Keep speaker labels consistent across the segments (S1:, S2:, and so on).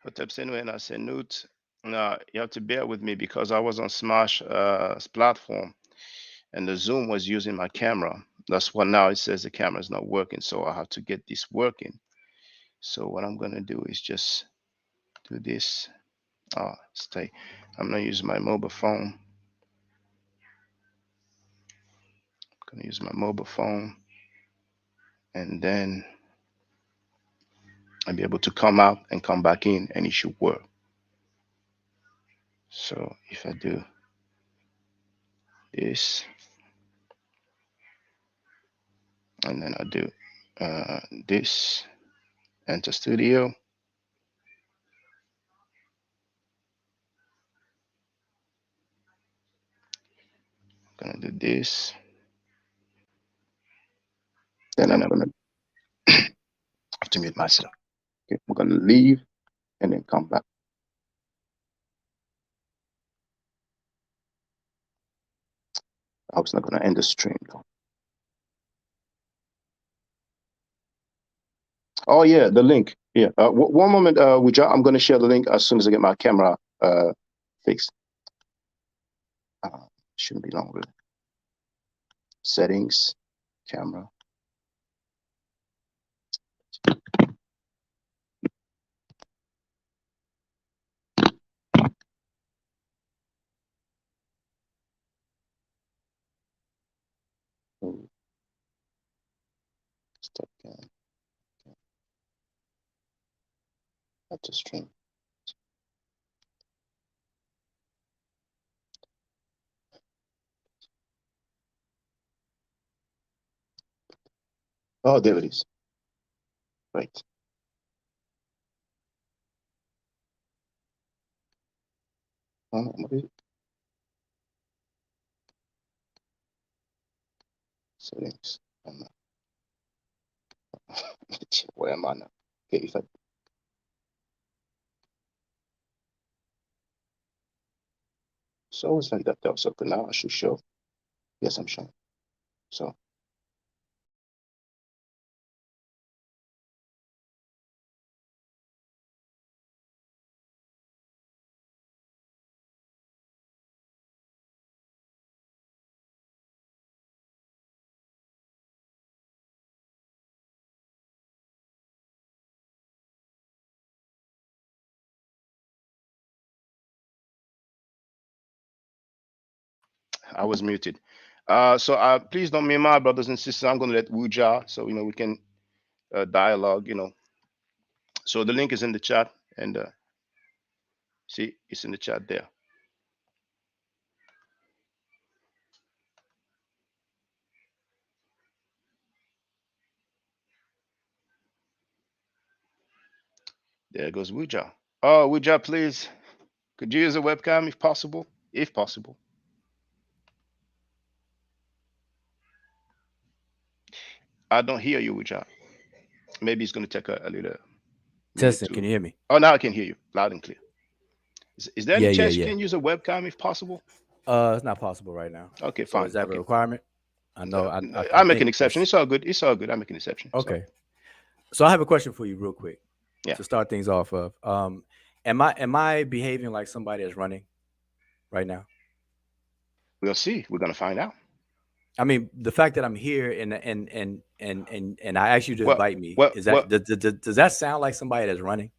S1: and I said, Newt, no, you have to bear with me because I was on Smash platform and the Zoom was using my camera. That's what now it says the camera is not working. So I have to get this working. So what I'm gonna do is just do this. Stay. I'm gonna use my mobile phone. I'm gonna use my mobile phone, and then I'll be able to come out and come back in, and it should work. So if I do this, and then I do this, enter studio. I'm gonna do this, then I'm gonna have to mute myself. Okay, we're gonna leave and then come back. I was not gonna end the stream though. Oh yeah, the link. Yeah. One moment, Wudjau. I'm gonna share the link as soon as I get my camera fixed. Shouldn't be long really. Settings, camera. Stop cam. That's a stream. Oh, there it is. Right. What is it? Settings. Where am I now? Okay, if I so it's like that was open now. I should show. Yes, I'm showing. So I was muted. Please don't mind my brothers and sisters. I'm gonna let Wudjau so we can dialogue. So the link is in the chat, and see, it's in the chat there. There goes Wudjau. Oh, Wudjau, please, could you use a webcam if possible? If possible. I don't hear you, Wudjau. Maybe it's going to take a little minute
S2: Testing, can
S1: to.
S2: you hear me?
S1: Oh, now I can hear you loud and clear. Is there any
S2: Yeah, yeah,
S1: chance you
S2: yeah.
S1: can use a webcam if possible?
S2: It's not possible right now.
S1: Okay,
S2: So
S1: fine.
S2: is that a
S1: Okay.
S2: requirement? I know. I
S1: I make an
S2: think
S1: exception. It's all good. It's all good. I make an exception. So
S2: okay. So I have a question for you, real quick,
S1: yeah,
S2: to start things off of. Am I behaving like somebody that's running right now?
S1: we'll see. We're gonna find out.
S2: I mean, the fact that I'm here and I asked you to
S1: Well,
S2: invite me,
S1: well,
S2: is
S1: well,
S2: that does that sound like somebody that's running?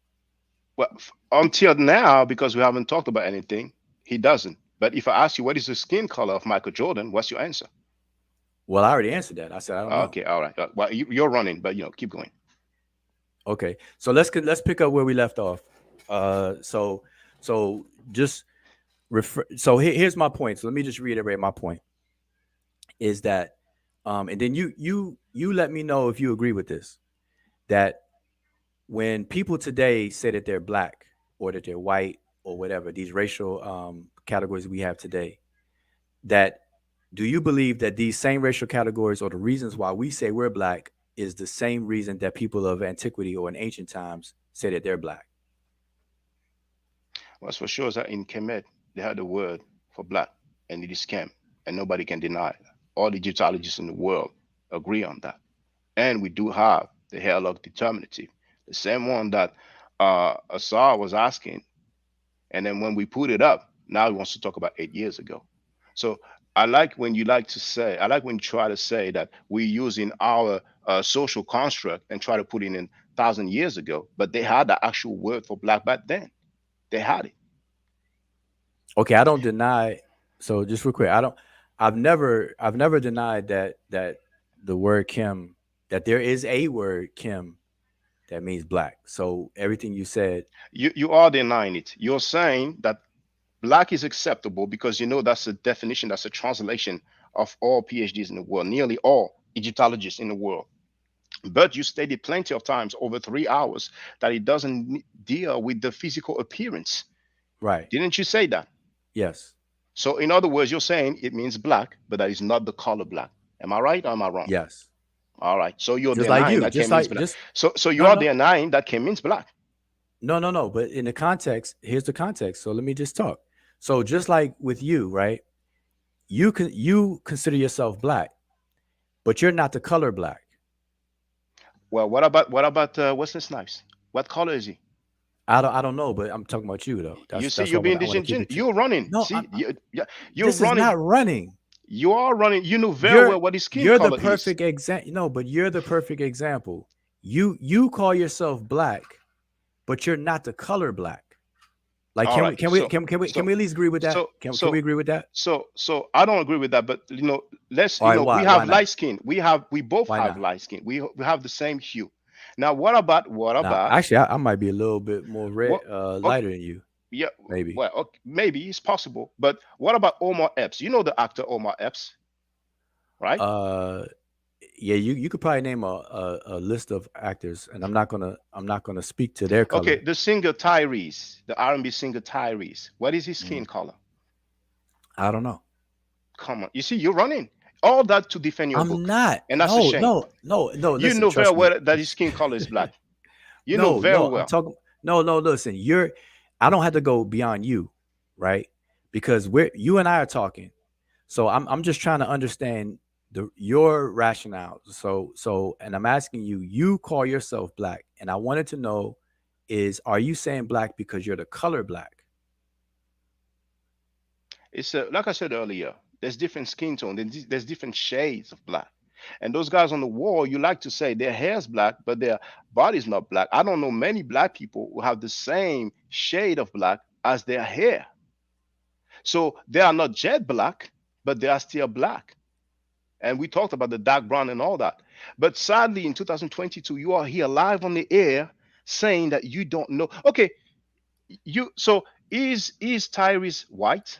S1: well. Until now, because we haven't talked about anything, he doesn't. But if I ask you what is the skin color of Michael Jordan, what's your answer?
S2: Well, I already answered that. I said I don't know.
S1: Okay, all right. Well, you're running, but keep going.
S2: Okay, so let's pick up where we left off. So just So here's my point. So let me just reiterate my point. Is that, and then you let me know if you agree with this. That when people today say that they're black or that they're white or whatever, these racial categories we have today, that do you believe that these same racial categories or the reasons why we say we're black is the same reason that people of antiquity or in ancient times say that they're black?
S1: What's for sure is that in Kemet they had a word for black, and it is Kem, and nobody can deny it. All Egyptologists in the world agree on that. And we do have the hairlock determinative, the same one that Asar was asking, and then when we put it up, now he wants to talk about 8 years ago. So I like when you like to say, I like when you try to say that we're using our social construct and try to put it in 1,000 years ago, but they had the actual word for black back then. They had it.
S2: Okay, I don't deny. So just real quick, I don't. I've never denied that the word Kim, that there is a word Kim that means black. So everything you said,
S1: You are denying it. You're saying that black is acceptable because you know that's a definition, that's a translation of all PhDs in the world, nearly all Egyptologists in the world. But you stated plenty of times over 3 hours that it doesn't deal with the physical appearance.
S2: right?
S1: Didn't you say that?
S2: Yes,
S1: So, in other words, you're saying it means black, but that is not the color black. Am I right or am I wrong?
S2: yes.
S1: All right. So you're
S2: Just like
S1: denying
S2: you,
S1: that
S2: just
S1: Kim means
S2: like
S1: black.
S2: just
S1: So you
S2: no,
S1: are
S2: no,
S1: denying that Kim means black.
S2: no, no, no. But in the context, here's the context. So let me just talk. So just like with you, right? You consider yourself black, but you're not the color black.
S1: Well, what about Wesley Snipes? What color is he?
S2: I don't know, but I'm talking about you though.
S1: You
S2: That's
S1: see,
S2: that's
S1: you're
S2: what
S1: being
S2: I want to keep it.
S1: disingenuous. You're running.
S2: No,
S1: See, yeah, you're
S2: this is
S1: running.
S2: not running.
S1: You are running. You know very
S2: You're
S1: well what his skin
S2: you're the
S1: color is.
S2: perfect example. No, but you're the perfect example. You call yourself black, but you're not the color black. Like,
S1: All
S2: can
S1: right.
S2: we can we
S1: So,
S2: can can we can
S1: so,
S2: we at least agree with that?
S1: so,
S2: Can we
S1: so,
S2: agree with that?
S1: so I don't agree with that. But let's
S2: All right,
S1: we
S2: why
S1: have
S2: not?
S1: light skin. We both
S2: Why
S1: have
S2: not?
S1: light skin. We have the same hue. Now, what about
S2: Now, actually, I might be a little bit more red,
S1: what? Okay,
S2: lighter than you,
S1: yeah.
S2: maybe.
S1: Well, okay, maybe it's possible. But what about Omar Epps? You know the actor Omar Epps, right?
S2: Uh, yeah, you could probably name a list of actors, and I'm not gonna speak to their
S1: Okay,
S2: color.
S1: the singer Tyrese, the R&B singer Tyrese. What is his
S2: Mm,
S1: skin color?
S2: I don't know.
S1: Come on. You see, you're running all that to defend your
S2: I'm
S1: book,
S2: not.
S1: and that's a
S2: No,
S1: shame.
S2: no, no, no.
S1: You
S2: Listen,
S1: know very
S2: trust me.
S1: well that his skin color is black. You know
S2: No,
S1: very
S2: no. I'm
S1: well.
S2: talking. No, no. Listen, I don't have to go beyond you, right? Because you and I are talking. So I'm just trying to understand your rationale. And I'm asking you. You call yourself black, and I wanted to know are you saying black because you're the color black?
S1: It's like I said earlier. There's different skin tone. There's different shades of black. And those guys on the wall, you like to say their hair's black, but their body's not black. I don't know many black people who have the same shade of black as their hair. So they are not jet black, but they are still black. And we talked about the dark brown and all that. But sadly, in 2022, you are here live on the air saying that you don't know. Okay, is Tyrese white?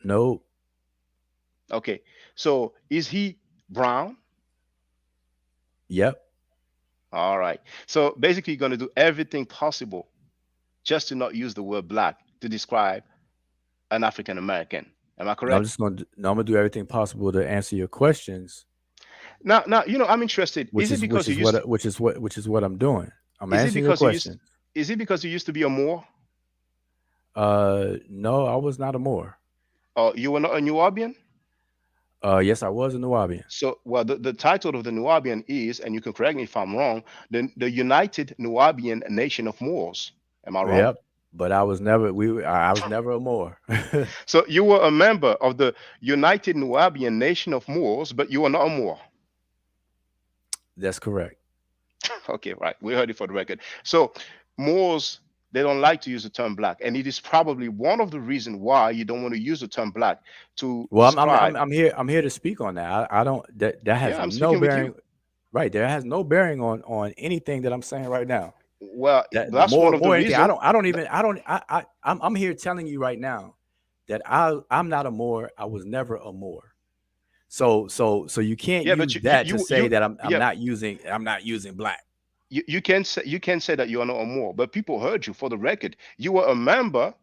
S2: No.
S1: Okay, so is he brown?
S2: Yep.
S1: All right. So basically, you're going to do everything possible just to not use the word black to describe an African American. Am I
S2: No, I'm
S1: correct?
S2: just going to. No, I'm gonna do everything possible to answer your questions,
S1: Now, I'm interested.
S2: which is which is what which is what which is what I'm doing. I'm
S1: Is it
S2: answering your
S1: because you used
S2: questions.
S1: is it because you used to be a Moor,
S2: No, I was not a Moor.
S1: or you were not a Nubian?
S2: Yes, I was a Nubian.
S1: So, well, the title of the Nubian is, and you can correct me if I'm wrong, the United Nubian Nation of Moors. Am I wrong?
S2: Yep. But I was never. I was never a Moor.
S1: So you were a member of the United Nubian Nation of Moors, but you were not a Moor.
S2: That's correct.
S1: Okay, right. We heard it for the record. So Moors, they don't like to use the term black, and it is probably one of the reasons why you don't want to use the term black to
S2: Well,
S1: describe.
S2: I'm here to speak on that. I don't. That has
S1: Yeah, I'm
S2: no
S1: speaking with you.
S2: bearing. Right. There has no bearing on anything that I'm saying right now.
S1: Well,
S2: That
S1: that's one of the
S2: more anything.
S1: reasons.
S2: I don't even. I don't. I'm here telling you right now that I'm not a Moor. I was never a Moor. So you can't
S1: Yeah, but
S2: use that to say that
S1: yeah,
S2: I'm not using black.
S1: you can say that you are not a Moor, but people heard you. For the record, you were a member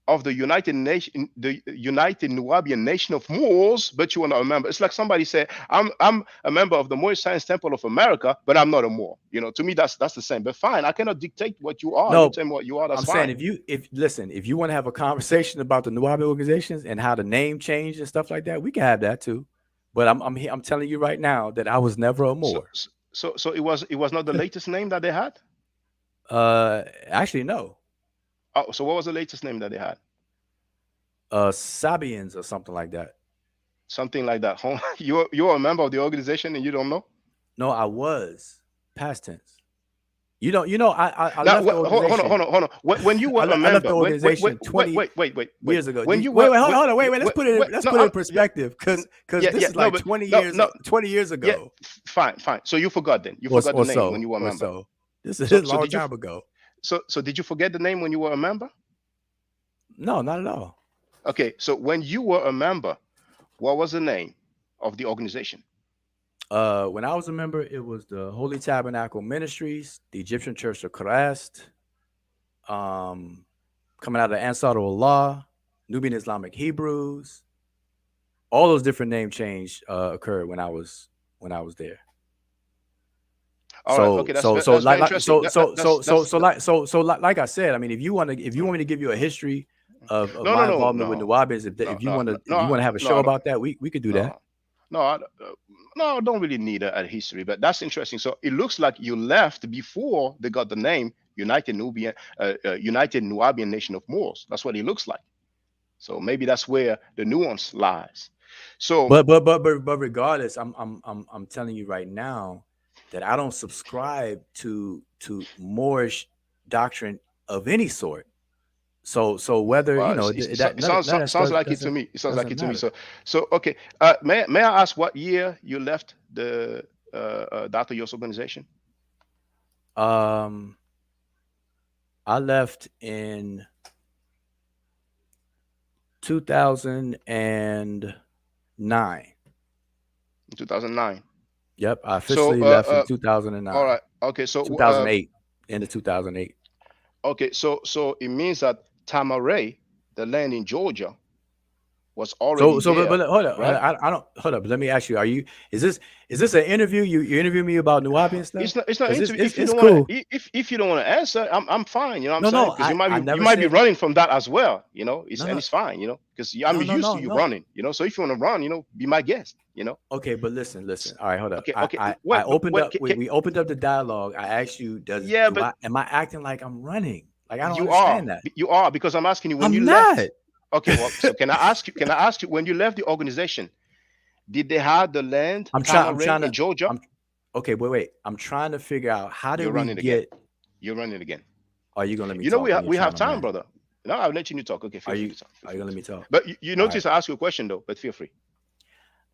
S1: of the United Nubian Nation of Moors, but you are not a member. It's like somebody said, I'm a member of the Moorish Science Temple of America, but I'm not a Moor. To me, that's the same. But fine, I cannot dictate what you are. You
S2: No,
S1: tell me what you are. That's
S2: I'm saying
S1: fine.
S2: if listen, if you want to have a conversation about the Nubian organizations and how the name changed and stuff like that, we can have that too. But I'm telling you right now that I was never a
S1: So
S2: Moor.
S1: so it was not the latest name that they had.
S2: Actually, no.
S1: Oh, so what was the latest name that they had?
S2: Sabians or something like that.
S1: Something like that. You're a member of the organization and you don't know?
S2: No, I was past tense. You don't. You know, I
S1: Now,
S2: left the
S1: hold on,
S2: organization.
S1: hold on, hold on. When you were a
S2: I left
S1: member,
S2: the organization
S1: wait,
S2: 20
S1: wait, wait, wait.
S2: years ago.
S1: When you
S2: Wait,
S1: were,
S2: wait, hold on, wait, wait. Let's
S1: no,
S2: put it in perspective,
S1: yeah,
S2: because
S1: yeah,
S2: this
S1: yeah,
S2: is
S1: no,
S2: like
S1: but
S2: 20
S1: no,
S2: years,
S1: no,
S2: 20 years
S1: yeah,
S2: ago,
S1: fine, fine. So you forgot then. You forgot the
S2: or
S1: name when you were a member.
S2: so. This is
S1: So,
S2: a long time ago.
S1: so did you forget the name when you were a member?
S2: No, not at all.
S1: Okay, so when you were a member, what was the name of the organization?
S2: When I was a member, it was the Holy Tabernacle Ministries, the Egyptian Church of Christ, um, coming out of the Ansar Allah, Nubian Islamic Hebrews. All those different name change occurred when I was there.
S1: All right, okay,
S2: So
S1: that's very
S2: like
S1: interesting.
S2: like I said, I mean, if you want me to give you a history of
S1: no, no,
S2: my
S1: no,
S2: involvement with
S1: no,
S2: Nuwabians,
S1: no,
S2: if you
S1: no,
S2: want
S1: no,
S2: to if you
S1: no,
S2: want to have a
S1: no,
S2: show
S1: I don't,
S2: about that, we could do that.
S1: no, no, no, I don't really need a history, but that's interesting. So it looks like you left before they got the name United Nubian Nation of Moors. That's what it looks like. So maybe that's where the nuance lies. So,
S2: But regardless, I'm telling you right now that I don't subscribe to Moorish doctrine of any sort. So whether
S1: well,
S2: that none of that
S1: sounds
S2: stuff
S1: like it to me. It sounds like
S2: doesn't
S1: it to me.
S2: matter.
S1: So okay. May I ask what year you left the Dr. Yos organization?
S2: Um, I left in 2009.
S1: In 2009.
S2: Yep, I
S1: So
S2: officially left in
S1: all
S2: 2009,
S1: right. Okay. So
S2: 2008, end of 2008.
S1: okay. So it means that Tamaray, the land in Georgia, was already
S2: But
S1: there,
S2: hold up,
S1: right?
S2: I don't hold up. Let me ask you: is this an interview? You interview me about Nubian stuff?
S1: It's not
S2: Because
S1: interview. If you
S2: it's
S1: don't want
S2: cool.
S1: to, if you don't want to answer, I'm fine. You know what I'm
S2: No,
S1: saying?
S2: no,
S1: Because
S2: I
S1: you
S2: never
S1: might be
S2: said
S1: running from that as well.
S2: no,
S1: And
S2: no,
S1: it's fine. Because I'm
S2: no, no,
S1: used to
S2: no,
S1: you
S2: no.
S1: running. So if you want to run, be my guest.
S2: Okay, but listen. All right, hold up.
S1: Okay, okay.
S2: I
S1: Wait,
S2: opened
S1: wait.
S2: up. We opened up the dialogue. I asked you,
S1: Yeah,
S2: do
S1: but
S2: I am I acting like I'm running? Like I don't
S1: you are,
S2: understand that.
S1: you are because I'm asking you when you
S2: I'm not.
S1: left. Okay, well, so can I ask you? Can I ask you when you left the organization? Did they have the land
S2: I'm
S1: Tamaray
S2: trying
S1: in
S2: to.
S1: Georgia?
S2: I'm okay. Wait. I'm trying to figure out how did
S1: You're
S2: we
S1: running again.
S2: get.
S1: You're running again.
S2: Are you gonna let me talk when you're
S1: We have
S2: trying to
S1: time,
S2: rant?
S1: brother. No, I'll let you talk. Okay, feel
S2: Are
S1: free
S2: you
S1: to talk. Feel
S2: are you
S1: free
S2: gonna
S1: to
S2: let
S1: talk.
S2: me talk?
S1: But you
S2: All right.
S1: notice I ask you a question though. But feel free.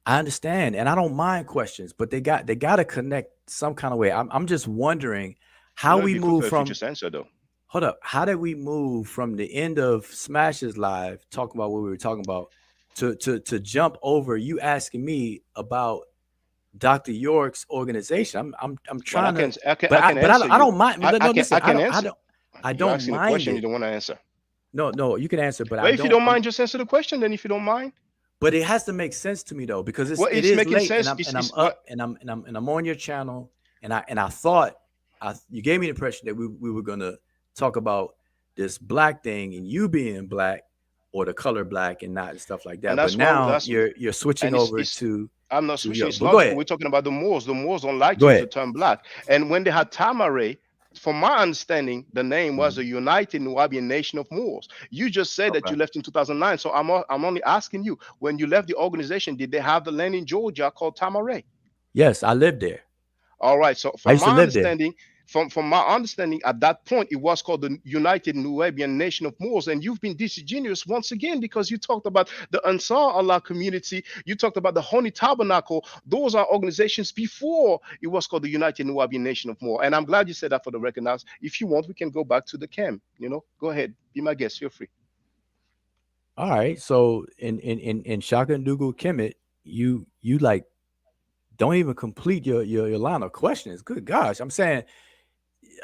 S2: I understand, and I don't mind questions, but they got to connect some kind of way. I'm just wondering how
S1: It'd
S2: we
S1: be cool
S2: move
S1: for a future
S2: from.
S1: sensor though.
S2: Hold up, how did we move from the end of Smash's live talking about what we were talking about to jump over you asking me about Dr. York's organization? I'm
S1: Well,
S2: trying to,
S1: I can
S2: but
S1: answer
S2: I
S1: you.
S2: don't mind. No, listen,
S1: I can answer.
S2: I
S1: You're
S2: don't
S1: asking a
S2: mind
S1: question you
S2: it.
S1: don't want to answer.
S2: No, you can answer, but I
S1: Well, if you
S2: don't.
S1: don't mind, just answer the question. Then, if you don't mind,
S2: But it has to make sense to me though, because
S1: well,
S2: it
S1: it's
S2: is
S1: making
S2: late,
S1: sense.
S2: and I'm
S1: It's what
S2: up, and I'm on your channel, and I thought you gave me the impression that we were gonna talk about this black thing and you being black or the color black and not and stuff like
S1: and
S2: that. But
S1: that's what
S2: now
S1: that's
S2: you're switching
S1: and
S2: over
S1: it's I'm not
S2: to
S1: switching.
S2: your.
S1: It's
S2: But go
S1: logical.
S2: ahead,
S1: We're talking about the Moors. The Moors don't like
S2: go
S1: to use the
S2: ahead.
S1: term black. And when they had Tamaray, from my understanding, the name was
S2: Mhm.
S1: the United Nubian Nation of Moors. You just said that
S2: Okay.
S1: you left in 2009. So I'm only asking you, when you left the organization, did they have the land in Georgia called Tamaray?
S2: Yes, I lived there.
S1: All right. So
S2: I used to live there.
S1: from my understanding, at that point, it was called the United Nubian Nation of Moors. And you've been disingenuous once again because you talked about the Ansar Allah community. You talked about the Honey Tabernacle. Those are organizations before it was called the United Nubian Nation of Moors. And I'm glad you said that for the record. Now, if you want, we can go back to the camp. Go ahead. Be my guest. Feel free.
S2: All right. So in Shaka-Ndugu-KMT, you like don't even complete your line of questions. Good gosh, I'm saying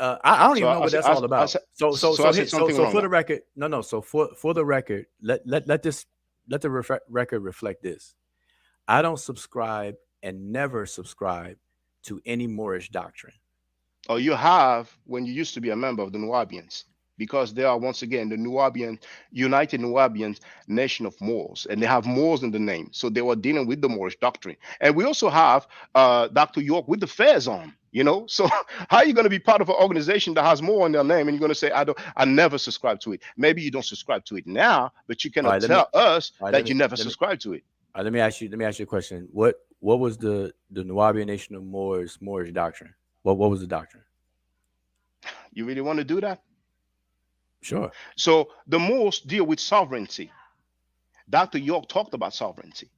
S2: I don't
S1: So
S2: even know what that's all
S1: I
S2: about.
S1: said,
S2: So
S1: said something
S2: so
S1: wrong
S2: for the
S1: now.
S2: record, no. So for the record, let the record reflect this. I don't subscribe and never subscribe to any Moorish doctrine.
S1: Or you have when you used to be a member of the Nubians, because they are once again the Nubian United Nubian Nation of Moors, and they have Moors in the name, so they were dealing with the Moorish doctrine. And we also have Dr. York with the Fairs on. So how are you going to be part of an organization that has more in their name and you're going to say I never subscribe to it? Maybe you don't subscribe to it now, but you
S2: All
S1: cannot
S2: right, let me
S1: tell us
S2: all right,
S1: that you never
S2: let me
S1: subscribe to it.
S2: all right, let me ask you a question. What was the Nubian Nation of Moors doctrine? What was the doctrine?
S1: You really want to do that?
S2: Sure.
S1: So the Moors deal with sovereignty. Dr. York talked about sovereignty.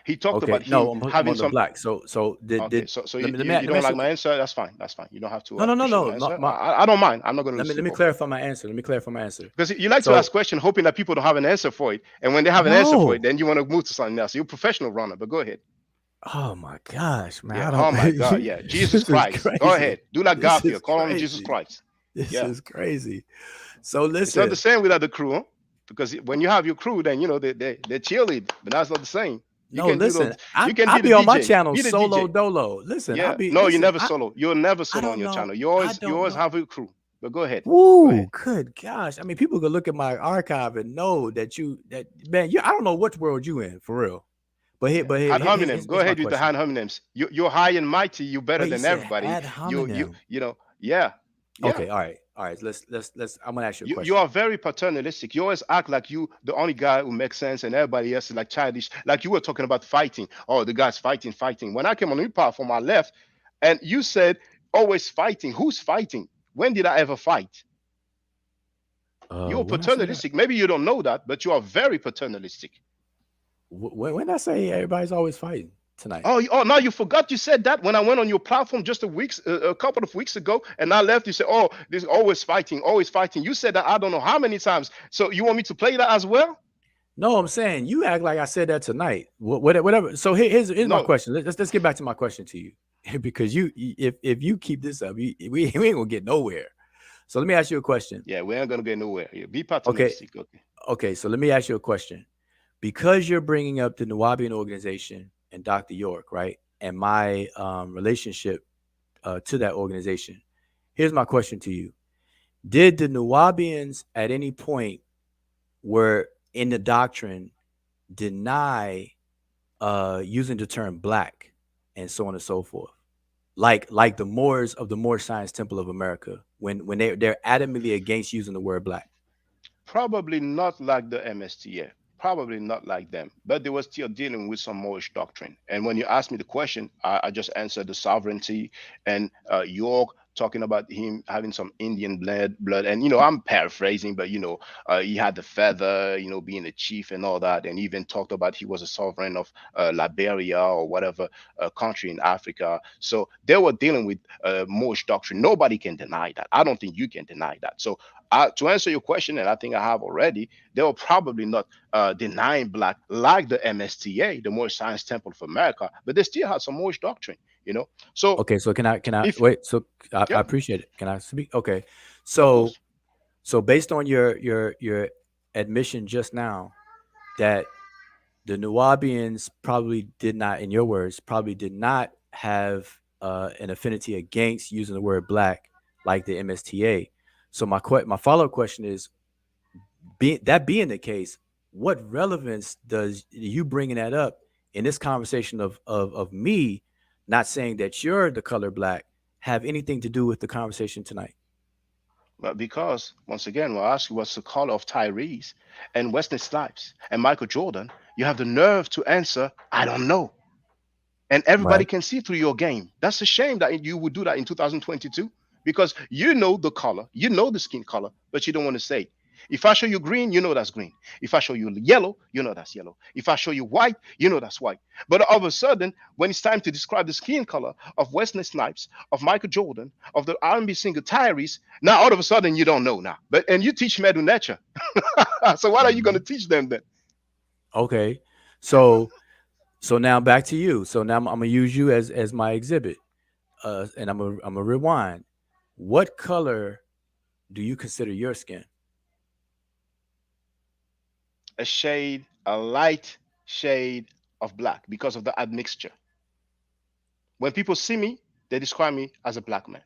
S1: He talked
S2: Okay.
S1: about him
S2: No, I'm
S1: having
S2: on the
S1: some.
S2: black. So
S1: Okay,
S2: did
S1: so
S2: let
S1: you,
S2: me let
S1: you,
S2: me
S1: you
S2: let me
S1: don't
S2: ask
S1: like
S2: you.
S1: my answer? That's fine. That's fine. You don't have to
S2: No, no, no,
S1: appreciate
S2: no.
S1: my answer.
S2: My
S1: I don't mind. I'm not going to
S2: let
S1: skip
S2: me
S1: over it
S2: clarify my answer. Let me clarify my answer.
S1: because you like to
S2: So
S1: ask questions hoping that people don't have an answer for it, and when they have an answer for it,
S2: no.
S1: then you want to move to something else. You're a professional runner, but go ahead.
S2: Oh my gosh, man!
S1: Yeah.
S2: I don't.
S1: Oh my God. Yeah. Jesus
S2: This is
S1: Christ. Go
S2: crazy.
S1: ahead. Do like
S2: This is
S1: Garfield. Call on Jesus
S2: crazy.
S1: Christ.
S2: This
S1: Yeah.
S2: is crazy. So
S1: It's not the
S2: listen.
S1: same without the crew, huh? Because when you have your crew, then they cheerlead, but that's not the same. You
S2: No,
S1: can do
S2: listen.
S1: those. You can
S2: I
S1: be the
S2: be on my
S1: DJ.
S2: channel
S1: Be the
S2: solo
S1: DJ.
S2: dolo. Listen, I
S1: Yeah.
S2: be
S1: No, you
S2: listen.
S1: never solo. You're never
S2: I
S1: solo on
S2: don't
S1: your
S2: know.
S1: channel. You
S2: I
S1: always you
S2: don't
S1: always
S2: know.
S1: have a crew. But go ahead. Go
S2: Woo,
S1: ahead.
S2: good gosh. I mean, people could look at my archive and know that man, I don't know what world you in for real.
S1: Yeah. Ad hominem. Go
S2: Here's my
S1: ahead with the
S2: question.
S1: hand hominems. You're high and mighty. You're better
S2: Wait, you
S1: than
S2: said
S1: everybody.
S2: ad
S1: You
S2: hominem.
S1: yeah. Yeah.
S2: Okay, all right. Let's. I'm gonna ask you a
S1: You
S2: question.
S1: are very paternalistic. You always act like you the only guy who makes sense and everybody else is like childish. Like you were talking about fighting. Oh, the guy's fighting, fighting. When I came on the platform, I left and you said always fighting. Who's fighting? When did I ever fight? You're
S2: When I say that,
S1: paternalistic. Maybe you don't know that, but you are very paternalistic.
S2: when I say everybody's always fighting tonight.
S1: Oh, now you forgot you said that when I went on your platform just a couple of weeks ago, and I left. You said, "Oh, this always fighting, always fighting." You said that I don't know how many times. So you want me to play that as well?
S2: No, I'm saying you act like I said that tonight. Whatever. So here's my
S1: No.
S2: question. Let's get back to my question to you, because if you keep this up, we ain't gonna get nowhere. So let me ask you a question.
S1: Yeah, we ain't gonna get nowhere. Yeah, be
S2: Okay,
S1: paternalistic. Okay.
S2: okay. So let me ask you a question. Because you're bringing up the Nubian organization and Dr. York, right? And my relationship to that organization. Here's my question to you: did the Nubians at any point were in the doctrine deny using the term black and so on and so forth, like the Moors of the Moor Science Temple of America, when they're adamantly against using the word black?
S1: Probably not like the MSTA. Probably not like them, but they were still dealing with some Moorish doctrine. And when you asked me the question, I just answered the sovereignty and York talking about him having some Indian blood. And I'm paraphrasing, but he had the feather, being a chief and all that, and even talked about he was a sovereign of Liberia or whatever country in Africa. So they were dealing with Moorish doctrine. Nobody can deny that. I don't think you can deny that. So to answer your question, and I think I have already, they were probably not denying black like the MSTA, the Moorish Science Temple of America, but they still had some Moorish doctrine, So
S2: Okay, so can I
S1: if
S2: wait? So I
S1: yeah,
S2: appreciate it. Can I speak? Okay,
S1: of
S2: so
S1: course,
S2: based on your admission just now that the Nubians probably did not, in your words, probably did not have an affinity against using the word black like the MSTA. So my follow up question is, that being the case, what relevance does you bringing that up in this conversation of me not saying that you're the color black have anything to do with the conversation tonight?
S1: but because once again, we'll ask you what's the color of Tyrese and Wesley Snipes and Michael Jordan, you have the nerve to answer, I don't know. And everybody
S2: Right.
S1: can see through your game. That's a shame that you would do that in 2022 because you know the color, you know the skin color, but you don't want to say it. If I show you green, you know that's green. If I show you yellow, you know that's yellow. If I show you white, you know that's white. But all of a sudden, when it's time to describe the skin color of Wesley Snipes, of Michael Jordan, of the R&B singer Tyrese, now all of a sudden you don't know now. And you teach Medu Nature. So what are you going to
S2: Mhm.
S1: teach them then?
S2: Okay. So now back to you. So now I'm gonna use you as my exhibit, and I'm gonna rewind. What color do you consider your skin?
S1: A shade, a light shade of black because of the admixture. When people see me, they describe me as a black man.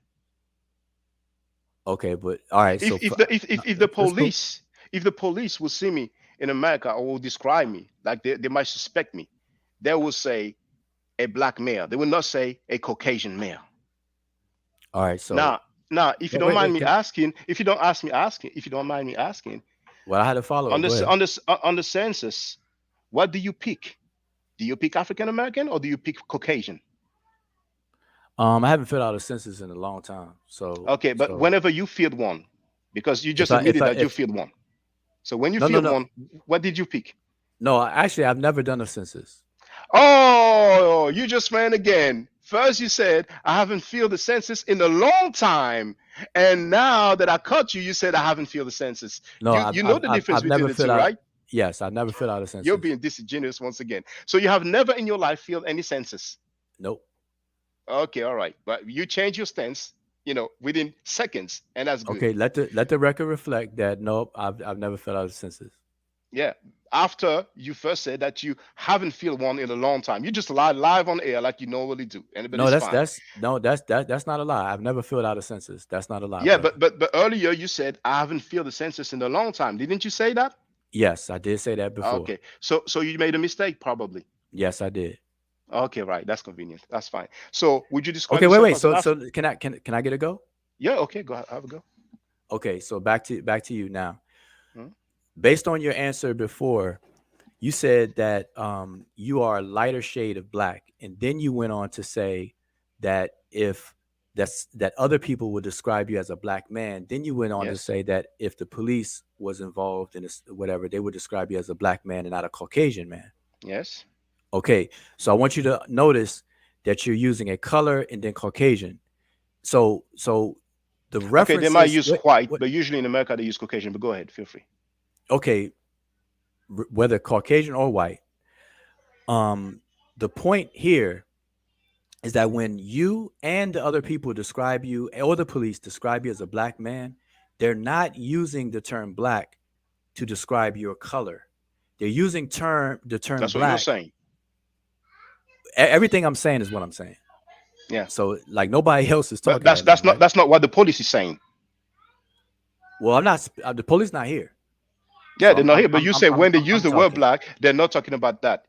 S2: Okay, but all right.
S1: If
S2: So
S1: if the if
S2: no,
S1: if, if the
S2: that's cool.
S1: police if the police will see me in America or will describe me like they might suspect me, they will say a black male. They will not say a Caucasian male.
S2: All right. So
S1: Now, if you
S2: wait,
S1: don't
S2: wait,
S1: mind
S2: wait.
S1: me asking, if you don't mind me asking,
S2: Well, I had to follow
S1: on
S2: it. Go
S1: this
S2: ahead.
S1: on the census, what do you pick? Do you pick African American or do you pick Caucasian?
S2: I haven't filled out a census in a long time.
S1: Okay, but
S2: So
S1: whenever you filled one, because you
S2: if
S1: just
S2: I if
S1: admitted
S2: I
S1: that you
S2: if
S1: filled one. So when you
S2: no no
S1: filled
S2: no
S1: one, what did you pick?
S2: no, actually I've never done a census.
S1: Oh, you just ran again. First you said I haven't filled the census in a long time, and now that I caught you, you said I haven't filled the census.
S2: No,
S1: You know the difference
S2: I've
S1: between
S2: never
S1: the
S2: filled
S1: two,
S2: out.
S1: right?
S2: Yes, I've never filled out a
S1: You're
S2: census.
S1: being disingenuous once again. So you have never in your life filled any census.
S2: Nope.
S1: Okay, all right, but you change your stance, within seconds, and that's good.
S2: Okay, let the record reflect that nope, I've never filled out a census.
S1: Yeah. After you first said that you haven't filled one in a long time, you just lied live on air like you normally do, and but
S2: No,
S1: it's fine.
S2: that's not a lie. I've never filled out a census. That's not a lie,
S1: Yeah,
S2: brother.
S1: but earlier you said I haven't filled the census in a long time. Didn't you say that?
S2: Yes, I did say that before.
S1: Okay. So you made a mistake probably.
S2: Yes, I did.
S1: Okay, right. That's convenient. That's fine. So would you describe
S2: Okay, wait,
S1: yourself
S2: wait.
S1: as an Af?
S2: Can I get a go?
S1: Yeah. Okay. Go ahead. Have a go.
S2: Okay, so back to you now.
S1: Hmm?
S2: Based on your answer before, you said that you are a lighter shade of black, and then you went on to say that if that other people would describe you as a black man. Then you went on to
S1: Yes.
S2: say that if the police was involved in this, whatever, they would describe you as a black man and not a Caucasian man.
S1: Yes.
S2: Okay, so I want you to notice that you're using a color and then Caucasian. So the
S1: Okay. They might
S2: references.
S1: use white, but usually in America they use Caucasian. But go ahead. Feel free.
S2: Okay, whether Caucasian or white. Um, the point here is that when you and the other people describe you, or the police describe you as a black man, they're not using the term black to describe your color. They're using the term
S1: That's what you're
S2: black.
S1: saying.
S2: Everything I'm saying is what I'm saying.
S1: Yeah.
S2: So like nobody else is
S1: But
S2: talking
S1: that's
S2: right now,
S1: that's not
S2: right?
S1: that's not what the police is saying.
S2: Well, I'm not. The police not here,
S1: Yeah,
S2: so
S1: they're not here. But you say when they use
S2: I'm
S1: the word
S2: talking.
S1: black, they're not talking about that.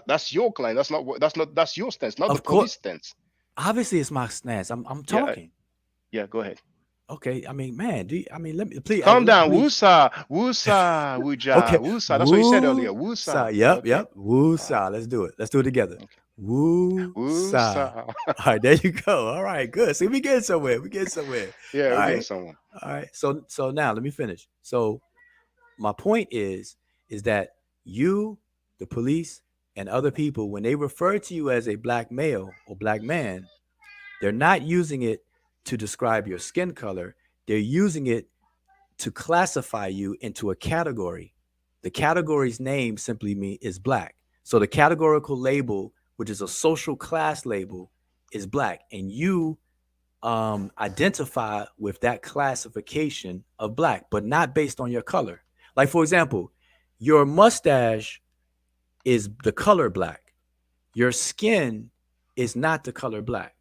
S1: That's your claim. That's your stance, not the
S2: Of course,
S1: police stance.
S2: obviously it's my stance. I'm
S1: Yeah,
S2: talking.
S1: yeah. Go ahead.
S2: Okay, I mean, man, let me please,
S1: Calm down.
S2: please.
S1: Woosa, woosa,
S2: Okay,
S1: wooja, woosa. That's what you said earlier.
S2: woo sa.
S1: Woosa.
S2: Yep,
S1: Okay.
S2: yep. Woo
S1: All right.
S2: sa. Let's do it. Let's do it together.
S1: Okay.
S2: Woo sa.
S1: Woosa.
S2: All right, there you go. All right, good. See, we getting somewhere. We getting somewhere.
S1: Yeah,
S2: All
S1: we're getting
S2: right,
S1: someone.
S2: all right. So now let me finish. So my point is that you, the police, and other people, when they refer to you as a black male or black man, they're not using it to describe your skin color. They're using it to classify you into a category. The category's name simply is black. So the categorical label, which is a social class label, is black, and you identify with that classification of black, but not based on your color. Like for example, your mustache is the color black. Your skin is not the color black.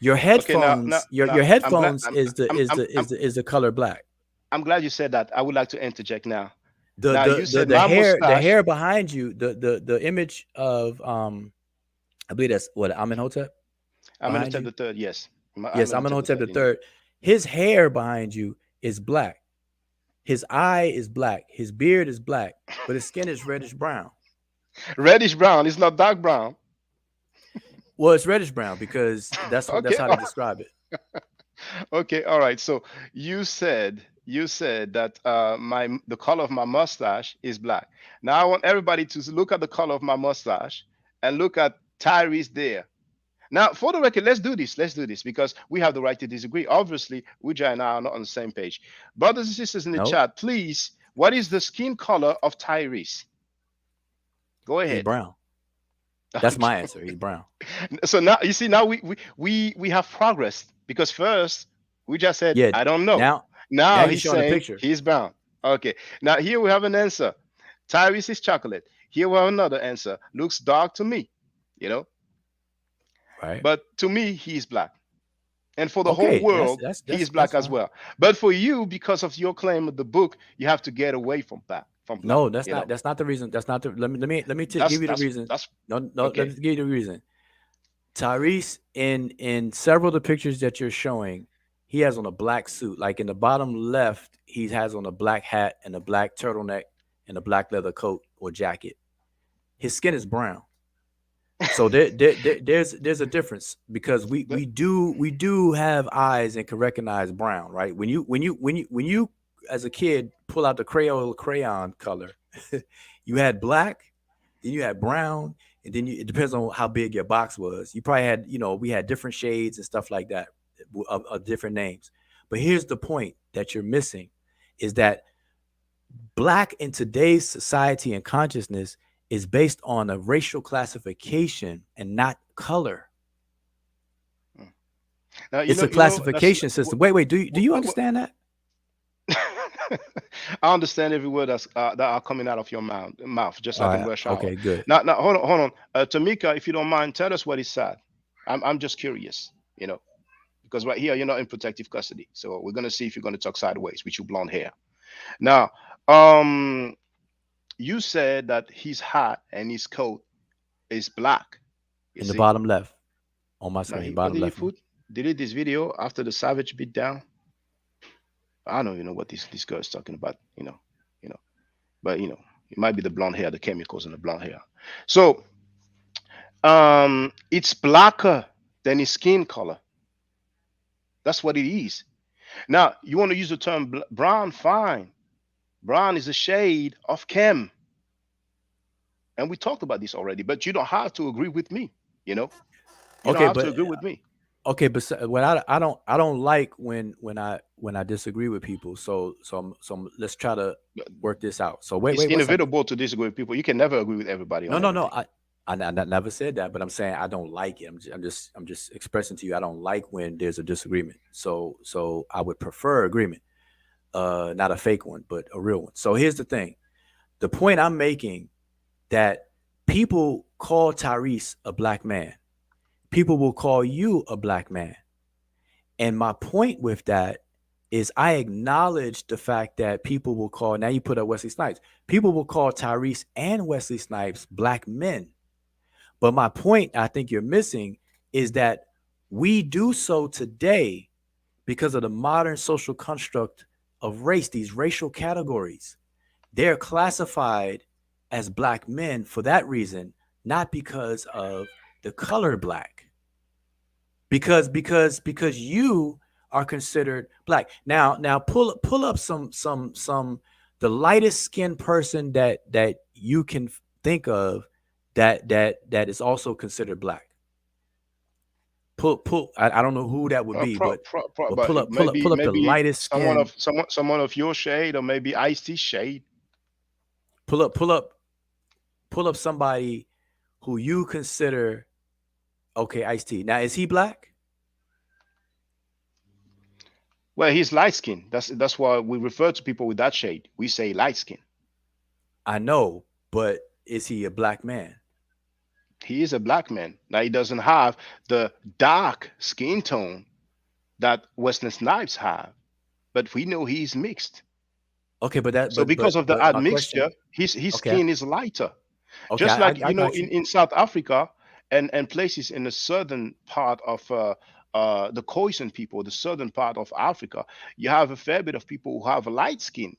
S2: Your
S1: Okay, now,
S2: headphones,
S1: now,
S2: your
S1: I'm glad.
S2: headphones is the
S1: I'm,
S2: is
S1: I'm,
S2: the
S1: I'm,
S2: is the is the color black.
S1: I'm glad you said that. I would like to interject now.
S2: the
S1: Now,
S2: the
S1: you
S2: the
S1: said
S2: the
S1: my
S2: hair the
S1: mustache.
S2: hair behind you, the image of I believe that's what Amenhotep
S1: I'm gonna
S2: behind
S1: tell
S2: you.
S1: the third. Yes, I'm
S2: Yes,
S1: gonna tell the
S2: Amenhotep the
S1: third. Indeed.
S2: third. His hair behind you is black. His eye is black. His beard is black, but his skin is reddish brown.
S1: Reddish brown. It's not dark brown.
S2: Well, it's reddish brown because that's
S1: Okay.
S2: how they describe it.
S1: Okay. All right. So you said that the color of my mustache is black. Now I want everybody to look at the color of my mustache and look at Tyrese there. Now, for the record, let's do this. Let's do this because we have the right to disagree. Obviously, Wudjau and I are not on the same page. Brothers and sisters in the
S2: Nope,
S1: chat, please, what is the skin color of Tyrese? Go
S2: he's
S1: ahead.
S2: brown. That's my
S1: Okay.
S2: answer. He's brown.
S1: So now you see, now we have progressed because first we just said
S2: Yeah.
S1: I don't know.
S2: Now, now
S1: Now
S2: you're
S1: he's
S2: showing the
S1: saying
S2: picture.
S1: he's brown. Okay. Now here we have an answer. Tyrese is chocolate. Here we have another answer. Looks dark to me, you know,
S2: Right.
S1: but to me he's black. And for the whole
S2: Okay.
S1: world, he's
S2: That's
S1: black as
S2: fine.
S1: well. But for you, because of your claim of the book, you have to get away from black, from black.
S2: No,
S1: You know,
S2: that's not the reason. That's not the. Let me
S1: that's
S2: give you the
S1: that's
S2: reason.
S1: that's
S2: No, no. Let
S1: okay.
S2: me give you the reason. Tyrese, in several of the pictures that you're showing, he has on a black suit. Like in the bottom left, he has on a black hat and a black turtleneck and a black leather coat or jacket. His skin is brown. So there's a difference because
S1: The-
S2: we do have eyes and can recognize brown, right? When you as a kid pull out the crayon color, you had black, then you had brown, and then it depends on how big your box was. You probably had, we had different shades and stuff like that of different names. But here's the point that you're missing is that black in today's society and consciousness is based on a racial classification and not color.
S1: mm. Now
S2: It's a
S1: that's
S2: classification system. Wait. Do you understand that?
S1: I understand every word that are coming out of your mouth, just
S2: All
S1: like in
S2: right.
S1: rush hour.
S2: Okay. Good.
S1: Now, hold on. Tamika, if you don't mind, tell us what he said. I'm just curious, because right here you're not in protective custody, so we're gonna see if you're gonna talk sideways with your blonde hair. Now, you said that his hat and his coat is black. You
S2: In the
S1: see?
S2: bottom left on my
S1: Now,
S2: screen,
S1: what
S2: bottom
S1: did he
S2: left one.
S1: put? Delete this video after the savage beat down. I don't even know what this girl is talking about. You know. But it might be the blonde hair, the chemicals in the blonde hair. So, it's blacker than his skin color. That's what it is. Now, you want to use the term brown? Fine. Brown is a shade of chem, and we talked about this already. But you don't have to agree with me. You know, you don't
S2: Okay,
S1: have to
S2: but
S1: agree with me.
S2: what I don't like when I disagree with people. So let's try to work this out. So wait
S1: It's
S2: wait one second.
S1: inevitable to disagree with people. You can never agree with everybody
S2: No
S1: on
S2: no no.
S1: everything.
S2: I never said that, but I'm saying I don't like it. I'm just expressing to you I don't like when there's a disagreement. So I would prefer agreement, not a fake one, but a real one. So here's the thing. The point I'm making that people call Tyrese a black man. People will call you a black man. And my point with that is I acknowledge the fact that people will call, now you put up Wesley Snipes, people will call Tyrese and Wesley Snipes black men. But my point I think you're missing is that we do so today because of the modern social construct of race, these racial categories. They're classified as black men for that reason, not because of the color black. Because you are considered black. Now pull up some the lightest skinned person that you can think of that is also considered black. Pull I don't know who that would be, but
S1: But
S2: pull up pull up
S1: maybe
S2: pull up the lightest skin.
S1: someone of your shade, or maybe Ice T shade.
S2: Pull up somebody who you consider okay, Ice T. Now is he black?
S1: Well, he's light skinned. That's why we refer to people with that shade. We say light skin.
S2: I know, but is he a black man?
S1: He is a black man. Now he doesn't have the dark skin tone that Wesley Snipes have, but we know he's mixed.
S2: Okay, but that
S1: So because of the
S2: but my
S1: admixture,
S2: question.
S1: his
S2: Okay,
S1: skin is lighter.
S2: okay,
S1: Just like
S2: I got you.
S1: in South Africa and places in the southern part of the Khoisan people, the southern part of Africa, you have a fair bit of people who have a light skin.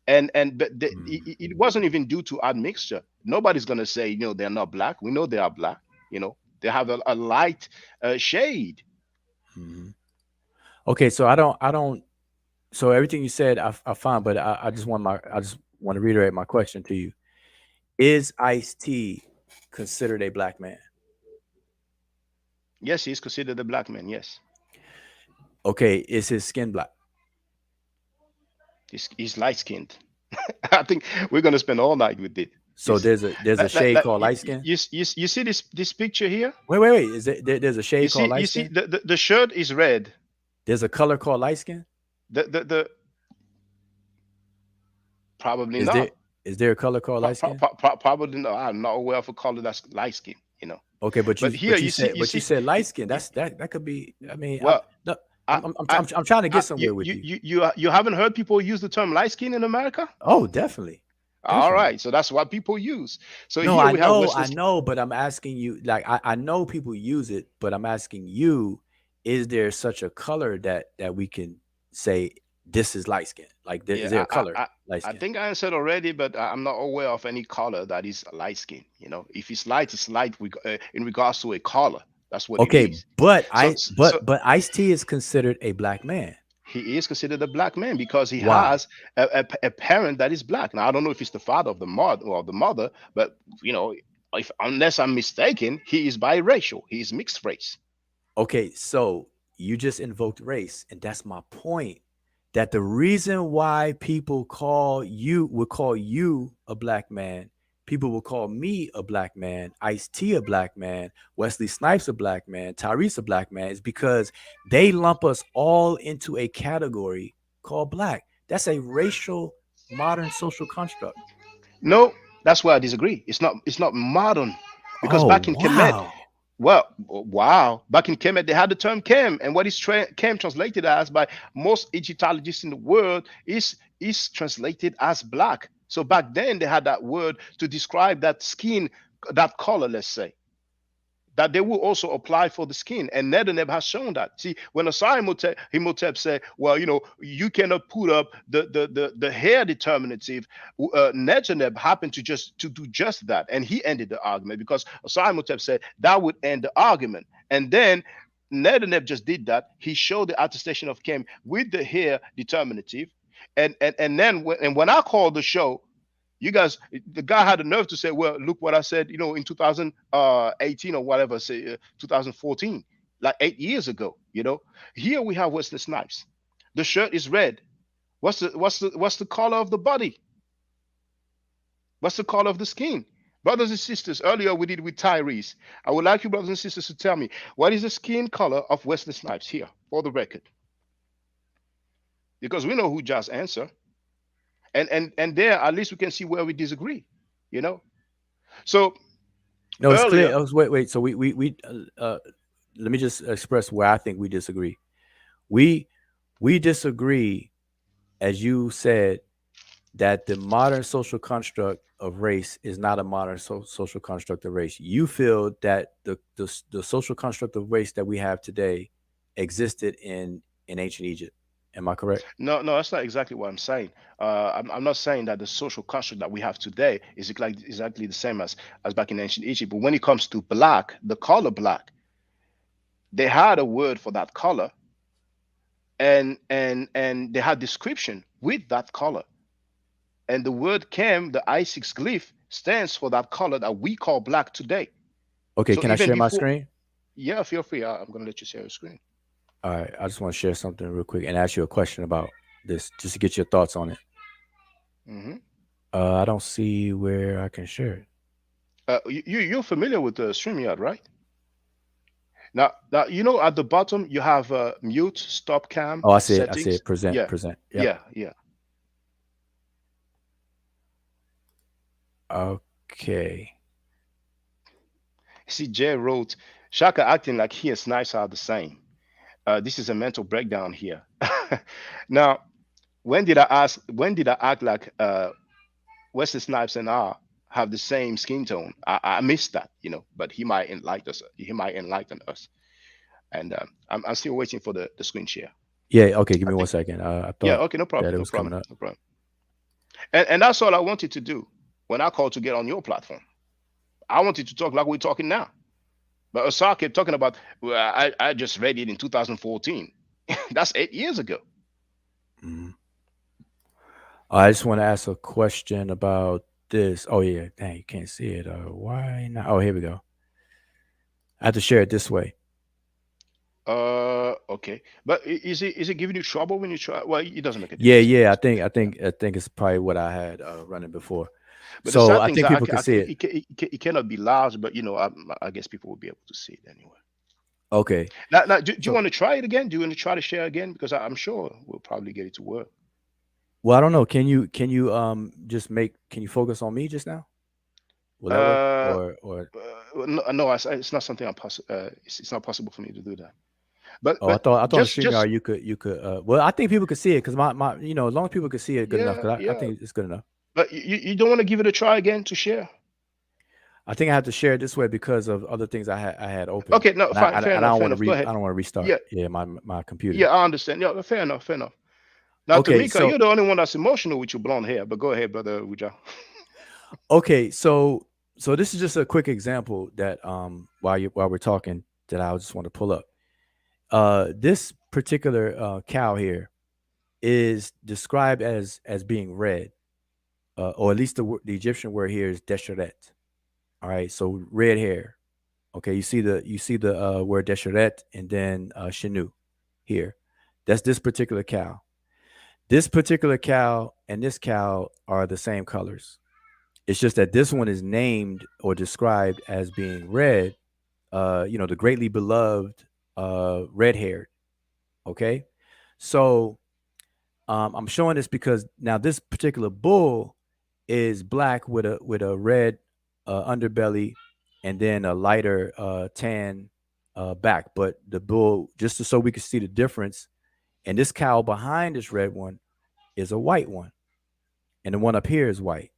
S1: And but it wasn't even due to admixture. Nobody's gonna say they're not black. We know they are black. They have a light shade.
S2: Mm-hmm. Okay, so I don't. So everything you said, I find, but I just want to reiterate my question to you: is Ice T considered a black man?
S1: Yes, he's considered a black man. Yes,
S2: Okay, is his skin black?
S1: he's light skinned. I think we're gonna spend all night with it.
S2: So
S1: This
S2: there's a shade called light skin.
S1: you see this picture here.
S2: Wait. There's a
S1: You
S2: shade called
S1: see
S2: light
S1: you see
S2: skin?
S1: the shirt is red.
S2: There's a color called light skin.
S1: The probably
S2: Is there
S1: not.
S2: is there a color called light skin?
S1: Probably not. I'm not aware of a color that's light skin.
S2: Okay,
S1: But here you see
S2: you said light skin.
S1: you,
S2: That could be. I mean,
S1: well
S2: no,
S1: I
S2: I'm trying to get somewhere with you.
S1: you haven't heard people use the term light skin in America?
S2: Oh, definitely.
S1: All
S2: Definitely.
S1: right, so that's what people use. So
S2: No,
S1: here we have
S2: I
S1: Western.
S2: know, but I'm asking you, like, I know people use it, but I'm asking you, is there such a color that we can say this is light skin? Like, is there
S1: Yeah,
S2: a color light
S1: I
S2: skin?
S1: think I answered already, but I'm not aware of any color that is light skin. You know, if it's light in regards to a color. That's what it
S2: Okay,
S1: is.
S2: but
S1: So, so
S2: Ice-T is considered a black man.
S1: he is considered a black man because he
S2: Why?
S1: has a parent that is black. Now I don't know if it's the father of the mother or the mother, but you know, if unless I'm mistaken, he is biracial. He is mixed race.
S2: Okay, so you just invoked race, and that's my point. That the reason why people would call you a black man, people will call me a black man, Ice-T a black man, Wesley Snipes a black man, Tyrese a black man, is because they lump us all into a category called black. That's a racial modern social construct.
S1: No, that's where I disagree. It's not modern because
S2: Oh
S1: back in Kemet,
S2: wow.
S1: well, wow, back in Kemet they had the term Kem, and what is Kem translated as by most Egyptologists in the world is translated as black. So back then they had that word to describe that skin, that color, let's say, that they will also apply for the skin. And Nedaneb has shown that. See, when Osai Imhotep said, well, you cannot put up the hair determinative, Nedaneb happened to do just that. And he ended the argument because Osai Imhotep said that would end the argument. And then Nedaneb just did that. He showed the attestation of Kem with the hair determinative. And then when I called the show, you guys, the guy had the nerve to say, well, look what I said, in 2018 or whatever, say 2014, like 8 years ago. Here we have Wesley Snipes. The shirt is red. What's the color of the body? What's the color of the skin? Brothers and sisters, earlier we did with Tyrese. I would like you, brothers and sisters, to tell me what is the skin color of Wesley Snipes here for the record, because we know who just answer, and there at least we can see where we disagree. You know, so
S2: No, it's clear.
S1: earlier.
S2: Oh, wait. So let me just express where I think we disagree. We we disagree, as you said, that the modern social construct of race is not a modern social construct of race. You feel that the social construct of race that we have today existed in ancient Egypt. Am I correct?
S1: No, no, that's not exactly what I'm saying. I'm not saying that the social construct that we have today is exactly the same as back in ancient Egypt. But when it comes to black, the color black, they had a word for that color, and they had description with that color. And the word Kem, the I6 glyph, stands for that color that we call black today.
S2: Okay,
S1: So
S2: can I
S1: even
S2: share my
S1: before,
S2: screen?
S1: yeah, feel free. I'm gonna let you share your screen.
S2: All right, I just want to share something real quick and ask you a question about this, just to get your thoughts on it.
S1: Hmm.
S2: I don't see where I can share it.
S1: You're familiar with the StreamYard, right? Now at the bottom you have mute, stop cam,
S2: Oh, I see it. I see
S1: settings.
S2: it. Present,
S1: Yeah,
S2: present. Yep.
S1: yeah.
S2: Okay.
S1: See, Jay wrote, Shaka acting like he and Snipes are the same. This is a mental breakdown here. Now, when did I act like Wesley Snipes and I have the same skin tone? I missed that, but he might enlighten us. He might enlighten us. And I'm still waiting for the screen share.
S2: Yeah. Okay. Give
S1: I
S2: me one
S1: think,
S2: second. I
S1: yeah,
S2: thought
S1: okay, no
S2: that
S1: problem,
S2: it
S1: no
S2: was coming
S1: problem,
S2: up.
S1: no problem. And that's all I wanted to do when I called to get on your platform. I wanted to talk like we're talking now. But Osar kept talking about, well, I just read it in 2014. That's 8 years ago.
S2: Mhm. I just want to ask a question about this. Oh yeah. Dang, you can't see it. Why not? Oh, here we go. I have to share it this way.
S1: Okay. But is it giving you trouble when you try? Well, it doesn't make a
S2: Yeah.
S1: difference
S2: Yeah.
S1: anyways. But yeah.
S2: I think it's probably what I had running before.
S1: But the
S2: So
S1: sad
S2: I
S1: thing is
S2: think
S1: that
S2: people can see it.
S1: it cannot be large, but I guess people will be able to see it anyway.
S2: Okay.
S1: Now do you
S2: So
S1: want to try it again? Do you want to try to share again? Because I'm sure we'll probably get it to work.
S2: well, I don't know. Can you just make? Can you focus on me just now? Will that work?
S1: Uh,
S2: Or
S1: no, no, it's not something it's not possible for me to do that. But
S2: oh,
S1: but
S2: I thought on
S1: just
S2: StreamYard you could. Well, I think people could see it because my as long as people could see it good enough.
S1: yeah,
S2: Because I
S1: yeah.
S2: think it's good enough.
S1: But you don't want to give it a try again to share?
S2: I think I have to share it this way because of other things I had open,
S1: Okay, no,
S2: and
S1: fine, fair
S2: I
S1: enough,
S2: don't
S1: fair
S2: want to
S1: enough. Go
S2: I
S1: ahead.
S2: don't want to restart.
S1: Yeah,
S2: Yeah, my computer.
S1: yeah, I understand. Yeah, fair enough, fair enough. Now,
S2: Okay,
S1: Tamika,
S2: so
S1: you're the only one that's emotional with your blonde hair. But go ahead, brother Wudjau.
S2: okay, so this is just a quick example that while we're talking that I just want to pull up. This particular cow here is described as being red, or at least the Egyptian word here is desheret. All right, so red hair. Okay, you see the word desheret and then shenu here. That's this particular cow. This particular cow and this cow are the same colors. It's just that this one is named or described as being red. The greatly beloved red haired. Okay, so I'm showing this because now this particular bull is black with a red underbelly and then a lighter tan back. But the bull, just so we can see the difference, and this cow behind this red one is a white one, and the one up here is white.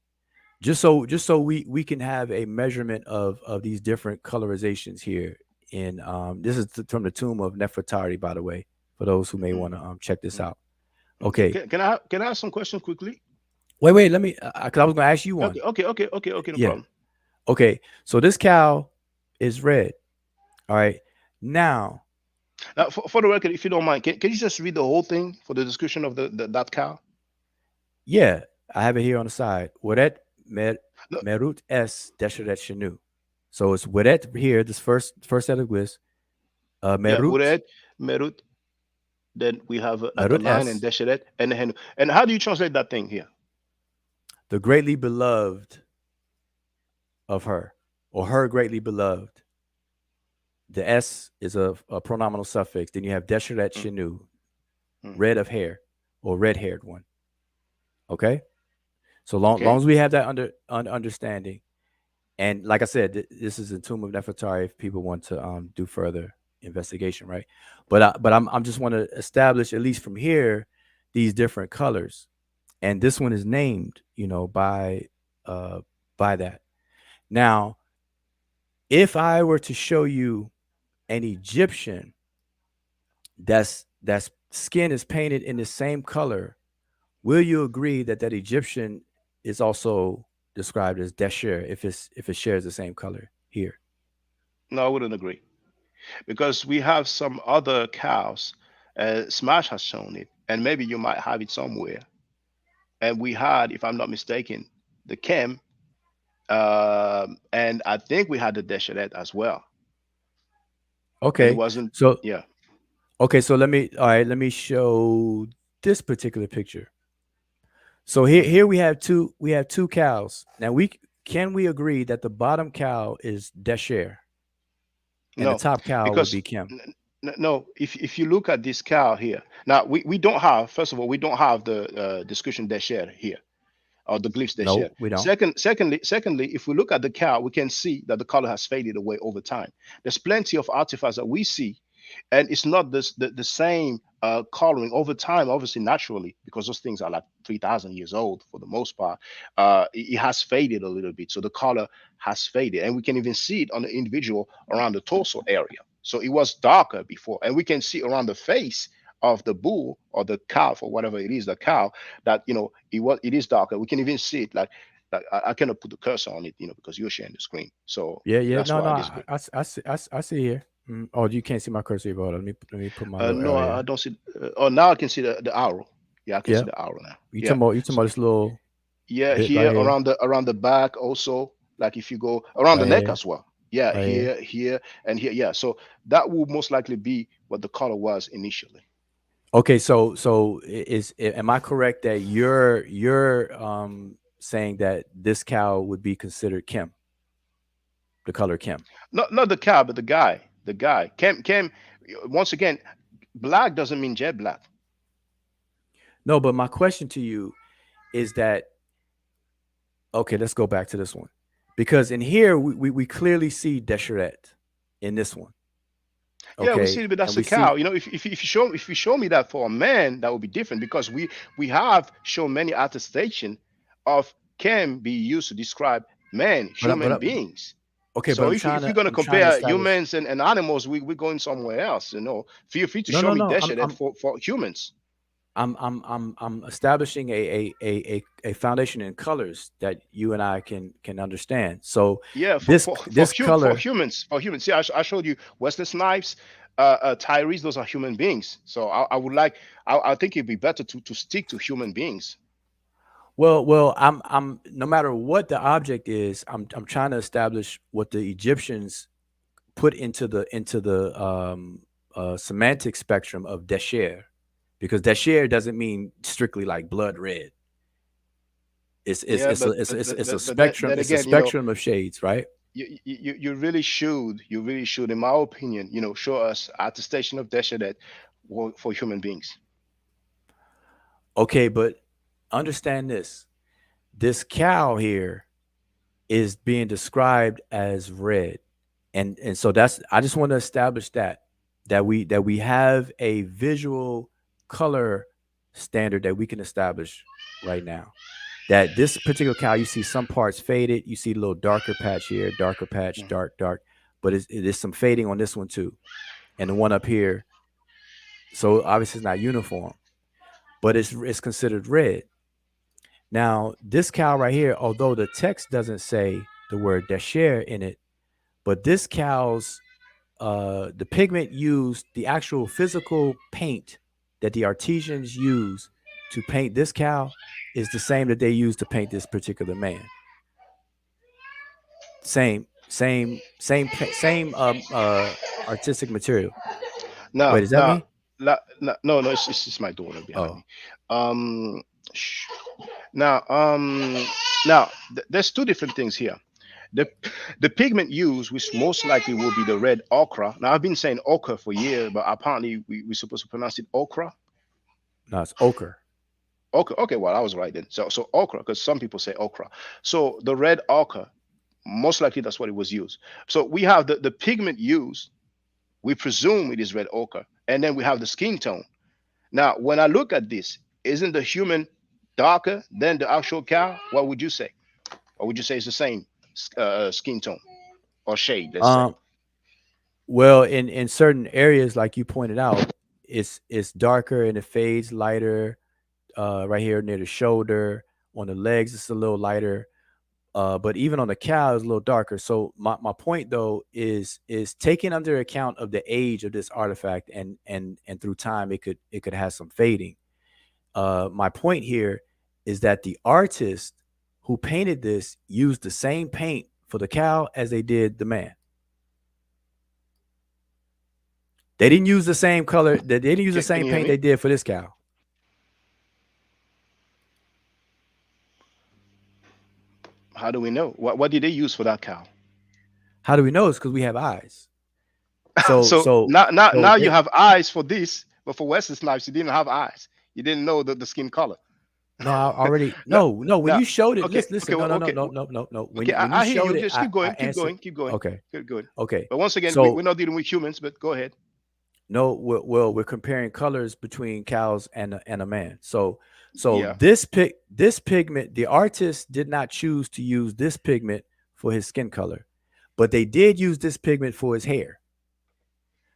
S2: Just so we can have a measurement of these different colorizations here. In this is from the tomb of Nefertari, by the way, for those who may
S1: Mhm,
S2: want to check this
S1: mhm.
S2: out.
S1: Okay,
S2: Okay,
S1: can I ask some questions quickly?
S2: wait, let me, because I was going to ask you one.
S1: Okay, no
S2: Yeah.
S1: problem.
S2: Okay. So this cow is red. All right. Now,
S1: Now, for the record, if you don't mind, can you just read the whole thing for the description of that cow?
S2: yeah, I have it here on the side. Weret
S1: No,
S2: merut es desheret shenu. So it's weret here, this first set of glyphs.
S1: yeah,
S2: Merut,
S1: Ured, Merut. Then we have like a
S2: merut
S1: line and
S2: es,
S1: Desheret and Henu. And how do you translate that thing here?
S2: the greatly beloved of her, or her greatly beloved. The S is a pronominal suffix. Then you have desheret
S1: Mm,
S2: shenu,
S1: mm.
S2: red of hair, or red haired one. Okay. So long
S1: Okay.
S2: as we have that understanding, and like I said, this is the tomb of Nefertari. If people want to do further investigation, right? But I'm just want to establish at least from here these different colors, and this one is named, uh, by that. Now, if I were to show you an Egyptian that's skin is painted in the same color, will you agree that that Egyptian is also described as Desher if it shares the same color here?
S1: No, I wouldn't agree because we have some other cows. Smash has shown it, and maybe you might have it somewhere. And we had, if I'm not mistaken, the Kem, and I think we had the Desheret as well. And it
S2: Okay.
S1: wasn't,
S2: So
S1: yeah.
S2: so let me show this particular picture. So
S1: Mhm.
S2: here we have two cows. Now can we agree that the bottom cow is Desher and the
S1: No,
S2: top cow would
S1: because
S2: be Kim?
S1: no, if you look at this cow here, now we don't have, first of all, we don't have the description Desher here, or the glyphs they share.
S2: No, we don't.
S1: Secondly, if we look at the cow, we can see that the color has faded away over time. There's plenty of artifacts that we see, and it's not the same coloring over time. Obviously, naturally, because those things are like 3,000 years old for the most part, it has faded a little bit. So the color has faded, and we can even see it on the individual around the torso area. So it was darker before, and we can see around the face of the bull or the calf or whatever it is, the cow, that it is darker. We can even see it like I cannot put the cursor on it, because you're sharing the screen. So
S2: Yeah, yeah.
S1: that's
S2: No,
S1: why
S2: no.
S1: I
S2: I
S1: disagree.
S2: I, I see I see here. Oh, you can't see my cursor here. Hold on. Let me put my little
S1: No,
S2: arrow
S1: I
S2: here.
S1: don't see. Oh, now I can see the arrow. Yeah, I can see
S2: Yeah.
S1: the arrow now.
S2: You
S1: Yeah.
S2: talking about
S1: So
S2: this little
S1: yeah,
S2: bit right
S1: here
S2: here,
S1: around the back also. Like if you go around the
S2: right
S1: neck
S2: here,
S1: as well. Yeah,
S2: right here.
S1: here, and here. Yeah. So that will most likely be what the color was initially.
S2: Okay, so am I correct that you're saying that this cow would be considered Kim, the color Kim?
S1: Not the cow, but the guy. The guy. Cam. Once again, black doesn't mean jet black.
S2: No, but my question to you is that, okay, let's go back to this one. Because in here we clearly see Desheret in this one.
S1: Yeah, we
S2: Okay.
S1: see, but
S2: And
S1: that's a
S2: we see,
S1: cow. If you show me that for a man, that would be different because we have shown many attestation of can be used to describe man, human
S2: but
S1: beings.
S2: okay, but
S1: So if you're gonna
S2: I'm trying to
S1: compare
S2: establish.
S1: humans and animals, we're going somewhere else. Feel free to
S2: No,
S1: show
S2: no,
S1: me
S2: no.
S1: Desha that for humans.
S2: I'm establishing a foundation in colors that you and I can understand. So
S1: Yeah,
S2: this
S1: for
S2: color.
S1: humans, for humans. See, I showed you Wesley Snipes, Tyrese. Those are human beings. So I would like. I think it'd be better to stick to human beings.
S2: Well, I'm no matter what the object is, I'm trying to establish what the Egyptians put into the semantic spectrum of desher, because desher doesn't mean strictly like blood red.
S1: Yeah,
S2: It's a spectrum.
S1: then
S2: It's a
S1: again,
S2: spectrum of shades, right?
S1: you really should, in my opinion, show us attestation of Desha that for human beings.
S2: Okay, but understand this. This cow here is being described as red, and so that's, I just want to establish that we have a visual color standard that we can establish right now. That this particular cow, you see some parts faded, you see a little darker patch here, darker patch,
S1: Mm.
S2: dark, but it is some fading on this one too, and the one up here. So obviously it's not uniform, but it's considered red. Now this cow right here, although the text doesn't say the word desher in it, but this cow's the pigment used, the actual physical paint that the artisans use to paint this cow is the same that they use to paint this particular man. Same artistic material.
S1: Now,
S2: Wait, is that
S1: now,
S2: me?
S1: no, it's just my daughter behind
S2: Oh,
S1: me. Um, shh. Now, now, there's two different things here. The the pigment used, which most likely will be the red ochre. Now, I've been saying ochre for years, but apparently we're supposed to pronounce it ochre.
S2: no, it's ochre.
S1: Okay, okay, well, I was right then. So ochre, because some people say ochre. So the red ochre, most likely that's what it was used. So we have the pigment used. We presume it is red ochre, and then we have the skin tone. Now, when I look at this, isn't the human darker than the actual cow? What would you say? Or would you say it's the same skin tone or shade? Let's say.
S2: Um, well, in certain areas, like you pointed out, it's darker and it fades lighter. Right here near the shoulder, on the legs, it's a little lighter. But even on the cow, it's a little darker. So my point though is taking under account of the age of this artifact, and through time it could have some fading. My point here is that the artist who painted this used the same paint for the cow as they did the man. They didn't use the same color. They didn't use the
S1: Can
S2: same
S1: you hear
S2: paint
S1: me?
S2: they did for this cow.
S1: How do we know? What did they use for that cow?
S2: How do we know? It's because we have eyes. So
S1: So
S2: so
S1: now you
S2: they,
S1: have eyes for this, but for Wesley Snipes, you didn't have eyes. You didn't know the skin color.
S2: no, I already
S1: no,
S2: no. When
S1: no.
S2: you showed it,
S1: Okay,
S2: listen. No, no, no,
S1: okay,
S2: no, no, no, no.
S1: okay.
S2: When you
S1: I hear
S2: showed
S1: you.
S2: it,
S1: Just keep
S2: I
S1: going, keep
S2: answered.
S1: going, keep going.
S2: Okay,
S1: Good, good.
S2: okay.
S1: But once again, we're
S2: So
S1: not dealing with humans. But go ahead.
S2: no, we're comparing colors between cows and a man. So
S1: Yeah.
S2: this pigment, the artist did not choose to use this pigment for his skin color, but they did use this pigment for his hair.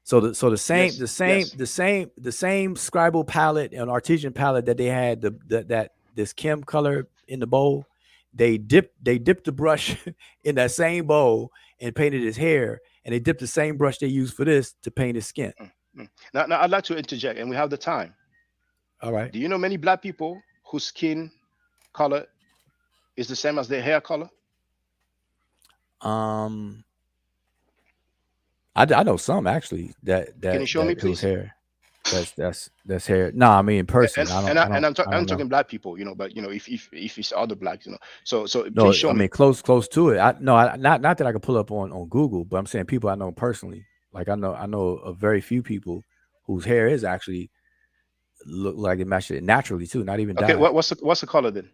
S2: So
S1: Yes. Yes.
S2: the same scribal palette and artesian palette that they had that this Kim color in the bowl, they dipped the brush in that same bowl and painted his hair, and they dipped the same brush they used for this to paint his skin.
S1: Mm, mm. Now, I'd like to interject, and we have the time.
S2: All right.
S1: Do you know many black people whose skin color is the same as their hair color?
S2: Um, I know some actually
S1: Can you show me,
S2: whose
S1: please?
S2: hair that's hair. No, I mean in person. I
S1: I'm
S2: don't know.
S1: talking black people, but if it's other blacks, so please
S2: No,
S1: show
S2: I
S1: me.
S2: mean close to it. Not that I could pull up on Google, but I'm saying people I know personally. Like I know of very few people whose hair is actually look like it matches it naturally too, not even
S1: Okay,
S2: dyed.
S1: what's the color then?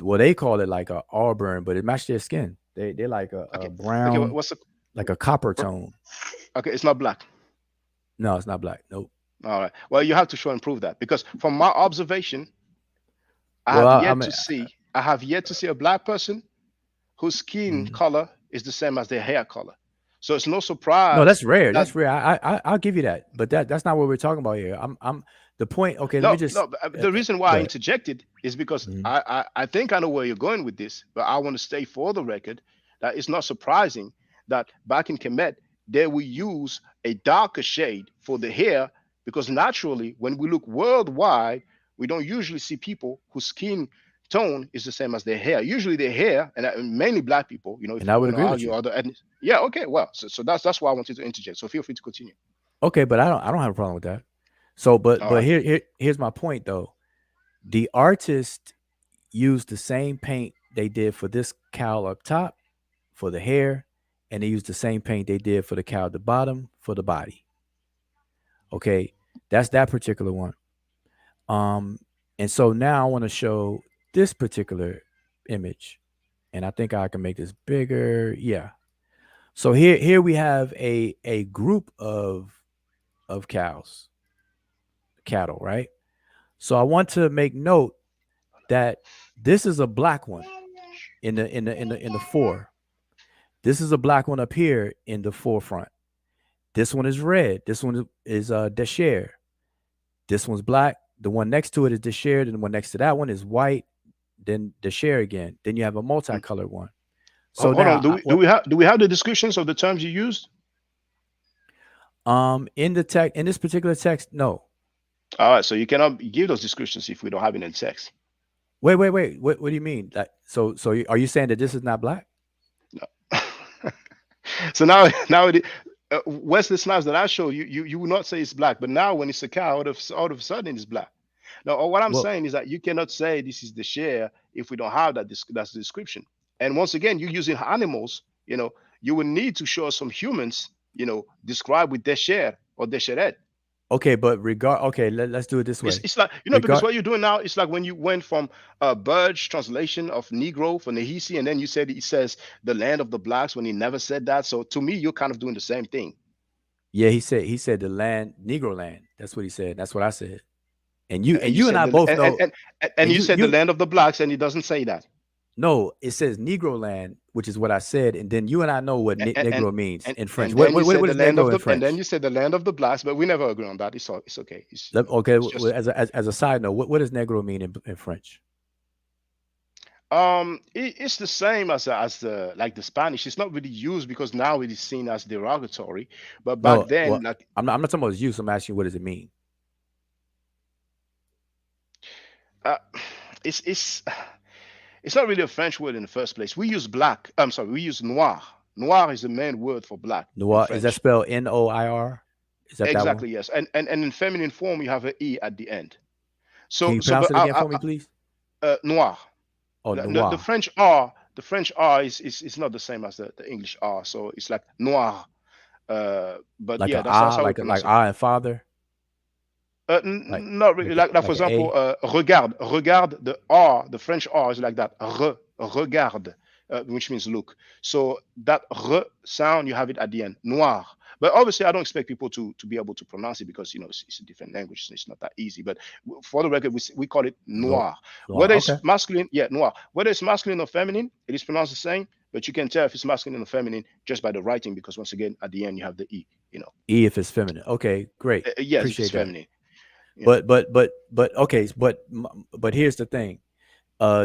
S2: Well they call it like a auburn, but it matches their skin. They're like a
S1: Okay, okay,
S2: brown,
S1: what's the
S2: like a copper
S1: what-
S2: tone.
S1: okay? It's not black.
S2: No, it's not black. Nope.
S1: All right. Well, you have to show and prove that because from my observation,
S2: Well,
S1: I have yet to see a black person whose skin
S2: mhm.
S1: color is the same as their hair color. So it's no
S2: No,
S1: surprise
S2: that's rare.
S1: that
S2: That's rare. I'll give you that. But that's not what we're talking about here. I'm the point. Okay, let me
S1: no,
S2: just
S1: no. The reason why
S2: go
S1: I
S2: ahead.
S1: interjected is because
S2: Mhm.
S1: I think I know where you're going with this, but I want to stay for the record that it's not surprising that back in Kemet, they will use a darker shade for the hair because naturally, when we look worldwide, we don't usually see people whose skin tone is the same as their hair. Usually their hair, and mainly black people, if
S2: And
S1: you
S2: I would
S1: want to
S2: agree with
S1: argue
S2: you.
S1: other ethnic, yeah, okay, well, so that's why I wanted to interject. So feel free to continue.
S2: Okay, but I don't have a problem with that. So, but
S1: All right.
S2: here's my point though. The artist used the same paint they did for this cow up top for the hair, and they used the same paint they did for the cow at the bottom for the body. Okay, that's that particular one. Um, and so now I want to show this particular image, and I think I can make this bigger. Yeah. So here we have a group of cattle, right? So I want to make note that this is a black one in the fore. This is a black one up here in the forefront. This one is red. This one is Desher. This one's black. The one next to it is Desher, and the one next to that one is white. Then Desher again. Then you have a multicolored one. So
S1: Hold on.
S2: now, what
S1: Do we have the descriptions of the terms you used?
S2: in the text in this particular text, no.
S1: All right. So you cannot give those descriptions if we don't have it in text.
S2: Wait. What do you mean? Are you saying that this is not black?
S1: No. So now where's the snaps that I show you? You will not say it's black, but now when it's a cow, out of a sudden it's black. Now, what I'm
S2: Well,
S1: saying is that you cannot say this is the share if we don't have that's the description. And once again, you're using animals. You will need to show us some humans. Describe with their share or their shared.
S2: okay, but regard. Okay, let's do it this
S1: It's,
S2: way.
S1: it's like because
S2: Regard.
S1: what you're doing now, it's like when you went from Burge translation of Negro for Nahisi, and then you said it says the land of the blacks when he never said that. So to me, you're kind of doing the same thing.
S2: Yeah, he said the land, Negro land. That's what he said. That's what I said. And you
S1: And
S2: and
S1: you
S2: you and
S1: said
S2: I
S1: the
S2: both know.
S1: and
S2: And
S1: you
S2: you
S1: said the
S2: you
S1: land of the blacks, and it doesn't say that.
S2: no, it says Negro land, which is what I said. And then you and I know what
S1: And and
S2: Negro means
S1: and,
S2: in French.
S1: and
S2: What
S1: then
S2: what
S1: you
S2: what
S1: said
S2: what
S1: the
S2: is
S1: land of
S2: Negro in
S1: the and then
S2: French?
S1: you said the land of the blacks, but we never agree on that. It's okay.
S2: Okay,
S1: it's just
S2: as a side note, what does Negro mean in French?
S1: it's the same as the like the Spanish. It's not really used because now it is seen as derogatory, but back
S2: No,
S1: then,
S2: well,
S1: like
S2: I'm not talking about use. I'm asking you, what does it mean?
S1: uh, it's it's it's not really a French word in the first place. We use black. I'm sorry, we use noir. Noir is the main word for black in
S2: Noir, is that
S1: French.
S2: spelled Noir? Is that one?
S1: Exactly, yes. And in feminine form, you have an e at the end.
S2: Can
S1: So
S2: you
S1: so
S2: pronounce
S1: but
S2: it again for me, please?
S1: noir.
S2: Oh,
S1: The
S2: noir,
S1: French R is not the same as the English R. So it's like noir. But
S2: like
S1: yeah,
S2: a
S1: that's
S2: ah,
S1: how we
S2: like
S1: pronounce it.
S2: ah and father,
S1: Not really like for
S2: like a
S1: example,
S2: a.
S1: regarde, the R, the French R is like that. Regarde, which means look. So that sound, you have it at the end, noir. But obviously, I don't expect people to be able to pronounce it because it's a different language. So it's not that easy. But for the record, we call it
S2: No,
S1: noir.
S2: noir.
S1: Whether
S2: Okay.
S1: it's masculine, yeah, noir. Whether it's masculine or feminine, it is pronounced the same. But you can tell if it's masculine or feminine just by the writing because once again, at the end, you have the e.
S2: E if it's feminine. Okay, great.
S1: Yes, if it's
S2: Appreciate that.
S1: feminine. Yeah.
S2: But okay, but here's the thing.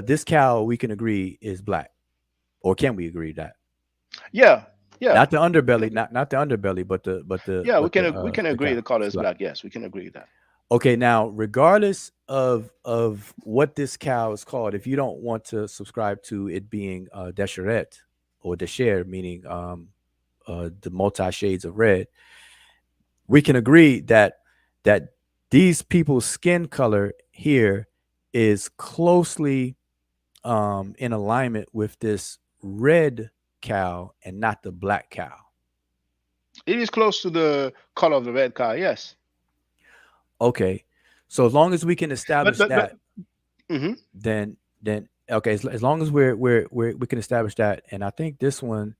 S2: This cow we can agree is black, or can we agree that?
S1: Yeah, yeah,
S2: Not the underbelly, not the underbelly, but
S1: yeah. We can
S2: the
S1: agree
S2: cow.
S1: the color
S2: It's
S1: is
S2: black.
S1: black. Yes, we can agree with that.
S2: Okay, now regardless of what this cow is called, if you don't want to subscribe to it being Desheret or Desher, meaning the multi shades of red, we can agree that these people's skin color here is closely in alignment with this red cow and not the black cow.
S1: It is close to the color of the red car. Yes,
S2: Okay, so as long as we can
S1: but
S2: establish
S1: but but.
S2: that,
S1: hmm
S2: then okay, as long as we can establish that, and I think this one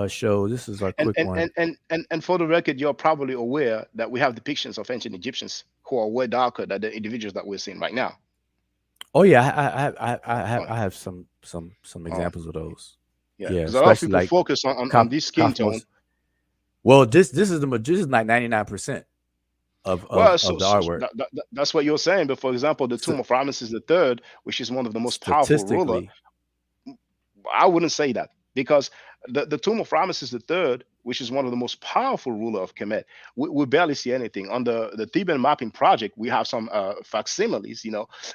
S2: shows this is a
S1: And,
S2: quick
S1: and
S2: one.
S1: and and and and for the record, you're probably aware that we have depictions of ancient Egyptians who are way darker than the individuals that we're seeing right now.
S2: Oh yeah, I have
S1: Oh,
S2: some
S1: all right.
S2: examples of those.
S1: Yeah,
S2: Yeah,
S1: because a lot of
S2: especially
S1: people
S2: like
S1: focus on this skin tone.
S2: Kaufman's. Well, this is like 99%
S1: Well,
S2: of the
S1: so
S2: artwork.
S1: that's what you're saying. But for example, the
S2: St-
S1: tomb of Ramesses the third, which is one of the most powerful ruler,
S2: statistically,
S1: I wouldn't say that because the tomb of Ramesses the third, which is one of the most powerful ruler of Kemet, we barely see anything. On the Theban mapping project, we have some facsimiles.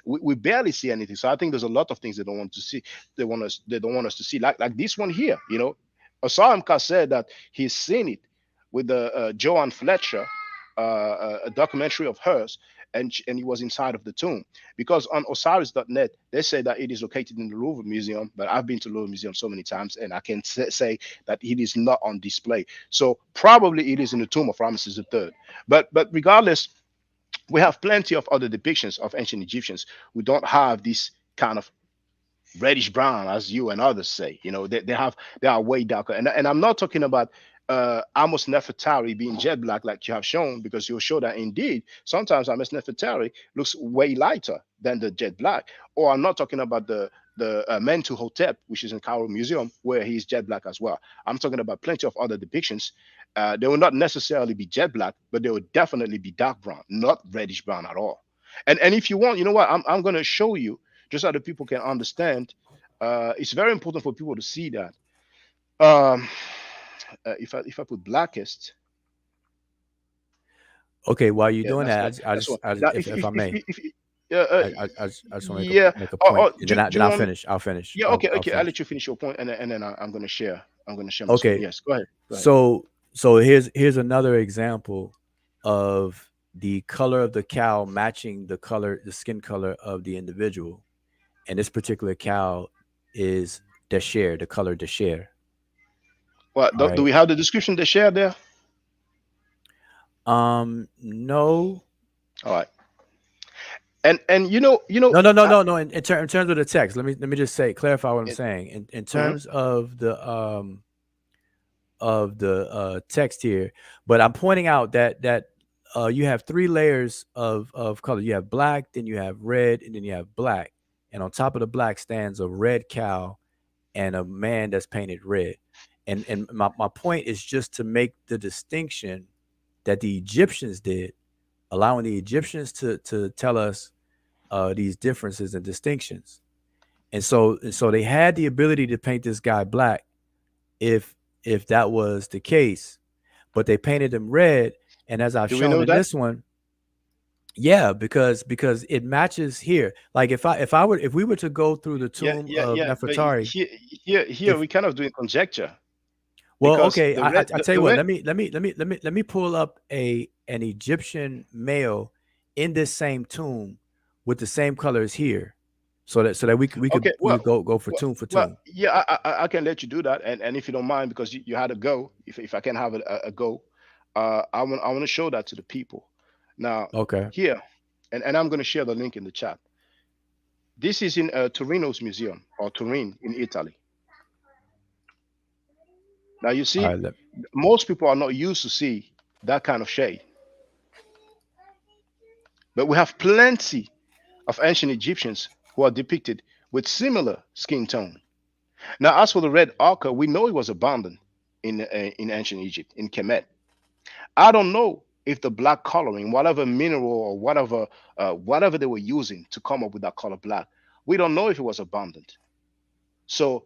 S1: We barely see anything. So I think there's a lot of things they don't want to see. They don't want us to see. Like this one here. Asarimka said that he's seen it with the Joanne Fletcher, a documentary of hers, and he was inside of the tomb because on osiris.net they say that it is located in the Louvre Museum, but I've been to the Louvre Museum so many times and I can say that it is not on display. So probably it is in the tomb of Ramesses III. But regardless, we have plenty of other depictions of ancient Egyptians who don't have this kind of reddish brown, as you and others say. They are way darker. And I'm not talking about Amos Nefertari being jet black like you have shown, because you'll show that indeed sometimes Amos Nefertari looks way lighter than the jet black. Or I'm not talking about the Mentu Hotep, which is in Cairo Museum, where he's jet black as well. I'm talking about plenty of other depictions. They will not necessarily be jet black, but they will definitely be dark brown, not reddish brown at all. And if you want, you know what? I'm going to show you just so that people can understand. It's very important for people to see that. Um, if I put blackest,
S2: okay. While you're
S1: yeah,
S2: doing that,
S1: that's one. Now,
S2: if I may,
S1: if uh,
S2: I just want to
S1: yeah,
S2: make a point, and
S1: do
S2: then
S1: you
S2: I'll
S1: want me?
S2: finish. I'll finish.
S1: Yeah, okay,
S2: I'll
S1: okay. I'll
S2: finish.
S1: let you finish your point, and then I'm going to share. I'm going to share my screen.
S2: Okay.
S1: Yes, go ahead. Go ahead.
S2: So here's another example of the color of the cow matching the skin color of the individual. And this particular cow is Desher, the color Desher.
S1: Well,
S2: All
S1: do
S2: right.
S1: we have the description they share there?
S2: No,
S1: All right. And
S2: no. In terms of the text, let me just say clarify what I'm
S1: it,
S2: saying. In
S1: mhm.
S2: terms of the text here, but I'm pointing out that you have three layers of color. You have black, then you have red, and then you have black. And on top of the black stands a red cow and a man that's painted red. And my point is just to make the distinction that the Egyptians did, allowing the Egyptians to tell us these differences and distinctions. And so they had the ability to paint this guy black if that was the case, but they painted him red. And as I've
S1: Do we
S2: shown
S1: know
S2: in
S1: that?
S2: this one, yeah, because it matches here. Like if we were to go through the
S1: Yeah,
S2: tomb
S1: yeah,
S2: of
S1: yeah. But
S2: Nefertari,
S1: here
S2: if
S1: we kind of doing conjecture
S2: well,
S1: because
S2: okay, I tell
S1: the
S2: you what,
S1: red.
S2: let me pull up an Egyptian male in this same tomb with the same colors here, so that
S1: Okay,
S2: we could go for
S1: well,
S2: tomb for
S1: well,
S2: tomb.
S1: yeah, I can let you do that, and if you don't mind, because you had a go, if I can have a go, I want to show that to the people. Now
S2: Okay,
S1: here, and I'm going to share the link in the chat. This is in Torino's museum or Turin in Italy. Now you
S2: all
S1: see,
S2: right.
S1: most people are not used to see that kind of shade, but we have plenty of ancient Egyptians who are depicted with similar skin tone. Now, as for the red ochre, we know it was abundant in ancient Egypt, in Kemet. I don't know if the black coloring, whatever mineral or whatever they were using to come up with that color black, we don't know if it was abundant. So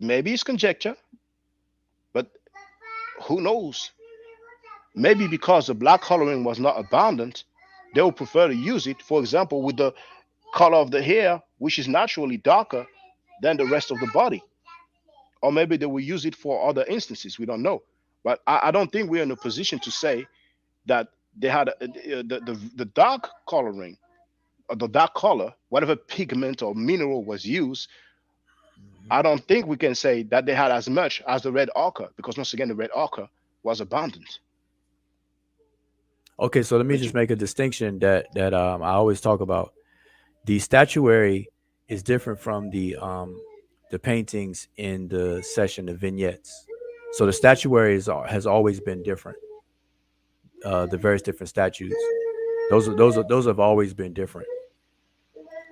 S1: maybe it's conjecture, but who knows? Maybe because the black coloring was not abundant, they would prefer to use it, for example, with the color of the hair, which is naturally darker than the rest of the body. Or maybe they will use it for other instances. We don't know. But I don't think we're in a position to say that they had the dark coloring or the dark color, whatever pigment or mineral was used. I don't think we can say that they had as much as the red ochre, because once again, the red ochre was abundant.
S2: Okay, so let me
S1: But
S2: just make a distinction that I always talk about. The statuary is different from the paintings in the session of vignettes. So the statuary has always been different. The various different statues, those have always been different.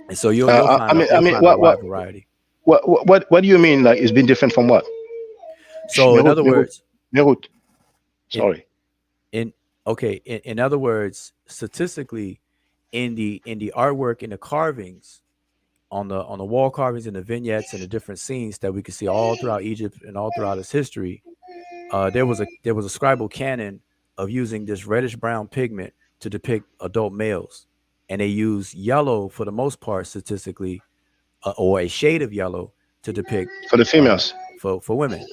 S2: And so you'll find
S1: I
S2: you'll
S1: mean,
S2: find a wide variety.
S1: what do you mean? Like it's been different from what?
S2: So in
S1: Merout,
S2: other
S1: Merout,
S2: words,
S1: Merout.
S2: in
S1: Sorry.
S2: in okay, in other words, statistically, in the artwork, in the carvings, on the wall carvings and the vignettes and the different scenes that we can see all throughout Egypt and all throughout its history, there was a scribal canon of using this reddish brown pigment to depict adult males, and they use yellow for the most part statistically, or a shade of yellow to depict
S1: For the
S2: uh,
S1: females.
S2: for women.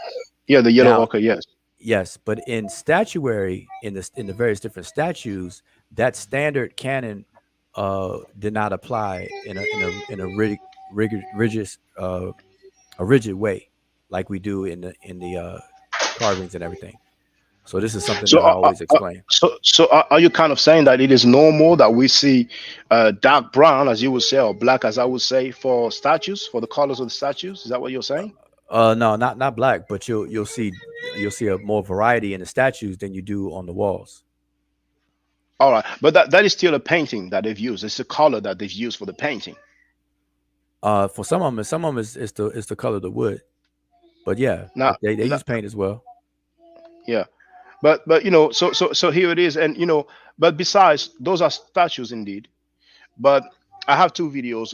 S1: Yeah, the yellow
S2: Now,
S1: ochre. Yes.
S2: yes, but in statuary, in the various different statues, that standard canon did not apply in a rigid a rigid way like we do in the carvings and everything. So this is something
S1: So,
S2: that I always explain.
S1: are you kind of saying that it is normal that we see dark brown, as you would say, or black, as I would say, for statues, for the colors of the statues? Is that what you're saying?
S2: No, not black, but you'll see a more variety in the statues than you do on the walls.
S1: All right, but that is still a painting that they've used. It's a color that they've used for the painting.
S2: For some of them is the color of the wood, but yeah,
S1: Now,
S2: they use paint as well.
S1: yeah, but so here it is, and but besides, those are statues indeed. But I have two videos,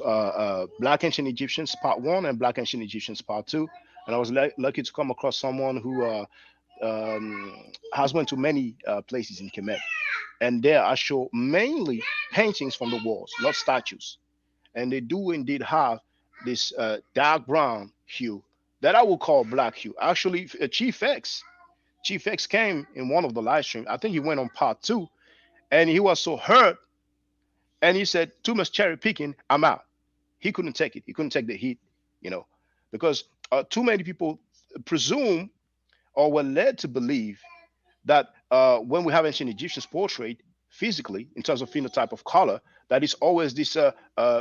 S1: Black Ancient Egyptians Part One and Black Ancient Egyptians Part Two, and I was lucky to come across someone who has went to many places in Kemet, and there I show mainly paintings from the walls, not statues, and they do indeed have this dark brown hue that I would call black hue. Actually, Chief X came in one of the live streams. I think he went on part two, and he was so hurt, and he said, "Too much cherry picking. I'm out." He couldn't take it. He couldn't take the heat, you know, because too many people presume or were led to believe that when we have ancient Egyptians portrait physically in terms of phenotype of color, that it's always this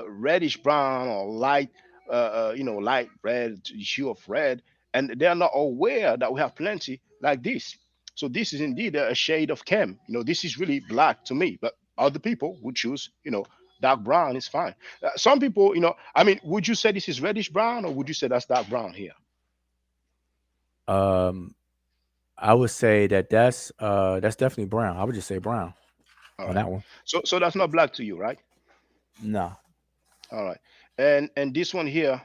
S1: reddish brown or light, light red hue of red, and they are not aware that we have plenty like this. So this is indeed a shade of chem. This is really black to me, but other people would choose, dark brown is fine. Some people, I mean, would you say this is reddish brown, or would you say that's dark brown here?
S2: Um, I would say that's definitely brown. I would just say brown
S1: All
S2: on
S1: right.
S2: that one.
S1: So that's not black to you, right?
S2: No,
S1: All right. And this one here,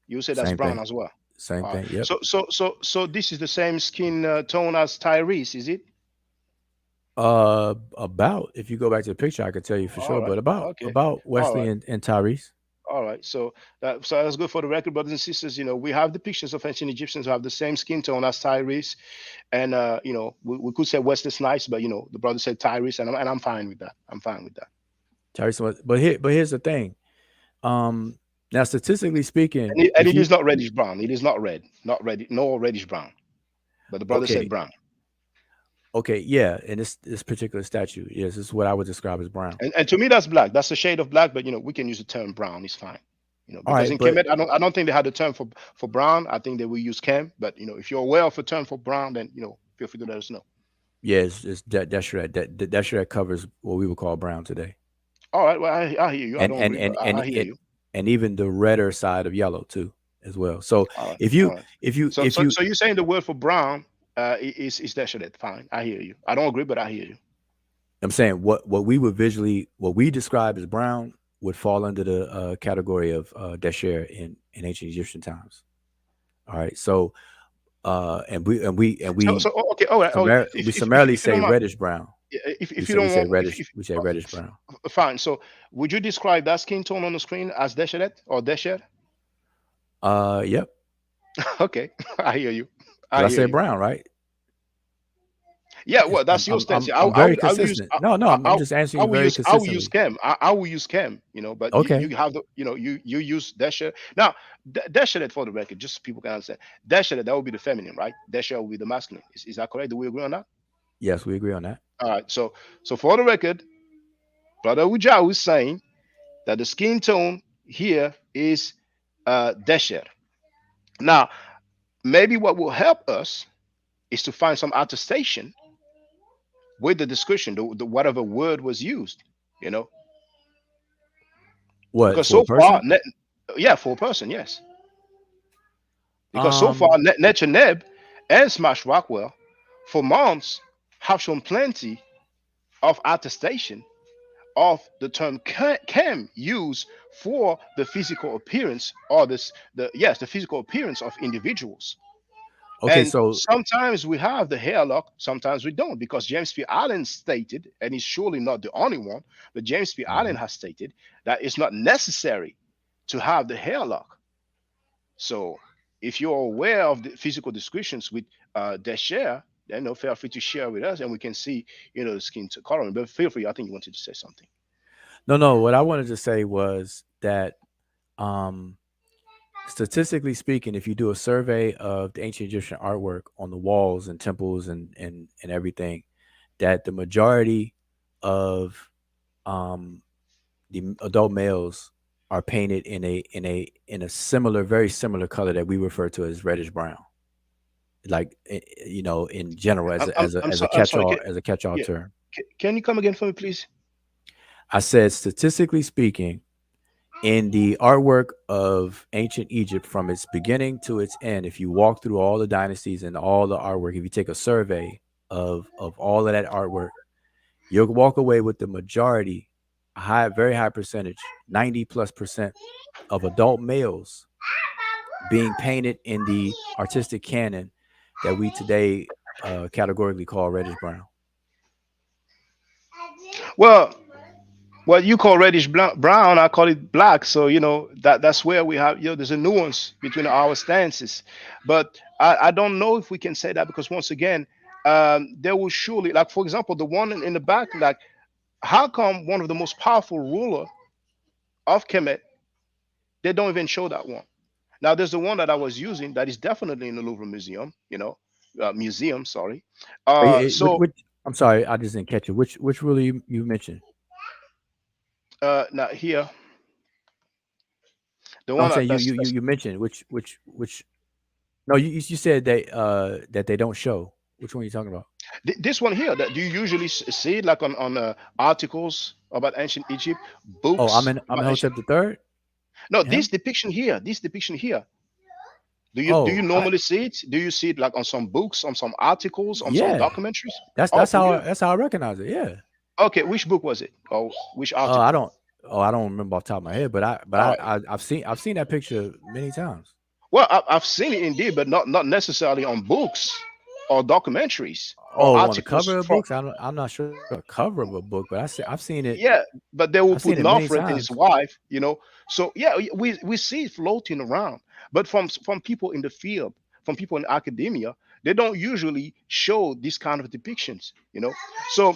S1: you say that's
S2: same
S1: brown
S2: thing.
S1: as well.
S2: Same
S1: All right.
S2: thing. Yep.
S1: So this is the same skin tone as Tyrese, is it?
S2: About if you go back to the picture, I could tell you for
S1: All
S2: sure.
S1: right.
S2: But
S1: Okay.
S2: about
S1: All
S2: Wesley
S1: right.
S2: and Tyrese.
S1: All right. So that's good for the record, brothers and sisters. We have the pictures of ancient Egyptians who have the same skin tone as Tyrese, and we could say Wesley Snipes, but the brother said Tyrese, and I'm fine with that. I'm fine with that.
S2: Tyrese was, but here's the thing. Um, Now statistically speaking,
S1: And
S2: if
S1: it
S2: you
S1: is not reddish brown. It is not red, not red, no reddish brown. But the brother said
S2: okay,
S1: brown.
S2: okay, yeah, in this particular statue, yes, this is what I would describe as brown.
S1: And to me, that's black. That's a shade of black, but we can use the term brown. It's fine.
S2: All
S1: Because
S2: right,
S1: in
S2: but
S1: Kemet, I don't think they had the term for brown. I think they will use Chem. But if you're aware of a term for brown, then feel free to let us know.
S2: yeah, it's that that covers what we would call brown today,
S1: All right. Well, I hear you. I
S2: and
S1: don't agree, but I hear you.
S2: and even the redder side of yellow too, as well. So
S1: All right.
S2: if
S1: All
S2: you
S1: right. So
S2: if
S1: so
S2: you
S1: so you're saying the word for brown is desolate. Fine. I hear you. I don't agree, but I hear you.
S2: I'm saying what we describe as brown would fall under the category of desher in ancient Egyptian times. All right, so
S1: So okay. All right. Oh,
S2: we summarily
S1: if you
S2: say
S1: don't mind,
S2: reddish brown.
S1: if you
S2: We
S1: don't
S2: say
S1: want,
S2: reddish. We say reddish brown.
S1: fine. So would you describe that skin tone on the screen as desolate or desert?
S2: Yep.
S1: Okay, I hear you.
S2: Because
S1: I
S2: I
S1: hear
S2: said
S1: you.
S2: brown, right?
S1: Yeah, well, that's your stance. I
S2: very
S1: will use
S2: consistent. No, no, I'm just answering
S1: I
S2: you
S1: will
S2: very
S1: use I will use
S2: consistently.
S1: chem. I will use chem. But you
S2: Okay.
S1: have the you use desha. Now desha, for the record, just so people can understand. Desha, that would be the feminine, right? Desha will be the masculine. Is that correct? Do we agree on that?
S2: Yes, we agree on that.
S1: All right. So for the record, brother Wudjau is saying that the skin tone here is desha. Now maybe what will help us is to find some attestation with the description, the whatever word was used, you know.
S2: What,
S1: because
S2: for a
S1: so far,
S2: person?
S1: yeah, for a person, yes, because so far,
S2: Um,
S1: Neb and Smash Rockwell for months have shown plenty of attestation of the term chem used for the physical appearance or the physical appearance of individuals.
S2: okay,
S1: And
S2: so
S1: sometimes we have the hairlock, sometimes we don't, because James P. Allen stated, and he's surely not the only one, but James P. Allen
S2: mhm.
S1: has stated that it's not necessary to have the hairlock. So if you're aware of the physical descriptions with their share, then feel free to share with us and we can see, the skin to coloring. But feel free, I think you wanted to say something.
S2: No, what I wanted to say was that um statistically speaking, if you do a survey of the ancient Egyptian artwork on the walls and temples and everything, that the majority of um the adult males are painted in a similar, very similar color that we refer to as reddish brown. Like in general, as a
S1: I'm sorry.
S2: catch all
S1: Yeah,
S2: term.
S1: can you come again for me, please?
S2: I said statistically speaking, in the artwork of ancient Egypt from its beginning to its end, if you walk through all the dynasties and all the artwork, if you take a survey of all of that artwork, you'll walk away with the majority, a very high percentage, 90+% of adult males being painted in the artistic canon that we today categorically call reddish brown.
S1: Well, what you call reddish brown, I call it black. So that's where we have there's a nuance between our stances. But I don't know if we can say that because once again, there will surely, like for example, the one in the back, like how come one of the most powerful ruler of Kemet, they don't even show that one? Now there's the one that I was using that is definitely in the Louvre Museum, museum, sorry. So
S2: I'm sorry, I just didn't catch it. Which ruler you mentioned?
S1: now here, the
S2: No, I'm
S1: one
S2: saying
S1: that's
S2: you mentioned which. No, you said that they don't show. Which one are you talking about?
S1: this one here, that do you usually see it like on articles about ancient Egypt,
S2: Oh,
S1: books
S2: I'm
S1: about
S2: in
S1: ancient?
S2: Hotep the third.
S1: No,
S2: Him?
S1: this depiction here. Do you
S2: Oh,
S1: normally see it? Do you see it like on some books, on some articles, on some
S2: yeah.
S1: documentaries?
S2: That's
S1: Oh,
S2: that's
S1: for
S2: how
S1: real?
S2: that's how I recognize it. Yeah.
S1: Okay, which book was it? Or which
S2: I
S1: article?
S2: don't. Oh, I don't remember off the top of my head, but
S1: Uh,
S2: I've seen that picture many times.
S1: well, I've seen it indeed, but not necessarily on books or documentaries or
S2: Oh, on the
S1: articles
S2: cover of
S1: from.
S2: books, I'm not sure on the cover of a book, but I've seen it.
S1: Yeah, but they will
S2: I've seen
S1: put
S2: it many
S1: Northred and his
S2: times.
S1: wife. So yeah, we see it floating around. But from people in the field, from people in academia, they don't usually show this kind of depictions. So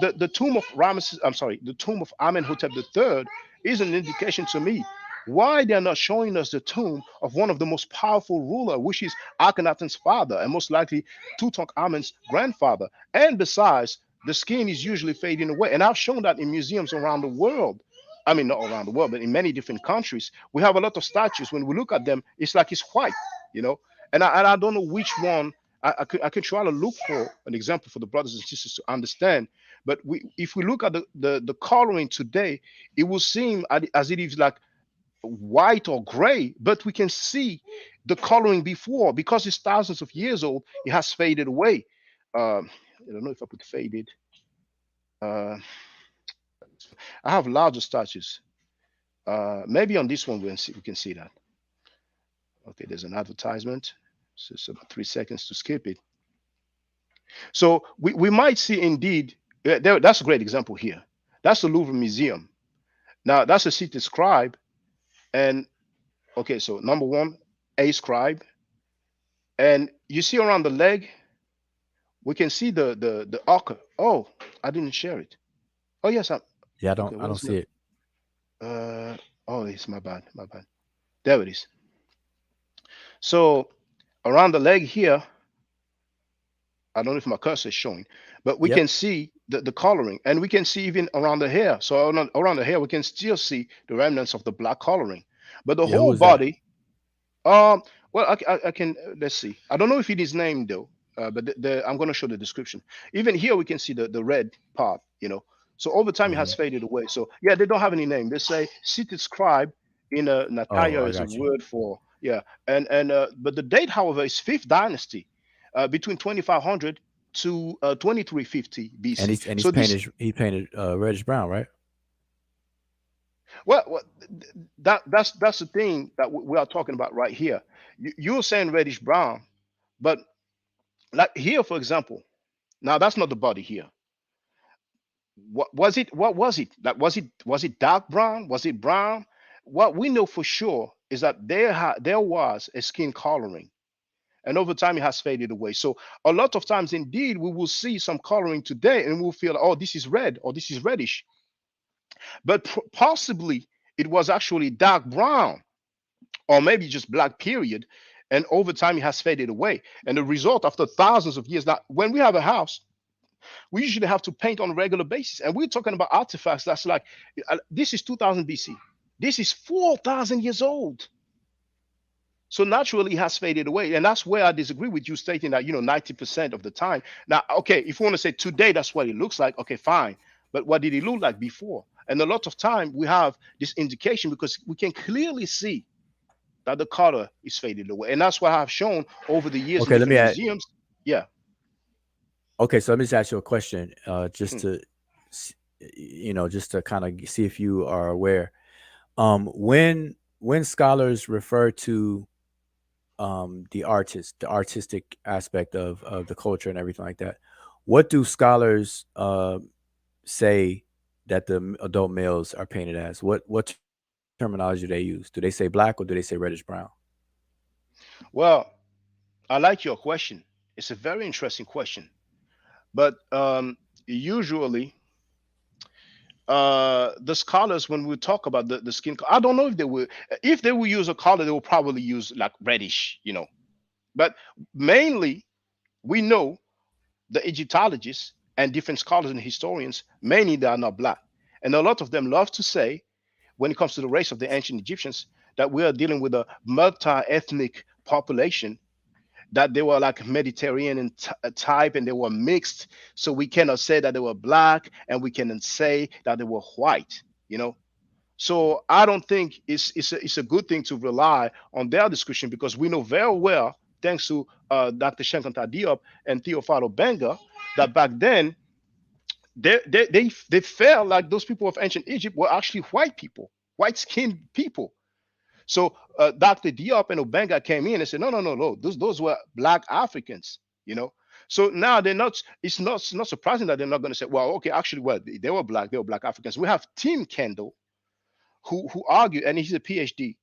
S1: the tomb of Ramesses, I'm sorry, the tomb of Amenhotep III is an indication to me why they're not showing us the tomb of one of the most powerful ruler, which is Akhenaten's father, and most likely Tutankhamun's grandfather. And besides, the skin is usually fading away. And I've shown that in museums around the world. I mean, not around the world, but in many different countries. We have a lot of statues. When we look at them, it's like it's white, you know. And I don't know which one. I could try to look for an example for the brothers and sisters to understand. But if we look at the coloring today, it will seem as it is like white or gray, but we can see the coloring before because it's thousands of years old. It has faded away. I don't know if I put faded. Uh, I have larger statues. Maybe on this one we can see that. Okay, there's an advertisement. So it's about 3 seconds to skip it. So we might see indeed. That's a great example here. That's the Louvre Museum. Now that's a city scribe. And okay, so number one, a scribe. And you see around the leg, we can see the ochre. Oh, I didn't share it. Oh yes,
S2: Yeah,
S1: okay.
S2: I don't
S1: Where's my?
S2: see it.
S1: Oh, it's my bad. My bad. There it is. So around the leg here, I don't know if my cursor is showing, but we
S2: Yep.
S1: can see the coloring, and we can see even around the hair. So around the hair, we can still see the remnants of the black coloring. But the
S2: Yeah, who
S1: whole
S2: was that?
S1: body, um, well, I can let's see. I don't know if it is named though, but I'm going to show the description. Even here, we can see the red part. So over time, it has
S2: Hmm.
S1: faded away. So yeah, they don't have any name. They say seated scribe in a
S2: Oh,
S1: Nataya
S2: I
S1: is a
S2: got you.
S1: word for yeah. And but the date, however, is fifth dynasty, between 2500 to 2350
S2: And
S1: BC.
S2: he's
S1: So this
S2: painted reddish brown, right?
S1: well that's the thing that we are talking about right here. You're saying reddish brown, but like here, for example, now that's not the body here. What was it? What was it? Like was it dark brown? Was it brown? What we know for sure is that there was a skin coloring, and over time it has faded away. So a lot of times, indeed, we will see some coloring today, and we'll feel, oh, this is red or this is reddish, but possibly it was actually dark brown or maybe just black. Period. And over time, it has faded away. And the result, after thousands of years, now when we have a house, we usually have to paint on a regular basis. And we're talking about artifacts that's like, this is 2000 BC. This is 4,000 years old. So naturally, it has faded away. And that's where I disagree with you stating that, 90% of the time. Now, okay, if you want to say today, that's what it looks like, okay, fine. But what did it look like before? And a lot of time we have this indication because we can clearly see that the color is faded away. And that's what I've shown over the years in
S2: Okay, let me
S1: different
S2: add.
S1: museums. Yeah.
S2: Okay, so let me just ask you a question, just
S1: Hmm.
S2: to, s- just to kind of see if you are aware. When scholars refer to the artistic aspect of the culture and everything like that, what do scholars say that the adult males are painted as? What terminology do they use? Do they say black or do they say reddish brown?
S1: Well, I like your question. It's a very interesting question. But usually, the scholars, when we talk about the skin, I don't know if they will use a color, they will probably use like reddish. But mainly, we know the Egyptologists and different scholars and historians, mainly they are not black. And a lot of them love to say, when it comes to the race of the ancient Egyptians, that we are dealing with a multi-ethnic population, that they were like Mediterranean type and they were mixed. So we cannot say that they were black and we cannot say that they were white, you know. So I don't think it's a good thing to rely on their description because we know very well, thanks to Dr. Shankanta Diop and Theophilo Benga, that back then they felt like those people of ancient Egypt were actually white people, white skinned people. So Dr. Diop and Obenga came in and said, no, no, no, no, those were black Africans, you know. So now they're not. It's not surprising that they're not going to say, well, okay, actually, well, they were black. They were black Africans. We have Tim Kendall, who argued, and he's a PhD,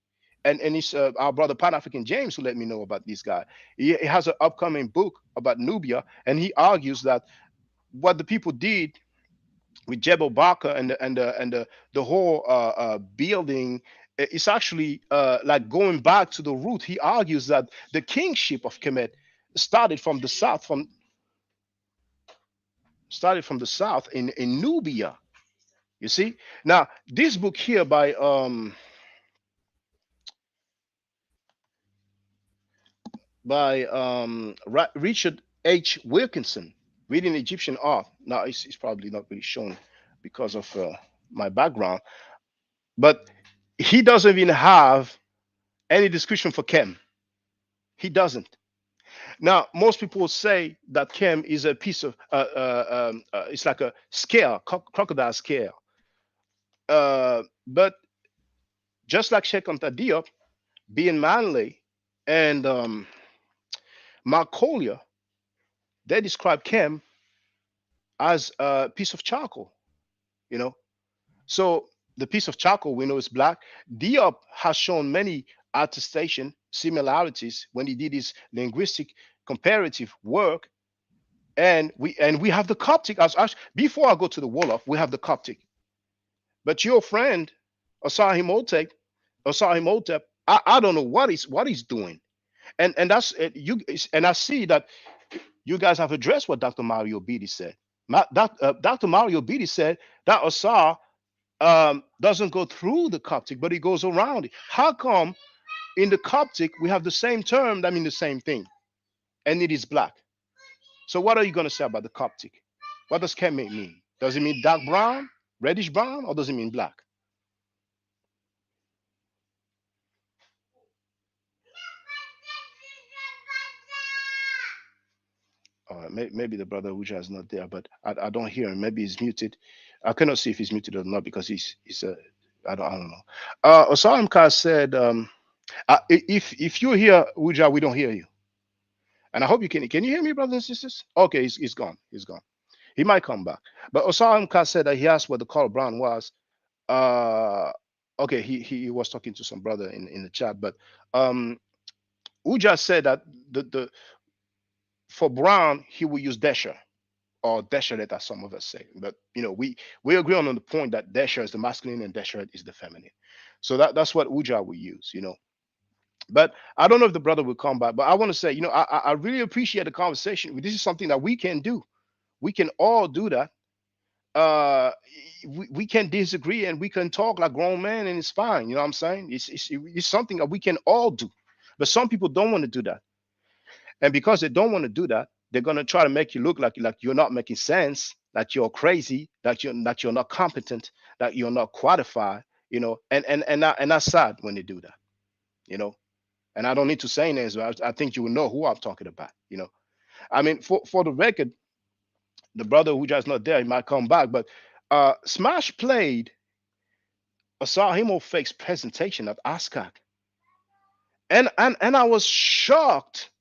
S1: and he's our brother Pan African James who let me know about this guy. He has an upcoming book about Nubia, and he argues that what the people did with Jebel Barker and the whole building, it's actually like going back to the root. He argues that the kingship of Kemet started from the south, in Nubia. You see, now this book here by Richard H. Wilkinson, reading Egyptian art. Now it's probably not really shown because of my background, but he doesn't even have any description for Kem. He doesn't. Now, most people say that Kem is a piece of, it's like a scale, crocodile scale. But just like Sheikh Anta Diop, being Manley, and Mark Collier, they describe Kem as a piece of charcoal, you know. So the piece of charcoal we know is black. Diop has shown many attestation similarities when he did his linguistic comparative work. And we have the Coptic as before I go to the Wolof, we have the Coptic. But your friend Osahimotep, I don't know what he's doing. And that's you. And I see that you guys have addressed what Dr. Mario Beatty said. Dr. Mario Beatty said that Osar doesn't go through the Coptic, but he goes around it. How come in the Coptic we have the same term that mean the same thing, and it is black? So what are you going to say about the Coptic? What does Kemet mean? Does it mean dark brown, reddish brown, or does it mean black? Maybe the brother Wudjau is not there, but I don't hear him. Maybe he's muted. I cannot see if he's muted or not because he's I don't know. Osam Khan said, if you hear Wudjau, we don't hear you. And I hope you can. Can you hear me, brothers and sisters? Okay, he's gone. He's gone. He might come back. But Osam Khan said that he asked what the color brown was. Uh, okay, he was talking to some brother in the chat, but um, Wudjau said that the for brown he will use Desher or Desheret, as some of us say. But we agree on the point that Desher is the masculine and Desheret is the feminine. So that's what Wudjau will use. But I don't know if the brother will come back. But I want to say, I really appreciate the conversation. This is something that we can do. We can all do that. Uh, we can disagree and we can talk like grown men, and it's fine. You know what I'm saying? It's something that we can all do. But some people don't want to do that. And because they don't want to do that, they're gonna try to make you look like you're not making sense, that you're crazy, that you're not competent, that you're not qualified. And that's sad when they do that. You know. And I don't need to say names, but I think you will know who I'm talking about. I mean, for the record, the brother who just not there, he might come back, but Smash played a Sahimo Fake's presentation at ASCAC. And I was shocked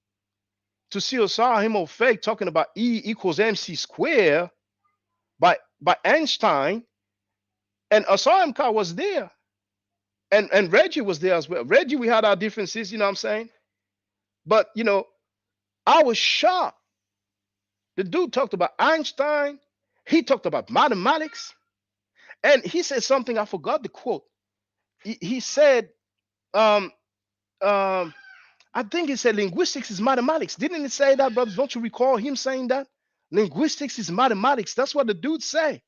S1: to see Osahimo Fake talking about E equals MC square by Einstein, and Osahimka was there, and Reggie was there as well. Reggie, we had our differences, you know what I'm saying? But I was shocked. The dude talked about Einstein, he talked about mathematics, and he said something, I forgot the quote. He said, um, um, I think he said linguistics is mathematics. Didn't he say that, brothers? Don't you recall him saying that? Linguistics is mathematics. That's what the dude say.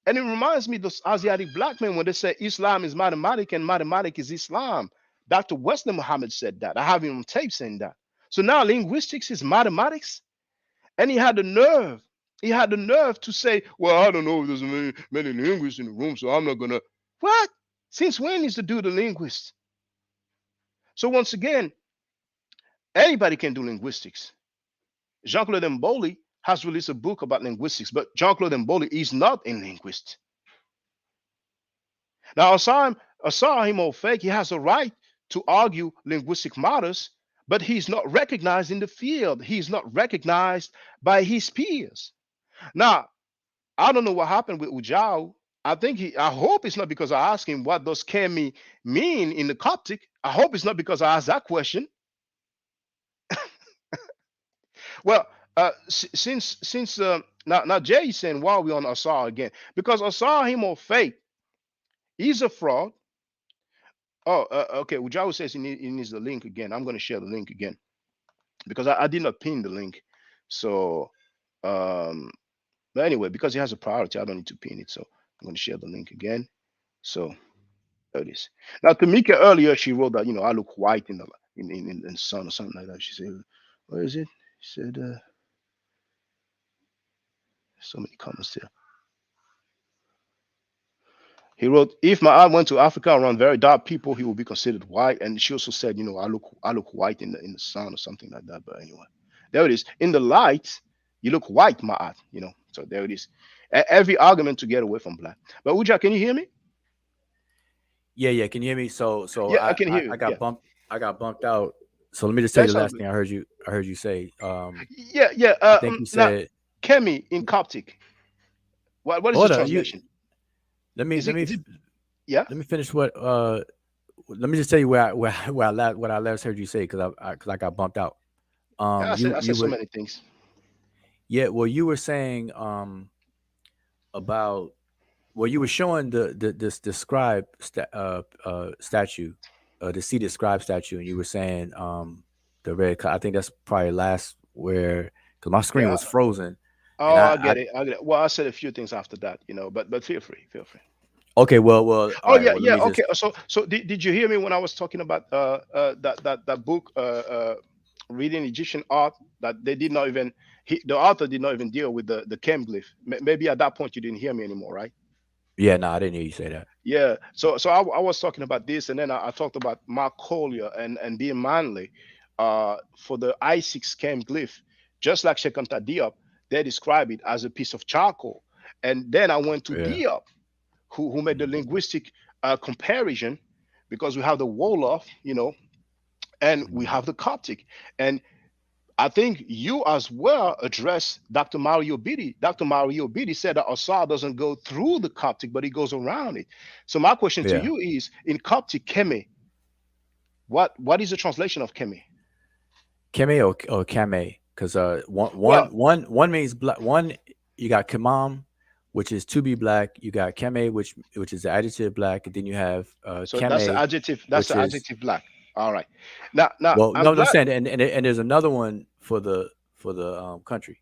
S1: And it reminds me of those Asiatic black men when they say Islam is mathematics and mathematics is Islam. Dr. Wesley Muhammad said that. I have him on tape saying that. So now linguistics is mathematics. And he had the nerve. He had the nerve to say, well, I don't know if there's many linguists in the room, so I'm not going to. What? Since when is the dude a linguist? So once again, anybody can do linguistics. Jean-Claude Mboli has released a book about linguistics, but Jean-Claude Mboli is not a linguist. Now, Asahim Ofek, he has a right to argue linguistic matters, but he's not recognized in the field. He's not recognized by his peers. Now, I don't know what happened with Wudjau. I hope it's not because I asked him what does Kemi mean in the Coptic. I hope it's not because I asked that question. Well, since now Jay is saying why are we on Asar again? Because Asar him or fake, he's a fraud. Oh, okay. Wudjau says he needs the link again. I'm going to share the link again because I did not pin the link. So, but anyway, because he has a priority, I don't need to pin it. So I'm going to share the link again. So there it is. Now, Tamika earlier she wrote that I look white in the sun or something like that. She said, "Where is it?" She said, "So many comments there." He wrote, "If my aunt went to Africa around very dark people, he would be considered white." And she also said, I look white in the sun or something like that. But anyway, there it is. In the light, you look white, my aunt. So there it is. Every argument to get away from black. But Uja, can you hear me?
S2: Yeah. Can you hear me? So
S1: Yeah, I can hear you.
S2: I got
S1: Yeah,
S2: bumped. I got bumped out. So let me just tell you
S1: that's
S2: the
S1: all
S2: last
S1: good.
S2: thing I heard you say.
S1: Yeah.
S2: I think you
S1: Now,
S2: said.
S1: Kemi in Coptic. What is the
S2: Hold on. You
S1: translation?
S2: let me
S1: Is
S2: let
S1: it
S2: me
S1: is it? Yeah.
S2: let me finish what. Let me just tell you what I last heard you say because I got bumped out.
S1: I said
S2: You
S1: so
S2: were
S1: many things.
S2: yeah. Well, you were saying about you were showing this describe statue, the seated scribe statue, and you were saying the red. I think that's probably last where because my screen
S1: Yeah.
S2: was frozen, and
S1: Oh, I get it. I get it. Well, I said a few things after that, but feel free, feel free.
S2: okay, all
S1: Oh
S2: right.
S1: yeah,
S2: Well, let
S1: yeah.
S2: me
S1: Okay.
S2: just
S1: So did you hear me when I was talking about that book reading Egyptian art that they did not even The author did not even deal with the chem glyph. Maybe at that point you didn't hear me anymore, right?
S2: Yeah, no, I didn't hear you say that.
S1: Yeah. So I was talking about this, and then I talked about Mark Collier and being manly for the I6 chem glyph, just like Shekanta Diop, they describe it as a piece of charcoal. And then I went to
S2: Yeah.
S1: Diop, who made the linguistic comparison, because we have the Wolof, and we
S2: Mhm.
S1: have the Coptic. And I think you as well addressed Dr. Mario Bidi. Dr. Mario Bidi said that Asar doesn't go through the Coptic, but he goes around it. So my question to
S2: Yeah.
S1: you is, in Coptic, Keme, what is the translation of Keme?
S2: Keme or Kame, because
S1: Well,
S2: one means black. One, you got Kamam, which is to be black. You got Keme, which is the adjective black, and then you have
S1: so that's the
S2: Kame,
S1: adjective. That's
S2: which
S1: the
S2: is,
S1: adjective black. All right. Now
S2: well,
S1: I'm
S2: no,
S1: glad.
S2: understand, and there's another one for the country,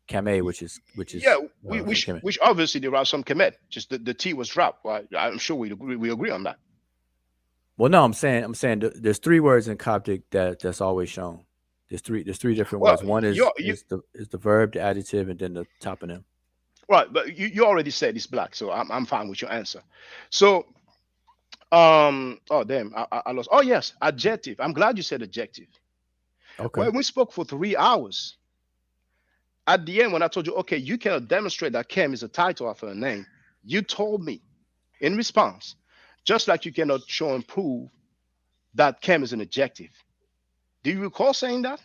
S2: Kame, which is
S1: Yeah,
S2: for Kemet.
S1: which obviously there are some Kemet. Just the T was dropped. Right? I'm sure we agree on that.
S2: Well, no, I'm saying there's three words in Coptic that's always shown. There's three different
S1: Well,
S2: words. One
S1: you
S2: is the verb, the adjective, and then the toponym.
S1: right, but you already said it's black, so I'm fine with your answer. So oh damn, I lost. Oh yes, adjective. I'm glad you said adjective.
S2: Okay.
S1: Well, we spoke for 3 hours. At the end, when I told you, okay, you cannot demonstrate that Kem is a title after a name, you told me in response, just like you cannot show and prove that Kem is an adjective. Do you recall saying that?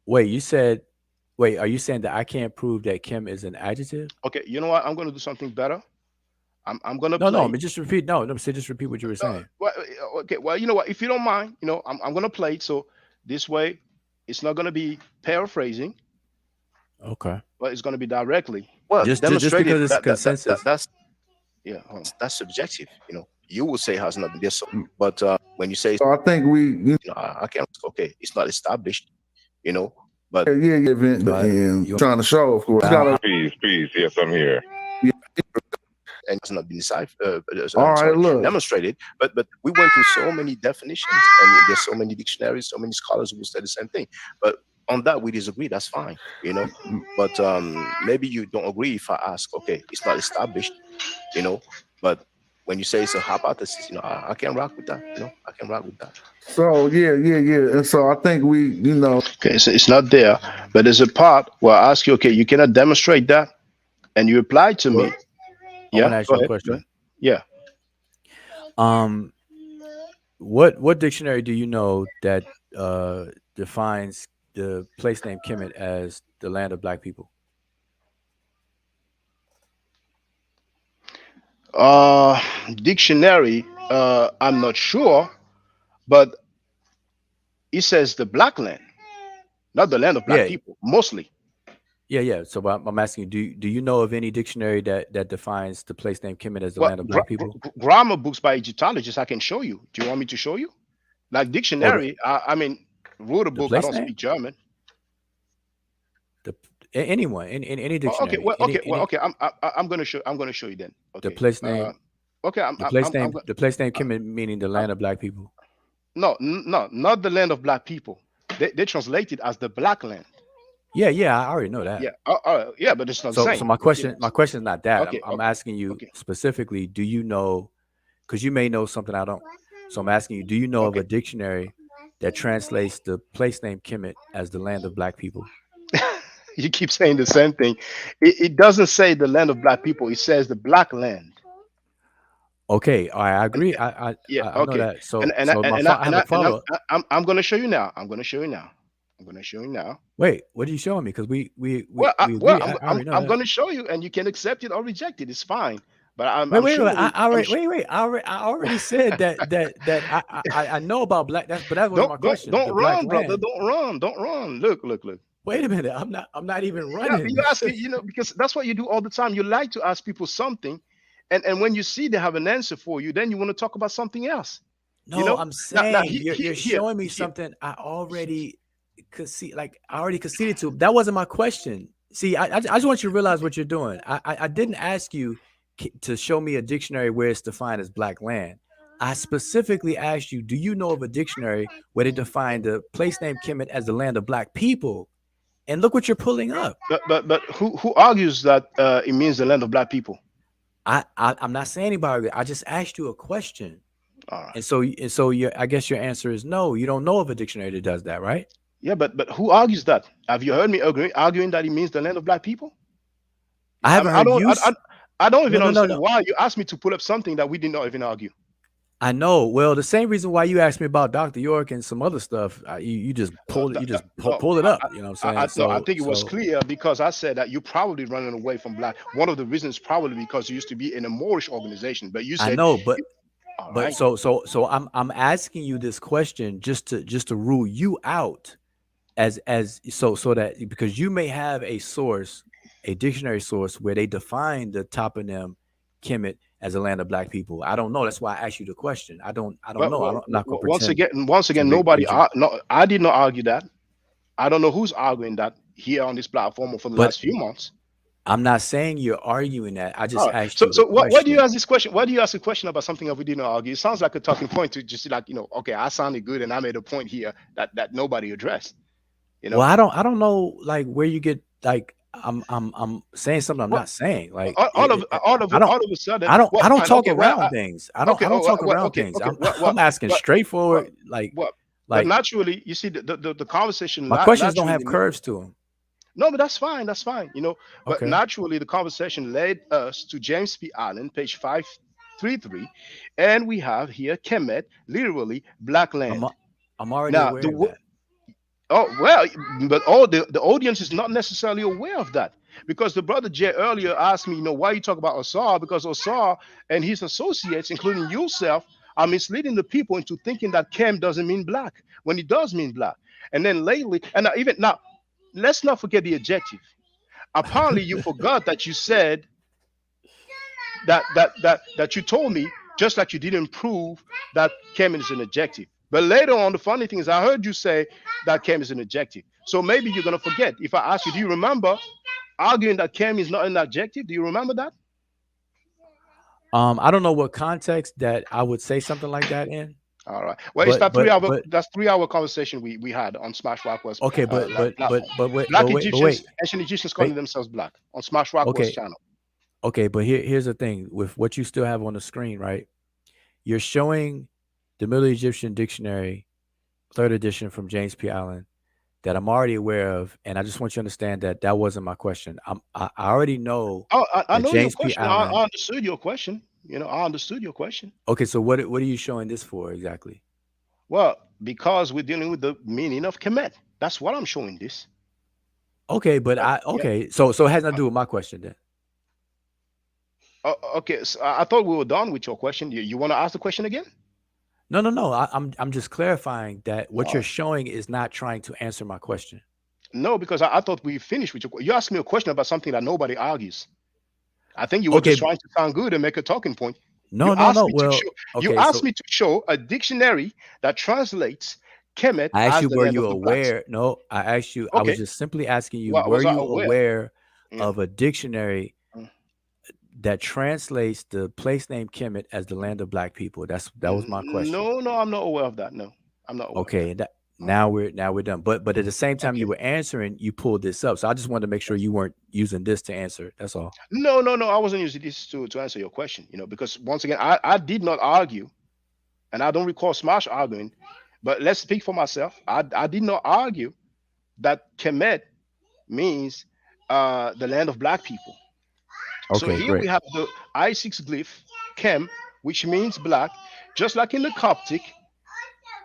S2: Wait, you said. Wait, are you saying that I can't prove that Kim is an adjective?
S1: Okay, you know what? I'm going to do something better. I'm going to
S2: No, no. I
S1: play.
S2: mean, just repeat. No, no. Say just repeat what you were saying.
S1: Well, okay, well, you know what? If you don't mind, I'm going to play it. So this way, it's not going to be paraphrasing,
S2: Okay.
S1: but it's going to be directly.
S3: Well,
S2: Just
S3: demonstrated
S2: because it's consensus.
S1: Yeah. Hold on.
S3: that's subjective. You will say has nothing this, but when you say
S4: So I think
S3: I can't. Okay, it's not established. But
S4: event
S2: But
S4: and
S2: you.
S4: trying to show, of course.
S2: I,
S4: Gotta,
S5: Peace. Yes, I'm here.
S3: and it's not been
S4: all right,
S3: sorry,
S4: look.
S3: demonstrated. But we went through so many definitions, and there's so many dictionaries, so many scholars who say the same thing. But on that we disagree. That's fine. But maybe you don't agree if I ask. Okay, it's not established. But when you say it's a hypothesis, I can rock with that. I can rock with that.
S4: So yeah. And so I think
S1: Okay, so it's not there, but there's a part where I ask you, okay, you cannot demonstrate that, and you reply to
S2: well,
S1: me.
S2: I want
S1: Yeah,
S2: to ask
S1: go
S2: you a
S1: ahead. Go
S2: question.
S1: ahead. Yeah.
S2: Um, what dictionary do you know that defines the place name Kemet as the land of black people?
S1: Uh, Dictionary. I'm not sure, but it says the black land, not the land of black
S2: Yeah,
S1: people, mostly.
S2: yeah. So I'm asking you, do you know of any dictionary that defines the place name Kemet as the
S1: Well,
S2: land of black people?
S1: grammar books by Egyptologists, I can show you. Do you want me to show you? Like
S2: Or
S1: dictionary, I mean, wrote a
S2: the
S1: book. I
S2: place
S1: don't
S2: name?
S1: speak German.
S2: The anyone in any
S1: Oh, okay,
S2: dictionary,
S1: well, okay, well, okay. I'm gonna show. I'm gonna show you then.
S2: the
S1: Okay.
S2: place name,
S1: Okay.
S2: the place name Kemet meaning the
S1: I'm
S2: land of black people.
S1: no, no, not the land of black people. They translate it as the black land.
S2: Yeah, I already know that.
S1: Yeah. Yeah, but it's not the
S2: So
S1: same.
S2: my question is not that. I'm
S1: Okay.
S2: I'm
S1: Okay.
S2: asking you
S1: Okay.
S2: specifically, do you know, because you may know something I don't. So I'm asking you, do you know of
S1: Okay.
S2: a dictionary that translates the place name Kemet as the land of black people?
S1: You keep saying the same thing. It doesn't say the land of black people. It says the black land.
S2: Okay, all right, I
S1: And
S2: agree. I
S1: yeah.
S2: I know
S1: Okay.
S2: that.
S1: And
S2: So
S1: and I,
S2: so
S1: and I,
S2: I
S1: and
S2: have a
S1: I, and
S2: follow up.
S1: I'm gonna show you now. I'm gonna show you now. I'm gonna show you now.
S2: Wait, what are you showing me? Because
S1: Well,
S2: we agree. I
S1: I'm
S2: already know
S1: I'm
S2: that.
S1: gonna show you, and you can accept it or reject it. It's fine. But I'm
S2: Wait.
S1: showing you.
S2: Wait. I already said that I know about black. That wasn't my question.
S1: Don't
S2: The black
S1: run, brother.
S2: land.
S1: Don't run. Look.
S2: Wait a minute. I'm not even
S1: Yeah,
S2: running.
S1: you ask it, because that's what you do all the time. You like to ask people something, and when you see they have an answer for you, then you want to talk about something else. You
S2: No,
S1: know.
S2: I'm
S1: Now
S2: saying you're
S1: here
S2: showing me
S1: here.
S2: something I already could see. Like I already conceded to. That wasn't my question. See, I just want you to realize what you're doing. I didn't ask you to show me a dictionary where it's defined as black land. I specifically asked you, do you know of a dictionary where they define the place name Kemet as the land of black people? And look what you're pulling up.
S1: But who argues that it means the land of black people?
S2: I'm not saying anybody. I just asked you a question.
S1: All right.
S2: And so I guess your answer is no. You don't know of a dictionary that does that, right?
S1: Yeah, but who argues that? Have you heard me arguing that it means the land of black people?
S2: I haven't
S1: I
S2: heard
S1: don't
S2: you.
S1: I don't
S2: No,
S1: even
S2: no, no,
S1: understand
S2: no.
S1: why you asked me to pull up something that we did not even argue.
S2: I know. Well, the same reason why you asked me about Dr. York and some other stuff, you just pulled it. You just
S1: No,
S2: pull it up. You know what I'm saying?
S1: no, I
S2: So
S1: think it was
S2: so
S1: clear because I said that you're probably running away from black. One of the reasons probably because you used to be in a Moorish organization, but you
S2: I
S1: said,
S2: know, but
S1: all
S2: but
S1: right.
S2: so I'm asking you this question just to rule you out as so that because you may have a source, a dictionary source where they define the toponym Kemet as a land of black people. I don't know. That's why I asked you the question. I don't know. I'm not going to pretend
S1: Once
S2: to
S1: again, nobody.
S2: read you.
S1: No, I did not argue that. I don't know who's arguing that here on this platform or for the
S2: But
S1: last few months.
S2: I'm not saying you're arguing that. I
S1: All
S2: just
S1: right.
S2: asked
S1: So,
S2: you the
S1: why do you
S2: question.
S1: ask this question? Why do you ask a question about something that we didn't argue? It sounds like a talking point to just like, okay, I sounded good and I made a point here that nobody addressed. You know,
S2: Well, I don't know like where you get like I'm saying something I'm
S1: what
S2: not saying. Like
S1: all of all of a sudden,
S2: I
S1: well,
S2: don't
S1: fine,
S2: talk
S1: okay, well,
S2: around things. I don't
S1: okay,
S2: I don't
S1: oh,
S2: talk
S1: well,
S2: around
S1: okay,
S2: things.
S1: okay,
S2: I'm
S1: what,
S2: I'm asking
S1: what,
S2: straightforward
S1: what, but
S2: like
S1: naturally, you see, the conversation
S2: my questions don't
S1: naturally.
S2: have curves to them.
S1: No, but that's fine. That's fine. But
S2: Okay.
S1: naturally, the conversation led us to James P. Allen, page 533, and we have here Kemet, literally black
S2: I'm
S1: land.
S2: I'm already
S1: Now,
S2: aware of that.
S1: oh well, but all the audience is not necessarily aware of that because the brother Jay earlier asked me, why you talk about Osar because Osar and his associates, including yourself, are misleading the people into thinking that Kem doesn't mean black when it does mean black. And then lately, and even now, let's not forget the adjective. Apparently, you forgot that you said that you told me just like you didn't prove that Kem is an adjective. But later on, the funny thing is, I heard you say that Kem is an adjective. So maybe you're gonna forget. If I ask you, do you remember arguing that Kem is not an adjective? Do you remember that?
S2: I don't know what context that I would say something like that in,
S1: All right. Well, it's
S2: but
S1: that
S2: but
S1: 3 hour.
S2: but
S1: That's 3 hour conversation we had on Smash Rockwell's
S2: okay,
S1: platform.
S2: but
S1: Black
S2: wait,
S1: Egyptians, ancient Egyptians calling
S2: wait.
S1: themselves black on Smash Rockwell's
S2: Okay,
S1: channel.
S2: okay, but here's the thing with what you still have on the screen, right? You're showing the Middle Egyptian Dictionary, third edition from James P. Allen, that I'm already aware of, and I just want you to understand that that wasn't my question. I already know
S1: Oh, I
S2: that
S1: know your
S2: James P.
S1: question. I
S2: Allen.
S1: understood your question. I understood your question.
S2: Okay, so what are you showing this for exactly?
S1: Well, because we're dealing with the meaning of Kemet. That's what I'm showing this.
S2: Okay, but
S1: Yeah.
S2: so it has nothing to do with my question then.
S1: Okay. So I thought we were done with your question. You want to ask the question again?
S2: No. I'm just clarifying that what
S1: All
S2: you're
S1: right.
S2: showing is not trying to answer my question.
S1: No, because I thought we finished with you asked me a question about something that nobody argues. I think you were just
S2: Okay,
S1: trying to sound good and make a talking point. You
S2: no, no,
S1: asked
S2: no.
S1: me to
S2: Well,
S1: show. You
S2: okay,
S1: asked
S2: so
S1: me to show a dictionary that translates Kemet
S2: I asked
S1: as
S2: you,
S1: the
S2: were
S1: land
S2: you
S1: of the blacks.
S2: aware? No, I asked you, I was
S1: Okay.
S2: just simply asking you,
S1: Well,
S2: were
S1: was I
S2: you
S1: aware?
S2: aware
S1: Yeah.
S2: of a dictionary
S1: Mm.
S2: that translates the place name Kemet as the land of black people? That was my question.
S1: No, I'm not aware of that. No, I'm not aware of that.
S2: Okay, and that
S1: All right.
S2: now we're done. But at the same time you
S1: Okay.
S2: were answering, you pulled this up. So I just wanted to make sure you weren't using this to answer. That's all.
S1: No. I wasn't using this to answer your question. Because once again, I did not argue, and I don't recall Smash arguing. But let's speak for myself. I did not argue that Kemet means the land of black people. So
S2: Okay,
S1: here we
S2: great.
S1: have the I6 glyph, Kem, which means black, just like in the Coptic.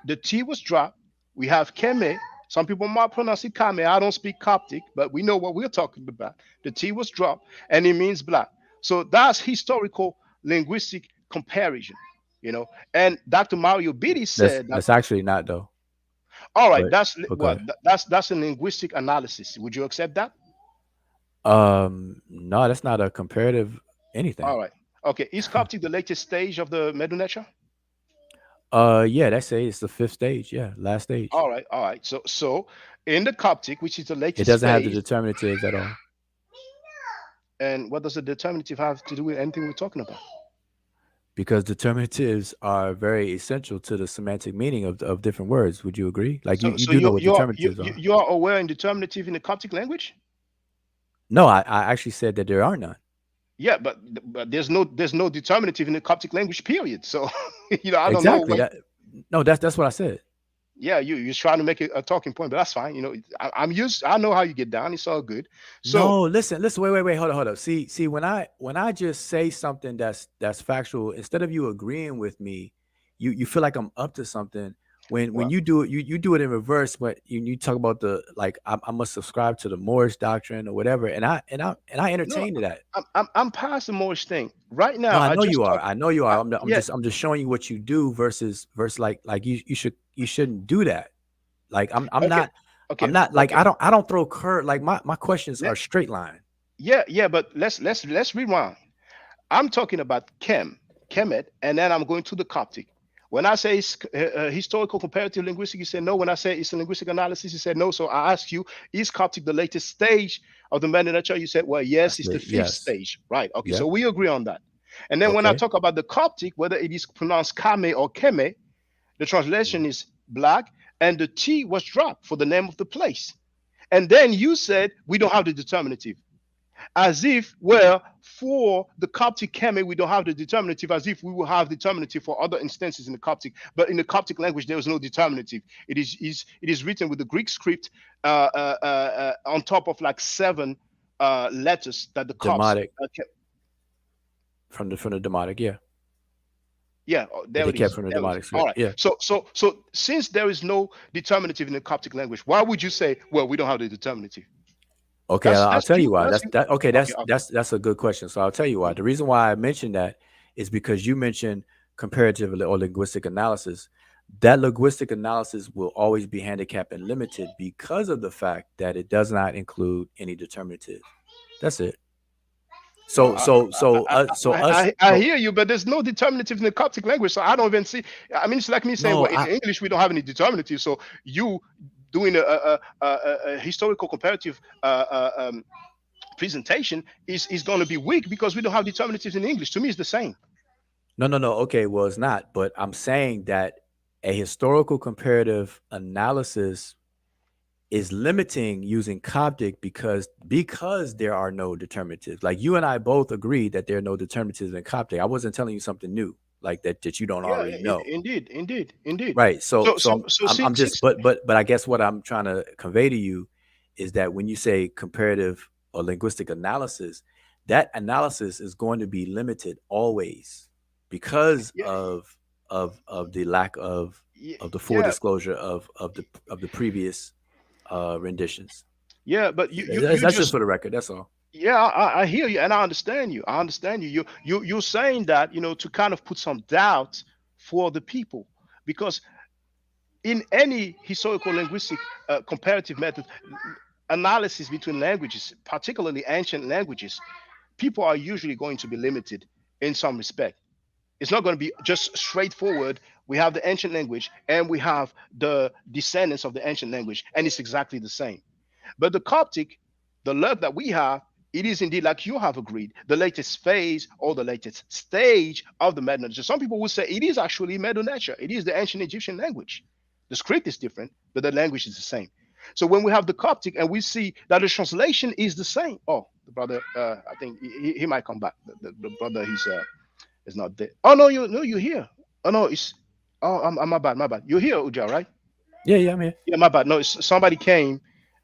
S1: The T was dropped. We have Keme. Some people might pronounce it Kame. I don't speak Coptic, but we know what we're talking about. The T was dropped, and it means black. So that's historical linguistic comparison. And Dr. Mario Beatty said that.
S2: That's actually not though.
S1: All right,
S2: But
S1: that's
S2: go
S1: well,
S2: ahead.
S1: that's a linguistic analysis. Would you accept that?
S2: No, that's not a comparative anything.
S1: All right. Okay. Is Coptic the latest stage of the Medunetia?
S2: Yeah, that's it's the fifth stage. Yeah, last stage.
S1: All right. All right. So in the Coptic, which is the
S2: It
S1: latest
S2: doesn't have the
S1: phase,
S2: determinatives at all.
S1: and what does the determinative have to do with anything we're talking about?
S2: because determinatives are very essential to the semantic meaning of different words. Would you agree? Like you,
S1: So
S2: you
S1: so
S2: do know
S1: you
S2: what
S1: you are
S2: determinatives are.
S1: you are aware in determinative in the Coptic language?
S2: No, I actually said that there are none.
S1: Yeah, but there's no determinative in the Coptic language. Period. So I don't know
S2: Exactly.
S1: what.
S2: That no, that's what I said.
S1: Yeah, you're trying to make a talking point, but that's fine. I'm used. I know how you get down. It's all good. So
S2: No, listen, wait, hold up. See, when I just say something that's factual, instead of you agreeing with me, you feel like I'm up to something. When
S1: well,
S2: you do it, you do it in reverse. But you talk about the like I must subscribe to the Moorish doctrine or whatever, and I
S1: no,
S2: entertain that.
S1: I'm past the Moorish thing right
S2: No,
S1: now.
S2: I
S1: I
S2: know
S1: just
S2: you are.
S1: talk.
S2: I know you are. I'm
S1: Yeah.
S2: just showing you what you do versus like you shouldn't do that. Like
S1: Okay.
S2: I'm
S1: Okay.
S2: not like
S1: Okay.
S2: I don't throw curve like my questions are
S1: Let,
S2: straight line.
S1: yeah. Yeah. But let's rewind. I'm talking about Kemet, and then I'm going to the Coptic. When I say it's historical comparative linguistics, you say no. When I say it's a linguistic analysis, you said no. So I ask you, is Coptic the latest stage of the literature? You said, well, yes,
S2: That's
S1: it's the
S2: it.
S1: fifth
S2: Yes.
S1: stage. Right. Okay. So
S2: Yep.
S1: we agree on that. And then when I
S2: Okay.
S1: talk about the Coptic, whether it is pronounced Kame or Keme, the translation is black, and the T was dropped for the name of the place. And then you said we don't have the determinative, as if, well, for the Coptic Kemet, we don't have the determinative, as if we will have determinative for other instances in the Coptic. But in the Coptic language, there is no determinative. It is written with the Greek script on top of like seven letters that the Copts.
S2: Demotic from the demotic. Yeah.
S1: Yeah,
S2: That
S1: there
S2: they
S1: it
S2: kept
S1: is.
S2: from the
S1: There it is.
S2: demotic
S1: All
S2: script.
S1: right.
S2: Yeah.
S1: So since there is no determinative in the Coptic language, why would you say, well, we don't have the determinative?
S2: Okay. I'll
S1: That's
S2: tell you
S1: you.
S2: why.
S1: That's
S2: That's
S1: you.
S2: that. Okay.
S1: Okay.
S2: That's
S1: Okay.
S2: that's that's a good question. So I'll tell you why.
S1: Mhm.
S2: The reason why I mentioned that is because you mentioned comparative or linguistic analysis. That linguistic analysis will always be handicapped and limited because of the fact that it does not include any determinative. That's it.
S1: No,
S2: So so so so us
S1: I
S2: so
S1: hear you, but there's no determinative in the Coptic language, so I don't even see. I mean, it's like me saying,
S2: no,
S1: well, in English we don't have any determinative, so you doing a historical comparative presentation is going to be weak because we don't have determinatives in English. To me, it's the same.
S2: no. Okay, well, it's not. But I'm saying that a historical comparative analysis is limiting using Coptic because there are no determinatives. Like you and I both agree that there are no determinatives in Coptic. I wasn't telling you something new like that you don't
S1: Yeah,
S2: already know.
S1: indeed.
S2: Right. So
S1: So
S2: so
S1: so
S2: I'm
S1: so
S2: I'm,
S1: see,
S2: I'm
S1: see,
S2: just but I guess what I'm trying to convey to you is that when you say comparative or linguistic analysis, that analysis is going to be limited always because
S1: yeah,
S2: of the lack of the full
S1: yeah,
S2: disclosure of the previous renditions.
S1: yeah. But you
S2: That's just
S1: just.
S2: for the record. That's all.
S1: Yeah, I hear you, and I understand you. I understand you. You're saying that to kind of put some doubt for the people, because in any historical linguistic comparative method analysis between languages, particularly ancient languages, people are usually going to be limited in some respect. It's not going to be just straightforward. We have the ancient language and we have the descendants of the ancient language, and it's exactly the same. But the Coptic, the luck that we have, it is indeed, like you have agreed, the latest phase or the latest stage of the Medo Nature. Some people would say it is actually Medo Nature. It is the ancient Egyptian language. The script is different, but the language is the same. So when we have the Coptic and we see that the translation is the same, oh, the brother, I think he might come back. The brother, he's is not there. Oh no, you're here. Oh no, it's I'm my bad. You're here, Uja, right?
S2: Yeah, I'm here.
S1: Yeah, my bad. No, somebody came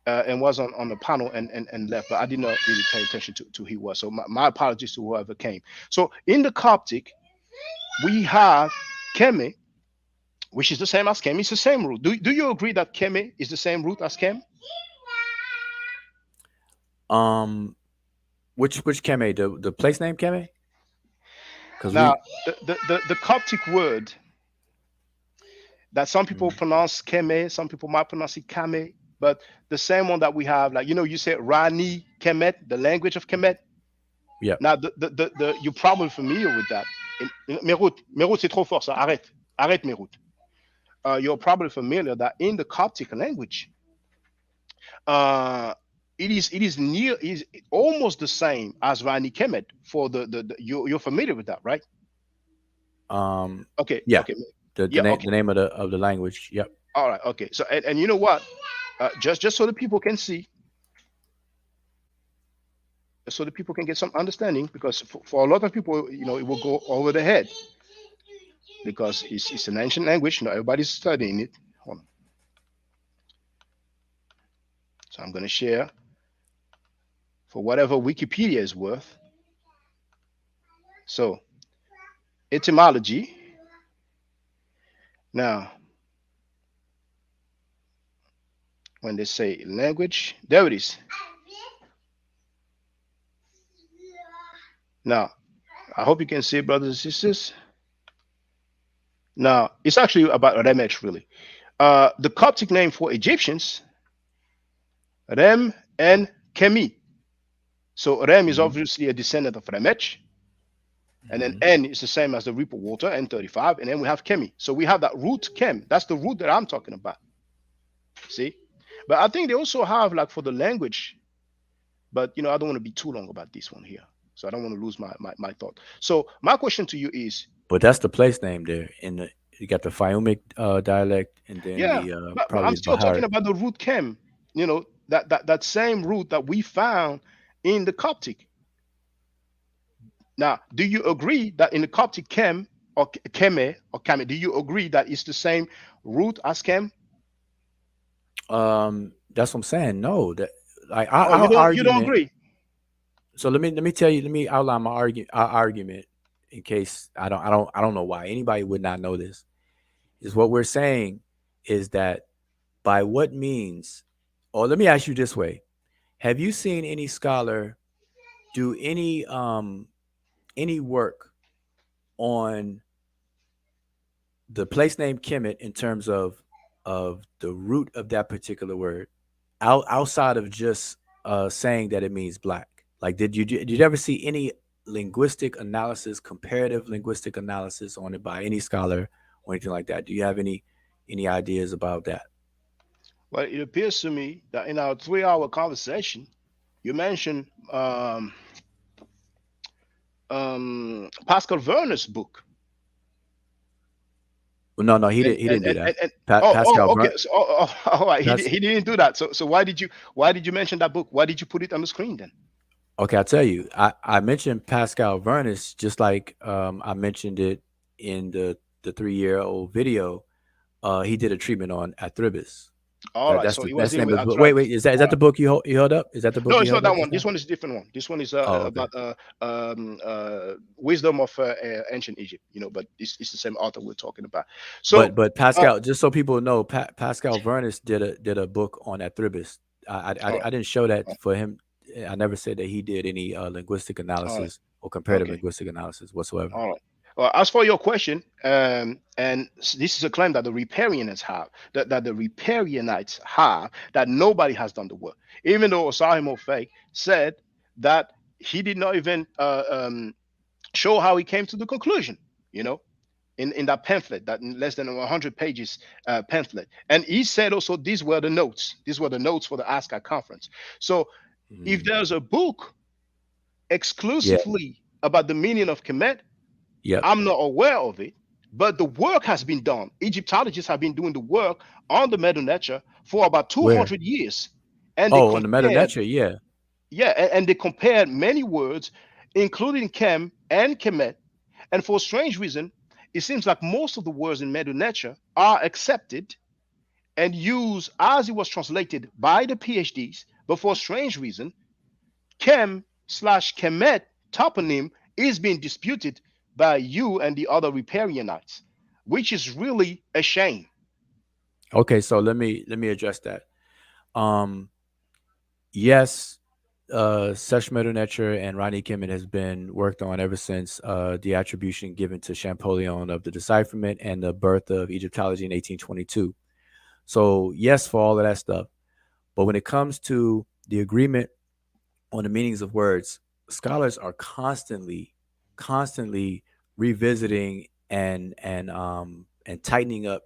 S1: and was on the panel and left, but I did not really pay attention to who he was. So my apologies to whoever came. So in the Coptic, we have Keme, which is the same as Kem. It's the same root. Do you agree that Keme is the same root as Kem?
S2: Um, which Keme? The place name Keme? Because
S1: Now,
S2: we
S1: the Coptic word that some people
S2: Mhm.
S1: pronounce Keme, some people might pronounce it Kame, but the same one that we have, like you said Rani Kemet, the language of Kemet.
S2: Yep.
S1: Now, you're probably familiar with that. Merout, c'est trop fort, ça. Arrête, Merout. You're probably familiar that in the Coptic language, uh, it is near, is almost the same as Rani Kemet for you're familiar with that, right? Okay,
S2: Yeah,
S1: okay,
S2: the
S1: yeah,
S2: name
S1: okay,
S2: the name of the language. Yep.
S1: all right, okay. So and you know what? Just so the people can see, so the people can get some understanding, because for a lot of people, it will go over the head, because it's an ancient language. Not everybody's studying it. Hold on. So I'm going to share for whatever Wikipedia is worth. So etymology. Now, when they say language, there it is. Now, I hope you can see, brothers and sisters. Now, it's actually about Remesh, really. The Coptic name for Egyptians, Rem and Kemi. So Rem is
S2: Hmm.
S1: obviously a descendant of Remesh, and then
S2: Hmm.
S1: N is the same as the Reaper water, N35, and then we have Kemi. So we have that root Kem. That's the root that I'm talking about. See? But I think they also have, like, for the language, but I don't want to be too long about this one here. So I don't want to lose my thought. So my question to you is,
S2: But that's the place name there. You got the Fayumic dialect, and then
S1: yeah,
S2: the
S1: but
S2: probably
S1: I'm
S2: the
S1: still talking
S2: Bahar.
S1: about the root Kem, that same root that we found in the Coptic. Now, do you agree that in the Coptic Kem or Keme or Kame, do you agree that it's the same root as Kem?
S2: That's what I'm saying. No, that like
S1: Oh, you
S2: our
S1: don't
S2: argument.
S1: agree?
S2: So let me tell you. Let me outline our argument in case I don't know why anybody would not know this. Is what we're saying is that by what means, or let me ask you this way: have you seen any scholar do any work on the place name Kemet in terms of the root of that particular word, outside of just saying that it means black? Like, did you ever see any linguistic analysis, comparative linguistic analysis on it by any scholar or anything like that? Do you have any ideas about that?
S1: Well, it appears to me that in our 3-hour conversation, you mentioned Pascal Werner's book.
S2: Well, no, he
S1: and
S2: didn't. He
S1: and
S2: didn't do
S1: and,
S2: that.
S1: and, and oh,
S2: Pascal
S1: okay.
S2: Vern.
S1: So, all right.
S2: Pas,
S1: He didn't do that. So why did you mention that book? Why did you put it on the screen then?
S2: okay, I'll tell you. I mentioned Pascal Vernus just like I mentioned it in the 3-year-old video. He did a treatment on Athribis.
S1: All
S2: That
S1: right.
S2: that's
S1: So
S2: the
S1: it was
S2: that's the
S1: dealing
S2: name
S1: with
S2: of the book. Wait,
S1: arthritis.
S2: wait, is that
S1: All
S2: the
S1: right.
S2: book you held up? Is that the book
S1: No,
S2: you
S1: it's not
S2: held
S1: that
S2: up
S1: one.
S2: just
S1: This
S2: now?
S1: one is a different one. This one is
S2: Oh, okay.
S1: about wisdom of ancient Egypt. But it's the same author we're talking about. So,
S2: But
S1: uh,
S2: Pascal, just so people know, Pascal Vernus did a book on Athribis.
S1: all right,
S2: I didn't show that
S1: all
S2: for him. I never said that he did any linguistic
S1: right,
S2: analysis or comparative
S1: okay.
S2: linguistic analysis whatsoever.
S1: All right. Well, as for your question, and this is a claim that the riparianites have, that the riparianites have, that nobody has done the work. Even though Osahim Ofek said that he did not even show how he came to the conclusion, you know, in that pamphlet, that less than 100 pages pamphlet. And he said also these were the notes. These were the notes for the ASCA conference. So if
S2: Mm.
S1: there's a book
S2: Yeah.
S1: exclusively about the meaning of Kemet,
S2: Yep.
S1: I'm not aware of it, but the work has been done. Egyptologists have been doing the work on the Medu Neter for about
S2: Where?
S1: 200 years. And they
S2: Oh, on the Meta
S1: compared,
S2: Nature, yeah.
S1: yeah, and they compared many words, including Kem and Kemet. And for a strange reason, it seems like most of the words in Medu Neter are accepted and used as it was translated by the PhDs. But for a strange reason, Kem/Kemet toponym is being disputed by you and the other riparianites, which is really a shame.
S2: Okay, so let me address that. Um, yes, Sesh Medunecher and Ronnie Kimmon has been worked on ever since the attribution given to Champollion of the decipherment and the birth of Egyptology in 1822. So yes, for all of that stuff. But when it comes to the agreement on the meanings of words, scholars are constantly revisiting and tightening up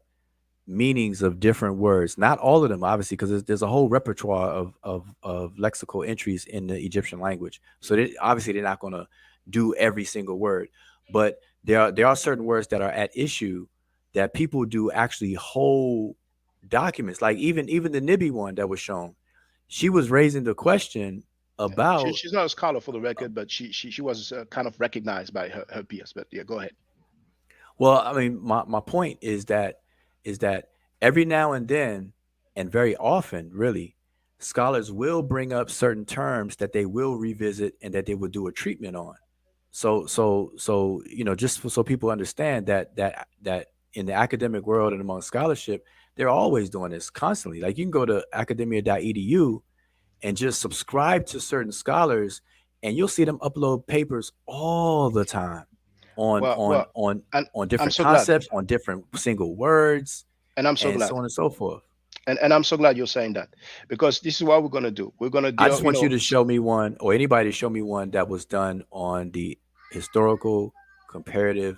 S2: meanings of different words. Not all of them, obviously, because there's a whole repertoire of lexical entries in the Egyptian language. So obviously they're not going to do every single word, but there are certain words that are at issue that people do actually whole documents. Like even the Nibby one that was shown, she was raising the question about.
S1: She's not a scholar for the record, but she was kind of recognized by her peers. But yeah, go ahead.
S2: Well, I mean, my point is that every now and then, and very often, really, scholars will bring up certain terms that they will revisit and that they will do a treatment on. So just so people understand that in the academic world and among scholarship, they're always doing this constantly. Like you can go to academia.edu and just subscribe to certain scholars, and you'll see them upload papers all the time on
S1: Well,
S2: on
S1: well,
S2: on
S1: and
S2: on
S1: I'm
S2: different
S1: so glad,
S2: concepts, on different single words,
S1: and I'm so
S2: and so
S1: glad,
S2: on and so forth.
S1: and I'm so glad you're saying that because this is what we're gonna do. We're gonna
S2: I
S1: deal,
S2: just want you to show me one, or anybody to show me one that was done on the historical, comparative,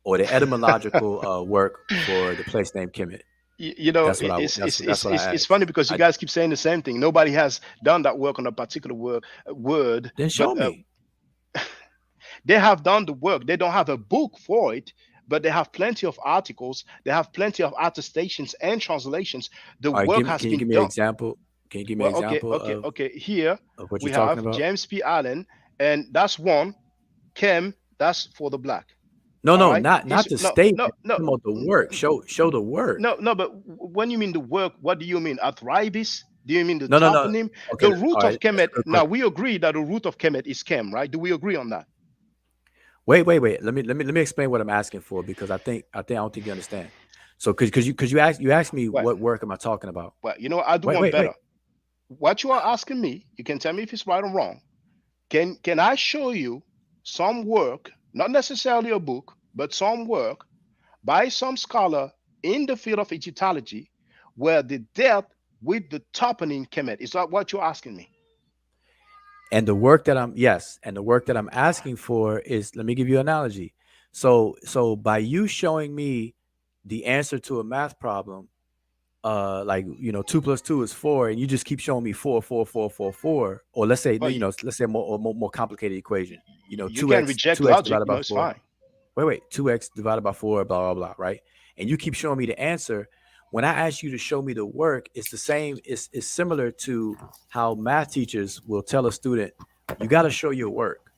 S2: or the etymological work for the place named Kemet. That's what I that's what I
S1: it's
S2: asked.
S1: funny because you
S2: I,
S1: guys keep saying the same thing. Nobody has done that work on a particular word,
S2: then
S1: but
S2: show me.
S1: they have done the work. They don't have a book for it, but they have plenty of articles. They have plenty of attestations and translations. The
S2: All right,
S1: work has
S2: can you
S1: been
S2: give me an
S1: done.
S2: example? Can you give me an
S1: Well, okay,
S2: example
S1: okay, okay. Here
S2: of what you're
S1: we
S2: talking
S1: have
S2: about?
S1: James P. Allen, and that's one. Chem, that's for the black.
S2: No,
S1: All
S2: no,
S1: right.
S2: not the
S1: No,
S2: statement.
S1: no, no,
S2: I'm talking about the work. Show the work.
S1: no, no. But when you mean the work, what do you mean? Arthribis? Do you mean the
S2: No, no, no.
S1: toponym?
S2: Okay,
S1: The
S2: all
S1: root
S2: right.
S1: of
S2: That's
S1: Kemet.
S2: a good
S1: Now
S2: question.
S1: we agree that the root of Kemet is Chem, right? Do we agree on that?
S2: Wait. Let me explain what I'm asking for, because I don't think you understand. So because you asked me
S1: Well,
S2: what work am I talking about?
S1: well, you know, I do
S2: Wait,
S1: one
S2: wait,
S1: better.
S2: wait.
S1: What you are asking me, you can tell me if it's right or wrong. Can I show you some work, not necessarily a book, but some work by some scholar in the field of Egyptology where they dealt with the toponym Kemet? Is that what you're asking me?
S2: And the work that I'm asking for is, let me give you an analogy. So by you showing me the answer to a math problem, like 2 plus 2 is 4, and you just keep showing me 4, 4, 4, 4, 4, or let's say,
S1: Well,
S2: let's say a more complicated equation.
S1: you
S2: Two
S1: can
S2: x
S1: reject
S2: two x
S1: logic,
S2: divided
S1: you know,
S2: by
S1: it's
S2: 4.
S1: fine.
S2: Wait, 2x divided by 4, blah blah blah, right? And you keep showing me the answer. When I ask you to show me the work, it's the same. It's similar to how math teachers will tell a student, you got to show your work.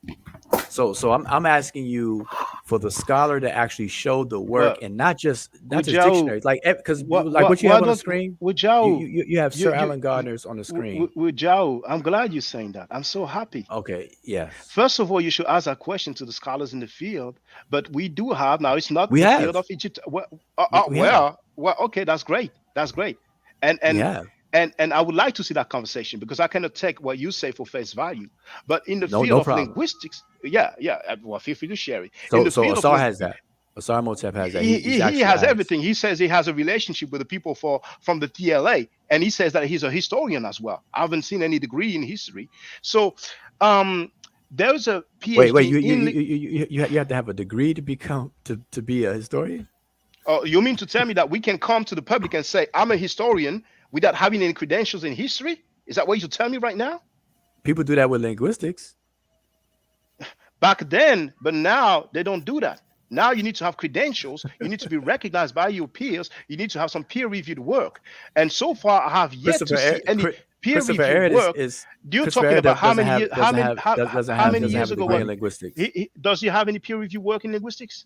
S2: So I'm asking you for the scholar to actually show the work,
S1: Well,
S2: and not just
S1: Wudjau,
S2: dictionaries, because
S1: what
S2: like what you have
S1: what
S2: on the
S1: does
S2: screen. You
S1: Wudjau,
S2: you you have
S1: you
S2: Sir
S1: you,
S2: Alan
S1: you
S2: Gardner's on the screen.
S1: Wudjau, I'm glad you're saying that. I'm so happy.
S2: Okay, yes,
S1: First of all, you should ask that question to the scholars in the field. But we do have now. It's not
S2: we
S1: the field
S2: have
S1: of Egypt.
S2: we have
S1: Well. Okay, that's great. That's great. And
S2: we
S1: and
S2: have
S1: and I would like to see that conversation because I cannot take what you say for face value. But in the field
S2: no
S1: of
S2: problem.
S1: linguistics, yeah, yeah. Well, feel free to share it. In
S2: So
S1: the
S2: so
S1: field of
S2: Asar has that. Asar Motep has that. He's
S1: he
S2: actually
S1: has
S2: has.
S1: everything. He says he has a relationship with the people from the TLA, and he says that he's a historian as well. I haven't seen any degree in history, so um, there's a
S2: Wait.
S1: PhD
S2: You you
S1: in.
S2: you you you you have to have a degree to become to be a historian.
S1: Oh, you mean to tell me that we can come to the public and say I'm a historian without having any credentials in history? Is that what you tell me right now?
S2: People do that with linguistics.
S1: Back then, but now they don't do that. Now you need to have credentials. You need to be recognized by your peers. You need to have some peer-reviewed work. And so far, I have yet to
S2: Christopher
S1: see any
S2: Christopher
S1: peer-reviewed
S2: Arid
S1: work.
S2: is
S1: You're
S2: Christopher
S1: talking
S2: Arid
S1: about how
S2: doesn't
S1: many
S2: have
S1: years? How many? How many
S2: doesn't have
S1: years
S2: a
S1: ago?
S2: degree
S1: What
S2: in linguistics.
S1: does he have any peer-reviewed work in linguistics?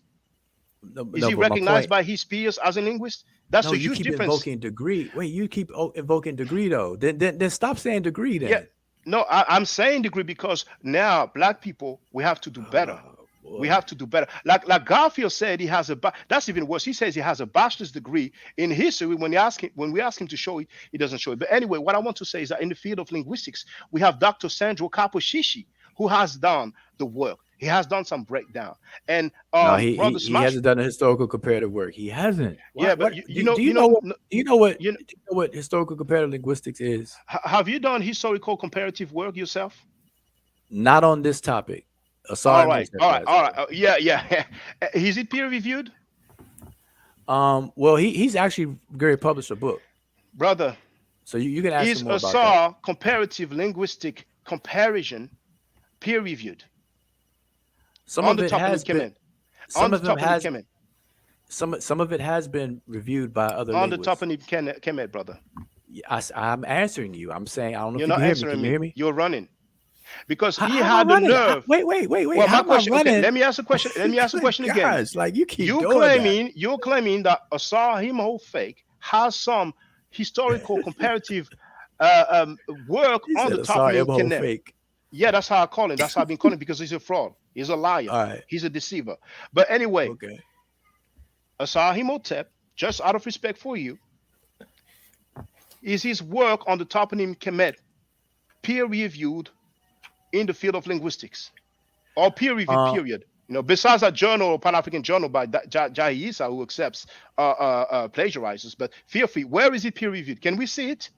S2: No,
S1: Is
S2: no,
S1: he
S2: but my
S1: recognized
S2: point.
S1: by his peers as a linguist? That's
S2: No,
S1: a
S2: you
S1: huge
S2: keep
S1: difference.
S2: invoking degree. Wait, you keep invoking degree though. Then stop saying degree
S1: Yeah.
S2: then.
S1: No, I'm saying degree because now black people we have to do better.
S2: Oh
S1: We
S2: boy.
S1: have to do better. Like Garfield said, he has that's even worse. He says he has a bachelor's degree in history. When we ask him to show it, he doesn't show it. But anyway, what I want to say is that in the field of linguistics, we have Dr. Sandro Caposhishi, who has done the work. He has done some breakdown. And
S2: No, he, he
S1: Brother
S2: he
S1: Smash,
S2: hasn't done a historical comparative work. He hasn't.
S1: yeah, but
S2: What do you know what
S1: no,
S2: do you know what
S1: you know,
S2: do you know what historical comparative linguistics is?
S1: have you done historical comparative work yourself?
S2: Not on this topic.
S1: All
S2: Sorry,
S1: right,
S2: Moshe
S1: all right,
S2: has.
S1: all right. Yeah, yeah. Is it peer reviewed?
S2: Well, he's actually going to publish a book,
S1: Brother,
S2: so you can ask him
S1: is
S2: more
S1: a
S2: about that.
S1: SAW comparative linguistic comparison peer reviewed
S2: Some
S1: on
S2: of
S1: the
S2: it
S1: topic
S2: has
S1: of
S2: been
S1: Kemet?
S2: some
S1: on the
S2: of them
S1: toponym
S2: has
S1: Kemet.
S2: some of it has been reviewed by other
S1: On the
S2: linguists.
S1: toponym Kemet, brother.
S2: I'm answering you. I'm saying I don't know
S1: You're
S2: if you
S1: not
S2: can hear me.
S1: answering
S2: Can you hear me?
S1: You're running. Because he
S2: How am I
S1: had the
S2: running?
S1: nerve.
S2: Wait.
S1: Well,
S2: How
S1: my
S2: am I
S1: question. Okay,
S2: running?
S1: let me ask a question. Let me ask the
S2: Good
S1: question again.
S2: gosh, like you keep doing that.
S1: You're claiming that Asar-Himho-Fake has some historical comparative work
S2: He
S1: on
S2: said
S1: the
S2: a sorry
S1: toponym
S2: whole
S1: Kemet.
S2: fake.
S1: Yeah, that's how I call him. That's how I've been calling him because he's a fraud. He's a liar.
S2: All right.
S1: He's a deceiver. But anyway,
S2: Okay.
S1: Asar-Himho-Tep, just out of respect for you, is his work on the toponym Kemet peer-reviewed in the field of linguistics, or peer-reviewed, period. Besides a journal or Pan-African journal by Jahi Issa, who accepts plagiarizers, but feel free. Where is it peer-reviewed? Can we see it?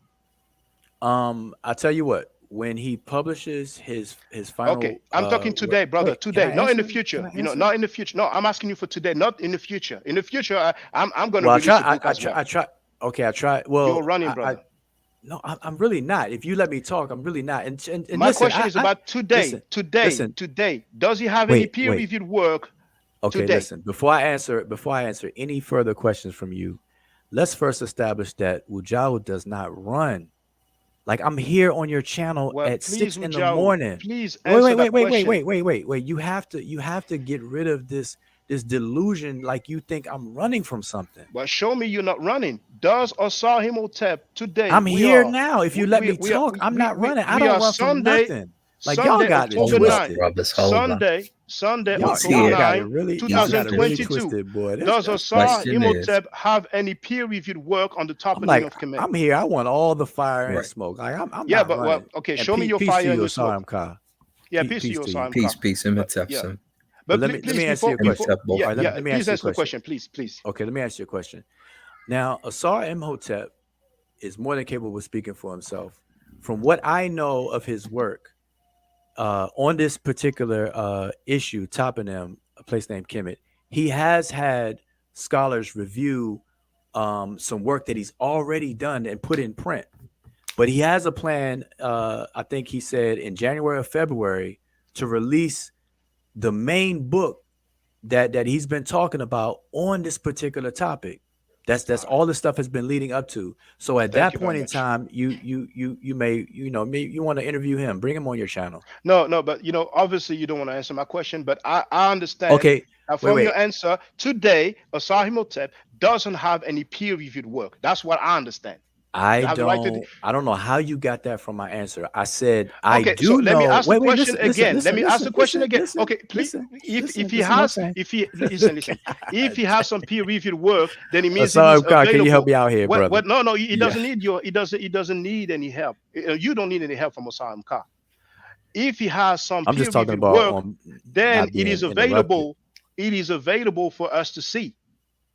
S2: I tell you what. When he publishes his final,
S1: okay, I'm talking today, brother.
S2: Wait,
S1: today, not in the future. Not in the future. No, I'm asking you for today, not in the future. In the future, I'm going to release a book as well.
S2: I try. Okay, I try. Well,
S1: you're running, brother.
S2: No, I'm really not. If you let me talk, I'm really not. And
S1: my
S2: listen,
S1: question is about today. Today. Does he have any peer-reviewed work?
S2: Okay,
S1: today?
S2: Listen. Before I answer any further questions from you, let's first establish that Wudjau does not run. Like I'm here on your channel at 6 in the morning.
S1: Please answer that question.
S2: Wait. You have to get rid of this delusion, like you think I'm running from something.
S1: Well, show me you're not running. Does Asar-Himho-Tep today?
S2: I'm here now. If you let me talk, I'm not running. I don't run from nothing. Like y'all got it twisted.
S1: Sunday, October 9, 2022. Does Asar-Himho-Tep have any peer-reviewed work on the toponym of Kemet?
S2: I'm here. I want all the fire and smoke. Like I'm
S1: yeah,
S2: not
S1: but
S2: running.
S1: well, okay. Show me your fire and your smoke. Yeah, peace to you, Asar-Himho-Ka.
S5: Peace.
S1: But
S2: let me answer your question.
S1: Please answer the question, please.
S2: Okay, let me ask you a question. Now, Asar-Himho-Tep is more than capable of speaking for himself. From what I know of his work, on this particular issue, toponym, a place named Kemet, he has had scholars review some work that he's already done and put in print. But he has a plan, I think he said in January or February, to release the main book that he's been talking about on this particular topic. That's all the stuff has been leading up to. So at that point in time, you may, you want to interview him, bring him on your channel.
S1: No, but obviously you don't want to answer my question, but I understand.
S2: Okay.
S1: From your answer today, Asar-Himho-Tep doesn't have any peer-reviewed work. That's what I understand.
S2: I don't know how you got that from my answer. I said I do
S1: so
S2: know.
S1: Let me ask the question again.
S2: Let
S1: me ask the question again. Okay, please. If he has some peer-reviewed work, then it means
S2: can you help me out here, brother?
S1: No, he doesn't need he doesn't need any help. You don't need any help from Asar-Himho-Ka. If he has some peer-reviewed work, then it is available. It is available for us to see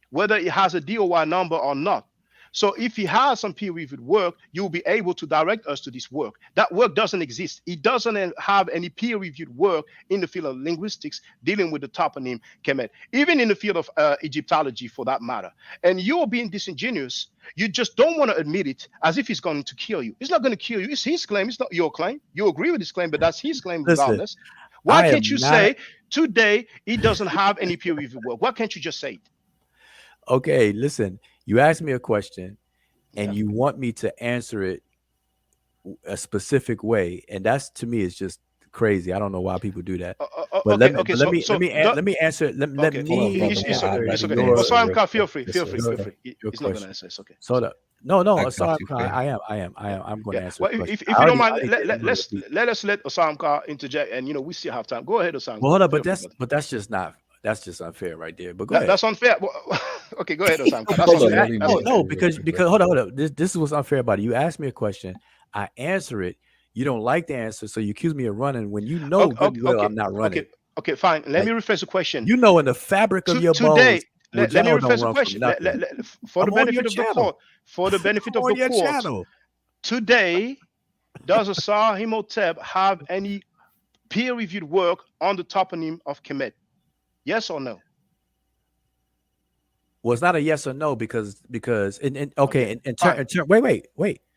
S1: whether it has a DOI number or not. So if he has some peer-reviewed work, you'll be able to direct us to this work. That work doesn't exist. It doesn't have any peer-reviewed work in the field of linguistics dealing with the toponym Kemet, even in the field of Egyptology for that matter. And you're being disingenuous. You just don't want to admit it as if he's going to kill you. He's not going to kill you. It's his claim. It's not your claim. You agree with his claim, but that's his claim regardless. Why can't you say today he doesn't have any peer-reviewed work? Why can't you just say it?
S2: Okay, listen. You asked me a question and you want me to answer it a specific way. And that's, to me, is just crazy. I don't know why people do that. But let me answer. Let me.
S1: Asar-Himho-Ka, feel free. He's not going to answer. It's okay.
S2: No, Asar-Himho-Ka, I am. I'm going to answer.
S1: Well, if you don't mind, let us let Asar-Himho-Ka interject, and we still have time. Go ahead, Asar-Himho-Ka.
S2: Well, hold up, but that's just not. That's just unfair right there. But go ahead.
S1: That's unfair. Okay, go ahead, Asar-Himho-Ka.
S2: No, because hold up. This is what's unfair about it. You asked me a question, I answer it. You don't like the answer, so you accuse me of running when you know I'm not running.
S1: Okay, fine. Let me rephrase the question.
S2: In the fabric of your bones.
S1: Let me rephrase the question. For the benefit of the court. For the benefit of the court. Today, does Asar-Himho-Tep have any peer-reviewed work on the toponym of Kemet? Yes or no?
S2: Well, it's not a yes or no because wait.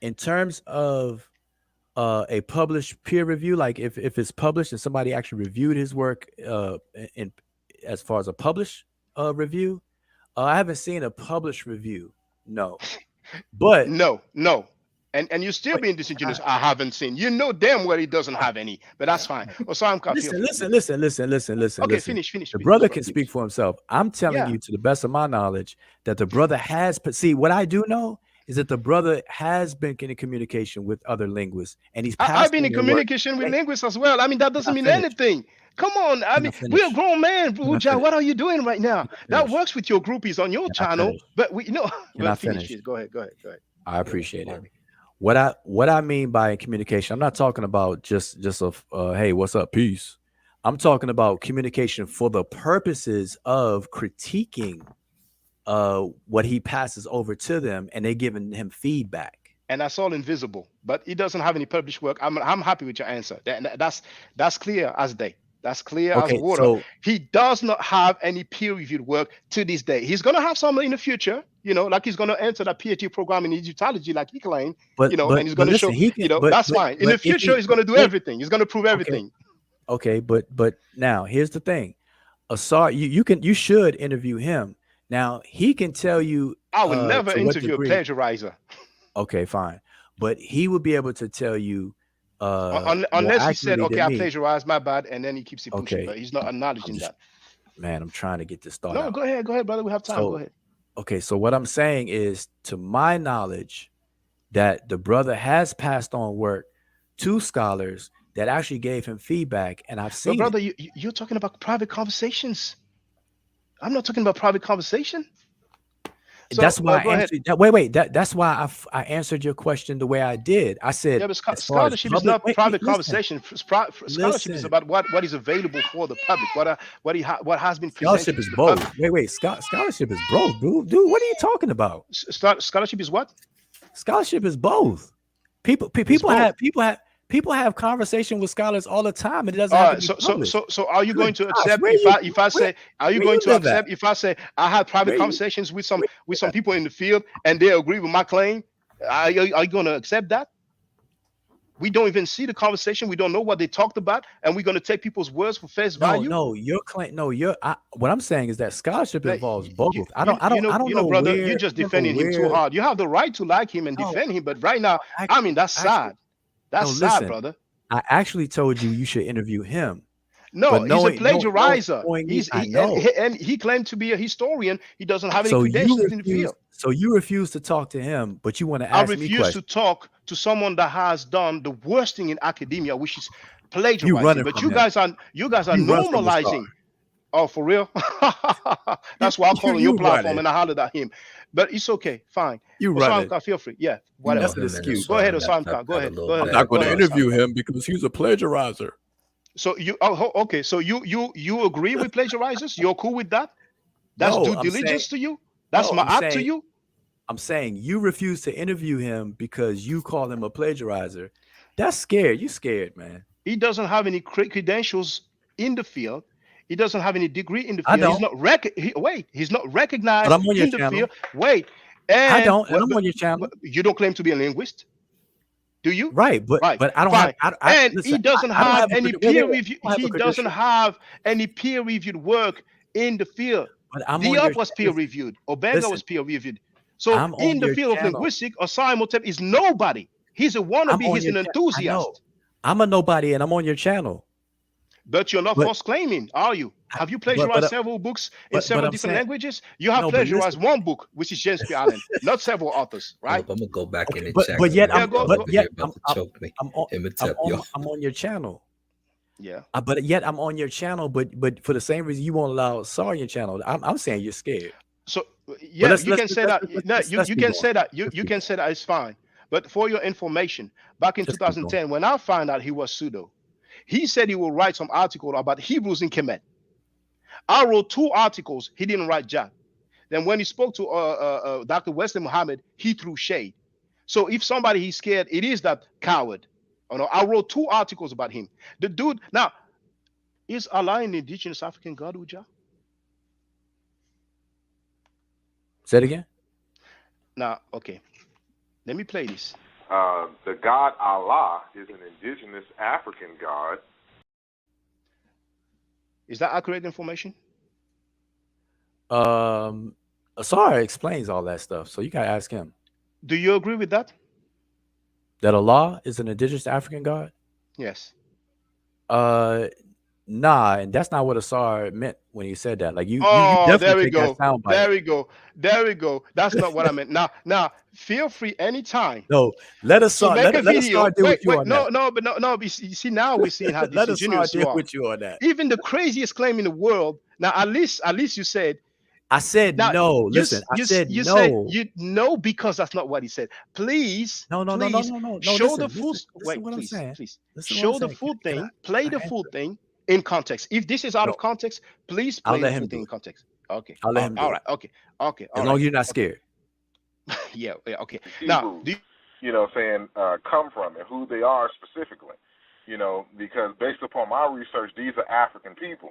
S2: In terms of a published peer review, like if it's published and somebody actually reviewed his work as far as a published review, I haven't seen a published review. No, but
S1: No. And you're still being disingenuous. I haven't seen. You know damn well he doesn't have any, but that's fine.
S2: Listen.
S1: Okay, finish.
S2: The brother can speak for himself. I'm telling you, to the best of my knowledge, that the brother has. See, what I do know is that the brother has been in communication with other linguists, and he's.
S1: I've been in communication with linguists as well. I mean, that doesn't mean anything. Come on, I mean, we're a grown man, Wudjau. What are you doing right now? That works with your groupies on your channel, but we But finish. Go ahead.
S2: I appreciate it. What I mean by communication, I'm not talking about just hey, what's up, peace. I'm talking about communication for the purposes of critiquing what he passes over to them, and they're giving him feedback.
S1: And that's all invisible, but he doesn't have any published work. I'm happy with your answer. That's clear as day. That's clear as water. So, he does not have any peer-reviewed work to this day. He's going to have some in the future, like he's going to enter that PhD program in Egyptology, like he claimed, and he's going to show, that's fine. In the future, he's going to do everything. He's going to prove everything.
S2: Okay, but now here's the thing. Asar, you should interview him. Now he can tell you.
S1: I would never interview a plagiarizer.
S2: Okay, fine, but he would be able to tell you.
S1: Unless he said, okay, I plagiarized, my bad, and then he keeps it pushing, but he's not acknowledging that.
S2: Man, I'm trying to get this thought
S1: out.
S2: No,
S1: go ahead, brother. We have time. Go ahead.
S2: Okay, so what I'm saying is, to my knowledge, that the brother has passed on work to scholars that actually gave him feedback, and I've seen.
S1: But brother, you're talking about private conversations. I'm not talking about private conversation.
S2: So, that's why I answered that. Wait. That's why I answered your question the way I did. I said,
S1: but scholarship is not private conversation. Scholarship is about what is available for the public. What has been presented.
S2: Scholarship is both. Wait. Scholarship is both, dude. What are you talking about?
S1: Scholarship is what?
S2: Scholarship is both. People have conversation with scholars all the time, and it doesn't have to be published.
S1: So are you going to accept if I say I have private conversations with some people in the field and they agree with my claim? Are you going to accept that? We don't even see the conversation. We don't know what they talked about, and we're going to take people's words for face value.
S2: No, your claim. No, what I'm saying is that scholarship involves both. I don't know,
S1: brother. You're just defending him too hard. You have the right to like him and defend him, but right now, that's sad. That's sad, brother.
S2: I actually told you should interview him.
S1: No, he's a plagiarizer. And he claimed to be a historian. He doesn't have any credentials in the field.
S2: So you refuse to talk to him, but you want to ask me questions.
S1: I refuse to talk to someone that has done the worst thing in academia, which is plagiarizing. But you guys are normalizing. Oh, for real? That's why I call on your platform and I hollered at him. But it's okay, fine. Osamka, feel free. Yeah, whatever.
S2: That's an excuse.
S1: Go ahead, Osamka. Go ahead.
S2: I'm not going to interview him because he's a plagiarizer.
S1: So okay. So you agree with plagiarizers? You're cool with that? That's due diligence to you? That's ma'at to you?
S2: I'm saying you refuse to interview him because you call him a plagiarizer. That's scared. You scared, man.
S1: He doesn't have any credentials in the field. He doesn't have any degree in the field. He's not recognized in the field. Wait. And
S2: I don't. I'm on your channel.
S1: You don't claim to be a linguist, do you?
S2: Right, but I don't have.
S1: Listen, he doesn't have any peer review. He doesn't have any peer reviewed work in the field. Diop was peer reviewed. Obega was peer reviewed. So in the field of linguistics, Osai Motep is nobody. He's a wannabe. He's an enthusiast.
S2: I'm a nobody, and I'm on your channel.
S1: But you're not false claiming, are you? Have you plagiarized several books in several different languages? You have plagiarized one book, which is James P. Allen, not several authors, right?
S5: I'm gonna go back in and check.
S2: But yet, I'm on your channel.
S1: Yeah.
S2: But yet, I'm on your channel. But for the same reason, you won't allow Sar on your channel. I'm saying you're scared.
S1: So yeah, you can say that. You can say that. You can say that it's fine. But for your information, back in 2010, when I found out he was pseudo, he said he will write some article about Hebrews in Kemet. I wrote 2 articles. He didn't write jack. Then when he spoke to Dr. Wesley Muhammad, he threw shade. So if somebody he's scared, it is that coward. Oh, no, I wrote 2 articles about him. The dude, now, is Allah an indigenous African god, Wudjau?
S2: Say it again.
S1: Now, okay. Let me play this.
S6: The god Allah is an indigenous African god.
S1: Is that accurate information?
S2: Asar explains all that stuff, so you gotta ask him.
S1: Do you agree with that?
S2: That Allah is an indigenous African god?
S1: Yes.
S2: Nah, and that's not what Asar meant when he said that. Like you
S1: Oh, there
S2: definitely
S1: we
S2: take that
S1: go.
S2: sound bite.
S1: There we go. There we go. That's not what I meant. Now, feel free anytime
S2: No, let
S1: to
S2: Asar
S1: make a
S2: let
S1: video.
S2: Asar deal with you
S1: Wait,
S2: on that.
S1: no. But you see, now we're seeing how
S2: Let Asar
S1: disingenuous you
S2: deal
S1: are.
S2: with you on that.
S1: Even the craziest claim in the world. Now, at least you said.
S2: I said
S1: Now,
S2: no. Listen, I said
S1: you
S2: no.
S1: said you know because that's not what he said. Please,
S2: No.
S1: show the full.
S2: Listen
S1: Wait,
S2: what I'm
S1: please,
S2: saying.
S1: please
S2: Listen what I'm
S1: show the
S2: saying.
S1: full
S2: Can
S1: thing. Play
S2: I
S1: the full
S2: answer?
S1: thing in context. If this is out
S2: No,
S1: of context, please
S2: I'll
S1: play
S2: let
S1: the
S2: him
S1: full
S2: do
S1: thing in
S2: it.
S1: context. Okay.
S2: I'll let him do
S1: All
S2: it.
S1: right. Okay. Okay.
S2: As
S1: All
S2: long
S1: right.
S2: as you're not
S1: Okay.
S2: scared.
S1: Yeah. Okay.
S6: The
S1: Now,
S6: Hebrews,
S1: do you,
S6: saying come from and who they are specifically, because based upon my research, these are African people.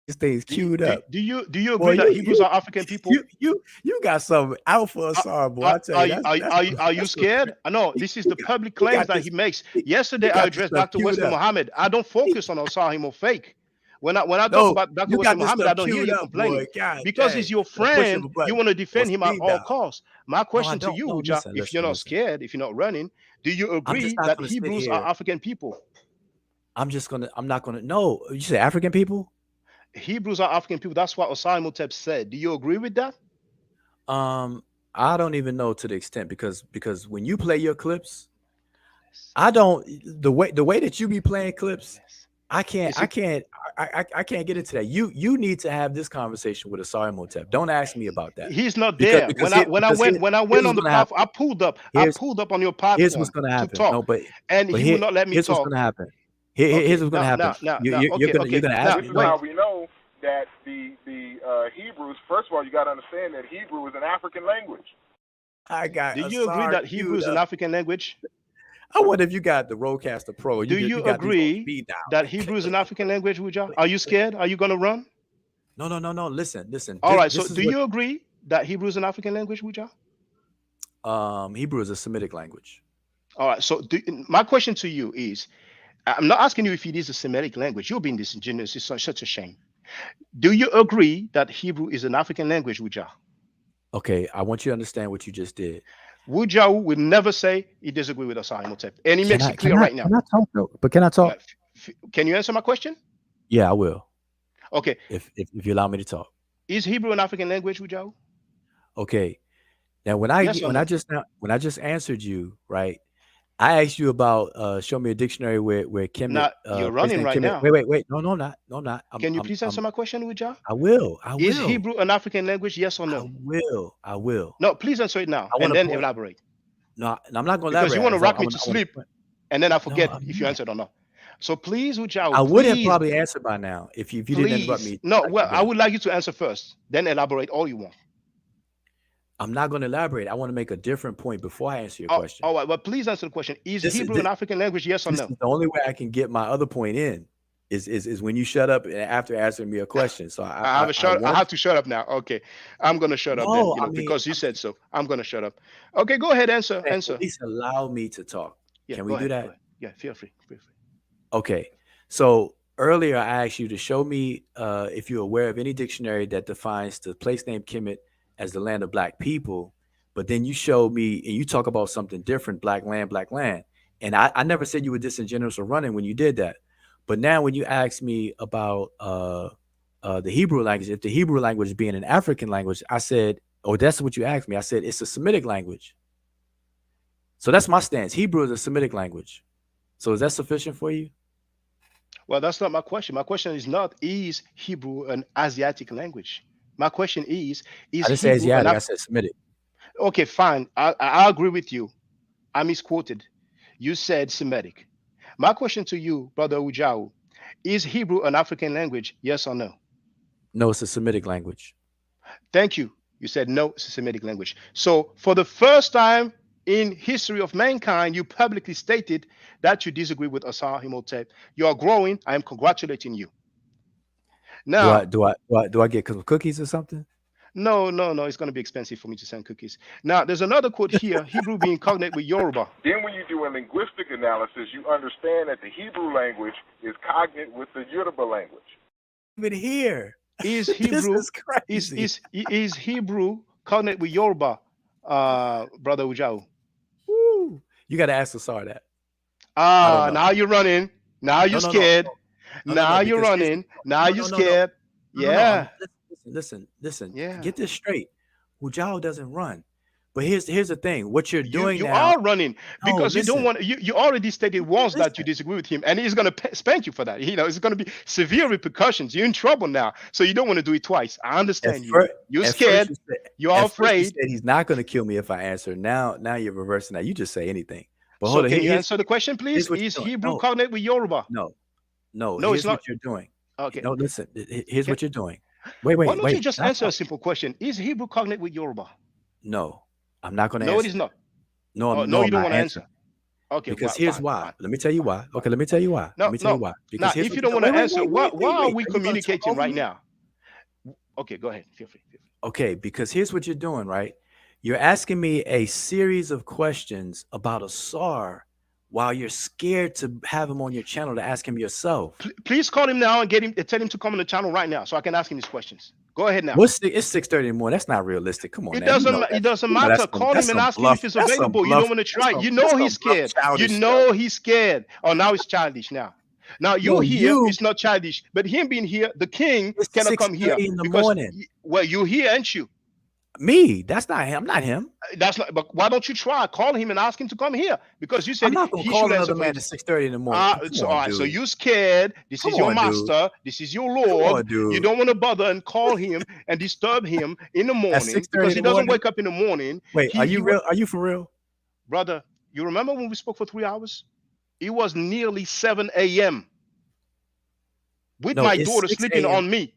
S2: This thing's queued up.
S1: do you agree
S2: Boy,
S1: that Hebrews are African people?
S2: You got some alpha Asar, boy. I tell you,
S1: Are you scared? No, this is the public claims that he makes. Yesterday, I addressed Dr. Wesley Muhammad. I don't focus on Osahim or fake. When I talk about Dr. Wesley Muhammad, I don't hear you complaining. Because he's your friend, you want to defend him at all costs. My question to you, Wudjau, if you're not scared, if you're not running, do you agree that Hebrews are African people?
S2: I'm not gonna. No, you say African people?
S1: Hebrews are African people. That's what Osahim said. Do you agree with that?
S2: I don't even know to the extent because when you play your clips, I don't the way that you be playing clips, I can't get into that. You need to have this conversation with Asar. Don't ask me about that.
S1: He's not there. When I went on the platform, I pulled up on your platform.
S2: Here's what's gonna happen.
S1: To talk, he will not let me
S2: here's
S1: talk.
S2: What's gonna happen. Here's what's gonna happen. You're gonna ask me.
S6: This is how we know that the Hebrews. First of all, you got to understand that Hebrew is an African language.
S1: Do you agree that Hebrew is an African language?
S2: I wonder if you got the Rodecaster Pro.
S1: Do you agree that Hebrew is an African language, Wudjau? Are you scared? Are you gonna run?
S2: No. Listen.
S1: All right. So, do you agree that Hebrew is an African language, Wudjau?
S2: Hebrew is a Semitic language.
S1: All right. So, my question to you is, I'm not asking you if it is a Semitic language. You're being disingenuous. It's such a shame. Do you agree that Hebrew is an African language, Wudjau?
S2: Okay, I want you to understand what you just did.
S1: Wudjau will never say he disagrees with Asahimotep, and he makes it clear right now.
S2: Can I talk though? But can I talk?
S1: Can you answer my question?
S2: Yeah, I will.
S1: Okay.
S2: If you allow me to talk.
S1: Is Hebrew an African language, Wudjau?
S2: Okay. Now when I just answered you, right? I asked you about show me a dictionary where Kemet.
S1: You're running right now.
S2: Wait. No, I'm not.
S1: Can you please answer my question, Wudjau?
S2: I will.
S1: Is Hebrew an African language? Yes or no?
S2: I will.
S1: No, please answer it now and then elaborate.
S2: No, I'm not going to elaborate.
S1: Because you want to rock me to sleep and then I forget if you answered or not. So please, Wudjau.
S2: I would have probably answered by now if you didn't interrupt me.
S1: No, I would like you to answer first, then elaborate all you want.
S2: I'm not going to elaborate. I want to make a different point before I answer your question.
S1: All right, well, please answer the question. Is Hebrew an African language? Yes or no?
S2: The only way I can get my other point in is when you shut up after answering me a question. So I
S1: have to shut up now. Okay, I'm going to shut up then, because you said so. I'm going to shut up. Okay, go ahead, answer.
S2: At least allow me to talk.
S1: Yeah,
S2: can we do that?
S1: Yeah, feel free.
S2: Okay, so earlier I asked you to show me if you're aware of any dictionary that defines the place name Kemet as the land of black people, but then you showed me and you talk about something different, black land. And I never said you were disingenuous or running when you did that. But now when you ask me about the Hebrew language, if the Hebrew language being an African language, I said, that's what you asked me. I said, it's a Semitic language. So that's my stance. Hebrew is a Semitic language. So is that sufficient for you?
S1: Well, that's not my question. My question is not, is Hebrew an Asiatic language? My question is
S2: I didn't say Asiatic, I said Semitic.
S1: Okay, fine. I agree with you. I misquoted. You said Semitic. My question to you, Brother Wudjau, is Hebrew an African language? Yes or no?
S2: No, it's a Semitic language.
S1: Thank you. You said no, it's a Semitic language. So for the first time in history of mankind, you publicly stated that you disagree with Asahimotep. You are growing. I am congratulating you. Now,
S2: do I get cookies or something?
S1: No. It's going to be expensive for me to send cookies. Now, there's another quote here: Hebrew being cognate with Yoruba.
S6: Then, when you do a linguistic analysis, you understand that the Hebrew language is cognate with the Yoruba language.
S2: Even here,
S1: Is
S2: This
S1: Hebrew
S2: is crazy.
S1: is Hebrew cognate with Yoruba, brother Wudjau?
S2: Woo. You got to ask Asar that. I don't know.
S1: Now you're running. Now you're
S2: No, no, no,
S1: scared.
S2: no,
S1: Now you're
S2: because
S1: running. Now
S2: no,
S1: you're
S2: no, no, no,
S1: scared.
S2: no.
S1: Yeah,
S2: Listen.
S1: yeah.
S2: Get this straight. Wudjau doesn't run. But here's the thing. What you're doing
S1: You
S2: now.
S1: are running
S2: No,
S1: because you don't
S2: listen.
S1: want you already stated once that you
S2: Listen.
S1: disagree with him, and he's going to spank you for that. It's going to be severe repercussions. You're in trouble now, so you don't want to do it twice. I understand you. You're scared. You are afraid.
S2: You said he's not going to kill me if I answer. Now you're reversing that. You just say anything. But
S1: So
S2: hold on.
S1: can you answer the question, please?
S2: Here's what
S1: Is
S2: you're doing.
S1: Hebrew cognate with Yoruba?
S2: No.
S1: No, it's
S2: Here's
S1: not.
S2: what you're doing.
S1: Okay.
S2: No, listen. Here's
S1: Can-
S2: what you're doing. Wait.
S1: Why don't you just
S2: That's
S1: answer a
S2: not-
S1: simple question? Is Hebrew cognate with Yoruba?
S2: No, I'm not going to
S1: No,
S2: answer.
S1: it is not.
S2: No,
S1: Oh,
S2: I'm,
S1: no,
S2: no,
S1: you
S2: I'm
S1: don't
S2: not
S1: want to
S2: answering.
S1: answer. Okay,
S2: Because
S1: well,
S2: here's
S1: fine,
S2: why.
S1: fine.
S2: Let me tell you why. Okay, let me tell you why.
S1: No,
S2: Let me tell you
S1: no.
S2: why.
S1: Now,
S2: Because here's
S1: if
S2: what
S1: you don't want to answer, why are we
S2: Are you gonna
S1: communicating
S2: talk over
S1: right
S2: me?
S1: now? Okay, go ahead. Feel free.
S2: Okay, because here's what you're doing, right? You're asking me a series of questions about Asar while you're scared to have him on your channel to ask him yourself.
S1: Please call him now and tell him to come on the channel right now so I can ask him these questions. Go ahead now.
S2: It's 6:30 in the morning. That's not realistic. Come on,
S1: It
S2: now.
S1: doesn't.
S2: You know
S1: It doesn't
S2: you know
S1: matter. Call
S2: that's
S1: him and
S2: some
S1: ask him
S2: bluff.
S1: if he's
S2: That's some
S1: available. You
S2: bluff.
S1: don't want to try.
S2: That's
S1: You
S2: some
S1: know
S2: bluff,
S1: he's scared. You
S2: childish stuff.
S1: know he's scared. Oh, now he's childish. Now you
S2: No,
S1: here.
S2: you-
S1: It's not childish. But him being here, the king
S2: It's
S1: cannot come here
S2: 6:30 in the
S1: because
S2: morning.
S1: well, you here, ain't you?
S2: Me, that's not him. I'm not him.
S1: That's not. But why don't you try? Call him and ask him to come here because you
S2: I'm
S1: said
S2: not gonna
S1: he
S2: call
S1: should answer
S2: another
S1: for
S2: man
S1: him.
S2: at 6:30 in the morning. Come
S1: So,
S2: on,
S1: all right. So
S2: dude.
S1: you scared. This
S2: Come
S1: is your
S2: on, dude.
S1: master. This is your
S2: Come
S1: Lord.
S2: on, dude.
S1: You don't want to bother and call him and disturb him in the morning
S2: 6:30
S1: because he
S2: in the
S1: doesn't
S2: morning?
S1: wake up in the morning.
S2: Wait, are you real? Are you for real?
S1: Brother, you remember when we spoke for 3 hours? It was nearly 7 a.m. with
S2: No,
S1: my
S2: it's
S1: daughter
S2: 6
S1: sleeping
S2: a.m.
S1: on me.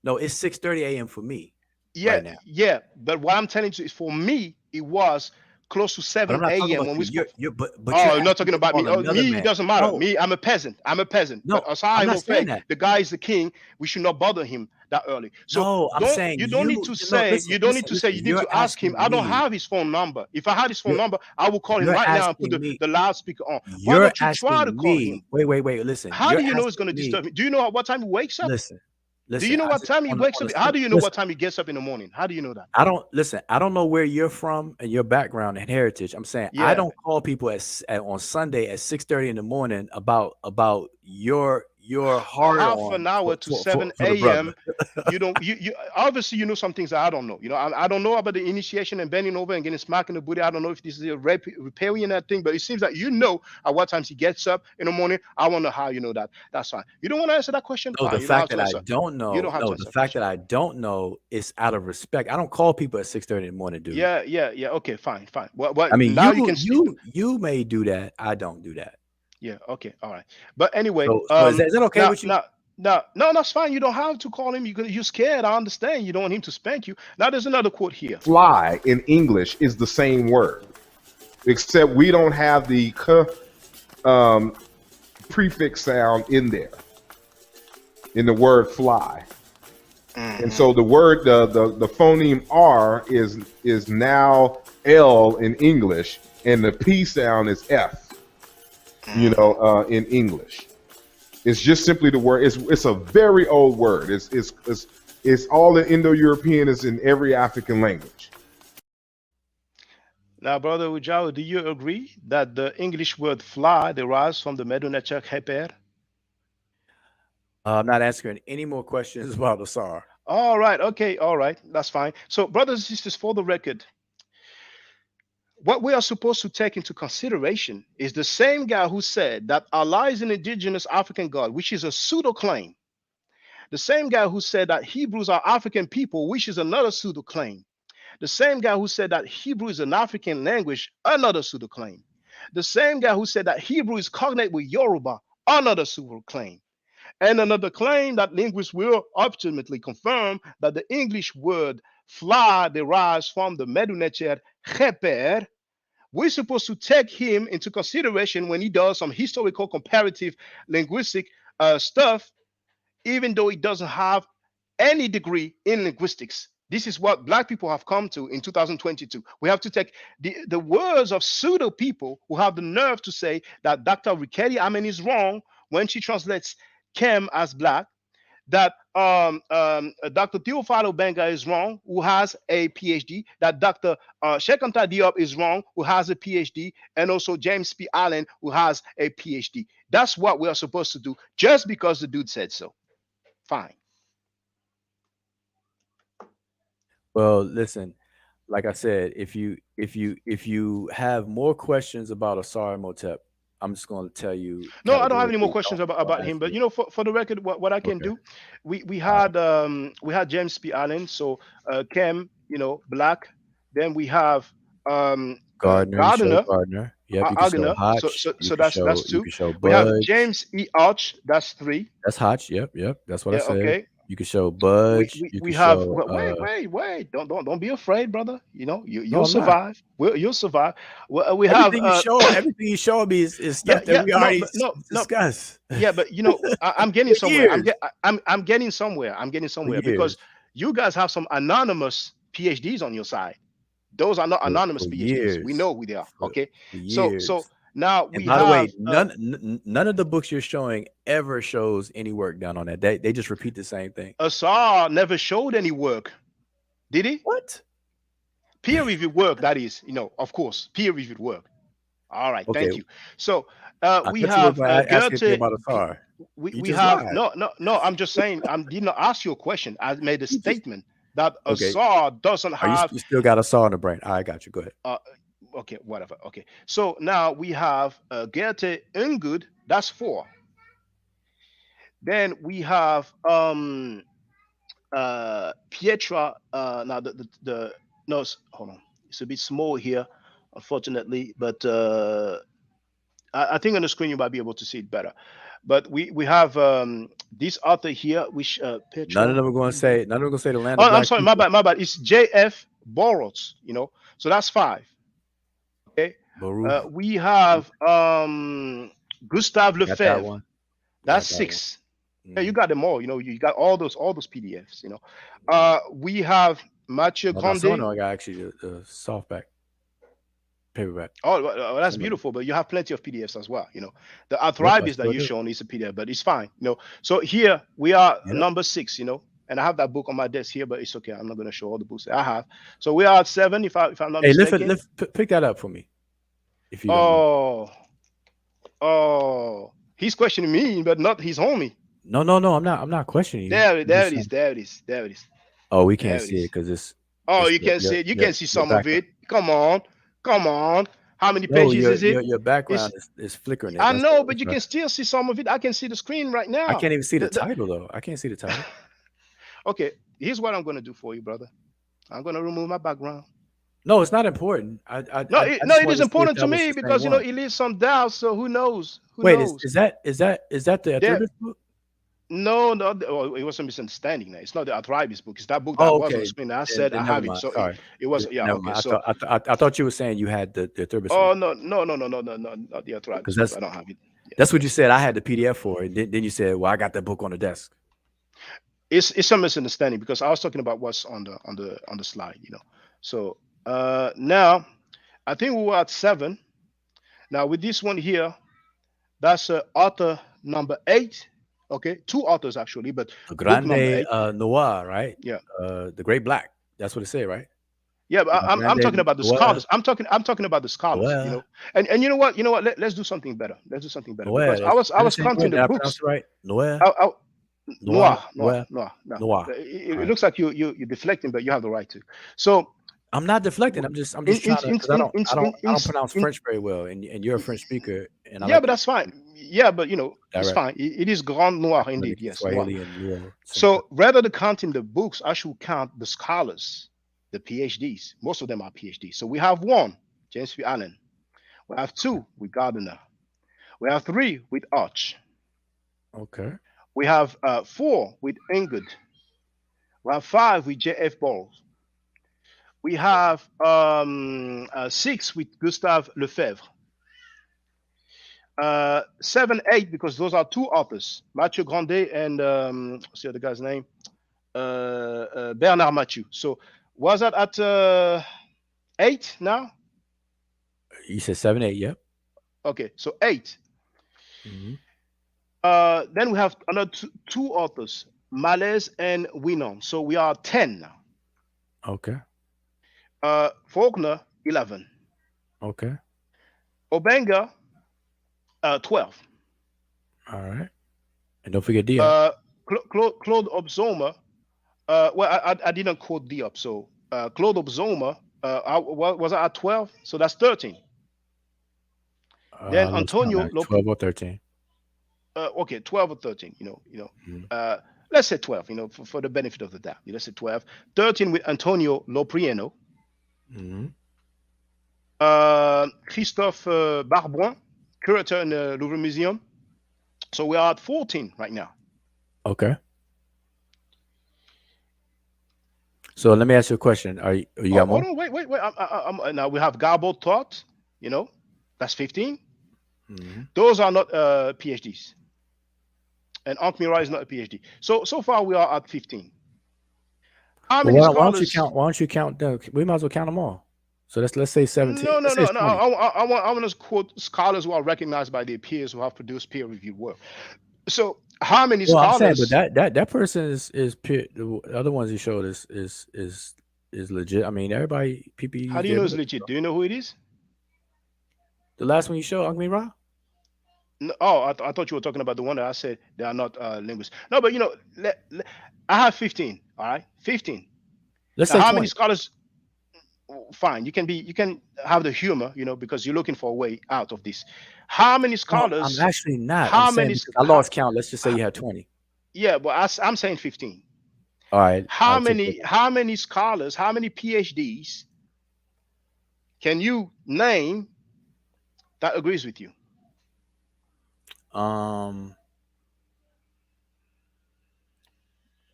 S2: No, it's 6:30 a.m. for me
S1: Yeah,
S2: right now.
S1: yeah. But what I'm telling you is for me, it was close to
S2: But
S1: 7
S2: I'm not talking
S1: a.m.
S2: about
S1: when we
S2: you.
S1: spoke.
S2: But
S1: Oh,
S2: you're
S1: you're not
S2: asking
S1: talking
S2: to
S1: about me.
S2: call
S1: Oh,
S2: another
S1: me, it
S2: man.
S1: doesn't matter.
S2: No,
S1: Me, I'm a peasant. I'm a peasant.
S2: no,
S1: But Asai
S2: I'm not
S1: will
S2: saying
S1: say
S2: that.
S1: the guy is the king. We should not bother him that early. So
S2: No, I'm saying
S1: you don't need to
S2: no,
S1: say
S2: listen,
S1: you don't need to say
S2: listen.
S1: you need
S2: You're
S1: to ask him.
S2: asking
S1: I don't
S2: me.
S1: have his phone number. If I had his phone
S2: You're,
S1: number, I will call him
S2: you're
S1: right now and
S2: asking
S1: put
S2: me.
S1: the loudspeaker on. Why
S2: You're
S1: don't you try to
S2: asking
S1: call him?
S2: me. Wait. Listen.
S1: How
S2: You're
S1: do you know it's
S2: asking
S1: going to
S2: me.
S1: disturb him? Do you know at what time he wakes up?
S2: Listen.
S1: Do you know
S2: I
S1: what
S2: just
S1: time he wakes
S2: on
S1: up?
S2: the
S1: How do you know
S2: listen.
S1: what time he gets up in the morning? How do you know that?
S2: I don't listen. I don't know where you're from and your background and heritage. I'm saying I
S1: Yeah.
S2: don't call people on Sunday at 6:30 in the morning about your hard
S1: Half
S2: on
S1: an hour to 7
S2: for the brother.
S1: a.m. You don't you obviously you know some things that I don't know. I don't know about the initiation and bending over and getting smacked in the booty. I don't know if this is a repairing that thing, but it seems that you know at what times he gets up in the morning. I want to know how you know that. That's fine. You don't want to answer that question?
S2: No,
S1: Fine.
S2: the
S1: You don't have
S2: fact
S1: to
S2: that I
S1: answer.
S2: don't
S1: You
S2: know.
S1: don't have
S2: No,
S1: to
S2: the
S1: answer
S2: fact
S1: question.
S2: that I don't know is out of respect. I don't call people at 6:30 in the morning, dude.
S1: Yeah. Okay, fine. Well,
S2: I mean,
S1: now you can speak.
S2: you may do that. I don't do that.
S1: Yeah, okay, all right. But anyway,
S2: So is that okay with you?
S1: no, that's fine. You don't have to call him. You're scared. I understand. You don't want him to spank you. Now there's another quote here.
S5: Fly in English is the same word, except we don't have the prefix sound in there in the word fly. And so the word the phoneme R is now L in English, and the P sound is F. In English, it's just simply the word. It's a very old word. It's all in Indo-European. Is in every African language.
S1: Now, brother Wudjau, do you agree that the English word fly derives from the Medunetter Heper?
S2: I'm not answering any more questions about Asar.
S1: All right, okay, all right, that's fine. So, brothers and sisters, for the record, what we are supposed to take into consideration is the same guy who said that Allah is an indigenous African God, which is a pseudo claim. The same guy who said that Hebrews are African people, which is another pseudo claim. The same guy who said that Hebrew is an African language, another pseudo claim. The same guy who said that Hebrew is cognate with Yoruba, another pseudo claim. And another claim that linguists will ultimately confirm that the English word fly derives from the Medunetter Heper. We're supposed to take him into consideration when he does some historical comparative linguistic stuff, even though he doesn't have any degree in linguistics. This is what Black people have come to in 2022. We have to take the words of pseudo people who have the nerve to say that Dr. Rikedi Amen is wrong when she translates Kem as Black. that Dr. Theophilo Benga is wrong, who has a PhD, that Dr. Shekanta Diop is wrong, who has a PhD, and also James P. Allen, who has a PhD. That's what we are supposed to do just because the dude said so. Fine.
S2: Well, listen, like I said, if you have more questions about Asar Motep, I'm just going to tell you.
S1: No, I don't have any more
S2: categorically,
S1: questions
S2: don't
S1: about him.
S2: ask
S1: But
S2: me.
S1: for the record, what I can
S2: Okay.
S1: do, we had James P. Allen, so Kem, Black. Then we have
S2: Gardner, you show
S1: Gardner,
S2: Gardner. Yep, you can show
S1: Agner. So
S2: Hotch.
S1: so
S2: You
S1: so
S2: can
S1: that's
S2: show
S1: two. We have
S2: Budge.
S1: James E. Arch. That's three.
S2: That's Hotch. Yep. That's what I
S1: Yeah.
S2: said.
S1: Okay.
S2: You can show
S1: we
S2: Budge.
S1: we,
S2: You can
S1: we have
S2: show
S1: wait, don't be afraid, brother.
S2: no,
S1: You'll
S2: I'm not.
S1: survive. You'll survive. We have
S2: Everything you show me is stuff that
S1: yeah,
S2: we
S1: no,
S2: already
S1: but no,
S2: discussed.
S1: yeah, but I'm getting
S2: For
S1: somewhere.
S2: years.
S1: I'm getting somewhere.
S2: For
S1: Because
S2: years.
S1: you guys have some anonymous PhDs on your side. Those are not anonymous
S2: For
S1: PhDs. We
S2: years.
S1: know who they are. Okay.
S2: For
S1: So
S2: years.
S1: now
S2: And
S1: we
S2: by the way,
S1: have
S2: none of the books you're showing ever shows any work done on that. They just repeat the same thing.
S1: Asar never showed any work, did he?
S2: What?
S1: Peer reviewed work, that is, of course, peer reviewed work. All right,
S2: Okay.
S1: thank you. So
S2: I
S1: we
S2: thought you were
S1: have
S2: going to ask anything
S1: Goethe.
S2: about Asar.
S1: We
S2: You
S1: we
S2: just
S1: have
S2: lied.
S1: no. I'm just saying. I did not ask you a question. I made a
S2: You just
S1: statement that
S2: okay.
S1: Asar doesn't
S2: Are
S1: have.
S2: you still got Asar in the brain? I got you. Go ahead.
S1: Okay, whatever. Okay, so now we have Goethe Ungud. That's four. Then we have Pietra. Now the no, hold on. It's a bit small here, unfortunately, but I think on the screen you might be able to see it better. But we have this author here, which Petra.
S2: None of them are going to say. None of them are going to say the land
S1: Oh,
S2: of
S1: I'm
S2: black
S1: sorry,
S2: people.
S1: my bad. It's J.F. Boros. So that's five. Okay.
S2: Baruch.
S1: We have Gustave
S2: Got that
S1: Lefebvre.
S2: one.
S1: That's
S2: Got that
S1: six.
S2: one.
S1: Yeah, you got them all. You got all those PDFs. We have Mathieu
S2: Well, some of
S1: Grandet.
S2: them I got actually the softback, paperback.
S1: Oh, well, that's
S2: Some of them.
S1: beautiful, but you have plenty of PDFs as well. The
S2: Yep, I
S1: arthritis that
S2: still
S1: you've
S2: do.
S1: shown is a PDF, but it's fine. So here we are
S2: Yep.
S1: number 6. And I have that book on my desk here, but it's okay. I'm not going to show all the books that I have. So we are at 7, if I'm not
S2: Hey,
S1: mistaken.
S2: pick that up for me, if you don't mind.
S1: Oh, he's questioning me, but not his homie.
S2: No, I'm not questioning you.
S1: There
S2: I'm
S1: it
S2: just
S1: is.
S2: saying.
S1: There it is.
S2: Oh, we
S1: There
S2: can't
S1: it
S2: see it
S1: is.
S2: because it's.
S1: Oh,
S2: it's
S1: you can see it. You can see some of it. Come on. How many
S2: No,
S1: pages is it?
S2: your background is flickering.
S1: I
S2: That's
S1: know,
S2: all.
S1: but you can still see some of it. I can see the screen right now.
S2: I can't even see the title though. I can't see the title.
S1: Okay, here's what I'm going to do for you, brother. I'm going to remove my background.
S2: No, it's not important.
S1: It is important to me because it leaves some doubts. So who knows?
S2: Wait,
S1: knows?
S2: is that the Attributes book?
S1: No, it was a misunderstanding. It's not the Arthritis book. It's that book that was on the screen. I said I have it. So it was okay. So
S2: I thought you were saying you had the Attributes.
S1: Oh no, not the Arthritis book. I don't have it.
S2: Yeah. That's what you said. I had the PDF for it. Then you said, "Well, I got the book on the desk."
S1: It's a misunderstanding because I was talking about what's on the slide. So now I think we were at 7. Now with this one here, that's author number 8. Okay, 2 authors actually, but
S2: the Grande Noir, right?
S1: Yeah,
S2: the Great Black. That's what it said, right?
S1: Yeah, but I'm talking about the scholars. I'm talking about the scholars. And you know what? Let's do something better. Because I was counting the books.
S2: Right? Noir.
S1: Noir. It looks like you're deflecting, but you have the right to. So
S2: I'm not deflecting. I'm just trying to. I don't pronounce French very well, and you're a French speaker. And
S1: but that's fine. Yeah, but it's fine. It is Grand Noir indeed. Yes. So rather than counting the books, I should count the scholars, the PhDs. Most of them are PhDs. So we have 1, James P. Allen. We have 2 with Gardner. We have 3 with Arch.
S2: Okay.
S1: We have 4 with Ingrid. We have 5 with J.F. Burroughs. We have 6 with Gustave Lefebvre. 7, 8, because those are 2 authors, Mathieu Grandet and what's the other guy's name? Bernard Mathieu. So was that at 8 now?
S2: You said 7, 8, yep.
S1: Okay, so 8.
S2: Mm-hmm.
S1: Then we have another 2 authors, Malaise and Winon. So we are 10 now.
S2: Okay.
S1: Faulkner, 11.
S2: Okay.
S1: Obenga, 12.
S2: All right. And don't forget Diop.
S1: Claude Obzoma, well, I didn't quote Diop, so Claude Obzoma, what was I at 12? So that's 13. Then
S2: Let's count
S1: Antonio
S2: that. 12 or 13.
S1: Okay, 12 or 13,
S2: Mhm.
S1: let's say 12, for the benefit of the doubt. Let's say 12. 13 with Antonio Loprieno,
S2: Mhm.
S1: Christophe Barboin, curator in the Louvre Museum. So we are at 14 right now.
S2: Okay. So let me ask you a question. You got more?
S1: Hold on, wait. Now we have Garbo Thought, that's 15.
S2: Mhm.
S1: Those are not PhDs. And Ankh Mira is not a PhD. So far we are at 15. How
S2: Well,
S1: many
S2: why don't you
S1: scholars?
S2: count? Why don't you count them? We might as well count them all. So let's say 17.
S1: No.
S2: Let's say it's 20.
S1: I want to quote scholars who are recognized by their peers who have produced peer-reviewed work. So how many
S2: Well, I'm saying, but
S1: scholars?
S2: that person is peer, the other ones you showed is legit. I mean, everybody people
S1: How
S2: use
S1: do you
S2: their
S1: know it's
S2: book.
S1: legit? Do you know who it is?
S2: The last one you showed, Agni Ra?
S1: No, oh, I thought you were talking about the one that I said they are not linguists. No, but I have 15. All right, 15.
S2: Let's
S1: Now,
S2: say
S1: how many
S2: 20.
S1: scholars? Fine, you can have the humor, because you're looking for a way out of this. How many
S2: No, I'm
S1: scholars?
S2: actually not. I'm
S1: How
S2: saying
S1: many?
S2: because I lost count. Let's just say you had 20.
S1: Yeah, but I'm saying 15.
S2: All right,
S1: How
S2: I'll take
S1: many?
S2: it.
S1: How many scholars? How many PhDs can you name that agrees with you?
S2: Um,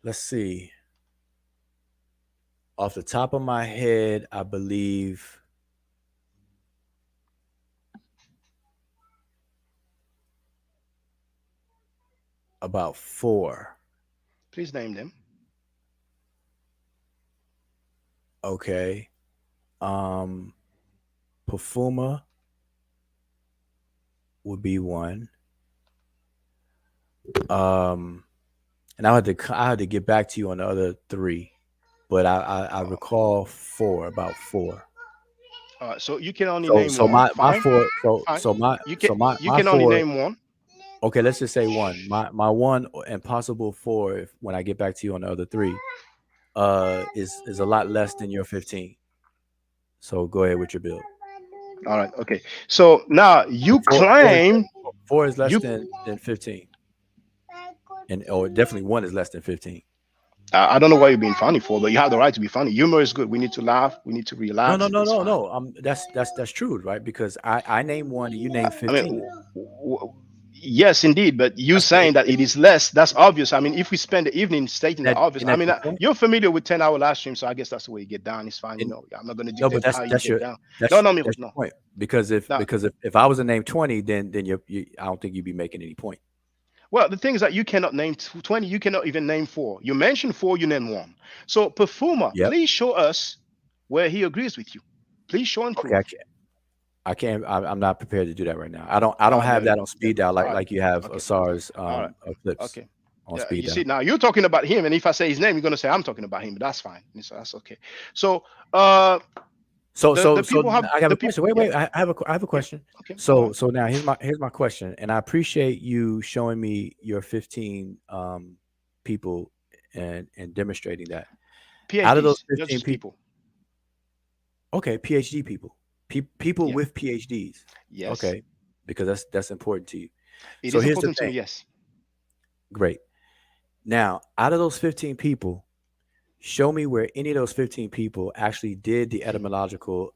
S2: let's see. Off the top of my head, I believe about 4.
S1: Please name them.
S2: Okay. Um, Pafuma would be 1. And I had to get back to you on the other 3, but I recall 4, about 4.
S1: All right, so you can only
S2: So
S1: name
S2: so
S1: one.
S2: my
S1: Fine,
S2: 4
S1: fine. You
S2: my
S1: can only
S2: 4.
S1: name one.
S2: Okay, let's just say 1. My 1 and possible 4 if, when I get back to you on the other 3 is a lot less than your 15. So go ahead with your build.
S1: All right, okay. So now you
S2: 4 is
S1: claim
S2: 4 is less
S1: you.
S2: than 15. And or definitely 1 is less than 15.
S1: I don't know why you're being funny for, but you have the right to be funny. Humor is good. We need to laugh. We need to
S2: No, no,
S1: relax.
S2: no,
S1: It's
S2: no,
S1: fine.
S2: no. That's true, right? Because I name 1 and you name
S1: I mean,
S2: 15.
S1: yes, indeed. But you
S2: That's
S1: saying that it is less, that's obvious. I mean, if we spend the evening stating the obvious,
S2: and
S1: I
S2: that's
S1: mean,
S2: your point.
S1: you're familiar with 10-hour live stream, so I guess that's the way you get down. It's fine.
S2: And
S1: I'm not going to
S2: no, but
S1: dictate how you
S2: that's
S1: get
S2: your
S1: down.
S2: that's
S1: No, no,
S2: that's your
S1: no,
S2: point. Because
S1: no.
S2: if I was to name 20, then you I don't think you'd be making any point.
S1: Well, the thing is that you cannot name 20. You cannot even name 4. You mentioned 4, you name 1. So, Perfuma,
S2: Yep.
S1: please show us where he agrees with you. Please show and
S2: Okay,
S1: prove.
S2: I can't. I'm not prepared to do that right now. I don't
S1: All right,
S2: have that
S1: then.
S2: on speed dial
S1: All right.
S2: like you have
S1: Okay.
S2: Asar's
S1: All right.
S2: clips
S1: Okay.
S2: on
S1: Yeah,
S2: speed
S1: you see,
S2: dial.
S1: now you're talking about him, and if I say his name, you're going to say I'm talking about him, but that's fine. So that's okay. So, the
S2: So
S1: people have
S2: I have
S1: the
S2: a
S1: people.
S2: question. Wait,
S1: Yeah.
S2: wait. I have a
S1: Yeah.
S2: question.
S1: Okay. Go
S2: So
S1: on.
S2: now here's my question, and I appreciate you showing me your 15 people and demonstrating that. Out of those
S1: PhDs, they're
S2: 15
S1: just
S2: people,
S1: people.
S2: okay, PhD people, people
S1: Yeah.
S2: with PhDs,
S1: Yes.
S2: okay, because that's important to you.
S1: It
S2: So
S1: is
S2: here's the
S1: important to me.
S2: thing.
S1: Yes.
S2: Great. Now, out of those 15 people, show me where any of those 15 people actually did the etymological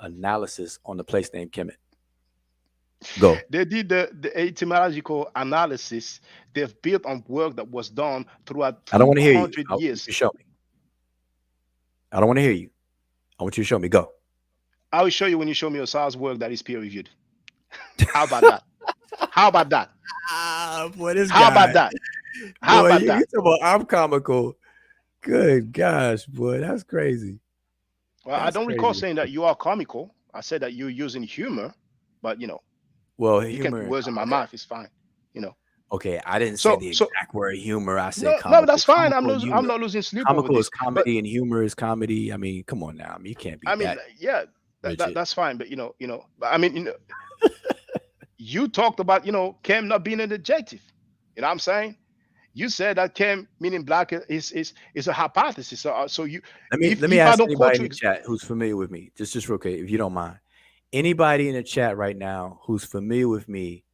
S2: analysis on the place name Kemet. Go.
S1: They did the etymological analysis. They've built on work that was done throughout
S2: I don't want to hear you.
S1: 200
S2: I want you
S1: years.
S2: to show me. I don't want to hear you. I want you to show me. Go.
S1: I will show you when you show me a SARS work that is peer reviewed. How about that? How about that?
S2: Boy, this
S1: How about
S2: guy.
S1: that? How
S2: Boy,
S1: about
S2: you
S1: that?
S2: talking about I'm comical. Good gosh, boy, that's crazy.
S1: Well, I
S2: That's
S1: don't recall
S2: crazy.
S1: saying that you are comical. I said that you're using humor, but
S2: Well,
S1: you can put
S2: humor.
S1: words in my
S2: Okay.
S1: mouth. It's fine. You know.
S2: Okay, I didn't say
S1: So
S2: the
S1: so
S2: exact word humor. I said
S1: no, no,
S2: comical.
S1: that's fine.
S2: Comical and
S1: I'm
S2: humor.
S1: not losing sleep over
S2: Comical is
S1: this. But
S2: comedy and humor is comedy. I mean, come on now. I mean, you can't be
S1: I mean,
S2: that
S1: yeah,
S2: rigid.
S1: that's fine. But but I mean, you talked about Cam not being an adjective. You know what I'm saying? You said that Cam meaning black is a hypothesis. So you,
S2: Let me
S1: if I
S2: ask
S1: don't
S2: anybody
S1: quote
S2: in
S1: you,
S2: the chat who's familiar with me. Just real quick, if you don't mind. Anybody in the chat right now who's familiar with me,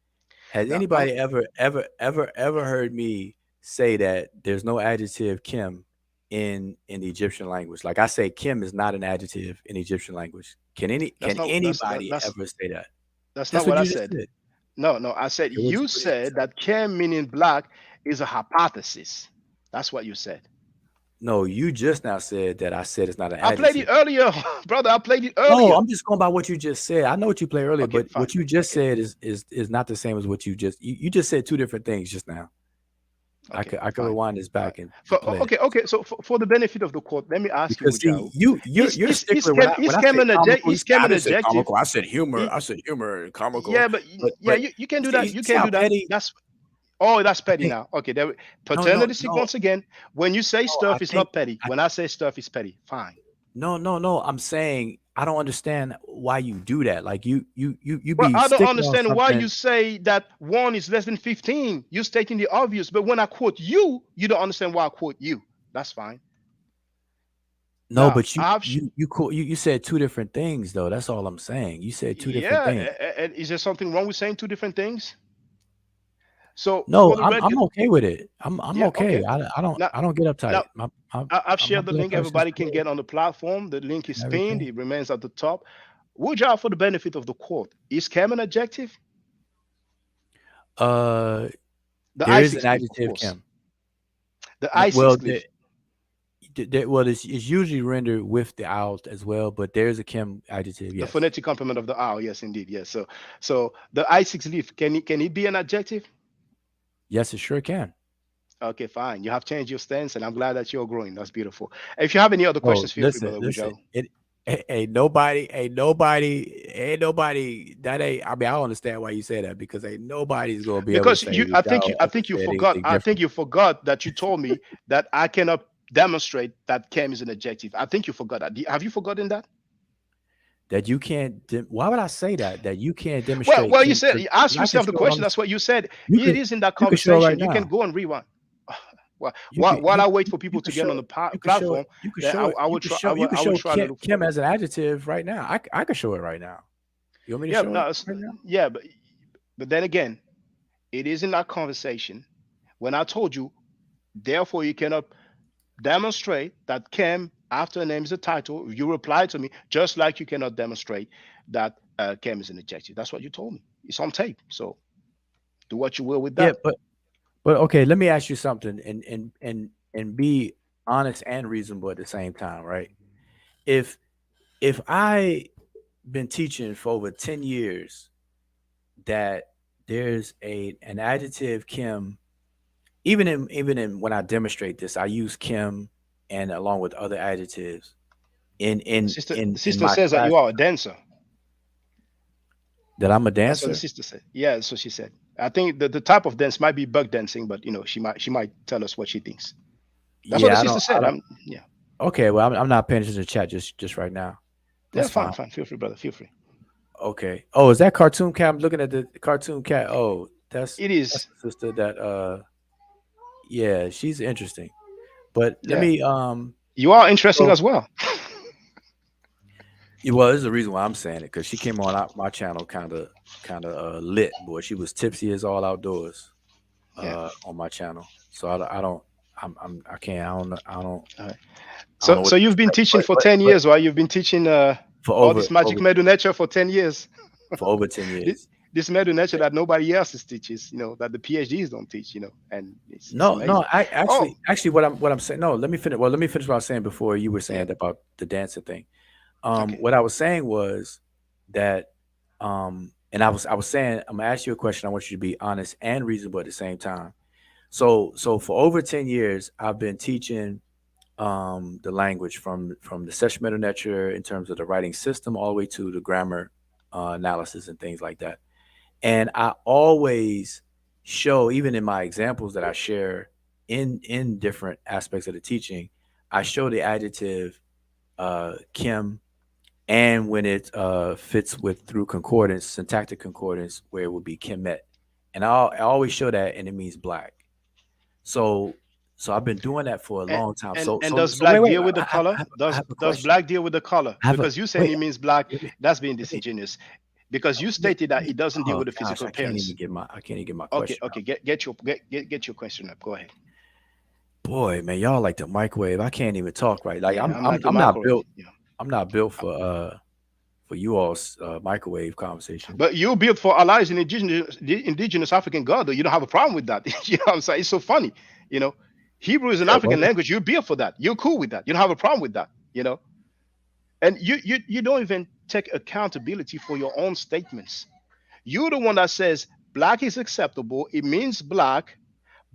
S2: has
S1: now I'm
S2: anybody ever heard me say that there's no adjective Kim in the Egyptian language? Like I say, Kim is not an adjective in Egyptian language.
S1: that's
S2: Can
S1: not
S2: anybody ever say that?
S1: that's not
S2: That's
S1: what
S2: what
S1: I
S2: you just
S1: said.
S2: said.
S1: No, no, I said
S2: Okay,
S1: you
S2: what did you
S1: said
S2: say?
S1: that Cam meaning black is a hypothesis. That's what you said.
S2: No, you just now said that I said it's not an
S1: I played it
S2: adjective.
S1: earlier, brother. I played it
S2: No,
S1: earlier.
S2: I'm just going by what you just said. I know what you played earlier,
S1: Okay,
S2: but
S1: fine.
S2: what you just
S1: Okay,
S2: said is not the same as what you just said two different things just now.
S1: okay,
S2: I could
S1: fine,
S2: rewind this
S1: fine.
S2: back and play it.
S1: Okay, okay. So for the benefit of the court, let me ask you,
S2: Because see,
S1: Wudjau.
S2: you're a stickler when
S1: Is
S2: I
S1: Cam
S2: say
S1: an
S2: comical, you
S1: is
S2: say
S1: Cam
S2: I
S1: an
S2: didn't say
S1: adjective?
S2: comical, I said humor,
S1: I-
S2: and comical.
S1: yeah, but yeah,
S2: But
S1: you can do that.
S2: see,
S1: You
S2: see
S1: can
S2: how
S1: do that.
S2: petty
S1: That's Oh, that's
S2: I
S1: petty
S2: can't.
S1: now. Okay, there,
S2: No, no,
S1: paternalistic
S2: no,
S1: once again. When you say
S2: no. I
S1: stuff, it's
S2: think
S1: not petty.
S2: I
S1: When I say stuff, it's petty. Fine.
S2: no. I'm saying I don't understand why you do that. Like you
S1: Well,
S2: be
S1: I don't
S2: sticking on
S1: understand why
S2: something.
S1: you say that one is less than 15. You're stating the obvious. But when I quote you, you don't understand why I quote you. That's fine.
S2: No,
S1: Now,
S2: but you said two different things though. That's all I'm saying. You said two different
S1: yeah,
S2: things.
S1: is there something wrong with saying two different things? So
S2: No,
S1: for the
S2: I'm
S1: record,
S2: okay with it. I'm
S1: yeah,
S2: okay.
S1: okay.
S2: I
S1: Now,
S2: don't get
S1: now
S2: uptight.
S1: I've
S2: My
S1: shared the
S2: blood
S1: link.
S2: pressure is
S1: Everybody can
S2: good
S1: get on the platform. The link is
S2: and
S1: pinned.
S2: everything.
S1: It remains at the top. Would you, for the benefit of the court, is Cam an adjective?
S2: Uh,
S1: The
S2: there is
S1: I6
S2: an
S1: glyph, of
S2: adjective,
S1: course.
S2: Kim.
S1: The
S2: No,
S1: I6
S2: well,
S1: glyph.
S2: well, it's usually rendered with the out as well, but there's a Kim adjective.
S1: The
S2: Yes,
S1: phonetic complement of the R. Yes, indeed. Yes. So the I6 glyph, can it be an adjective?
S2: yes, it sure can.
S1: Okay, fine. You have changed your stance, and I'm glad that you're growing. That's beautiful. If you have any other
S2: No,
S1: questions, feel free,
S2: listen,
S1: brother
S2: listen.
S1: Wudjau.
S2: Ain't nobody. That ain't. I mean, I don't understand why you say that because ain't nobody's gonna be able to
S1: Because
S2: say
S1: I
S2: Wudjau ever
S1: think you
S2: said
S1: forgot.
S2: anything
S1: I think
S2: different.
S1: you forgot that you told me that I cannot demonstrate that Cam is an adjective. I think you forgot that. Have you forgotten that?
S2: That you can't. Why would I say that? That you can't demonstrate
S1: Well, you
S2: Kim?
S1: said
S2: Because
S1: you ask
S2: I can
S1: yourself the
S2: show it on
S1: question.
S2: this.
S1: That's what you said.
S2: You
S1: It
S2: could
S1: is in that
S2: you could show it right
S1: conversation. You can
S2: now.
S1: go and rewind. Well,
S2: You could
S1: while I wait for
S2: you
S1: people to
S2: could
S1: get on
S2: show
S1: the
S2: you could show it
S1: platform,
S2: you could
S1: then
S2: show it
S1: I will try. I
S2: you could
S1: will
S2: show
S1: try to
S2: Kim,
S1: look for
S2: Kim
S1: it.
S2: as an adjective right now. I could show it right now. You want me to
S1: Yeah,
S2: show
S1: no,
S2: it right now?
S1: yeah, but then again, it is in that conversation when I told you. Therefore, you cannot demonstrate that Cam after a name is a title. You reply to me just like you cannot demonstrate that Cam is an adjective. That's what you told me. It's on tape. So do what you will with
S2: Yeah,
S1: that.
S2: but okay. Let me ask you something, and be honest and reasonable at the same time, right? If I been teaching for over 10 years that there's an adjective Kim, even in when I demonstrate this, I use Kim and along with other adjectives in in
S1: The
S2: in
S1: sister
S2: my
S1: says that
S2: class
S1: you are a dancer.
S2: that I'm a
S1: That's what the
S2: dancer.
S1: sister said. Yeah, that's what she said. I think the type of dance might be bug dancing, but she might tell us what she thinks. That's what the
S2: Yeah,
S1: sister
S2: I
S1: said.
S2: don't.
S1: I'm yeah.
S2: Okay, well, I'm not paying attention to the chat just right now.
S1: Yeah,
S2: That's fine.
S1: fine, fine. Feel free, brother. Feel free.
S2: Okay. Oh, is that cartoon cat? I'm looking at the cartoon cat. Oh,
S1: It
S2: that's
S1: is.
S2: the sister that yeah, she's interesting. But let
S1: Yeah.
S2: me
S1: You are interesting
S2: so
S1: as well.
S2: well, there's a reason why I'm saying it because she came on my channel kind of lit, boy. She was tipsy as all outdoors
S1: Yeah.
S2: on my channel. So I don't I can't
S1: All right.
S2: I don't know
S1: So
S2: what to
S1: you've been
S2: expect.
S1: teaching for 10
S2: But
S1: years, right? You've been teaching
S2: for
S1: all this magic
S2: over
S1: medu nature for 10 years.
S2: for over 10
S1: Thi-
S2: years.
S1: this medu nature that nobody else teaches, that the PhDs don't teach, and it's
S2: No,
S1: amazing.
S2: I
S1: Oh,
S2: actually what I'm saying. No, let me finish. Well, let me finish what I was saying before you were
S1: yeah.
S2: saying about the dancing thing.
S1: Okay.
S2: What I was saying was that, and I was saying I'm gonna ask you a question. I want you to be honest and reasonable at the same time. So for over 10 years, I've been teaching the language from the session nature in terms of the writing system all the way to the grammar analysis and things like that. And I always show, even in my examples that I share in different aspects of the teaching, I show the adjective Kim, and when it fits with through concordance, syntactic concordance, where it would be Kemet, and I always show that, and it means black. So I've been doing that for a
S1: And,
S2: long time.
S1: and does
S2: Wait,
S1: black
S2: wait.
S1: deal with the color?
S2: I have a
S1: Does
S2: question.
S1: black deal with the color?
S2: I have a
S1: Because you saying
S2: wait.
S1: it means black,
S2: Let me,
S1: that's being
S2: let me,
S1: disingenuous. Because you
S2: let
S1: stated that
S2: me,
S1: it doesn't deal
S2: oh
S1: with the
S2: gosh,
S1: physical appearance.
S2: I can't even get my
S1: Okay,
S2: question
S1: okay,
S2: out.
S1: get your question up. Go ahead.
S2: Boy, man, y'all like the microwave. I can't even talk right. Like
S1: Yeah, I'm like the
S2: I'm not
S1: microwave.
S2: built.
S1: Yeah.
S2: I'm not built for you all's microwave conversation.
S1: But you built for allies in the indigenous African God, though. You don't have a problem with that. You know what I'm saying? It's so funny. You know, Hebrew is an
S2: Yeah, well,
S1: African language. You're built for that. You're cool with that. You don't have a problem with that. You know, and you don't even take accountability for your own statements. You're the one that says black is acceptable. It means black,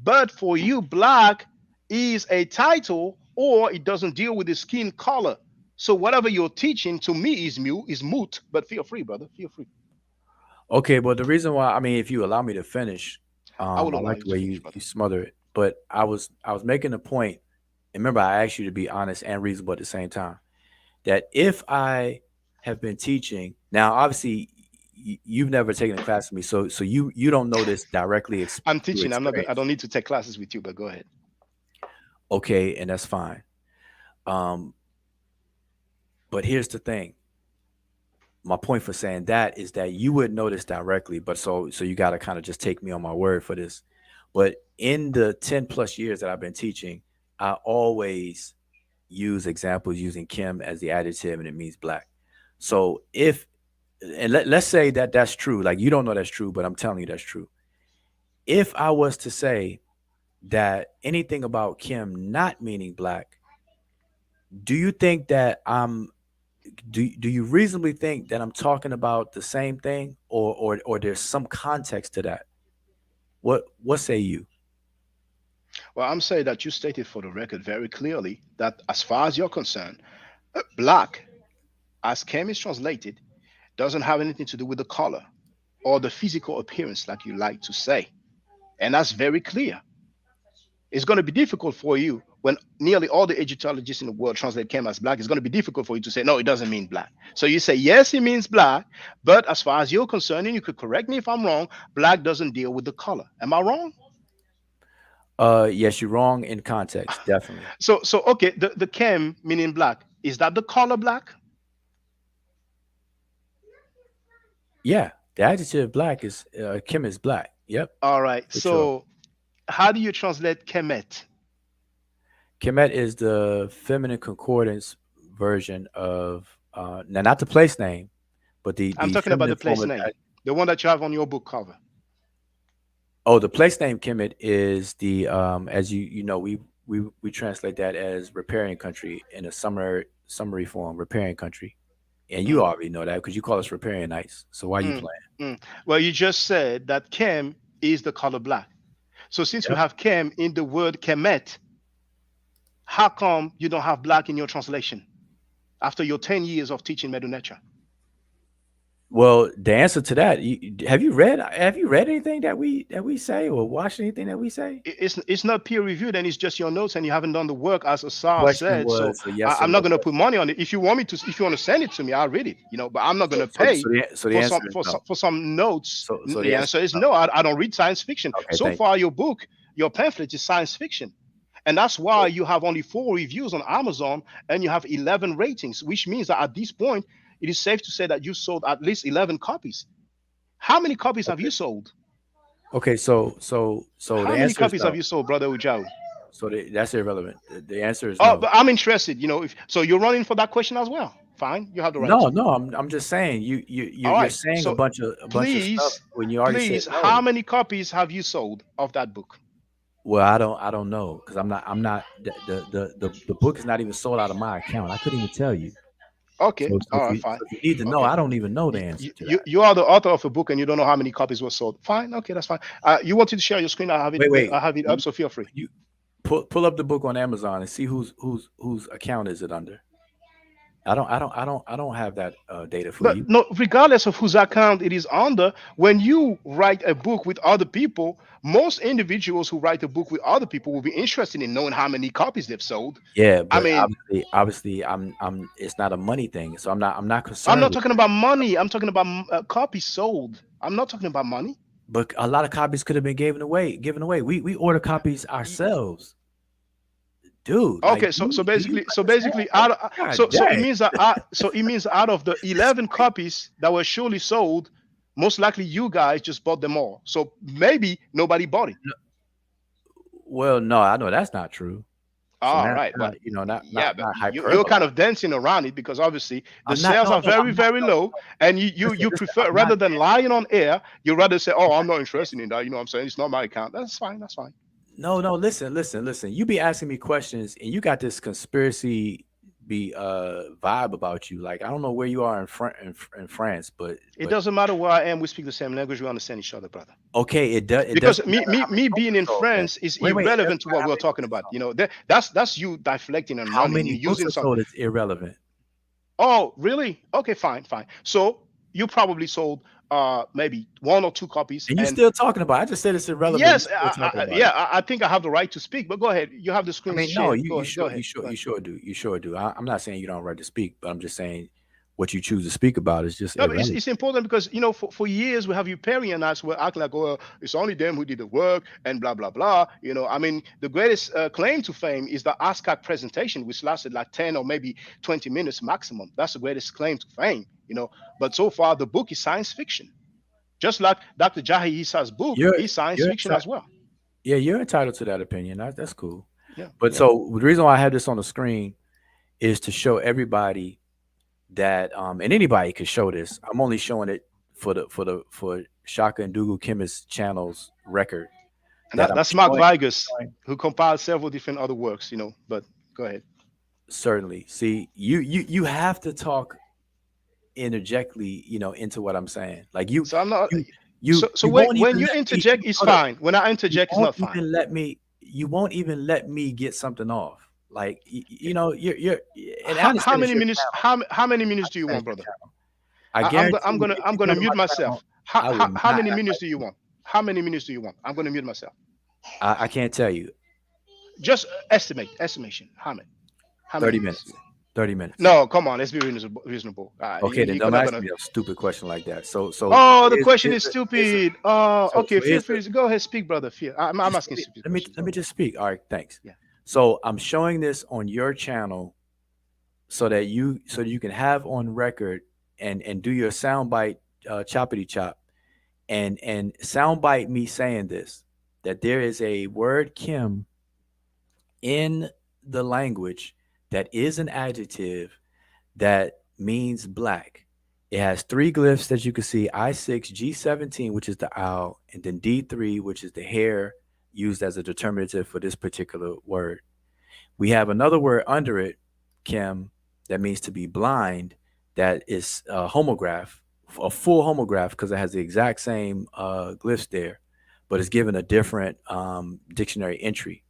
S1: but for you, black is a title or it doesn't deal with the skin color. So whatever you're teaching to me is moot. But feel free, brother. Feel free.
S2: okay, but the reason why, I mean, if you allow me to finish,
S1: I will
S2: I
S1: allow
S2: like
S1: you
S2: the
S1: to
S2: way
S1: finish,
S2: you
S1: brother.
S2: smother it. But I was making a point, and remember, I asked you to be honest and reasonable at the same time. That if I have been teaching now, obviously you've never taken a class with me, so you don't know this directly
S1: I'm
S2: through
S1: teaching. I'm not. I
S2: experience.
S1: don't need to take classes with you. But go ahead.
S2: Okay, and that's fine. Um, but here's the thing. My point for saying that is that you wouldn't know this directly, but so you got to kind of just take me on my word for this. But in the 10 plus years that I've been teaching, I always use examples using Kim as the adjective and it means black. So if, and let's say that that's true, like you don't know that's true, but I'm telling you that's true. If I was to say that anything about Kim not meaning black, do you think that do you reasonably think that I'm talking about the same thing, or there's some context to that? What say you?
S1: Well, I'm saying that you stated for the record very clearly that as far as you're concerned, black, as Cam is translated, doesn't have anything to do with the color or the physical appearance, like you like to say. And that's very clear. It's going to be difficult for you when nearly all the Egyptologists in the world translate Cam as black. It's going to be difficult for you to say, no, it doesn't mean black. So you say, yes, it means black. But as far as you're concerned, and you could correct me if I'm wrong, black doesn't deal with the color. Am I wrong?
S2: Yes, you're wrong in context, definitely.
S1: So okay, the Cam meaning black, is that the color black?
S2: Yeah, the adjective black is Kim is black. Yep,
S1: All right.
S2: for sure.
S1: So how do you translate Kemet?
S2: Kemet is the feminine concordance version of now not the place name, but
S1: I'm
S2: the
S1: talking about
S2: feminine
S1: the
S2: form
S1: place
S2: of
S1: name, the one that you have on your book cover.
S2: oh, the place name Kemet is the as you know we translate that as riparian country in a summary form, riparian country. And you
S1: Mm,
S2: already know that because you call us riparianites. So why you
S1: mm,
S2: playing?
S1: Well, you just said that Kem is the color black. So since we
S2: Yep.
S1: have Kem in the word Kemet, how come you don't have black in your translation after your 10 years of teaching Medunetia?
S2: Well, the answer to that, have you read anything that we say or watched anything that we say?
S1: It's not peer reviewed and it's just your notes and you haven't done the work as Asar
S2: Question
S1: said. So
S2: was a yes or
S1: I'm
S2: no
S1: not going to put
S2: question.
S1: money on it. If you want me to, if you want to send it to me, I'll read it. But I'm not going
S2: So
S1: to
S2: so
S1: pay
S2: so the
S1: for
S2: answer
S1: some
S2: is
S1: for
S2: no.
S1: some for some notes.
S2: So the
S1: The
S2: answer
S1: answer
S2: is
S1: is
S2: no.
S1: no. I don't read science fiction.
S2: Okay,
S1: So
S2: thank you.
S1: far, your book, your pamphlet is science fiction, and that's why you have only 4 reviews on Amazon and you have 11 ratings, which means that at this point, it is safe to say that you sold at least 11 copies. How many copies have
S2: Okay.
S1: you sold?
S2: Okay. So
S1: How
S2: the
S1: many
S2: answer is
S1: copies have
S2: no.
S1: you sold, brother Wudjau?
S2: So that's irrelevant. The answer is
S1: Oh,
S2: no.
S1: but I'm interested. If so, you're running for that question as well. Fine, you have the right
S2: No,
S1: to.
S2: no. I'm just saying
S1: All
S2: you're
S1: right.
S2: saying
S1: So
S2: a bunch of stuff
S1: please,
S2: when you already said
S1: please, how
S2: no.
S1: many copies have you sold of that book?
S2: Well, I don't know because I'm not the book is not even sold out of my account. I couldn't even tell you.
S1: Okay.
S2: So
S1: All right. Fine.
S2: if you need to know,
S1: Okay.
S2: I don't even know the
S1: You,
S2: answer
S1: you,
S2: to
S1: you
S2: that.
S1: you are the author of a book and you don't know how many copies were sold. Fine. Okay, that's fine. You wanted to share your screen? I have it.
S2: Wait, wait.
S1: I have it up. So feel free.
S2: Can you pull up the book on Amazon and see whose account is it under? I don't have that data for
S1: But
S2: you.
S1: no, regardless of whose account it is under, when you write a book with other people, most individuals who write a book with other people will be interested in knowing how many copies they've sold.
S2: Yeah,
S1: I
S2: but
S1: mean,
S2: obviously, I'm. It's not a money thing, so I'm not
S1: I'm
S2: concerned
S1: not
S2: with
S1: talking
S2: that.
S1: about money. I'm talking about copies sold. I'm not talking about money.
S2: But a lot of copies could have been given away. Given away. We order copies
S1: Y-
S2: ourselves, dude. Like,
S1: Okay, so
S2: do you
S1: basically,
S2: understand?
S1: out
S2: God
S1: so it
S2: dang.
S1: means that so it means out of the 11 copies that were surely sold, most likely you guys just bought them all. So maybe nobody bought it.
S2: Well, no, I know that's not true. So
S1: All right,
S2: now
S1: but
S2: you know,
S1: yeah, but
S2: not
S1: you're
S2: hyperbole.
S1: kind of dancing around it because obviously the
S2: I'm not.
S1: sales
S2: No,
S1: are
S2: no,
S1: very
S2: I'm not.
S1: very
S2: No,
S1: low, and you
S2: listen.
S1: prefer
S2: I'm not.
S1: rather than lying on air, you rather say, "Oh, I'm not interested in that." You know what I'm saying? It's not my account. That's fine. That's fine.
S2: No, no. Listen. You be asking me questions, and you got this conspiracy be vibe about you. Like I don't know where you are in in France,
S1: It
S2: but
S1: doesn't matter where I am. We speak the same language. We understand each other, brother.
S2: okay, it
S1: Because
S2: doesn't matter how many
S1: me
S2: books
S1: being
S2: are
S1: in
S2: sold. Then
S1: France is
S2: wait, it doesn't
S1: irrelevant to
S2: matter
S1: what
S2: how
S1: we're
S2: many
S1: talking
S2: books are
S1: about.
S2: sold.
S1: You know, that's you deflecting on
S2: How
S1: money and
S2: many
S1: you're
S2: books
S1: using
S2: are
S1: some.
S2: sold is irrelevant.
S1: Oh, really? Okay, fine, fine. So you probably sold maybe one or two copies,
S2: And you
S1: and
S2: still talking about it. I just said it's irrelevant. You
S1: yes,
S2: still talking about
S1: yeah,
S2: it.
S1: I think I have the right to speak. But go ahead. You have the
S2: I
S1: screen
S2: mean, no,
S1: shared. Go
S2: you
S1: ahead.
S2: sure
S1: Go ahead.
S2: do. You sure do. I'm not saying you don't have right to speak, but I'm just saying what you choose to speak about is just
S1: No, but
S2: irrelevant.
S1: it's important because for years we have Euperianites who act like, oh, it's only them who did the work and blah blah blah. You know, I mean, the greatest claim to fame is the ASCAC presentation, which lasted like 10 or maybe 20 minutes maximum. That's the greatest claim to fame. You know, but so far the book is science fiction, just like Dr. Jahi Issa's book
S2: You're
S1: is science
S2: you're
S1: fiction
S2: enti-
S1: as well.
S2: yeah, you're entitled to that opinion. That's cool.
S1: Yeah,
S2: But
S1: yeah.
S2: so the reason why I have this on the screen is to show everybody that and anybody could show this. I'm only showing it for Shaka-Ndugu-KMT's channel's record
S1: And
S2: that I'm
S1: that's Mark
S2: showing.
S1: Vigus, who compiled several different other works. You know, but go ahead.
S2: Certainly. See, you have to talk interjectly, into what I'm saying. Like
S1: So I'm not.
S2: you
S1: So
S2: you
S1: wait,
S2: won't
S1: when
S2: even
S1: you
S2: let me
S1: interject is
S2: hold up.
S1: fine. When I
S2: You
S1: interject is
S2: won't
S1: not fine.
S2: even let me get something off. Like you're and I
S1: How
S2: understand it's
S1: many
S2: your
S1: minutes?
S2: channel.
S1: How many
S2: I
S1: minutes do you
S2: understand
S1: want,
S2: it's your
S1: brother?
S2: channel. I guarantee you if
S1: I'm
S2: you
S1: gonna
S2: come to
S1: mute
S2: my channel,
S1: myself.
S2: I will
S1: How
S2: not
S1: many
S2: act
S1: minutes
S2: like
S1: do you want? How many minutes do you want? I'm gonna mute myself.
S2: I can't tell you.
S1: Just estimation. How many
S2: 30
S1: minutes?
S2: minutes. 30 minutes.
S1: No, come on. Let's be reasonable. Reasonable.
S2: Okay, then
S1: You're
S2: don't
S1: not
S2: ask
S1: gonna.
S2: me a stupid question like that.
S1: Oh, the question
S2: Here's
S1: is
S2: here's the
S1: stupid. Oh, okay.
S2: so
S1: Feel
S2: here's the
S1: free to go ahead, speak, brother. Feel. I'm
S2: just
S1: asking stupid
S2: let me
S1: questions.
S2: let
S1: Go
S2: me
S1: ahead.
S2: just speak. All right, thanks.
S1: Yeah.
S2: So I'm showing this on your channel so that you can have on record and do your soundbite choppity chop and soundbite me saying this, that there is a word Kim in the language that is an adjective that means black. It has three glyphs that you can see: I6, G17, which is the owl, and then D3, which is the hair used as a determinative for this particular word. We have another word under it, Kim, that means to be blind, that is a homograph, a full homograph, because it has the exact same glyphs there, but it's given a different dictionary entry.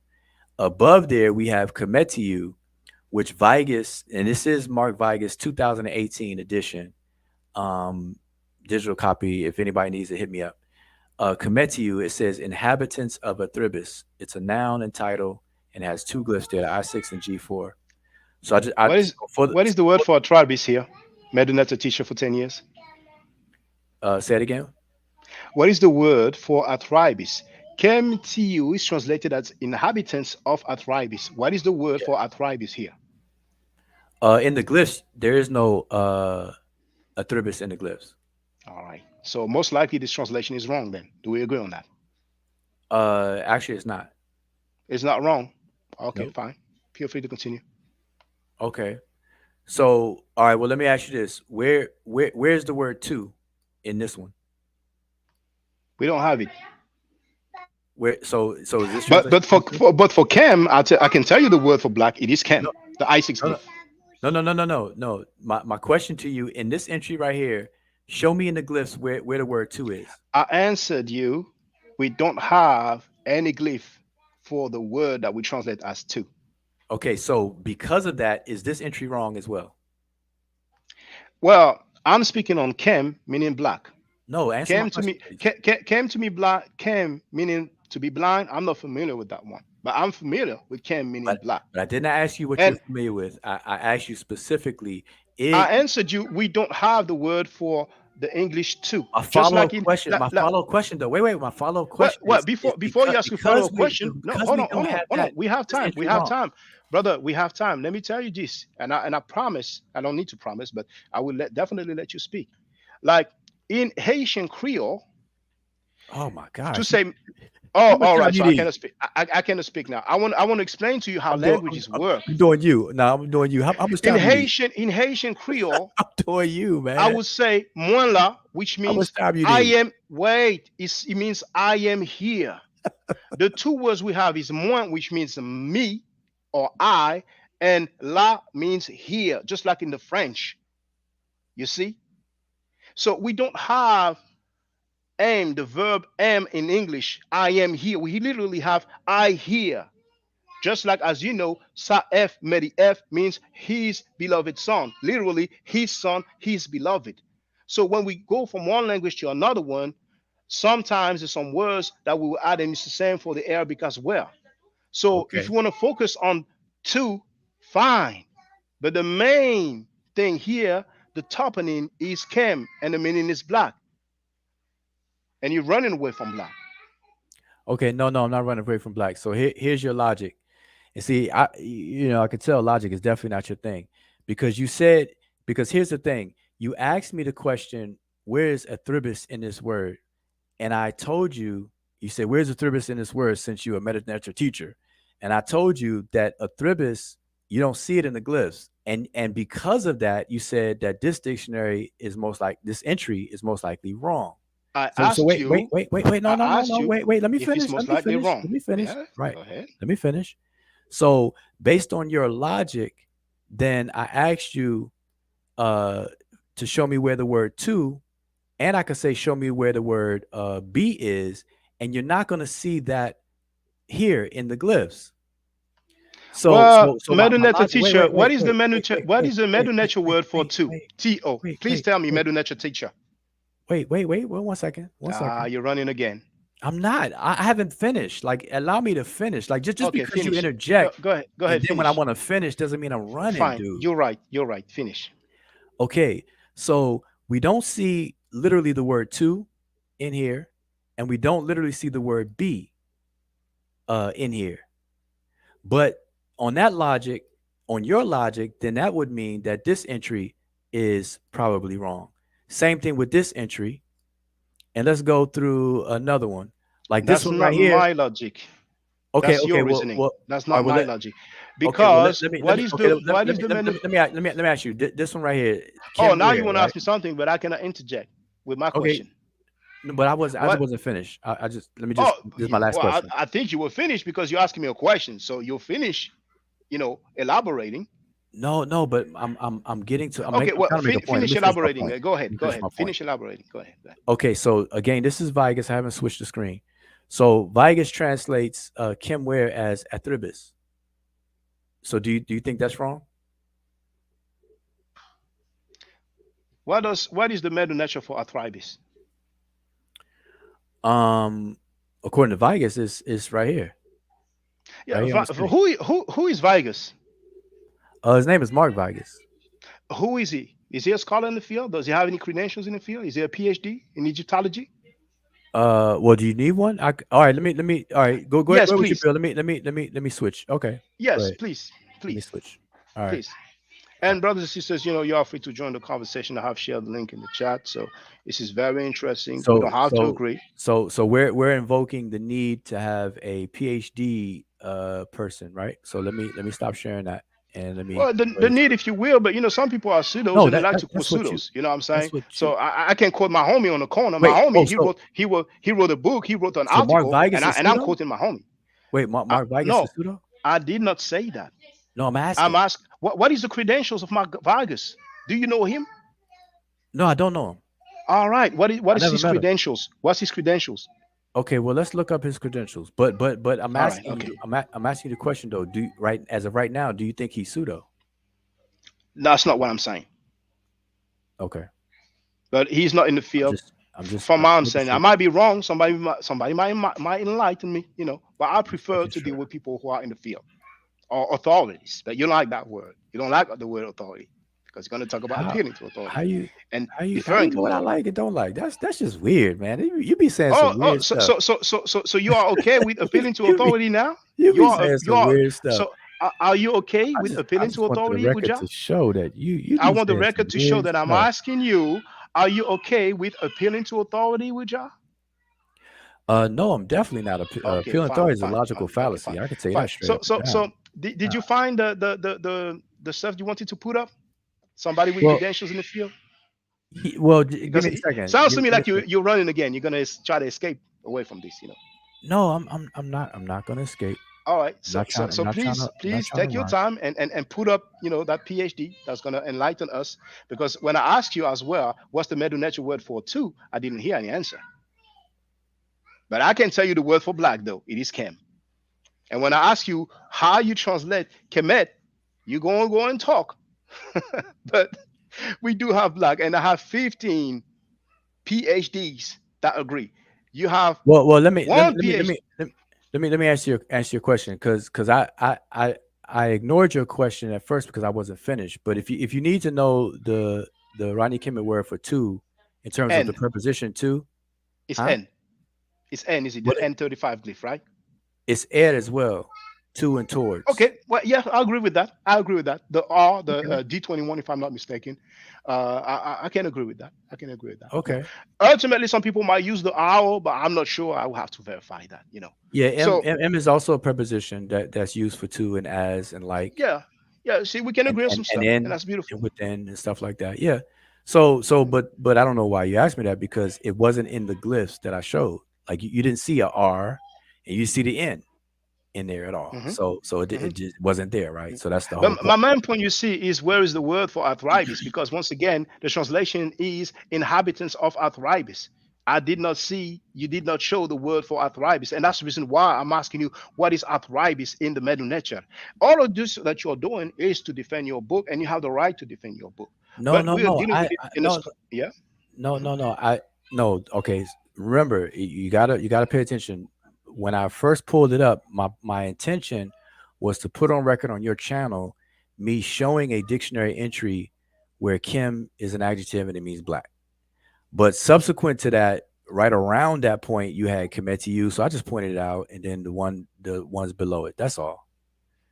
S2: Above there, we have Kemetiu, which Vigus, and this is Mark Vigus 2018 edition, um, digital copy. If anybody needs to hit me up. Kemetiu, it says inhabitants of Athribis. It's a noun and title and has two glyphs there, the I6 and G4. So I
S1: What is what is the word for a tribe is here? Medunet's a teacher for 10 years.
S2: say it again.
S1: What is the word for Athribis? KMTU is translated as inhabitants of Athribis. What is the word for Athribis here?
S2: In the glyphs, there is no Athribis in the glyphs.
S1: All right. So most likely this translation is wrong then. Do we agree on that?
S2: Actually, it's not.
S1: It's not wrong. Okay,
S2: Nope.
S1: fine. Feel free to continue.
S2: Okay. So, all right. Well, let me ask you this: where's the word "to" in this one?
S1: We don't have it.
S2: Where so is this
S1: But
S2: translation?
S1: but for Chem, I can tell you the word for black. It is Chem,
S2: No,
S1: the I6
S2: no,
S1: glyph.
S2: no. My question to you in this entry right here: show me in the glyphs where the word "to" is.
S1: I answered you. We don't have any glyph for the word that we translate as two.
S2: Okay, so because of that, is this entry wrong as well?
S1: Well, I'm speaking on Kem, meaning black.
S2: No, answer my
S1: Kem to
S2: question,
S1: me,
S2: please.
S1: Kem to me black. Kem meaning to be blind. I'm not familiar with that one, but I'm familiar with Kem meaning
S2: But
S1: black.
S2: but I didn't ask you what you're
S1: And
S2: familiar with. I asked you specifically. It
S1: I answered you. We don't have the word for the English too.
S2: a
S1: Just
S2: follow
S1: like
S2: up
S1: in
S2: question.
S1: like,
S2: My follow up question though. Wait. My follow up question
S1: what
S2: is
S1: before you ask your follow up question? No,
S2: because we don't have
S1: hold on.
S2: that.
S1: We have
S2: This
S1: time. We
S2: entry
S1: have
S2: wrong.
S1: time, brother. We have time. Let me tell you this, and I promise. I don't need to promise, but I will definitely let you speak. Like in Haitian Creole,
S2: Oh my
S1: to
S2: gosh!
S1: say,
S2: How
S1: oh,
S2: much
S1: all
S2: time
S1: right.
S2: you
S1: So I
S2: need?
S1: cannot speak. I cannot speak now. I want to explain to you how languages work.
S2: I'm doing you. No, I'm doing you. How much
S1: In
S2: time you need?
S1: Haitian Creole,
S2: I'm doing you,
S1: I
S2: man.
S1: would say moi là, which
S2: How much
S1: means
S2: time you
S1: I
S2: need?
S1: am. Wait, it means I am here. The two words we have is moi, which means me or I, and la means here, just like in the French. You see? So we don't have am, the verb am in English. I am here. We literally have I here. Just like as you know, Sa'ef Medi F means his beloved son. Literally, his son, his beloved. So when we go from one language to another one, sometimes there's some words that we will add, and it's the same for the Arabic as well. So if
S2: Okay.
S1: you want to focus on two, fine. But the main thing here, the toponym is Kem, and the meaning is black, and you're running away from black.
S2: Okay. No, I'm not running away from black. So here's your logic. And see, I could tell logic is definitely not your thing because you said because here's the thing. You asked me the question, where is athribis in this word? And I told you, you said, where's athribis in this word since you're a meta-nature teacher? And I told you that athribis, you don't see it in the glyphs. And because of that, you said that this entry is most likely wrong.
S1: I
S2: So
S1: asked
S2: wait.
S1: you,
S2: No,
S1: I
S2: no, no,
S1: asked
S2: no.
S1: you
S2: Wait. Let me
S1: if it's
S2: finish.
S1: most likely wrong.
S2: Let me finish.
S1: Yeah,
S2: Right.
S1: go ahead.
S2: Let me finish. So based on your logic, then I asked you uh to show me where the word to, and I could say show me where the word be is, and you're not gonna see that here in the glyphs.
S1: Well,
S2: My
S1: Meduneta
S2: logic.
S1: teacher, what is the Meduneta word for two? T-O. Please tell me,
S2: Wait,
S1: Meduneta teacher.
S2: wait. Well, 1 second. One
S1: Ah,
S2: second.
S1: you're running again.
S2: I'm not. I haven't finished. Like, allow me to finish. Like, just
S1: Okay,
S2: because you
S1: finish. Go,
S2: interject,
S1: go ahead. Go
S2: and
S1: ahead,
S2: then when I
S1: finish.
S2: want to finish, doesn't mean I'm running,
S1: Fine.
S2: dude.
S1: You're right. You're right. Finish.
S2: Okay, so we don't see literally the word to in here, and we don't literally see the word be in here. But on that logic, on your logic, then that would mean that this entry is probably wrong. Same thing with this entry. And let's go through another one. Like this
S1: That's
S2: one right
S1: not
S2: here.
S1: my logic.
S2: Okay,
S1: That's
S2: okay.
S1: your
S2: Well,
S1: reasoning.
S2: well,
S1: That's
S2: all
S1: not
S2: right. Well,
S1: my logic.
S2: okay. Well,
S1: Because
S2: let me. Okay,
S1: what is the menu?
S2: let me ask you. This one right here,
S1: Oh,
S2: Kim
S1: now you
S2: Ware,
S1: want to
S2: right?
S1: ask me something, but I cannot interject with my
S2: Okay,
S1: question.
S2: no, but I
S1: What?
S2: wasn't finished. I just let me
S1: Oh,
S2: just. This is my last
S1: well,
S2: question.
S1: I think you will finish because you're asking me a question. So you'll finish, elaborating.
S2: No, but I'm getting to.
S1: Okay,
S2: I'm
S1: well,
S2: trying to make a point. Let
S1: finish
S2: me finish my
S1: elaborating.
S2: point.
S1: Go
S2: Let
S1: ahead.
S2: me
S1: Go
S2: finish
S1: ahead.
S2: my point.
S1: Finish elaborating. Go ahead. Go ahead.
S2: Okay, so again, this is Vigus. I haven't switched the screen. So Vigus translates Kim Ware as Athribis. So do you think that's wrong?
S1: What is the middle nature for arthritis?
S2: Um, according to Vigus, is
S1: Yeah,
S2: right here on the screen.
S1: who is Vigus?
S2: His name is Mark Vigus.
S1: Who is he? Is he a scholar in the field? Does he have any credentials in the field? Is he a PhD in Egyptology?
S2: Well, do you need one? All right. Let me. All right, go ahead.
S1: Yes,
S2: Go ahead with your
S1: please.
S2: bill. Let me switch. Okay, go
S1: Yes,
S2: ahead.
S1: please,
S2: Let me
S1: please,
S2: switch. All right.
S1: please. And brothers and sisters, you are free to join the conversation. I have shared the link in the chat. So this is very interesting. We
S2: So
S1: don't have to
S2: so
S1: agree.
S2: so we're invoking the need to have a PhD person, right? So let me stop sharing that and let me
S1: Well, the
S2: erase.
S1: need, if you will, but some people are pseudos
S2: No,
S1: and they like to quote
S2: that's what you
S1: pseudos. You know what I'm saying?
S2: that's what
S1: So
S2: you
S1: I can quote my homie on the corner. My
S2: wait.
S1: homie,
S2: Oh,
S1: he wrote a book, he wrote an
S2: so Mark
S1: article,
S2: Vigus is
S1: and I'm
S2: pseudo?
S1: quoting my homie.
S2: Wait, Mark Vigus is
S1: No,
S2: pseudo?
S1: I did not say that.
S2: No, I'm
S1: I'm
S2: asking.
S1: asked what is the credentials of Mark Vargas? Do you know him?
S2: No, I don't know him.
S1: All right. What
S2: I
S1: is
S2: never
S1: his
S2: met him.
S1: credentials? What's his credentials?
S2: Okay, well, let's look up his credentials. But I'm
S1: All right.
S2: asking
S1: Okay.
S2: you. I'm asking you the question though. As of right now, do you think he's pseudo?
S1: That's not what I'm saying.
S2: Okay.
S1: but he's not in the
S2: I'm
S1: field.
S2: just I'm just
S1: From
S2: I'm
S1: my
S2: making
S1: understanding, I
S2: sure.
S1: might be wrong. Somebody might enlighten me, But I
S2: Just
S1: prefer
S2: making
S1: to
S2: sure.
S1: deal with people who are in the field or authorities. But you don't like that word. You don't like the word authority because you're going to talk about
S2: How
S1: appealing to
S2: how
S1: authority
S2: you
S1: and
S2: how
S1: deferring
S2: you
S1: to
S2: know what I
S1: authority.
S2: like and don't like? That's just weird, man. You be saying
S1: Oh,
S2: some
S1: oh,
S2: weird
S1: so
S2: stuff.
S1: so so so so so you are okay with
S2: you,
S1: appealing to
S2: you be
S1: authority now?
S2: you
S1: You
S2: be
S1: are
S2: saying
S1: you
S2: some
S1: are
S2: weird stuff.
S1: so are you okay with
S2: I
S1: appealing
S2: just
S1: to
S2: want the
S1: authority,
S2: record
S1: Wudjau?
S2: to show that you
S1: I
S2: be
S1: want the
S2: saying
S1: record
S2: some
S1: to show
S2: weird
S1: that I'm
S2: stuff.
S1: asking you, are you okay with appealing to authority, Wudjau?
S2: No, I'm definitely not.
S1: Okay,
S2: Appealing
S1: fine,
S2: authority is a
S1: fine,
S2: logical
S1: fine. Okay, fine,
S2: fallacy. I can tell you
S1: fine.
S2: that straight
S1: So
S2: up and
S1: so
S2: down.
S1: so did you find the stuff you wanted to put up? Somebody with
S2: Well,
S1: credentials in the field?
S2: give
S1: Because
S2: me a
S1: it
S2: second.
S1: sounds to
S2: Give,
S1: me
S2: give me
S1: like
S2: a second.
S1: you're running again. You're gonna try to escape away from this.
S2: No, I'm not gonna escape.
S1: All right.
S2: I'm
S1: So
S2: not
S1: so
S2: trying.
S1: so please
S2: I'm not
S1: please
S2: trying to
S1: take your
S2: run.
S1: time and put up that PhD that's gonna enlighten us. Because when I asked you as well, what's the Medu Nature word for two? I didn't hear any answer. But I can tell you the word for black though. It is Kem. And when I ask you how you translate Kemet, you go and talk. But we do have black, and I have 15 PhDs that agree. You have
S2: Well,
S1: one PhD.
S2: let me answer your question because I ignored your question at first because I wasn't finished. But if you need to know the Rodney Kimmett word for two in terms of the
S1: N.
S2: preposition two,
S1: It's
S2: huh?
S1: N. It's N. Is it
S2: What
S1: the N35 glyph, right?
S2: it's ed as well, to and towards.
S1: Okay, well, yeah, I agree with that. I agree with that. The R, the
S2: Okay.
S1: D21, if I'm not mistaken, I can agree with that. I can agree with that.
S2: Okay.
S1: Ultimately, some people might use the R, but I'm not sure. I will have to verify that.
S2: Yeah,
S1: So
S2: M is also a preposition that's used for to and as and like
S1: yeah, yeah. See, we can agree on some
S2: and
S1: stuff, and
S2: in
S1: that's beautiful.
S2: and within and stuff like that. Yeah. But I don't know why you asked me that because it wasn't in the glyphs that I showed. Like you didn't see a R and you see the N in there at all.
S1: Hmm.
S2: So
S1: Hmm.
S2: it just wasn't there, right? So that's the
S1: But
S2: whole point.
S1: my main point, you see, is where is the word for arthritis? Because once again, the translation is inhabitants of arthritis. I did not see, you did not show the word for arthritis. And that's the reason why I'm asking you, what is arthritis in the Medu Nature? All of this that you're doing is to defend your book, and you have the right to defend your book.
S2: No,
S1: But
S2: no,
S1: we're
S2: no.
S1: dealing with it in a,
S2: No,
S1: yeah.
S2: no,
S1: Mhm.
S2: no, no. No. Okay. Remember, you gotta pay attention. When I first pulled it up, my intention was to put on record on your channel me showing a dictionary entry where Kim is an adjective and it means black. But subsequent to that, right around that point, you had Kemet you, so I just pointed it out, and then the ones below it. That's all.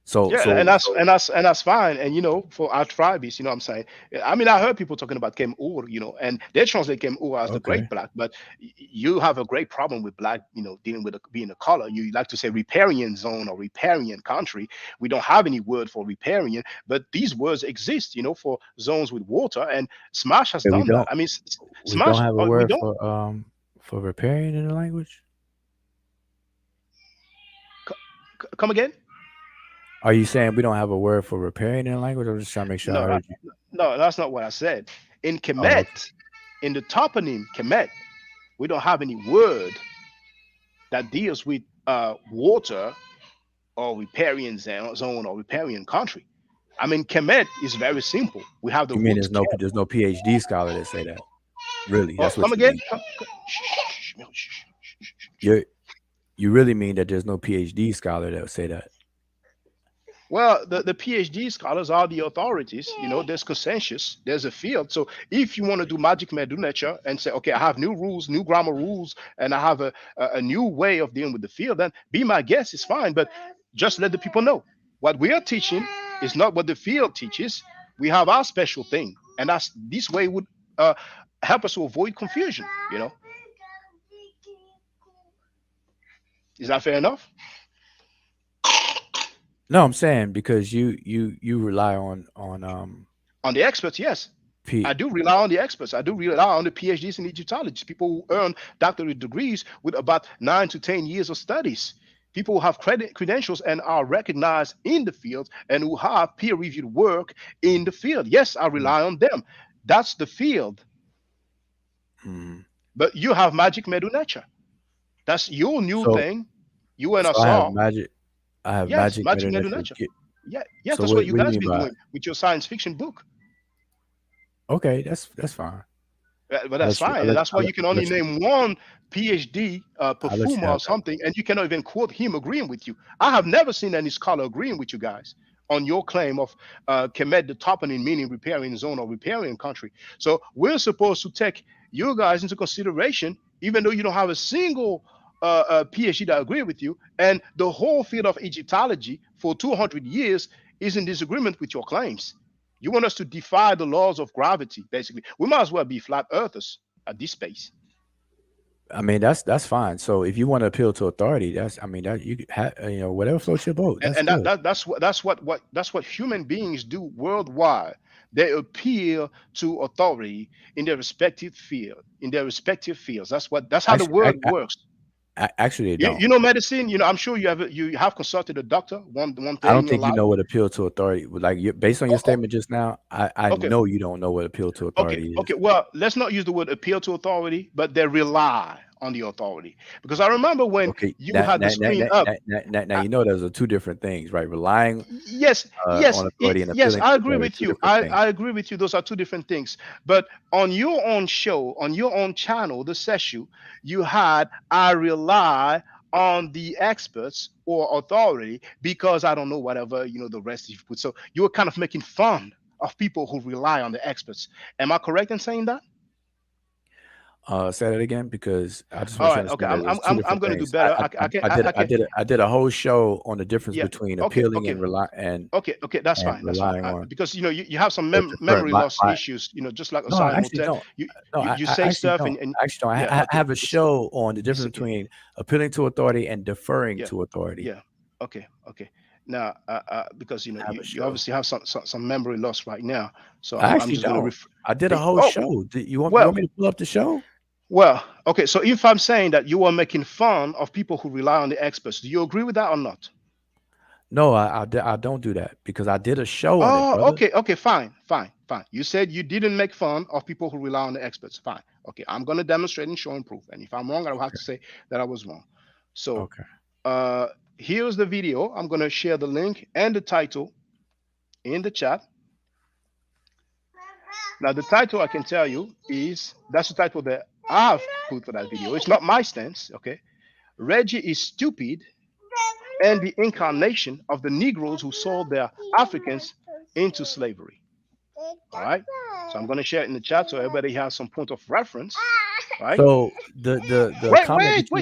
S2: So
S1: Yeah,
S2: so so
S1: and that's fine. And for our tribes, what I'm saying. I mean, I heard people talking about Kem Ur, and they translate Kem Ur as the
S2: okay.
S1: great black, but you have a great problem with black, dealing with being a color. You like to say riparian zone or riparian country. We don't have any word for riparian, but these words exist, for zones with water. And Smash has
S2: Okay,
S1: done that. I mean,
S2: we don't
S1: Smash,
S2: have a
S1: we
S2: word
S1: don't.
S2: for riparian in the language.
S1: Come again?
S2: Are you saying we don't have a word for riparian in the language? I'm just trying to make sure I
S1: No,
S2: heard you.
S1: no, that's not what I said. In
S2: Oh, okay.
S1: Kemet, in the toponym Kemet, we don't have any word that deals with water or riparian zone or riparian country. I mean, Kemet is very simple. We have the
S2: You mean
S1: root Kem.
S2: there's no PhD scholar that say that? Really,
S1: Oh,
S2: that's what
S1: come
S2: you
S1: again?
S2: mean.
S1: Shh, shh, shh, shh, shh, shh, shh.
S2: You you really mean that there's no PhD scholar that would say that?
S1: Well, the PhD scholars are the authorities. There's consensus, there's a field. So if you want to do magic nature and say, okay, I have new rules, new grammar rules, and I have a new way of dealing with the field, then be my guest, it's fine. But just let the people know what we are teaching is not what the field teaches. We have our special thing, and that's this way would uh, help us to avoid confusion. Is that fair enough?
S2: No, I'm saying because you rely on
S1: On the experts, yes. I
S2: P.
S1: do rely on the experts. I do rely on the PhDs and Egyptologists, people who earn doctorate degrees with about 9 to 10 years of studies, people who have credentials and are recognized in the field and who have peer-reviewed work in the field. Yes, I rely on them. That's the field.
S2: Mm.
S1: But you have magic medu nature. That's your new
S2: So
S1: thing. You and
S2: so
S1: us all.
S2: I have
S1: Yes,
S2: magic
S1: magic medu
S2: meta.
S1: nature. Yeah, yes,
S2: So
S1: that's what you
S2: what do you
S1: guys
S2: mean
S1: been
S2: by
S1: doing with your science fiction book.
S2: Okay, that's fine.
S1: But that's fine. And that's why you can only name one PhD perfumer or something, and you cannot even quote him agreeing with you. I have never seen any scholar agreeing with you guys on your claim of Kemet, the toponym meaning riparian zone or riparian country. So we're supposed to take you guys into consideration, even though you don't have a single PhD that agree with you, and the whole field of Egyptology for 200 years is in disagreement with your claims. You want us to defy the laws of gravity, basically. We might as well be flat earthers at this space.
S2: I mean, that's fine. So if you want to appeal to authority, that's, I mean, that you have, you know, whatever floats your boat. That's
S1: and that's what human beings do worldwide. They appeal to authority in their respective field, in their respective fields. That's how the world works.
S2: Actually, they don't.
S1: You know medicine. You know, I'm sure you have consulted a doctor. One thing.
S2: I don't think you know what appeal to authority. Like based on your statement just now, I
S1: okay.
S2: know you don't know what appeal to authority is.
S1: Okay. Well, let's not use the word appeal to authority, but they rely on the authority. Because I remember when you had the screen up.
S2: Now you know those are two different things, right? Relying
S1: yes,
S2: on authority and
S1: yes, I agree
S2: with you.
S1: I agree with you. Those are two different things. But on your own show, on your own channel, the session, you had I rely on the experts or authority because I don't know whatever, you know, the rest you put. So you were kind of making fun of people who rely on the experts. Am I correct in saying that?
S2: Say that again, because I just want to understand.
S1: I'm going to do better.
S2: I did a whole show on the difference between appealing and relying. And
S1: that's fine. That's fine. Because you know you have some memory loss issues. You know, just like you say stuff and
S2: actually I have a show on the difference between appealing to authority and deferring to authority.
S1: Yeah. Okay. Now, because you know you obviously have some memory loss right now, so I'm just going to
S2: I did a whole show. You want me to pull up the show?
S1: Well, okay. So if I'm saying that you are making fun of people who rely on the experts, do you agree with that or not?
S2: No, I don't do that because I did a show on
S1: it. Okay. Fine. You said you didn't make fun of people who rely on the experts. Fine. Okay. I'm going to demonstrate and show and prove. And if I'm wrong, I'll have to say that I was wrong. So, here's the video. I'm going to share the link and the title in the chat. Now, the title I can tell you that's the title that I've put for that video. It's not my stance, okay? Reggie is stupid and the incarnation of the Negroes who sold their Africans into slavery. All right? So I'm going to share it in the chat so everybody has some point of reference. Right?
S2: So the
S1: wait,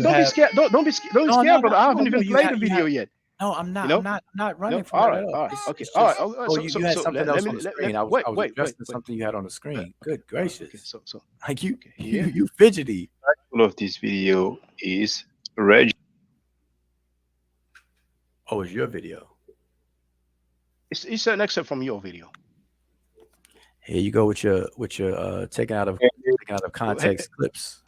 S1: don't be scared. Don't be scared, brother. I haven't even played the video yet.
S2: No, I'm not. You know? I'm not running from that.
S1: All right. Okay.
S2: All right. So you had something else on the screen. I was addressing something you had on the screen. Good gracious.
S1: Okay, so
S2: like you fidgety.
S1: The title of this video is Reggie.
S2: Oh, it's your video.
S1: It's an excerpt from your video.
S2: Here you go with your taken out of context clips.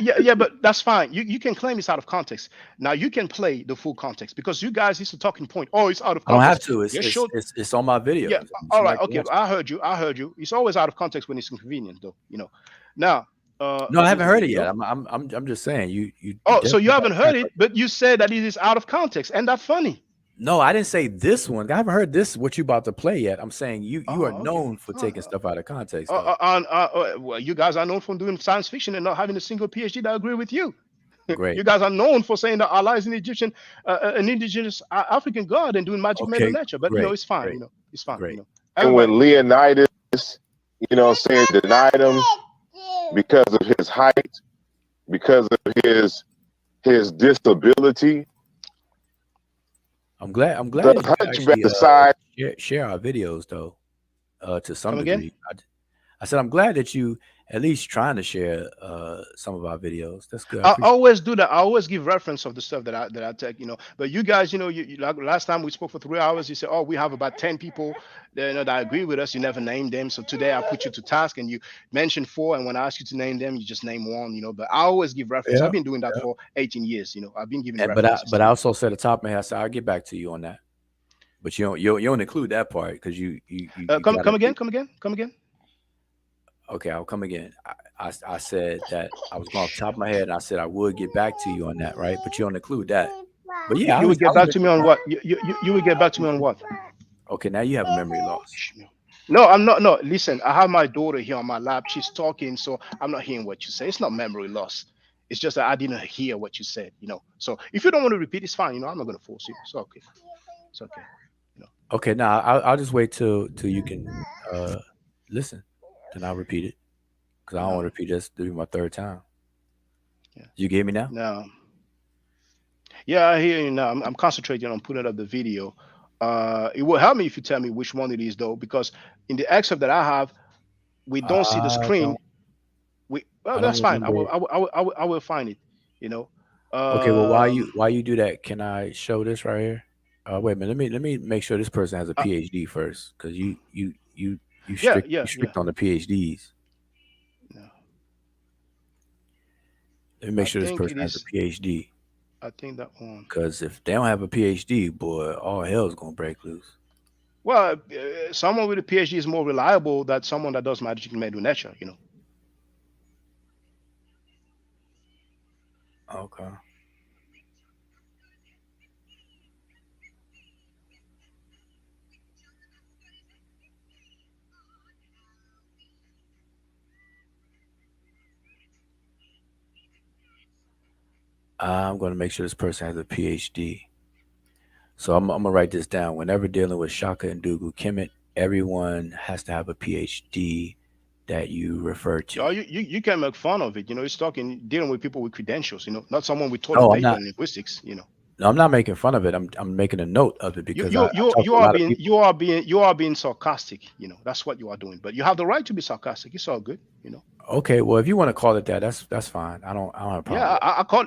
S1: Yeah, but that's fine. You can claim it's out of context. Now you can play the full context because you guys, it's a talking point. Oh, it's out of context.
S2: I don't have to. It's on my video.
S1: Yeah. All right. Okay. I heard you. It's always out of context when it's inconvenient, though. You know. Now.
S2: No, I haven't heard it yet. I'm just saying you.
S1: Oh, so you haven't heard it, but you said that it is out of context, and that's funny.
S2: No, I didn't say this one. I haven't heard this, what you about to play yet. I'm saying you are known for taking stuff out of context.
S1: Well, you guys are known for doing science fiction and not having a single PhD that agree with you.
S2: Great.
S1: You guys are known for saying that Allah is an indigenous African god and doing magic made of nature. But you know, it's fine. You know, it's fine.
S2: Great.
S1: You know.
S6: And when Leonidas, saying denied him because of his height, because of his disability.
S2: I'm glad that you actually, share our videos though, to some degree. I said I'm glad that you at least trying to share some of our videos. That's good.
S1: I always do that. I always give reference of the stuff that I take, But you guys, you like last time we spoke for 3 hours, you said, oh, we have about 10 people that agree with us. You never named them. So today I put you to task and you mentioned 4. And when I ask you to name them, you just name 1, But I always give reference. I've been doing that for 18 years, I've been giving references.
S2: But I also said at the top of my head, I said, I'll get back to you on that. But you don't include that part because you
S1: come again.
S2: Okay, I'll come again. I said that I was going off the top of my head, and I said I would get back to you on that, right? But you don't include that. But yeah,
S1: you would get back to me on what? You would get back to me on what?
S2: Okay, now you have a memory loss.
S1: No, I'm not. No, listen, I have my daughter here on my lap. She's talking, so I'm not hearing what you say. It's not memory loss. It's just that I didn't hear what you said, you know. So if you don't want to repeat, it's fine. You know, I'm not going to force you. It's okay. It's okay. You know.
S2: Okay, now I'll just wait till you can uh listen. Then I'll repeat it because I don't want
S1: No.
S2: to repeat this. This will be my third time.
S1: Yeah.
S2: You get me now?
S1: No. Yeah, I hear you now. I'm concentrating on putting up the video. It will help me if you tell me which one it is, though, because in the excerpt that I have, we don't see the
S2: I
S1: screen.
S2: don't.
S1: Well,
S2: I don't
S1: that's fine.
S2: remember.
S1: I will find it. You know.
S2: Okay, well,
S1: Um.
S2: why you do that? Can I show this right here? Wait a minute. Let me make sure this person has a
S1: Uh,
S2: PhD first, because you
S1: yeah.
S2: strict
S1: Yeah.
S2: you
S1: Yeah.
S2: strict on the PhDs.
S1: No.
S2: Let me make
S1: I
S2: sure this
S1: think
S2: person
S1: it
S2: has a
S1: is.
S2: PhD,
S1: I think that one.
S2: because if they don't have a PhD, boy, all hell's gonna break loose.
S1: Well, someone with a PhD is more reliable than someone that does magic med nature. You know.
S2: Okay. I'm gonna make sure this person has a PhD. So I'm gonna write this down. Whenever dealing with Shaka-Ndugu-KMT, everyone has to have a PhD that you refer to.
S1: Oh, you can make fun of it. You know, it's talking dealing with people with credentials. You know, not someone with toilet
S2: No, I'm
S1: paper
S2: not.
S1: and linguistics. You know.
S2: No, I'm not making fun of it. I'm making a note of it
S1: You
S2: because
S1: you
S2: I
S1: you
S2: talk
S1: you
S2: to a
S1: are
S2: lot of
S1: being
S2: people.
S1: sarcastic. You know, that's what you are doing. But you have the right to be sarcastic. It's all good. You know.
S2: Okay, well, if you want to call it that, that's fine. I don't have a problem
S1: Yeah,
S2: with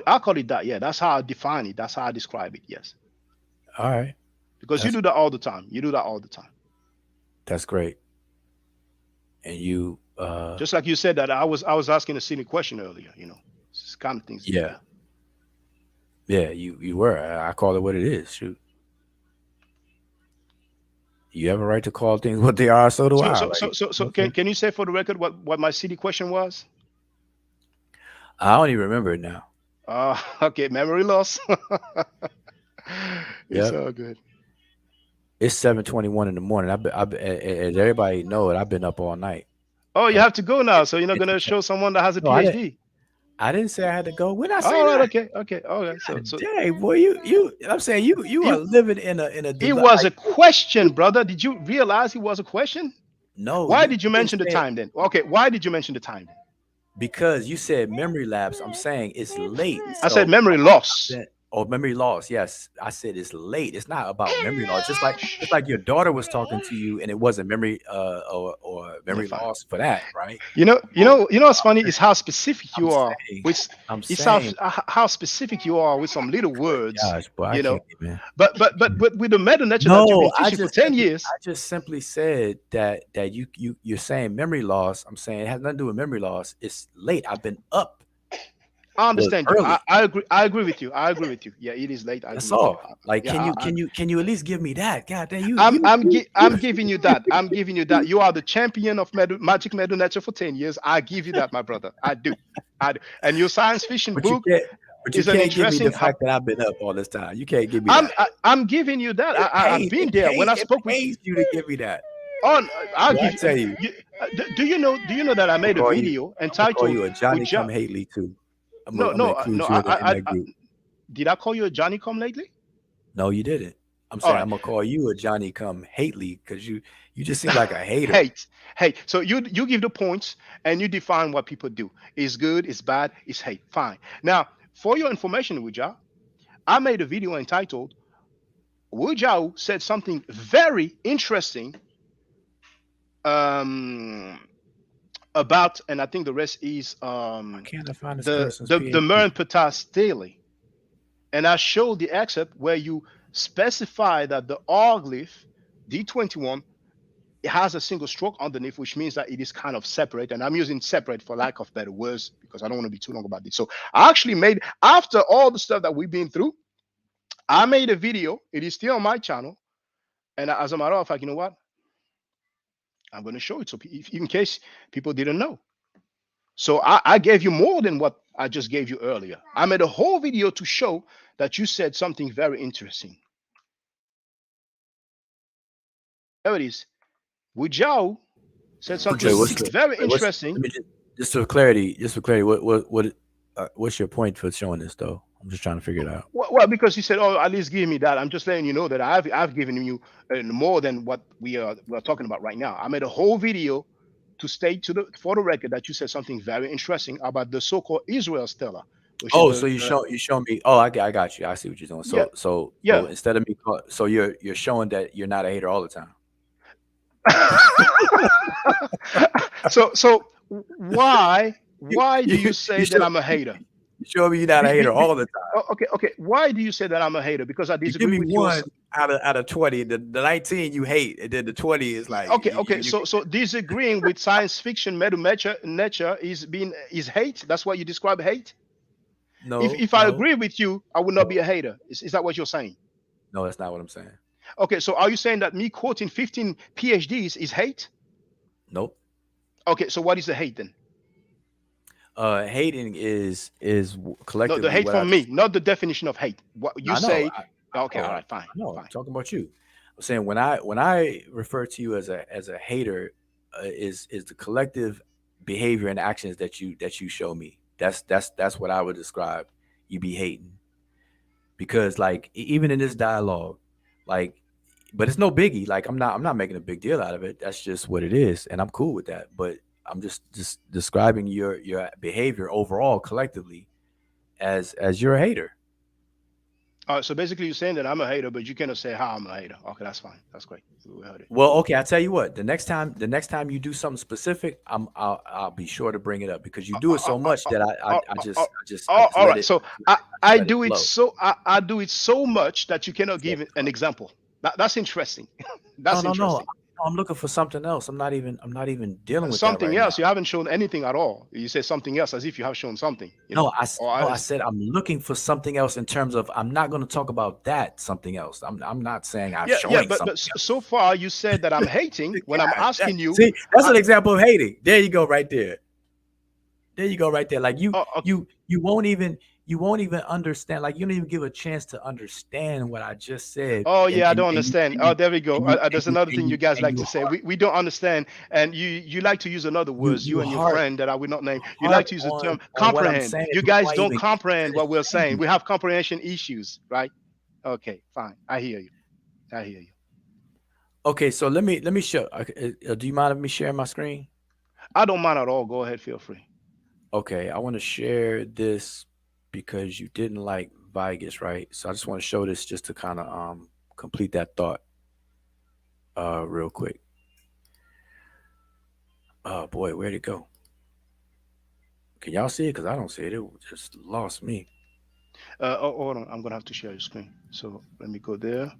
S1: I call it that. Yeah, that's how I define it. That's how I describe it. Yes,
S2: that. All right,
S1: because you
S2: that's
S1: do that all the time. You do that all the time.
S2: that's great. And you,
S1: Just like you said that I was asking a silly question earlier. You know, it's kind of things.
S2: yeah,
S1: Yeah.
S2: yeah, you were. I call it what it is. Shoot, you have a right to call things what they are. So do
S1: So
S2: I.
S1: so
S2: Like,
S1: so so,
S2: you know
S1: so
S2: what I'm saying?
S1: can you say for the record what my silly question was?
S2: I don't even remember it now.
S1: Okay, memory loss. It's
S2: Yep.
S1: all good.
S2: It's 7:21 in the morning. As everybody know it, I've been up all night.
S1: Oh, you
S2: Uh,
S1: have to go now, so you're not gonna
S2: entertain.
S1: show someone that has a
S2: No, I didn't.
S1: PhD.
S2: I didn't say I had to go. When I say
S1: All right,
S2: that,
S1: okay, okay, okay. So
S2: dang boy, you. I'm saying you are
S1: you
S2: living in a
S1: it was
S2: like
S1: a question, brother. Did you realize it was a question?
S2: no,
S1: Why
S2: you
S1: did you
S2: didn't
S1: mention the
S2: say it
S1: time then? Okay, why did you mention the time then?
S2: because you said memory lapse. I'm saying it's late.
S1: I said
S2: So
S1: memory loss.
S2: oh, memory loss. Yes, I said it's late. It's not about memory loss. Just like your daughter was talking to you, and it wasn't memory or
S1: Yeah,
S2: memory
S1: fine.
S2: loss for that, right?
S1: You know what's
S2: I'm
S1: funny
S2: saying,
S1: is how specific
S2: I'm
S1: you are
S2: saying,
S1: with
S2: I'm
S1: it's
S2: saying,
S1: how specific you are with some little words,
S2: gosh, boy, I
S1: you know.
S2: can't even.
S1: But with the meta nature that you've
S2: No,
S1: been teaching for 10 years,
S2: I just simply said that you're saying memory loss. I'm saying it has nothing to do with memory loss. It's late. I've been up
S1: I
S2: well
S1: understand you. I,
S2: early.
S1: I agree. I agree with you. I agree with you. Yeah, it is late. I agree
S2: That's
S1: with you.
S2: all. Like,
S1: Yeah,
S2: can you at least give me that? God damn, you.
S1: I'm giving you that. I'm giving you that. You are the champion of magic metal nature for 10 years. I give you that, my brother. I do. I do. And your science fiction
S2: But you
S1: book
S2: can't. But you
S1: is an
S2: can't give me the
S1: interesting.
S2: fact that I've been up all this time. You can't give me that.
S1: I'm giving you that. I've been there when I
S2: It
S1: spoke with.
S2: pays you to give me that.
S1: On, I'll
S2: Well, I
S1: give you.
S2: tell you,
S1: Do you know that I made a video
S2: I'm gonna call
S1: entitled
S2: you a Johnny
S1: Wudjau?
S2: come Haley too.
S1: No,
S2: I'm gonna
S1: no,
S2: include
S1: no.
S2: you in that
S1: I
S2: group.
S1: did I call you a Johnny come lately?
S2: No, you didn't. I'm
S1: All
S2: saying
S1: right.
S2: I'm gonna call you a Johnny come Haley because you just seem like a hater.
S1: Hate. Hate. So you give the points and you define what people do. It's good, it's bad, it's hate. Fine. Now, for your information, Wudjau, I made a video entitled Wudjau said something very interesting um, about, and I think the rest is
S2: Why can't I find this person's
S1: the
S2: PhD?
S1: Mern Patas daily. And I showed the excerpt where you specify that the R glyph D21 it has a single stroke underneath, which means that it is kind of separate. And I'm using separate for lack of better words because I don't want to be too long about this. So I actually made, after all the stuff that we've been through, I made a video. It is still on my channel. And as a matter of fact, you know what? I'm going to show it. So if, in case people didn't know. So I gave you more than what I just gave you earlier. I made a whole video to show that you said something very interesting. There it is. Wudjau said something very interesting.
S2: Just for clarity, what's your point for showing this though? I'm just trying to figure it out.
S1: Well, because he said, "Oh, at least give me that." I'm just letting you know that I've given you more than what we're talking about right now. I made a whole video to state for the record that you said something very interesting about the so-called Israel stela.
S2: Oh, so you show me. Oh, I got you. I see what you're doing. So instead of me, so you're showing that you're not a hater all the time.
S1: so why do you say that I'm a hater?
S2: You show me you're not a hater all the time.
S1: Okay. Why do you say that I'm a hater? Because I disagree
S2: give me
S1: with
S2: one out of 20. The 19 you hate, and then the 20 is like
S1: okay. So disagreeing with science fiction nature is hate. That's why you describe hate.
S2: No.
S1: If I agree with you, I would not be a hater. Is that what you're saying?
S2: No, that's not what I'm saying.
S1: Okay, so are you saying that me quoting 15 PhDs is hate?
S2: Nope.
S1: Okay, so what is the hate then?
S2: Hating is collectively.
S1: No, the hate from me, not the definition of hate. What you say? Okay, all right, fine.
S2: No,
S1: fine.
S2: I'm talking about you. I'm saying when I refer to you as a hater, is the collective behavior and actions that you show me. That's what I would describe you be hating. Because like even in this dialogue, like, but it's no biggie. Like I'm not making a big deal out of it. That's just what it is, and I'm cool with that. But I'm just describing your behavior overall collectively as you're a hater.
S1: So basically, you're saying that I'm a hater, but you cannot say how I'm a hater. Okay, that's fine. That's great. We heard it.
S2: Well, okay. I tell you what. The next time you do something specific, I'll be sure to bring it up because you do it so much that I just.
S1: All right. So I do it so much that you cannot give an example. That's interesting. That's interesting.
S2: I'm looking for something else. I'm not even dealing with
S1: something
S2: that right
S1: else.
S2: now.
S1: You haven't shown anything at all. You say something else as if you have shown something.
S2: I said I'm looking for something else in terms of I'm not going to talk about that something else. I'm not saying I'm showing something.
S1: But so far you said that I'm hating when I'm asking you.
S2: See, that's an example of hating. There you go, right there. Like you won't even understand. Like you don't even give a chance to understand what I just said.
S1: Oh yeah, I don't understand. There we go. There's another thing you guys like to say. We don't understand, and you like to use another words. You and your friend that I will not name. You like to use the term comprehend. You guys don't comprehend what we're saying. We have comprehension issues, right? Okay, fine. I hear you.
S2: Okay, so let me show. Do you mind if me sharing my screen?
S1: I don't mind at all. Go ahead, feel free.
S2: Okay, I want to share this because you didn't like Vegas, right? So I just want to show this just to kind of complete that thought real quick. Oh boy, where'd it go? Can y'all see it? Because I don't see it. It just lost me.
S1: Hold on. I'm going to have to share your screen. So let me go there.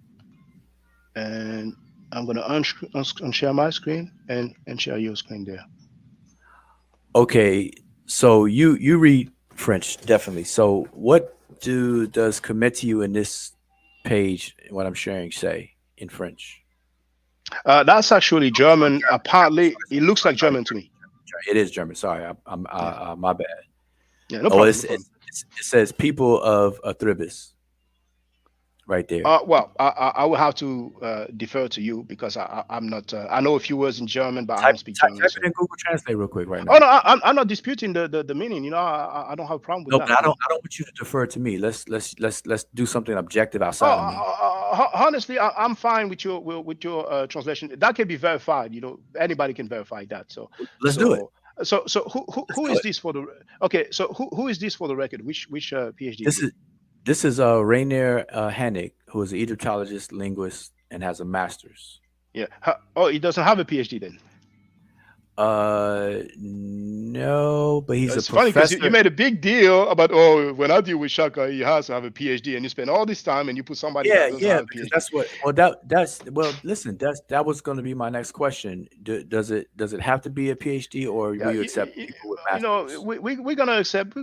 S1: And I'm going to unshare my screen and share your screen there.
S2: Okay, so you read French, definitely. So what does commit to you in this page, what I'm sharing, say in French?
S1: That's actually German. Apparently, it looks like German to me.
S2: It is German. Sorry, I'm my bad.
S1: Yeah, no problem.
S2: It says people of Athribis. Right there.
S1: Well, I will have to defer to you because I'm not. I know a few words in German, but I don't speak German.
S2: Type it in Google Translate real quick right now.
S1: Oh no, I'm not disputing the meaning. You know, I don't have a problem with that.
S2: No, but I don't want you to defer to me. Let's do something objective outside of me.
S1: Honestly, I'm fine with your translation. That can be verified. You know, anybody can verify that. So
S2: let's do it.
S1: So who is this for the? Okay, so who is this for the record? Which PhD?
S2: This is Rainer Hennig, who is an Egyptologist, linguist, and has a master's.
S1: Yeah. Oh, he doesn't have a PhD then?
S2: No, but he's a professor.
S1: Funny because you made a big deal about, when I deal with Shaka, he has to have a PhD, and you spend all this time and you put somebody that doesn't have a PhD.
S2: That's what. Listen, that was going to be my next question. Does it have to be a PhD, or will you accept people with masters?
S1: You know, we're gonna accept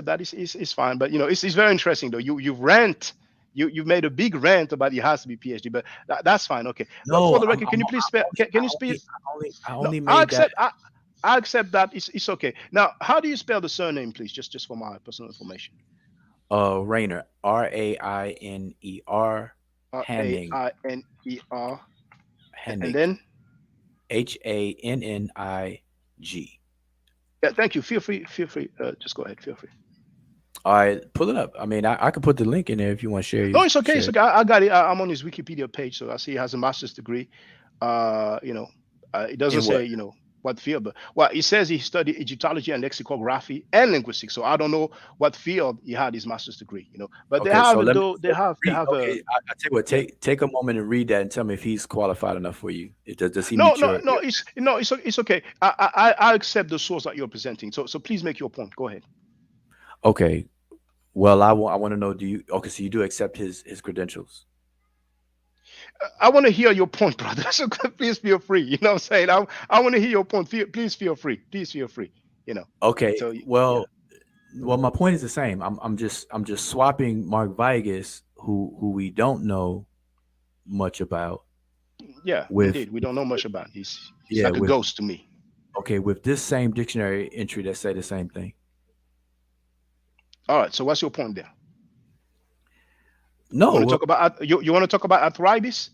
S1: that. It's fine, but you know, it's very interesting though. You rant. You've made a big rant about it has to be PhD, but that's fine. Okay.
S2: No,
S1: for the record, can you please spell? Can you speak? I accept that. It's okay. Now, how do you spell the surname, please? Just for my personal information.
S2: Rainer, Rainer,
S1: Rainer,
S2: Hennig.
S1: and then
S2: Hannig.
S1: Yeah, thank you. Feel free. Feel free. Just go ahead. Feel free.
S2: All right, pull it up. I mean, I could put the link in there if you want to share.
S1: No, it's okay.
S2: Share
S1: It's
S2: it.
S1: okay. I got it. I'm on his Wikipedia page, so I see he has a master's degree. You know, it doesn't
S2: In what?
S1: say what field, but well, it says he studied Egyptology and lexicography and linguistics. So I don't know what field he had his master's degree. But they
S2: Okay, so
S1: have
S2: let me
S1: though. They
S2: so
S1: have. They
S2: read.
S1: have a
S2: Okay, I tell you what.
S1: yeah.
S2: Take a moment and read that and tell me if he's qualified enough for you. Does he
S1: No,
S2: meet
S1: no,
S2: your?
S1: no. It's okay. I accept the source that you're presenting. So please make your point. Go ahead.
S2: Okay. Well, I want to know. Do you? Okay, so you do accept his credentials?
S1: I want to hear your point, brother. So please feel free. You know what I'm saying? I want to hear your point. Please feel free. Please feel free. You know.
S2: Okay.
S1: So yeah,
S2: Well, my point is the same. I'm just swapping Mark Vigus, who we don't know much about,
S1: yeah.
S2: with
S1: Indeed, we don't know much about. He's
S2: yeah
S1: like a
S2: with
S1: ghost to me.
S2: okay with this same dictionary entry that say the same thing.
S1: All right. So what's your point there? You
S2: No,
S1: want to
S2: well,
S1: talk about you want to talk about arthritis?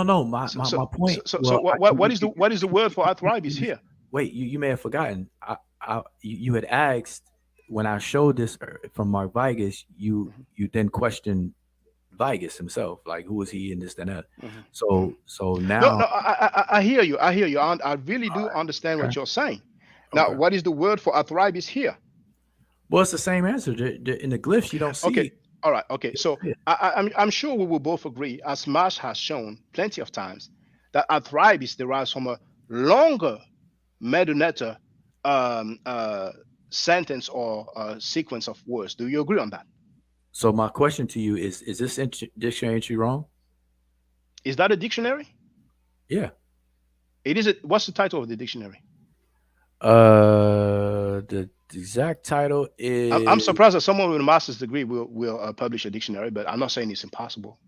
S2: no. My,
S1: So
S2: my,
S1: so
S2: my
S1: so,
S2: point.
S1: so, so
S2: Well,
S1: what is the word for arthritis here?
S2: wait. You may have forgotten. You had asked when I showed this from Mark Vigus.
S1: Mhm,
S2: You then questioned Vigus himself, like who is he and this and that.
S1: mhm, mhm.
S2: So
S1: No,
S2: now,
S1: no, I hear you. I hear you. I really do understand
S2: okay,
S1: what you're saying. Now,
S2: okay.
S1: what is the word for arthritis here?
S2: Well, it's the same answer. In the glyphs, you don't
S1: Okay.
S2: see.
S1: All right. Okay. So
S2: Yeah.
S1: I'm sure we will both agree, as Marsh has shown plenty of times, that arthritis derives from a longer metadata um, uh, sentence or sequence of words. Do you agree on that?
S2: So my question to you is this dictionary entry wrong?
S1: Is that a dictionary?
S2: Yeah.
S1: It is. What's the title of the dictionary?
S2: The exact title
S1: I'm
S2: is
S1: surprised that someone with a master's degree will publish a dictionary, but I'm not saying it's impossible.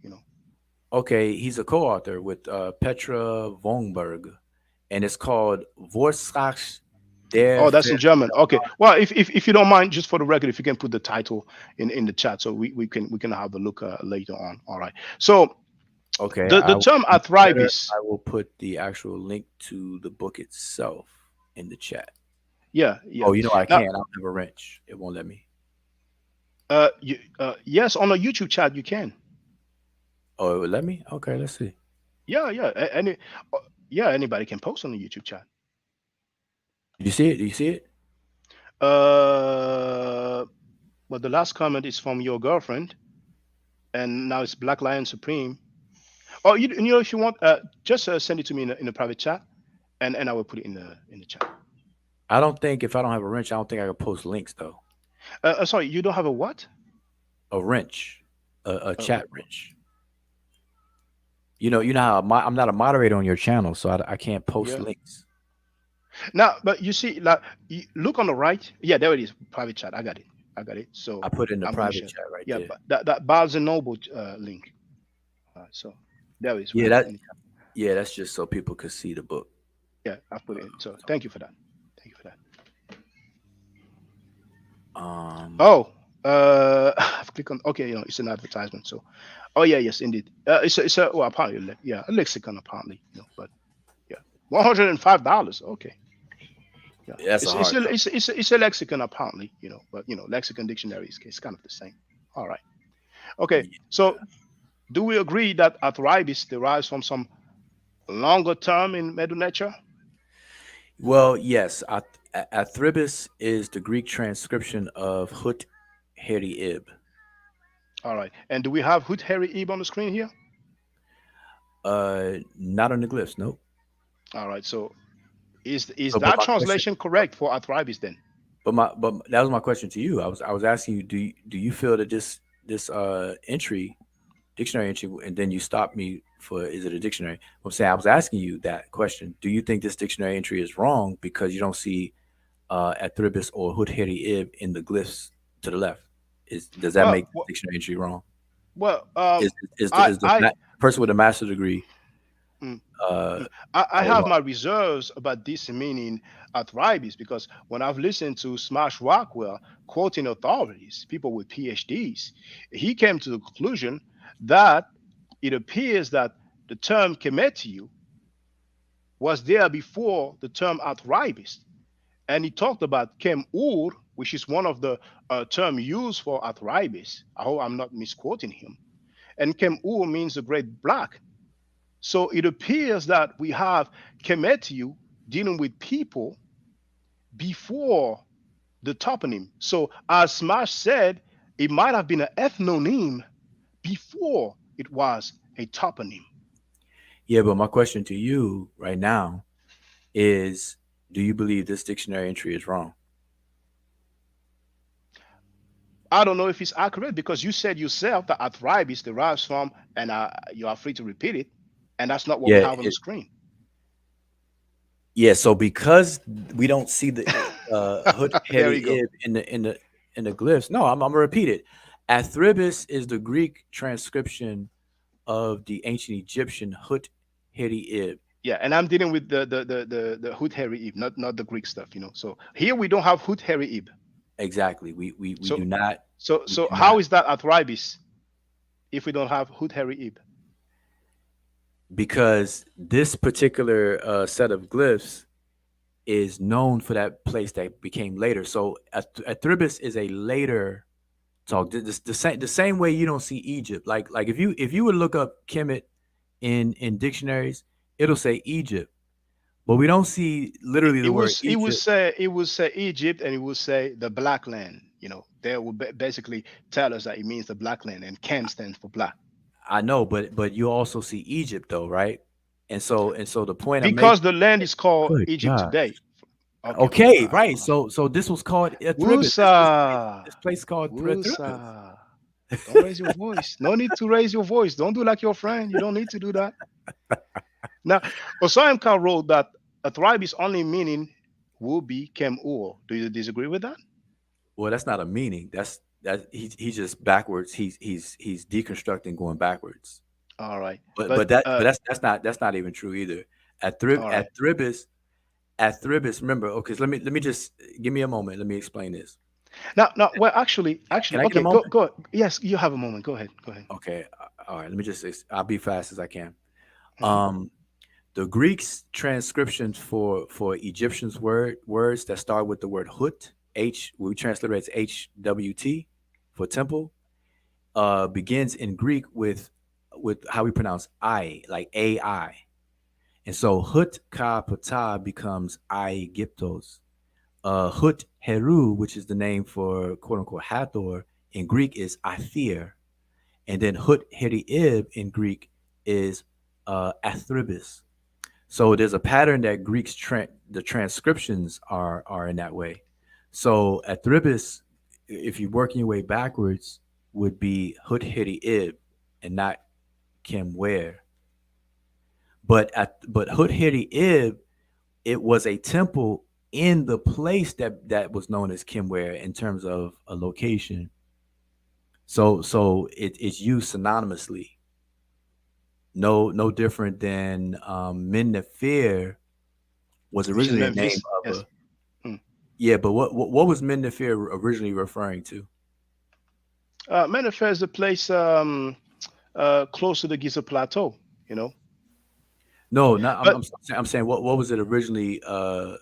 S2: okay. He's a co-author with Petra Vonberg, and it's called Vorschach der
S1: Oh, that's in
S2: Ver.
S1: German. Okay. Well, if you don't mind, just for the record, if you can put the title in the chat, so we can have a look later on. All right. So
S2: Okay,
S1: the term
S2: better.
S1: arthritis.
S2: I will put the actual link to the book itself in the chat.
S1: Yeah, yeah.
S2: Oh, you know I
S1: Now,
S2: can't. I don't have a wrench. It won't let me.
S1: yes, on a YouTube chat you can.
S2: Oh, it would let me. Okay, let's see.
S1: Yeah, yeah. Uh, yeah, anybody can post on the YouTube chat.
S2: Did you see it? Do you see it?
S1: Uh, but the last comment is from your girlfriend, and now it's Black Lion Supreme. Oh, if you want, just send it to me in a private chat, and I will put it in the chat.
S2: I don't think if I don't have a wrench, I don't think I can post links though.
S1: Sorry, you don't have a what?
S2: A wrench, a
S1: Uh,
S2: chat wrench. You know how I'm not a moderator on your channel, so I can't post
S1: yeah.
S2: links.
S1: Now, but you see, like, you look on the right. Yeah, there it is. Private chat. I got it. I got it. So
S2: I put it in the
S1: I'm gonna
S2: private
S1: share.
S2: chat right
S1: Yeah,
S2: there.
S1: but that Barnes and Noble link. So there it is.
S2: Yeah,
S1: Right
S2: that
S1: in the chat.
S2: yeah, that's just so people could see the book.
S1: Yeah, I put it in. So thank you for that. Thank you for that.
S2: Um,
S1: Oh, I've clicked on. Okay, it's an advertisement. So, oh yeah, yes, indeed. It's a well, apparently, yeah, a lexicon apparently. But yeah, $105. Okay, yeah,
S2: that's a hard cover.
S1: it's a lexicon apparently. But lexicon dictionary is kind of the same. All right. Okay.
S2: Yeah.
S1: So, do we agree that arthritis derives from some longer term in Medu nature?
S2: Well, yes, Athribis is the Greek transcription of Hut Heri Ib.
S1: All right. And do we have Hut Harry Ib on the screen here?
S2: Not on the glyphs, nope.
S1: All right. So, is
S2: So, but
S1: that
S2: my question,
S1: translation correct for arthritis then?
S2: but that was my question to you. I was asking you, do you feel that this dictionary entry, and then you stopped me for is it a dictionary? I'm saying I was asking you that question. Do you think this dictionary entry is wrong because you don't see Athribis or Hut Heri Ib in the glyphs to the left? Does that
S1: Well,
S2: make the dictionary entry wrong?
S1: well,
S2: Is the
S1: I
S2: person with a master's degree?
S1: mm,
S2: Uh,
S1: I
S2: oh,
S1: have
S2: well,
S1: my reserves about this meaning arthritis because when I've listened to Smash Rockwell quoting authorities, people with PhDs, he came to the conclusion that it appears that the term Kemet was there before the term arthritis. And he talked about Kem-Ur, which is one of the term used for arthritis. I hope I'm not misquoting him. And Kem-Ur means the great black. So it appears that we have Kemetiu dealing with people before the toponym. So as Smash said, it might have been an ethnonym before it was a toponym.
S2: Yeah, but my question to you right now is, do you believe this dictionary entry is wrong?
S1: I don't know if it's accurate because you said yourself that arthritis derives from, and you are free to repeat it, and that's not what we
S2: Yeah,
S1: have on the screen.
S2: yeah. So because we don't see the Hut
S1: There
S2: Heri
S1: you go.
S2: Ib in the glyphs, no, I'm gonna repeat it. Athribis is the Greek transcription of the ancient Egyptian Hut Heri Ib.
S1: Yeah, and I'm dealing with the Hut Heri Ib, not the Greek stuff, you know. So here we don't have Hut Heri Ib.
S2: Exactly. We
S1: So
S2: do not. We
S1: so
S2: do
S1: how
S2: not.
S1: is that arthritis if we don't have Hut Heri Ib?
S2: Because this particular set of glyphs is known for that place that became later. So Athribis is a later talk. The same way you don't see Egypt. Like if you would look up Kemet in dictionaries, it'll say Egypt, but we don't see
S1: It,
S2: literally
S1: it
S2: the word
S1: was
S2: Egypt.
S1: it would say Egypt and it would say the black land. You know, they would basically tell us that it means the black land, and Cam stands for black.
S2: I know, but you also see Egypt though, right? And so the point I'm making.
S1: Because the land is called
S2: Good
S1: Egypt
S2: God.
S1: today. Okay, okay.
S2: Okay, right. So this was called Athribis. This place,
S1: Wusa.
S2: this place called Athribis.
S1: Wusa. Don't raise your voice. No need to raise your voice. Don't do like your friend. You don't need to do that. Now, Osayamka wrote that a tribe is only meaning will be Kem Ur. Do you disagree with that?
S2: Well, that's not a meaning. That he's just backwards. He's deconstructing, going backwards.
S1: All right.
S2: But
S1: But
S2: but that but that's not even true either.
S1: all right.
S2: Athribis. Remember, okay. So let me just give me a moment. Let me explain this.
S1: Now, well,
S2: Can I get a
S1: okay, go,
S2: moment?
S1: go. Yes, you have a moment. Go ahead, go ahead.
S2: Okay. All right. Let me just. I'll be fast as I can.
S1: Mhm.
S2: Um, the Greek's transcriptions for Egyptians words that start with the word hut, we translate it as HWT for temple, begins in Greek with how we pronounce I, like AI. And so hut ka pata becomes I Gyptos. Hut Heru, which is the name for quote unquote Hathor in Greek, is Athir. And then Hut Heri Ib in Greek is Athribis. So there's a pattern that the transcriptions are in that way. So Athribis, if you're working your way backwards, would be Hut Heri Ib and not Kim Ware. But Hut Heri Ib, it was a temple in the place that was known as Kimware in terms of a location. So it's used synonymously. No different than Men Nefer was
S1: Which is
S2: originally a name
S1: Memphis.
S2: of
S1: Yes.
S2: a.
S1: Mm.
S2: Yeah, but what was Men Nefer originally referring to?
S1: Menifere is a place close to the Giza Plateau. You know,
S2: No, not I'm
S1: but
S2: I'm, I'm saying what was it originally uh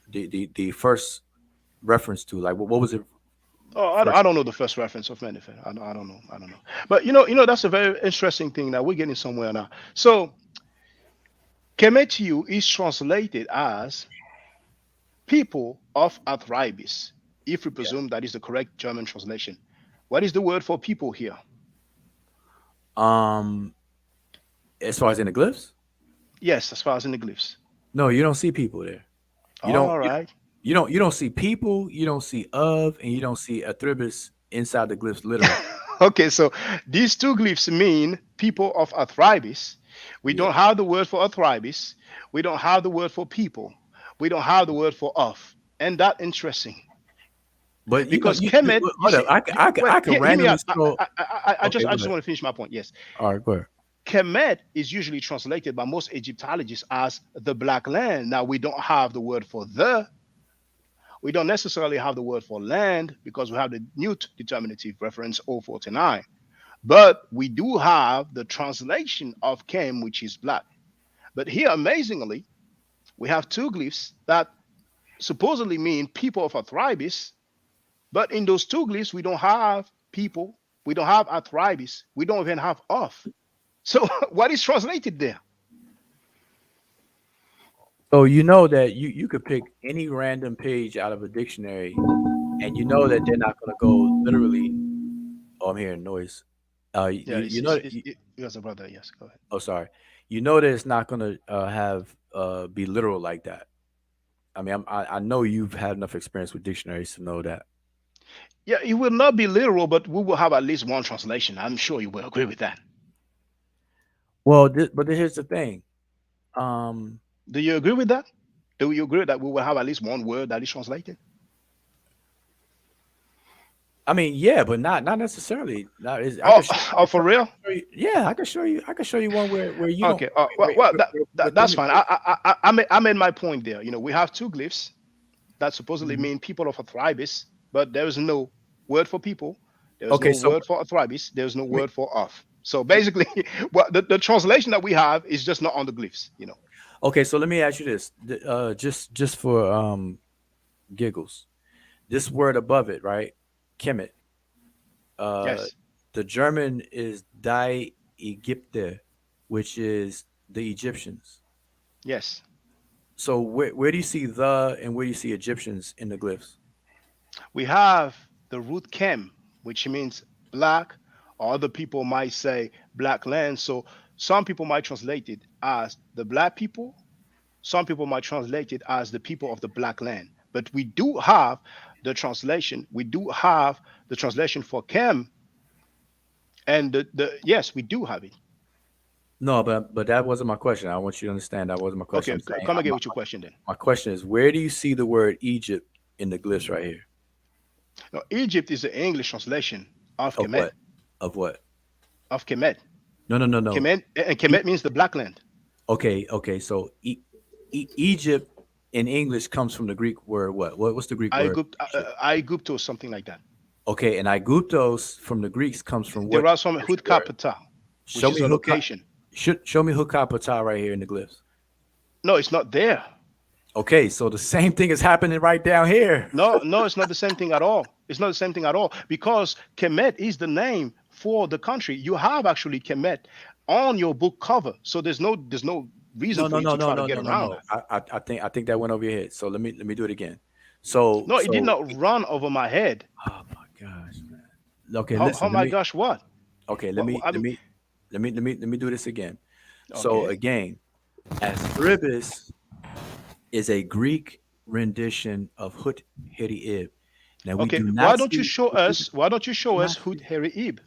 S2: the first reference to? Like what was it
S1: oh, I
S2: first?
S1: don't know the first reference of Menifere. I don't know. I don't know. But that's a very interesting thing. Now we're getting somewhere now. So Kemetiu is translated as people of Athribis, if we
S2: Yeah.
S1: presume that is the correct German translation. What is the word for people here?
S2: Um, as far as in the glyphs,
S1: Yes, as far as in the glyphs.
S2: no, you don't see people there. You don't
S1: All
S2: you,
S1: right.
S2: you don't see people, you don't see of, and you don't see Athribis inside the glyphs literal.
S1: Okay, so these two glyphs mean people of Athribis. We
S2: Yeah.
S1: don't have the word for Athribis. We don't have the word for people. We don't have the word for of. And that interesting
S2: But
S1: because Kemet, you
S2: hold up.
S1: see,
S2: I can
S1: hear me
S2: randomly
S1: out.
S2: scroll. Okay,
S1: I
S2: go
S1: just
S2: ahead.
S1: want to finish my point. Yes,
S2: All right, go ahead.
S1: Kemet is usually translated by most Egyptologists as the black land. Now we don't have the word for the. We don't necessarily have the word for land because we have the new determinative reference 049. But we do have the translation of Kem, which is black. But here, amazingly, we have two glyphs that supposedly mean people of Athribis, but in those two glyphs, we don't have people, we don't have Athribis, we don't even have off. So what is translated there?
S2: So you know that you could pick any random page out of a dictionary, and you know that they're not going to go literally. Oh, I'm hearing noise.
S1: Yeah,
S2: You know that
S1: yes, a brother. Yes, go ahead.
S2: oh, sorry. You know that it's not going to have be literal like that. I mean, I know you've had enough experience with dictionaries to know that.
S1: Yeah, it will not be literal, but we will have at least one translation. I'm sure you will agree with that.
S2: Well, but here's the thing.
S1: Do you agree with that? Do you agree that we will have at least one word that is translated?
S2: I mean, yeah, but not necessarily. Not is
S1: For real?
S2: Yeah, I can show you. I can show you one where you
S1: Okay.
S2: don't.
S1: Well, that's fine. I made my point there. You know, we have two glyphs that supposedly mean people of Athribis, but there is no word for people. There's
S2: Okay,
S1: no
S2: so
S1: word for Athribis. There's no word for off. So basically, what the translation that we have is just not on the glyphs. You know.
S2: okay, so let me ask you this, just for giggles. This word above it, right? Kemet.
S1: Yes.
S2: The German is Die Ägypter, which is the Egyptians.
S1: Yes.
S2: So where do you see the and where do you see Egyptians in the glyphs?
S1: We have the root Kem, which means black, or other people might say black land. So some people might translate it as the black people. Some people might translate it as the people of the black land. But we do have the translation. We do have the translation for Kem, and the yes, we do have it.
S2: No, but that wasn't my question. I want you to understand that wasn't my question.
S1: Okay,
S2: I'm saying,
S1: come again with your question then.
S2: my question is, where do you see the word Egypt in the glyphs right here?
S1: No, Egypt is the English translation of
S2: Of
S1: Kemet.
S2: what? Of what?
S1: Of Kemet.
S2: No.
S1: Kemet, and Kemet means the black land.
S2: Okay. So Egypt in English comes from the Greek word what? What's the Greek word?
S1: Aegypto, something like that.
S2: Okay, and Aegyptos from the Greeks comes from what?
S1: There are some Hut Kapata, which
S2: Show
S1: is
S2: me
S1: a location.
S2: Show me Hukapata right here in the glyphs.
S1: No, it's not there.
S2: Okay, so the same thing is happening right down here.
S1: No, it's not the same thing at all. It's not the same thing at all because Kemet is the name for the country. You have actually Kemet on your book cover, so there's no reason for you to try to get around that.
S2: I think that went over your head. So let me do it again. So
S1: no, it did not run over my head.
S2: Oh my gosh, man. Okay,
S1: listen. Oh my gosh, what?
S2: Okay, let me do this again. Okay. So again, Athribis is a Greek rendition of Hut Heri-Ib. Now we do not
S1: why don't you show us Hut Heri-Ib?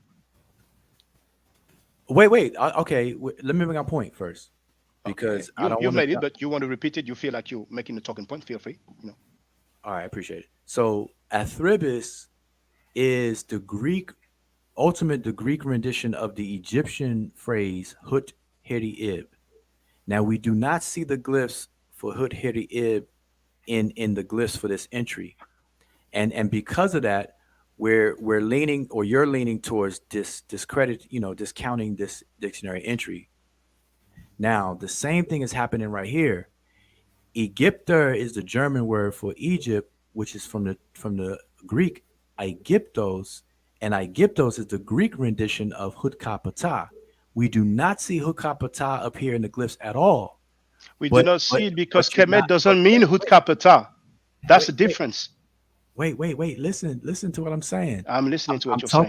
S2: Wait. Okay, let me make my point first, because I don't.
S1: You've made it, but you want to repeat it. You feel like you're making a talking point. Feel free. You know.
S2: All right, I appreciate it. So Athribis is the Greek rendition of the Egyptian phrase Hut Heri-Ib. Now we do not see the glyphs for Hut Heri-Ib in the glyphs for this entry, and because of that, we're leaning, or you're leaning towards discounting this dictionary entry. Now the same thing is happening right here. Egypter is the German word for Egypt, which is from the Greek Aegyptos, and Aegyptos is the Greek rendition of Hutkapata. We do not see Hutkapata up here in the glyphs at all.
S1: We do not see it because Kemet doesn't mean Hutkapata. That's the difference.
S2: Wait. Listen to what I'm saying.
S1: I'm listening to what you're saying.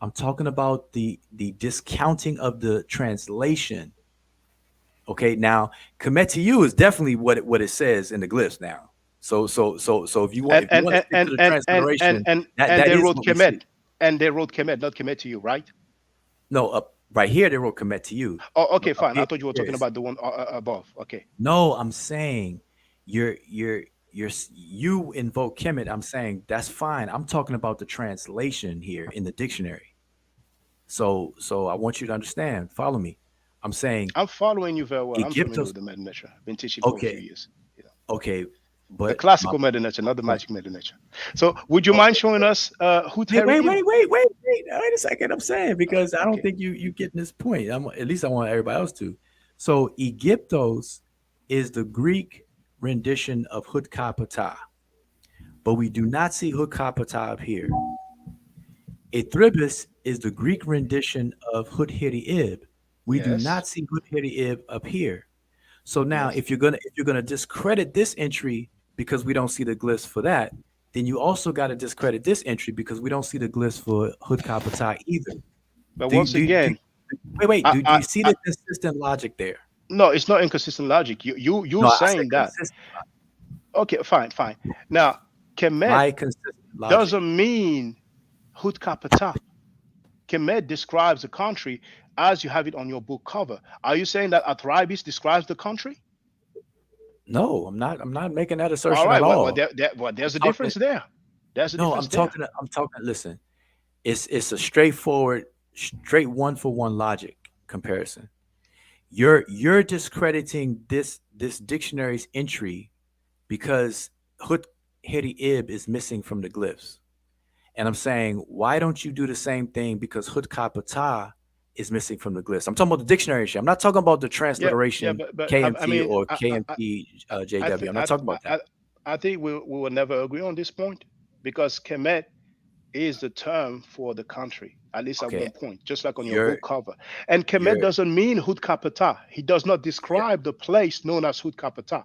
S2: I'm talking about the discounting of the translation. Okay, now Kemet to you is definitely what it says in the glyphs now. So if you want to stick to the transliteration,
S1: and they wrote Kemet, and they wrote Kemet, not Kemet to you, right?
S2: No, right here they wrote Kemet to you.
S1: Oh, okay, fine. I thought you were talking about the one above. Okay.
S2: No, I'm saying you invoke Kemet. I'm saying that's fine. I'm talking about the translation here in the dictionary. So I want you to understand. Follow me. I'm saying
S1: I'm following you very well. I'm familiar with the meta nature. I've been teaching for a few years. Yeah.
S2: Okay, but
S1: the classical meta nature, not the magic meta nature. So, would you mind showing us who?
S2: Wait a second. I'm saying, because I don't think you getting this point. At least I want everybody else to. So Egyptos is the Greek rendition of Hutkapata, but we do not see Hutkapata up here. Athribis is the Greek rendition of Huthiri-ib. We do
S1: Yes.
S2: not see Huthiri-ib up here. So now,
S1: Yes.
S2: if you're gonna discredit this entry because we don't see the glyphs for that, then you also got to discredit this entry because we don't see the glyphs for Hutkapata either.
S1: But
S2: Do you
S1: once
S2: do, do
S1: again,
S2: wait?
S1: I,
S2: Do
S1: I,
S2: you see
S1: I
S2: the consistent logic there?
S1: no, it's not inconsistent logic.
S2: No,
S1: You
S2: I said
S1: saying that.
S2: consistent.
S1: Okay, fine, fine. Now, Kemet
S2: My consistent logic.
S1: doesn't mean Hutkapata. Kemet describes the country as you have it on your book cover. Are you saying that Athribis describes the country?
S2: No, I'm not. I'm not making that
S1: All
S2: assertion
S1: right.
S2: at
S1: Well,
S2: all. I'm
S1: there's a
S2: talking.
S1: difference there. There's a
S2: No,
S1: difference there.
S2: I'm talking. Listen, it's a straightforward, straight one for one logic comparison. You're discrediting this dictionary's entry because Hut Heri Ib is missing from the glyphs. And I'm saying, why don't you do the same thing because Hut Kapata is missing from the glyphs? I'm talking about the dictionary shit. I'm not talking about the
S1: Yeah, yeah,
S2: transliteration
S1: but I
S2: KMT
S1: mean,
S2: or KMT
S1: I
S2: JW.
S1: think
S2: I'm not talking about that.
S1: I think we will never agree on this point because Kemet is the term for the country, at least at
S2: Okay,
S1: one point, just like on your
S2: you're
S1: book cover. And Kemet
S2: you're
S1: doesn't mean Hut Kapata. He does not
S2: yeah,
S1: describe the place known as Hut Kapata.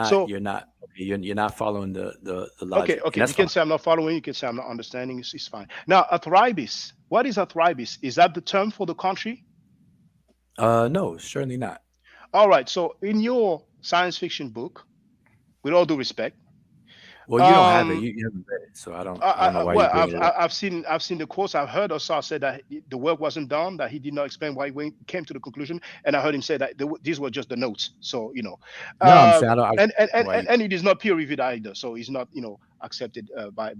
S1: So
S2: you're not okay, you're not following the
S1: okay,
S2: logic, and
S1: okay,
S2: that's
S1: you can
S2: fine.
S1: say I'm not following. You can say I'm not understanding. It's fine. Now, Athribis. What is Athribis? Is that the term for the country?
S2: No, certainly not.
S1: All right. So in your science fiction book, with all due respect,
S2: Well, you don't have it.
S1: um,
S2: You haven't read it, so I don't know why you're
S1: well,
S2: bringing it up.
S1: I've seen the quotes. I've heard Osar say that the work wasn't done, that he did not explain why he came to the conclusion, and I heard him say that these were just the notes. So
S2: No, I'm
S1: uh,
S2: saying I don't. I
S1: and, and
S2: understand
S1: and
S2: why
S1: and and it is not peer reviewed either, so he's not accepted by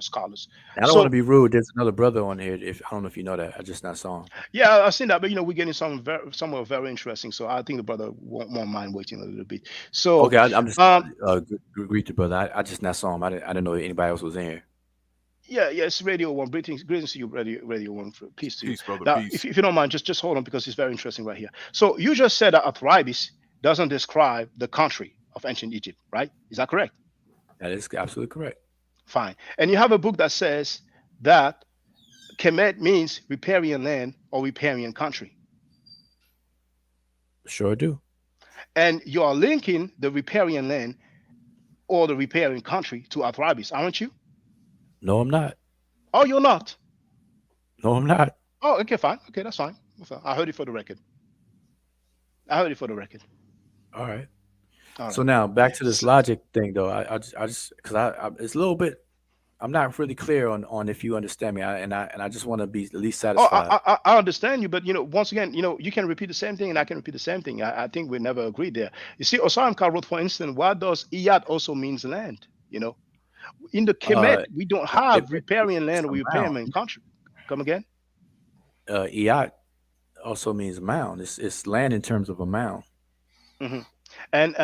S1: scholars.
S2: I don't want to
S1: So
S2: be rude. There's another brother on here. If I don't know if you know that, I just not saw him.
S1: yeah, I've seen that, but we're getting somewhere very interesting. So I think the brother won't mind waiting a little bit. So
S2: Okay, I'm just
S1: um,
S2: greet the brother. I just not saw him. I didn't know anybody else was in here.
S1: yeah, yes, Radio One. Greetings to you, Radio One. Peace to you.
S6: Peace, brother.
S1: Now,
S6: Peace.
S1: if you don't mind, just hold on because it's very interesting right here. So you just said that Athribis doesn't describe the country of ancient Egypt, right? Is that correct?
S2: That is absolutely correct.
S1: Fine. And you have a book that says that Kemet means riparian land or riparian country,
S2: Sure do.
S1: and you are linking the riparian land or the riparian country to Athribis, aren't you?
S2: No, I'm not.
S1: Oh, you're not.
S2: No, I'm not.
S1: Oh, okay, fine. Okay, that's fine. I heard it for the record. I heard it for the record.
S2: All right.
S1: All
S2: So
S1: right.
S2: now back to this logic thing, though. I just because it's a little bit. I'm not really clear on if you understand me, and I just want to be at least
S1: Oh,
S2: satisfied.
S1: I understand you, but once again, you can repeat the same thing, and I can repeat the same thing. I think we never agreed there. You see, Osam wrote, for instance, why does Iyad also means land? In the Kemet,
S2: Uh,
S1: we don't
S2: it,
S1: have
S2: it's
S1: riparian land or
S2: a mound.
S1: riparian country. Come again?
S2: Iat also means mound. It's land in terms of a mound.
S1: Hmm. And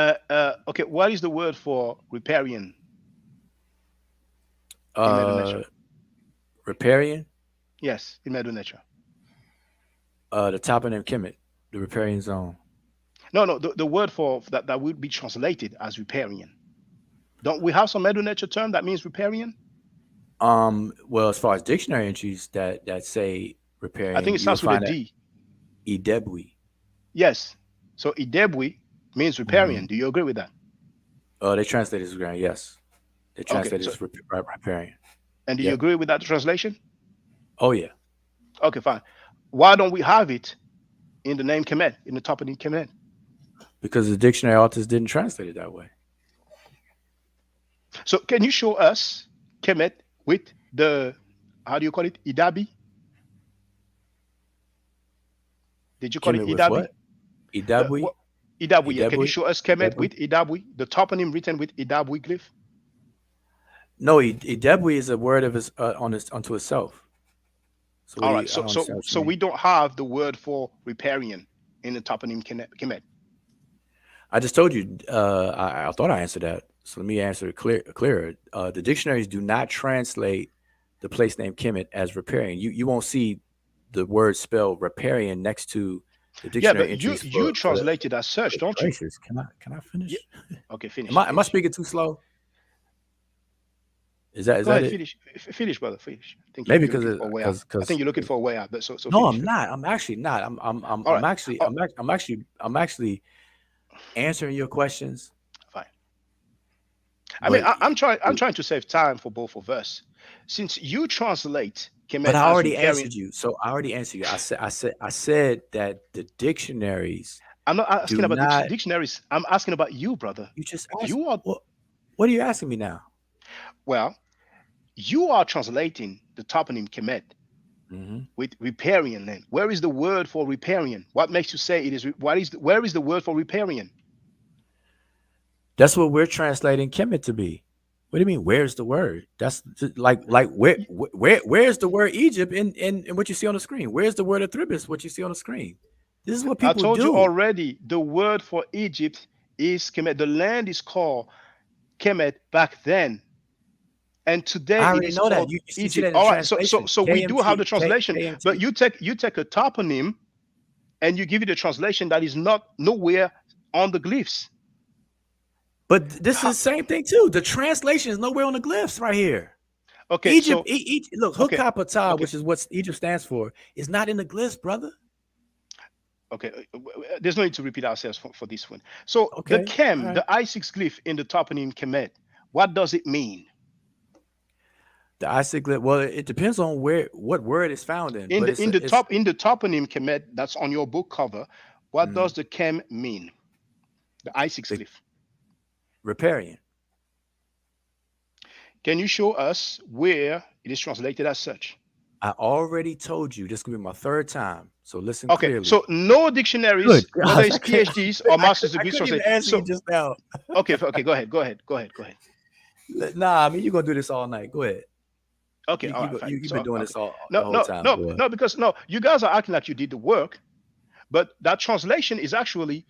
S1: okay, what is the word for riparian in Medu Neter?
S2: Uh, Riparian,
S1: Yes, in Medu Neter.
S2: the toponym Kemet, the riparian zone.
S1: No, the word for that would be translated as riparian. Don't we have some Medu Neter term that means riparian?
S2: Well, as far as dictionary entries that say
S1: I think
S2: riparian,
S1: it
S2: you will
S1: starts with a
S2: find that
S1: D.
S2: Idebwi.
S1: Yes. So Idebwi means
S2: Mm-hmm.
S1: riparian. Do you agree with that?
S2: They translate it as riparian. Yes, they
S1: Okay.
S2: translate it
S1: So
S2: as riparian.
S1: and do you
S2: Yep.
S1: agree with that translation?
S2: Oh yeah,
S1: Okay, fine. Why don't we have it in the name Kemet, in the toponym Kemet?
S2: because the dictionary authors didn't translate it that way.
S1: So can you show us Kemet with the, how do you call it? Idabi? Did you call it
S2: Kemet with
S1: Idabi?
S2: what? Idabwi.
S1: What, Idabwi, yeah. Can you
S2: Idebwi.
S1: show us Kemet
S2: Idebwi.
S1: with Idabwi? The toponym written with Idabwi glyph?
S2: No, Idebwi is a word of unto itself. So what
S1: All
S2: do
S1: right.
S2: you? I
S1: So
S2: don't
S1: so
S2: understand what you
S1: so
S2: mean.
S1: we don't have the word for riparian in the toponym Kemet.
S2: I just told you. I thought I answered that. So let me answer it clearer. The dictionaries do not translate the place name Kemet as riparian. You won't see the word spelled riparian next to The
S1: Yeah,
S2: dictionary
S1: but you
S2: entries
S1: you
S2: for the
S1: translated as such, don't you?
S2: gracious. Can I finish?
S1: Yeah. Okay,
S2: Am
S1: finish,
S2: I
S1: finish.
S2: speaking too slow? Is that
S1: Go ahead,
S2: it?
S1: finish, finish, brother, finish. I think
S2: Maybe
S1: you're looking for a way out. I think
S2: because
S1: you're looking for a way out. But so
S2: no,
S1: finish,
S2: I'm
S1: finish.
S2: not. I'm actually not.
S1: All right. Oh,
S2: I'm actually answering your questions.
S1: fine. I mean,
S2: But
S1: I'm trying to save time for both of us. Since you translate
S2: but
S1: Kemet
S2: I
S1: as
S2: already
S1: riparian,
S2: answered you. So I already answered you. I said that the dictionaries
S1: I'm not
S2: do
S1: asking about
S2: not.
S1: dictionaries. I'm asking about you, brother.
S2: You just asked.
S1: You are
S2: What are you asking me now?
S1: well, you are translating the toponym Kemet
S2: Hmm.
S1: with riparian land. Where is the word for riparian? What makes you say it is? Where is the word for riparian?
S2: That's what we're translating Kemet to be. What do you mean? Where's the word? That's like where's the word Egypt in what you see on the screen? Where's the word Athribis? What you see on the screen? This is what
S1: I
S2: people
S1: told you
S2: do.
S1: already. The word for Egypt is Kemet. The land is called Kemet back then, and today
S2: I
S1: it
S2: already
S1: is
S2: know that.
S1: called
S2: You see that
S1: Egypt.
S2: in
S1: All right. So so
S2: translation.
S1: so we do have the translation, but
S2: KMT.
S1: you take a toponym and you give it a translation that is not nowhere on the glyphs.
S2: But this is
S1: How,
S2: the same thing too. The translation is nowhere on the glyphs right here.
S1: okay.
S2: Egypt,
S1: So
S2: look,
S1: okay.
S2: Hukapata,
S1: Okay.
S2: which is what Egypt stands for, is not in the glyphs, brother.
S1: Okay, there's no need to repeat ourselves for this one. So the
S2: Okay, all
S1: Kem,
S2: right.
S1: the I6 glyph in the toponym Kemet, what does it mean?
S2: The icyclet. Well, it depends on what word it's found in,
S1: In
S2: but
S1: the in the top in the toponym Kemet that's on your book cover, what
S2: mm,
S1: does the Kem mean? The I6
S2: the
S1: glyph.
S2: riparian.
S1: Can you show us where it is translated as such?
S2: I already told you this could be my third time, so listen
S1: Okay,
S2: clearly.
S1: so no
S2: Good
S1: dictionaries, whether
S2: gosh,
S1: it's PhDs or master's
S2: I
S1: degrees,
S2: couldn't even
S1: translate.
S2: answer you
S1: So
S2: just now.
S1: okay, go ahead, go ahead.
S2: Nah, I mean you're gonna do this all night. Go ahead.
S1: Okay, all right, fine.
S2: You've been
S1: So
S2: doing
S1: okay,
S2: this all
S1: no,
S2: the whole
S1: no,
S2: time.
S1: no,
S2: Go ahead.
S1: no, because no, you guys are acting like you did the work, but that translation is actually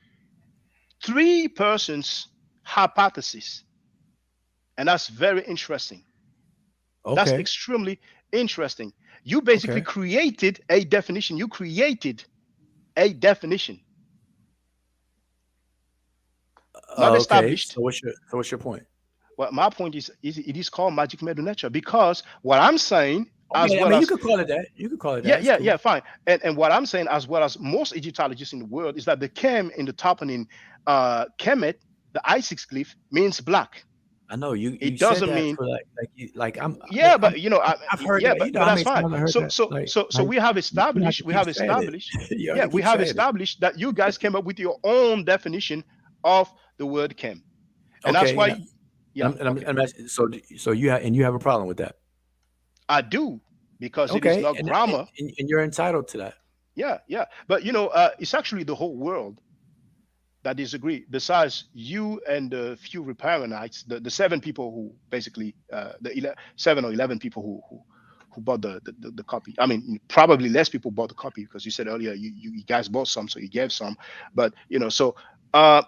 S1: three persons hypothesis, and that's very interesting. That's
S2: Okay.
S1: extremely interesting. You basically
S2: Okay.
S1: created a definition. You created a definition, not
S2: Okay.
S1: established.
S2: So what's your point?
S1: Well, my point is it is called magic medu nature because what I'm saying, as
S2: Okay. I
S1: well
S2: mean you
S1: as
S2: could call it that. You could call it
S1: yeah,
S2: that. It's
S1: yeah,
S2: cool.
S1: yeah, fine. And what I'm saying, as well as most Egyptologists in the world, is that the Kem in the toponym Kemet, the I6 glyph, means black.
S2: I know you
S1: It
S2: said
S1: doesn't
S2: that
S1: mean
S2: for like you like
S1: yeah,
S2: I'm
S1: but you know,
S2: I've heard
S1: yeah,
S2: that. You know
S1: but
S2: how
S1: that's
S2: many
S1: fine.
S2: times I heard
S1: So
S2: that?
S1: so so so we have
S2: You don't have
S1: established,
S2: to keep saying it. You
S1: yeah,
S2: already
S1: we
S2: keep
S1: have
S2: saying it.
S1: established that you guys came up with your own definition of the word Kem, and that's
S2: Okay,
S1: why, yeah, okay,
S2: so you have a problem with that.
S1: I do because it is
S2: Okay,
S1: not grammar.
S2: and you're entitled to that.
S1: Yeah, yeah, but you know, it's actually the whole world that disagree. Besides you and the few Riparianites, the seven people who basically, 7 or 11 people who bought the copy. I mean, probably less people bought the copy because you said earlier you guys bought some, so you gave some. But you know, so uh,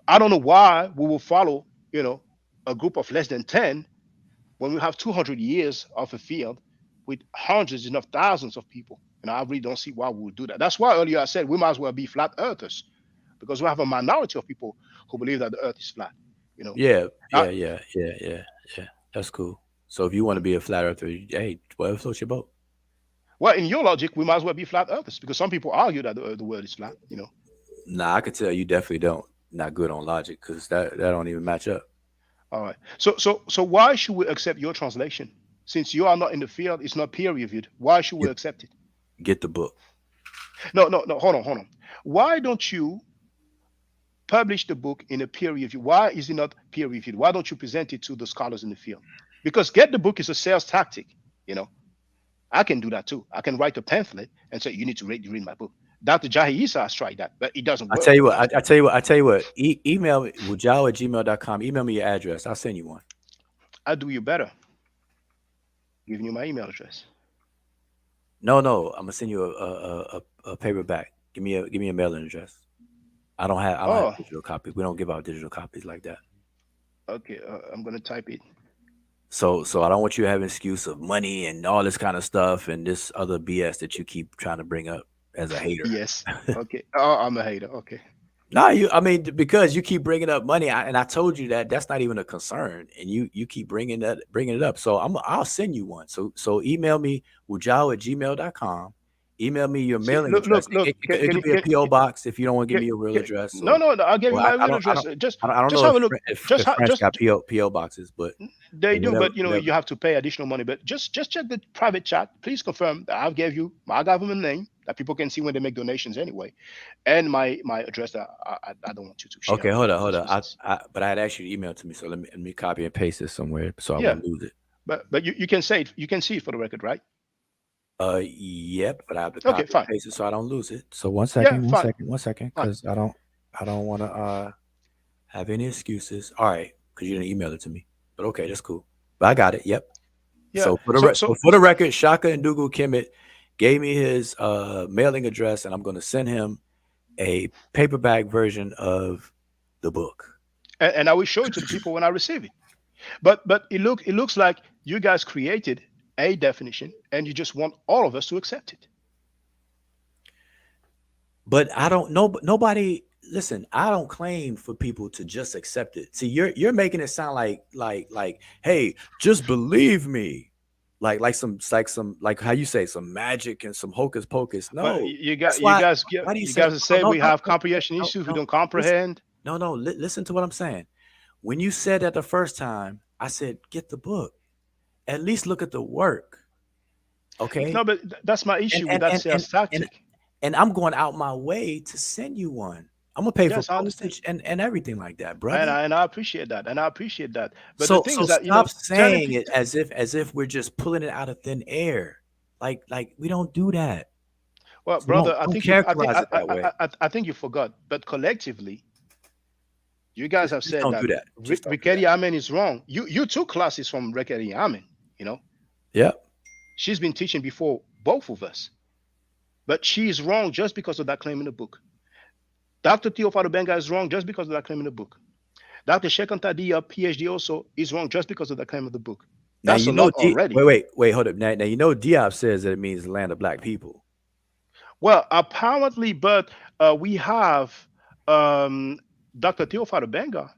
S1: I don't know why we will follow, you know, a group of less than 10 when we have 200 years of a field with hundreds, if not thousands of people. And I really don't see why we would do that. That's why earlier I said we might as well be flat earthers because we have a minority of people who believe that the earth is flat. You know,
S2: Yeah,
S1: I,
S2: yeah. That's cool. So if you want to be a flat earther, hey, well, float your boat.
S1: well, in your logic, we might as well be flat earthers because some people argue that the world is flat. You know,
S2: Nah, I could tell you definitely don't. Not good on logic because that don't even match up.
S1: all right. So why should we accept your translation? Since you are not in the field, it's not peer reviewed. Why should we
S2: Get
S1: accept it?
S2: get the book.
S1: No, no, no. Hold on. Why don't you publish the book in a peer review? Why is it not peer reviewed? Why don't you present it to the scholars in the field? Because get the book is a sales tactic. You know, I can do that too. I can write a pamphlet and say you need to read my book. Dr. Jahi Isa has tried that, but it doesn't
S2: I
S1: work.
S2: tell you what. I tell you what. Email me wudjau@gmail.com. Email me your address. I'll send you one.
S1: I do you better, giving you my email address.
S2: No, I'm gonna send you a paperback. Give me a mailing address. I don't have
S1: Oh,
S2: digital copies. We don't give out digital copies like that.
S1: okay. I'm gonna type it.
S2: So I don't want you to have an excuse of money and all this kind of stuff and this other BS that you keep trying to bring up. as a hater.
S1: Yes. Okay. Oh, I'm a hater. Okay.
S2: No, I mean, because you keep bringing up money, and I told you that that's not even a concern, and you keep bringing it up. So I'll send you one. So email me wudjau@gmail.com. Email me your
S1: See,
S2: mailing
S1: look,
S2: address.
S1: look, look.
S2: It could be a PO box if you don't want to give
S1: Can,
S2: me your real
S1: can,
S2: address.
S1: no, no, no. I'll give
S2: Or
S1: you my real address.
S2: I don't
S1: Just
S2: know
S1: have a look.
S2: if France
S1: Just
S2: got PO boxes, but
S1: they do,
S2: whatever
S1: but you know
S2: whatever.
S1: you have to pay additional money. But just check the private chat. Please confirm that I've gave you my government name that people can see when they make donations anyway, and my address that I don't want you to share
S2: Okay,
S1: for
S2: hold
S1: business
S2: on.
S1: reasons.
S2: But I had asked you to email it to me, so let me copy and paste this somewhere so I
S1: Yeah,
S2: won't lose it.
S1: but you can say it. You can see it for the record, right?
S2: Yep, but I have to
S1: Okay,
S2: copy and
S1: fine.
S2: paste it so I don't lose it. So
S1: Yeah, fine,
S2: one second,
S1: fine.
S2: because I don't want to have any excuses. All right, because you didn't email it to me. But okay, that's cool. But I got it. Yep.
S1: Yeah.
S2: So
S1: So
S2: for the record, Shaka-Ndugu-KMT gave me his mailing address, and I'm going to send him a paperback version of the book.
S1: and I will show it to the people when I receive it. But it looks like you guys created a definition and you just want all of us to accept it.
S2: But I don't know. Nobody listen. I don't claim for people to just accept it. See, you're making it sound like, hey, just believe me, like how you say some magic and some hocus pocus.
S1: But
S2: No, that's why. Why do you
S1: you
S2: say
S1: guys say we have
S2: no,
S1: comprehension issues, we
S2: no?
S1: don't
S2: Listen,
S1: comprehend.
S2: listen to what I'm saying. When you said that the first time, I said get the book. At least look at the work. Okay,
S1: No, but that's my
S2: and
S1: issue with
S2: and
S1: that
S2: and and
S1: sales
S2: and
S1: tactic.
S2: and I'm going out my way to send you one. I'm gonna pay for
S1: Yes, I understand.
S2: postage and everything like that, brother.
S1: And I appreciate that. And I appreciate that. But the
S2: So
S1: thing
S2: so
S1: is that,
S2: stop
S1: telling
S2: saying it
S1: people,
S2: as if we're just pulling it out of thin air. Like we don't do that.
S1: well,
S2: So
S1: brother,
S2: don't characterize it that way.
S1: I think you forgot. But collectively, you guys have
S2: Just
S1: said
S2: don't do
S1: that
S2: that. Just don't do that.
S1: Rikeri Amen is wrong. You took classes from Rikeri Amen, you know.
S2: Yep.
S1: She's been teaching before both of us. But she is wrong just because of that claim in the book. Dr. Theophilo Benga is wrong just because of that claim in the book. Dr. Shekantadi, PhD, also is wrong just because of that claim of the book.
S2: Now
S1: That's a
S2: you know
S1: lot already.
S2: wait, hold up. Now you know Diop says that it means the land of black people.
S1: Well, apparently, but we have um, Dr. Theophilo Benga.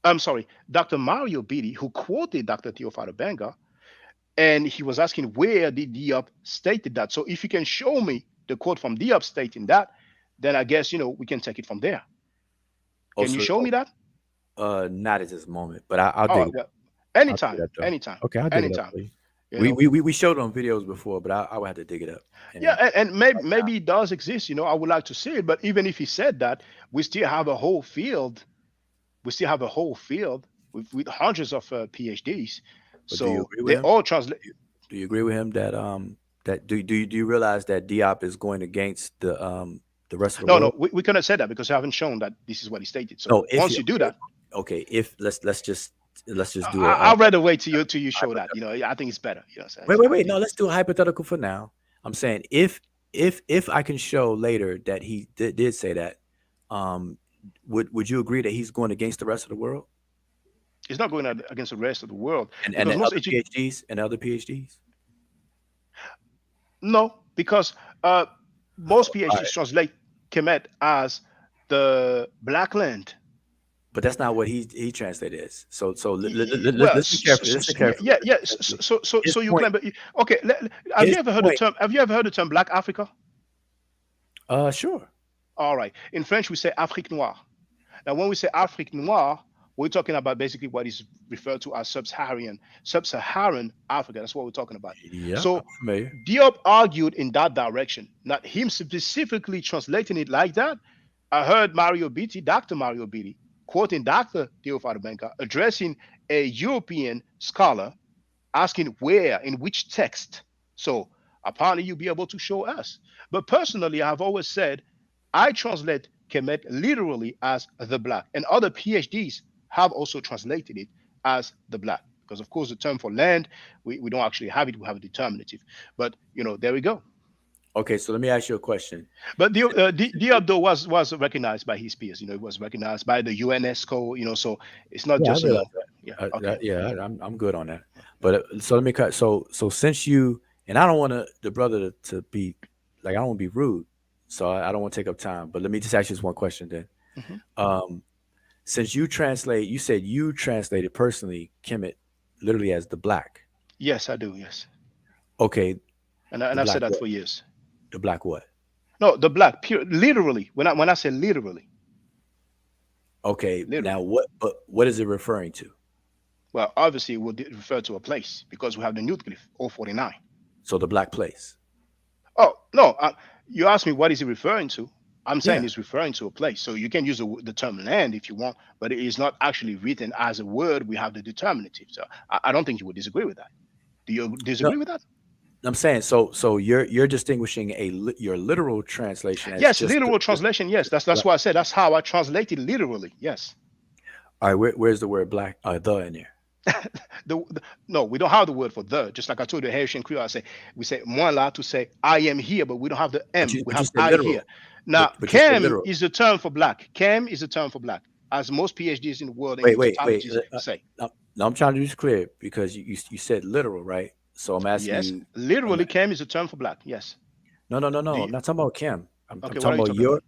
S1: I'm sorry, Dr. Mario Beatty, who quoted Dr. Theophilo Benga, and he was asking where did Diop stated that. So if you can show me the quote from Diop stating that, then I guess we can take it from there. Can you
S2: Also,
S1: show me that?
S2: not at this moment, but I'll
S1: All
S2: dig
S1: right,
S2: it.
S1: well,
S2: I'll dig it
S1: anytime,
S2: up though.
S1: anytime,
S2: Okay, I'll dig it up
S1: anytime.
S2: for you.
S1: You
S2: We
S1: know,
S2: we we, we showed it on videos before, but I would have to dig it up.
S1: yeah,
S2: And
S1: and maybe it does exist. I would like to see it, but even if he said that, we still have a whole field. We still have a whole field with hundreds of PhDs.
S2: but do you
S1: So
S2: agree with
S1: they
S2: him?
S1: all translate.
S2: Do you agree with him that do you realize that Diop is going against the rest of the
S1: No,
S2: world?
S1: no, we cannot say that because I haven't shown that this is what he stated. So
S2: No, if
S1: once
S2: you
S1: you do
S2: okay,
S1: that,
S2: okay, if let's just do a
S1: I'd rather wait till you show that.
S2: hypothetical.
S1: I think it's better. So I
S2: Wait.
S1: think
S2: No, let's do a hypothetical for now. I'm saying if I can show later that he did say that, um, would you agree that he's going against the rest of the world
S1: it's not going against the rest of the world
S2: and
S1: because
S2: the
S1: most
S2: other PhDs and other PhDs?
S1: no, because most
S2: All
S1: PhDs
S2: right,
S1: translate Kemet as the black land.
S2: but that's not what he translated as. So
S1: Well,
S2: listen carefully. Listen carefully.
S1: yeah, yeah.
S2: Listen carefully. His
S1: So you
S2: point.
S1: claim, but okay. Have
S2: His
S1: you ever heard the
S2: point.
S1: term? Have you ever heard the term Black Africa?
S2: Sure.
S1: All right. In French, we say Afrique Noire. Now, when we say Afrique Noire, we're talking about basically what is referred to as sub-Saharan Africa. That's what we're talking about.
S2: Yeah, I'm
S1: So
S2: familiar.
S1: Diop argued in that direction, not him specifically translating it like that. I heard Mario Beatty, Dr. Mario Beatty, quoting Dr. Theophile Benka, addressing a European scholar, asking where, in which text. So apparently you'll be able to show us. But personally, I've always said I translate Kemet literally as the black, and other PhDs have also translated it as the black. Because of course the term for land, we don't actually have it, we have a determinative. But there we go.
S2: Okay, so let me ask you a question.
S1: But
S2: Since, since you,
S1: Diop though was recognized by his peers. It was recognized by the UNESCO. So it's not
S2: yeah, I
S1: just
S2: realize
S1: yeah.
S2: that.
S1: Okay.
S2: I'm good on that. But so let me cut. So since you and I don't want the brother to be like I don't want to be rude. so I don't want to take up time. But let me just ask you this one question then.
S1: Mhm.
S2: Since you translate, you said you translated personally Kemet literally as the black.
S1: Yes, I do. Yes,
S2: Okay,
S1: and
S2: the
S1: I've said
S2: black
S1: that
S2: what?
S1: for years.
S2: The black what?
S1: No, the black, pure, literally. When I say literally,
S2: Okay, now
S1: literally.
S2: what? But what is it referring to?
S1: Well, obviously, it would refer to a place because we have the nucleus 049.
S2: So the black place.
S1: Oh no, you asked me what is it referring to. I'm saying
S2: Yeah.
S1: it's referring to a place. So you can use the term land if you want, but it is not actually written as a word. We have the determinative. So I don't think you would disagree with that. Do you
S2: No,
S1: disagree with that?
S2: I'm saying so you're distinguishing your literal translation as
S1: Yes,
S2: just
S1: literal translation. Yes, that's
S2: right.
S1: what I said. That's how I translated literally. Yes.
S2: All right, where's the word black the in there?
S1: No, we don't have the word for the. Just like I told you, Haitian Creole, I say we say moi là to say I am here, but we don't have the
S2: But
S1: M.
S2: you
S1: We
S2: but you
S1: have
S2: said
S1: I here.
S2: literal.
S1: Now,
S2: But you said
S1: chem
S2: literal.
S1: is the term for black. Chem is the term for black, as most PhDs in the world and
S2: Wait.
S1: Egyptologists say.
S2: No, I'm trying to be clear because you said literal, right? So I'm asking
S1: Yes,
S2: you.
S1: literally, chem is the term for black. Yes. Do
S2: No.
S1: you?
S2: I'm not talking about Kim. I'm
S1: Okay, what
S2: talking
S1: are you
S2: about
S1: talking about?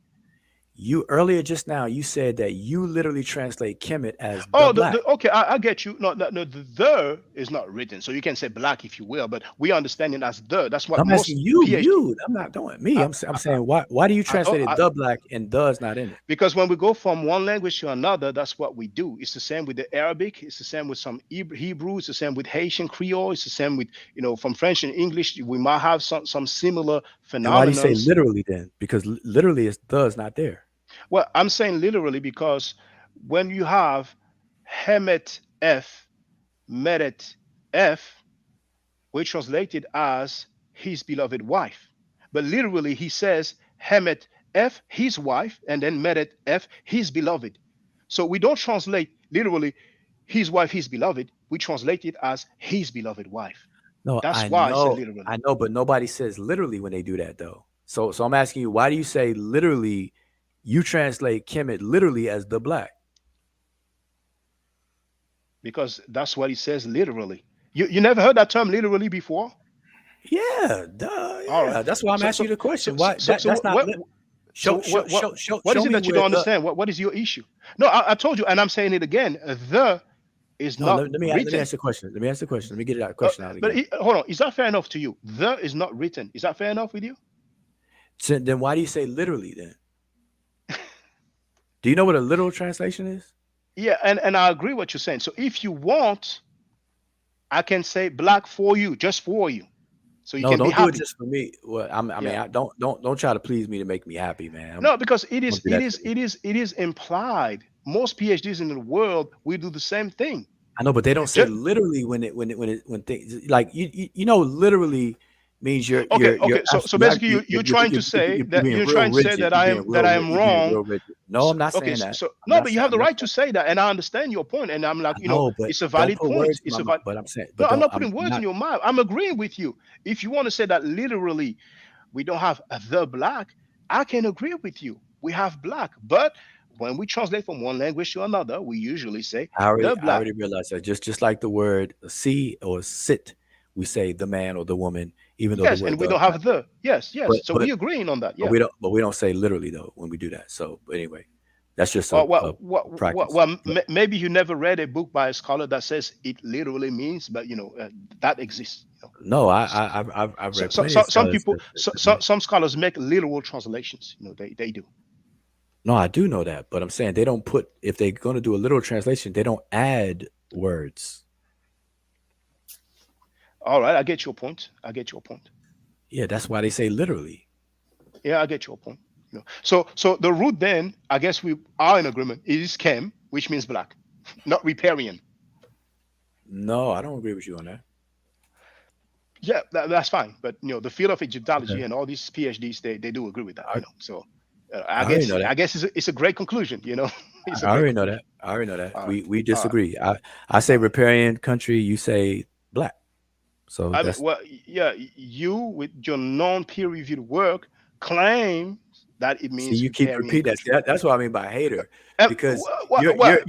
S2: you earlier just now. You said that you literally translate Kemet as the
S1: Oh,
S2: black.
S1: okay, I get you. No, the is not written, so you can say black if you will, but we understand it as the. That's what
S2: I'm asking
S1: most
S2: you.
S1: PhD.
S2: I'm not doing me.
S1: I,
S2: I'm saying why do you
S1: I thought
S2: translate it
S1: I,
S2: the black and the is not in it?
S1: because when we go from one language to another, that's what we do. It's the same with the Arabic. It's the same with some Hebrew. It's the same with Haitian Creole. It's the same with from French and English. We might have some similar
S2: And why do you say
S1: phenomenons.
S2: literally then? Because literally is the is not there.
S1: Well, I'm saying literally because when you have Hemet F, Meret F, we translate it as his beloved wife. But literally, he says Hemet F, his wife, and then Meret F, his beloved. So we don't translate literally his wife, his beloved. We translate it as his beloved wife.
S2: No,
S1: That's why I said literally.
S2: I know, but nobody says literally when they do that though. So I'm asking you, why do you say literally? You translate Kemet literally as the black.
S1: Because that's what he says literally. You never heard that term literally before?
S2: Yeah, duh,
S1: All right.
S2: yeah. That's why I'm
S1: So
S2: asking
S1: so
S2: you the
S1: so
S2: question.
S1: so
S2: Why
S1: so, so
S2: that's not
S1: so what
S2: show
S1: is it
S2: me
S1: that you
S2: where
S1: don't
S2: the.
S1: understand? What is your issue? No, I told you, and I'm saying it again. The is
S2: No,
S1: not
S2: let me
S1: written.
S2: ask the question. Let me ask the question. Let me get that question out
S1: But
S2: again.
S1: hold on, is that fair enough to you? The is not written. Is that fair enough with you?
S2: So then why do you say literally then? Do you know what a literal translation is?
S1: Yeah, and I agree what you're saying. So if you want, I can say black for you, just for you, so you
S2: No,
S1: can be
S2: don't do it
S1: happy.
S2: just for me. Well, I mean,
S1: Yeah.
S2: don't try to please me to make me happy, man.
S1: No, because
S2: Don't do that to me.
S1: it is implied. Most PhDs in the world we do the same thing.
S2: I know, but they don't say
S1: Just
S2: literally when things like you know literally means
S1: okay. So basically, you're trying to say
S2: you're
S1: that
S2: being
S1: you're
S2: real
S1: trying to say
S2: rigid.
S1: that I am
S2: You're being
S1: wrong.
S2: real rigid. No, I'm not
S1: Okay,
S2: saying that. I'm
S1: no,
S2: not
S1: but you
S2: saying
S1: have the
S2: I'm not
S1: right to
S2: saying.
S1: say that, and I understand your point. And I'm like,
S2: I know, but
S1: it's a
S2: don't
S1: valid
S2: put
S1: point.
S2: words in
S1: It's
S2: my
S1: a
S2: mouth.
S1: valid.
S2: But I'm saying,
S1: No,
S2: but
S1: I'm
S2: don't.
S1: not putting
S2: I'm
S1: words in
S2: not.
S1: your mouth. I'm agreeing with you. If you want to say that literally we don't have the black, I can agree with you. We have black, but when we translate from one language to another, we usually say the
S2: I
S1: black.
S2: already realized that. Just like the word see or sit, we say the man or the woman, even though the
S1: Yes,
S2: word
S1: and we
S2: the is
S1: don't
S2: not
S1: have
S2: there.
S1: the. Yes,
S2: But
S1: yes. So
S2: but
S1: we agreeing on that.
S2: but
S1: Yeah.
S2: we don't say literally though when we do that. So but anyway, that's just
S1: Well,
S2: a practice.
S1: maybe you never read a book by a scholar that says it literally means, but that exists.
S2: No,
S1: S-
S2: I've
S1: So,
S2: read plenty of
S1: some
S2: scholars
S1: people,
S2: that do.
S1: some scholars make literal translations. They do.
S2: No, I do know that, but I'm saying they don't put if they're going to do a literal translation, they don't add words.
S1: All right, I get your point. I get your point.
S2: Yeah, that's why they say literally.
S1: Yeah, I get your point. So the root then, I guess we are in agreement. It is chem, which means black, not riparian.
S2: No, I don't agree with you on that.
S1: Yeah, that's fine. But the field of
S2: Okay,
S1: Egyptology and all these PhDs, they do agree with that.
S2: I,
S1: So
S2: I already know that.
S1: I guess it's a great conclusion. It's a
S2: I
S1: great
S2: already know that.
S1: conclusion.
S2: I already know that.
S1: All right,
S2: We
S1: all right,
S2: disagree. I say
S1: all right.
S2: riparian country. You say black. So
S1: I mean,
S2: that's
S1: well, yeah, you with your non-peer-reviewed work claim that it
S2: see
S1: means
S2: you keep
S1: riparian
S2: repeat that. See,
S1: country.
S2: that's what I mean by hater, because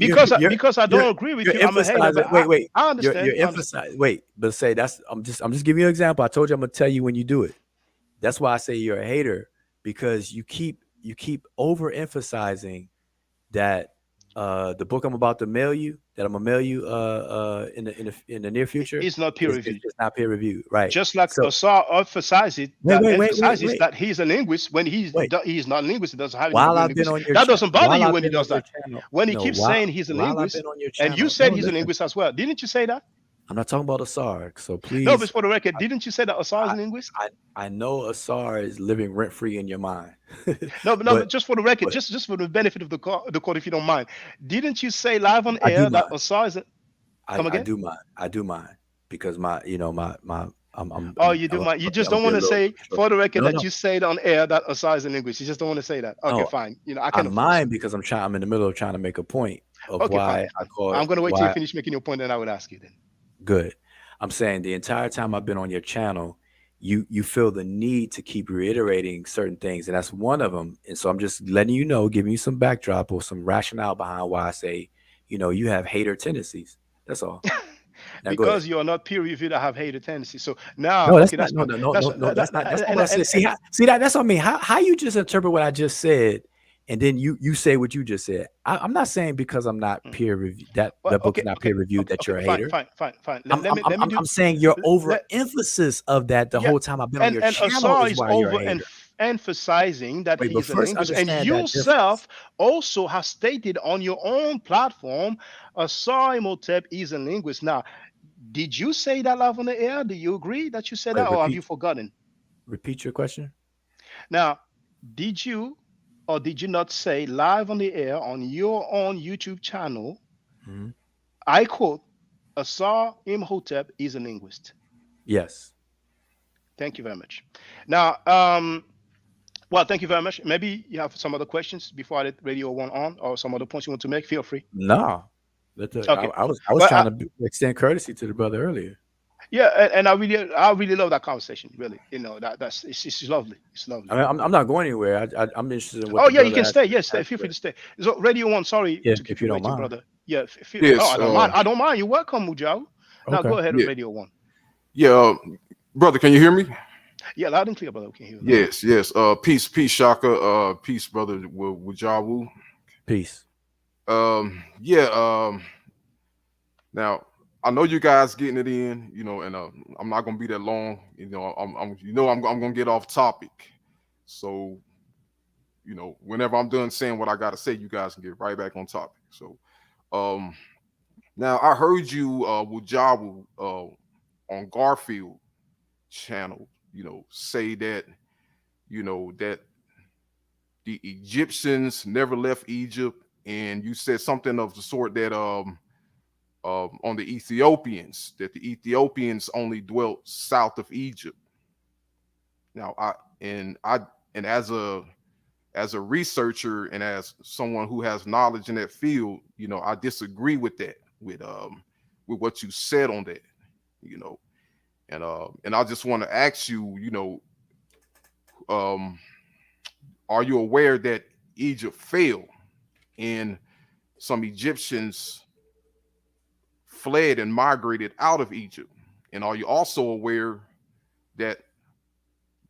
S1: Because I don't agree with
S2: you're
S1: you, I'm a hater.
S2: emphasizing.
S1: But
S2: Wait,
S1: I understand.
S2: you're
S1: I understand.
S2: emphasizing. Wait, but say that's I'm just giving you an example. I told you I'm gonna tell you when you do it. That's why I say you're a hater because you keep overemphasizing that the book I'm about to mail you, that I'm gonna mail you in the near future,
S1: It's not peer
S2: is
S1: reviewed.
S2: just not peer reviewed, right?
S1: Just like
S2: So
S1: Asar
S2: wait,
S1: emphasizes that he's a linguist when
S2: wait.
S1: he's not a linguist. He doesn't have any
S2: While
S1: degree in
S2: I've been
S1: linguistics.
S2: on your
S1: That
S2: chat,
S1: doesn't bother
S2: while
S1: you
S2: I've
S1: when he
S2: been on
S1: does
S2: your
S1: that.
S2: channel,
S1: When he
S2: no,
S1: keeps saying he's a
S2: while I've
S1: linguist,
S2: been on your
S1: and you
S2: channel,
S1: said
S2: no,
S1: he's a
S2: listen,
S1: linguist as well, didn't you say that?
S2: I'm not talking about Asar. So
S1: No, but
S2: please,
S1: for the record, didn't you say that Asar is
S2: I
S1: a linguist?
S2: I know Asar is living rent free in your mind,
S1: No, but no,
S2: but
S1: but just for the record,
S2: but
S1: just for the benefit of the court, if you don't mind, didn't you say live on
S2: I do
S1: air that
S2: mind.
S1: Asar is a, come
S2: I
S1: again?
S2: do mind. I do mind because my my
S1: Oh, you do mind. You just
S2: I'm
S1: don't
S2: be a
S1: want to
S2: little
S1: say
S2: short.
S1: for the record
S2: No,
S1: that
S2: no,
S1: you said on air that Asar is a linguist. You just don't want to say that. Okay,
S2: no.
S1: fine. I
S2: I
S1: can enforce it.
S2: mind because I'm in the middle of trying to make a point of
S1: Okay,
S2: why
S1: fine,
S2: I
S1: fine.
S2: call it
S1: I'm gonna wait till you
S2: why
S1: finish making your point, and I would ask you then.
S2: good. I'm saying the entire time I've been on your channel, you feel the need to keep reiterating certain things, and that's one of them. And so I'm just letting you know, giving you some backdrop or some rationale behind why I say, you have hater tendencies. That's all. Now go ahead.
S1: Because you are not peer reviewed, I have hated tendency. So now,
S2: No, that's
S1: okay,
S2: not.
S1: that's
S2: No,
S1: fine.
S2: no, no,
S1: That's
S2: no, no. That's not what I said.
S1: and
S2: See that. That's what I mean. How you just interpret what I just said, and then you say what you just said. I'm not saying because I'm not
S1: mm.
S2: peer reviewed that
S1: Well,
S2: the book is not peer reviewed that you're a
S1: fine,
S2: hater.
S1: fine, fine, fine. Let me do.
S2: I'm saying your
S1: Let
S2: overemphasis of that the
S1: Yeah,
S2: whole time I've been on your
S1: and
S2: channel
S1: Asar
S2: is
S1: is
S2: why you're a hater.
S1: emphasizing that
S2: Wait, but
S1: he's a
S2: first
S1: linguist, and
S2: understand that difference.
S1: yourself also have stated on your own platform, Asar Imhotep is a linguist. Now, did you say that live on the air? Do you agree that you said
S2: Wait,
S1: that, or have you forgotten?
S2: repeat your question.
S1: Now, did you or did you not say live on the air on your own YouTube channel?
S2: Hmm.
S1: I quote, Asar Imhotep is a linguist.
S2: Yes.
S1: Thank you very much. Now, well, thank you very much. Maybe you have some other questions before I let Radio One on, or some other points you want to make. Feel free.
S2: No.
S1: Okay,
S2: I was
S1: but
S2: trying to extend courtesy to the brother earlier.
S1: yeah, and I really love that conversation. Really, it's lovely. It's lovely.
S2: I mean, I'm not going anywhere. I'm interested in what
S1: Oh
S2: the
S1: yeah, you
S2: brother
S1: can
S2: has,
S1: stay. Yes, stay.
S2: has
S1: Feel
S2: to
S1: free
S2: say.
S1: to stay. So Radio One, sorry to keep
S2: If
S1: you
S2: you don't
S1: waiting,
S2: mind.
S1: brother. Yeah, no,
S7: Yes,
S1: I don't mind. I don't mind. You're welcome, Wudjau. Now
S2: Okay.
S1: go ahead,
S7: yeah,
S1: Radio One.
S7: yeah, brother, can you hear me?
S1: Yeah, loud and clear, brother. We can hear you loud and
S7: Yes, yes. Peace, Shaka. Peace, brother. Wudjau.
S2: Peace.
S7: Yeah. Now I know you guys getting it in, and I'm not gonna be that long. I'm gonna get off topic. So, whenever I'm done saying what I gotta say, you guys can get right back on topic. So, um, now I heard you, Wudjau, on Garfield channel, say that, that the Egyptians never left Egypt, and you said something of the sort that on the Ethiopians, that the Ethiopians only dwelt south of Egypt. Now, I and as a researcher and as someone who has knowledge in that field, I disagree with that, with what you said on that, you know, and I just want to ask you, um, are you aware that Egypt fell and some Egyptians fled and migrated out of Egypt? And are you also aware that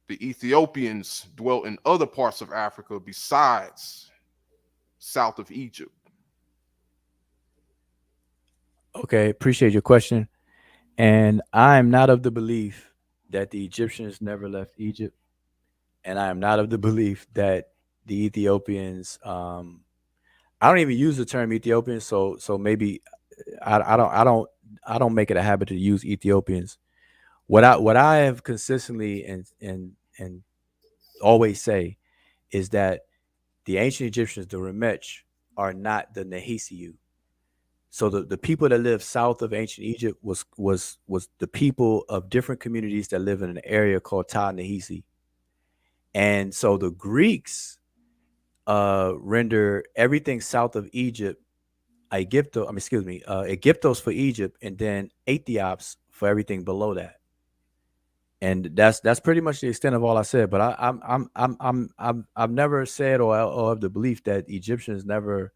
S7: the Ethiopians dwelt in other parts of Africa besides south of Egypt?
S2: Okay. Appreciate your question. And I am not of the belief that the Egyptians never left Egypt, and I am not of the belief that the Ethiopians. I don't even use the term Ethiopian, so maybe I don't make it a habit to use Ethiopians. What I have consistently and always say is that the ancient Egyptians, the Remech, are not the Nehisiu. So the people that live south of ancient Egypt was the people of different communities that live in an area called Ta Nehisi. And so the Greeks render everything south of Egypt Egyptos for Egypt, and then Ethiops for everything below that. And that's pretty much the extent of all I said. But I've never said or have the belief that Egyptians never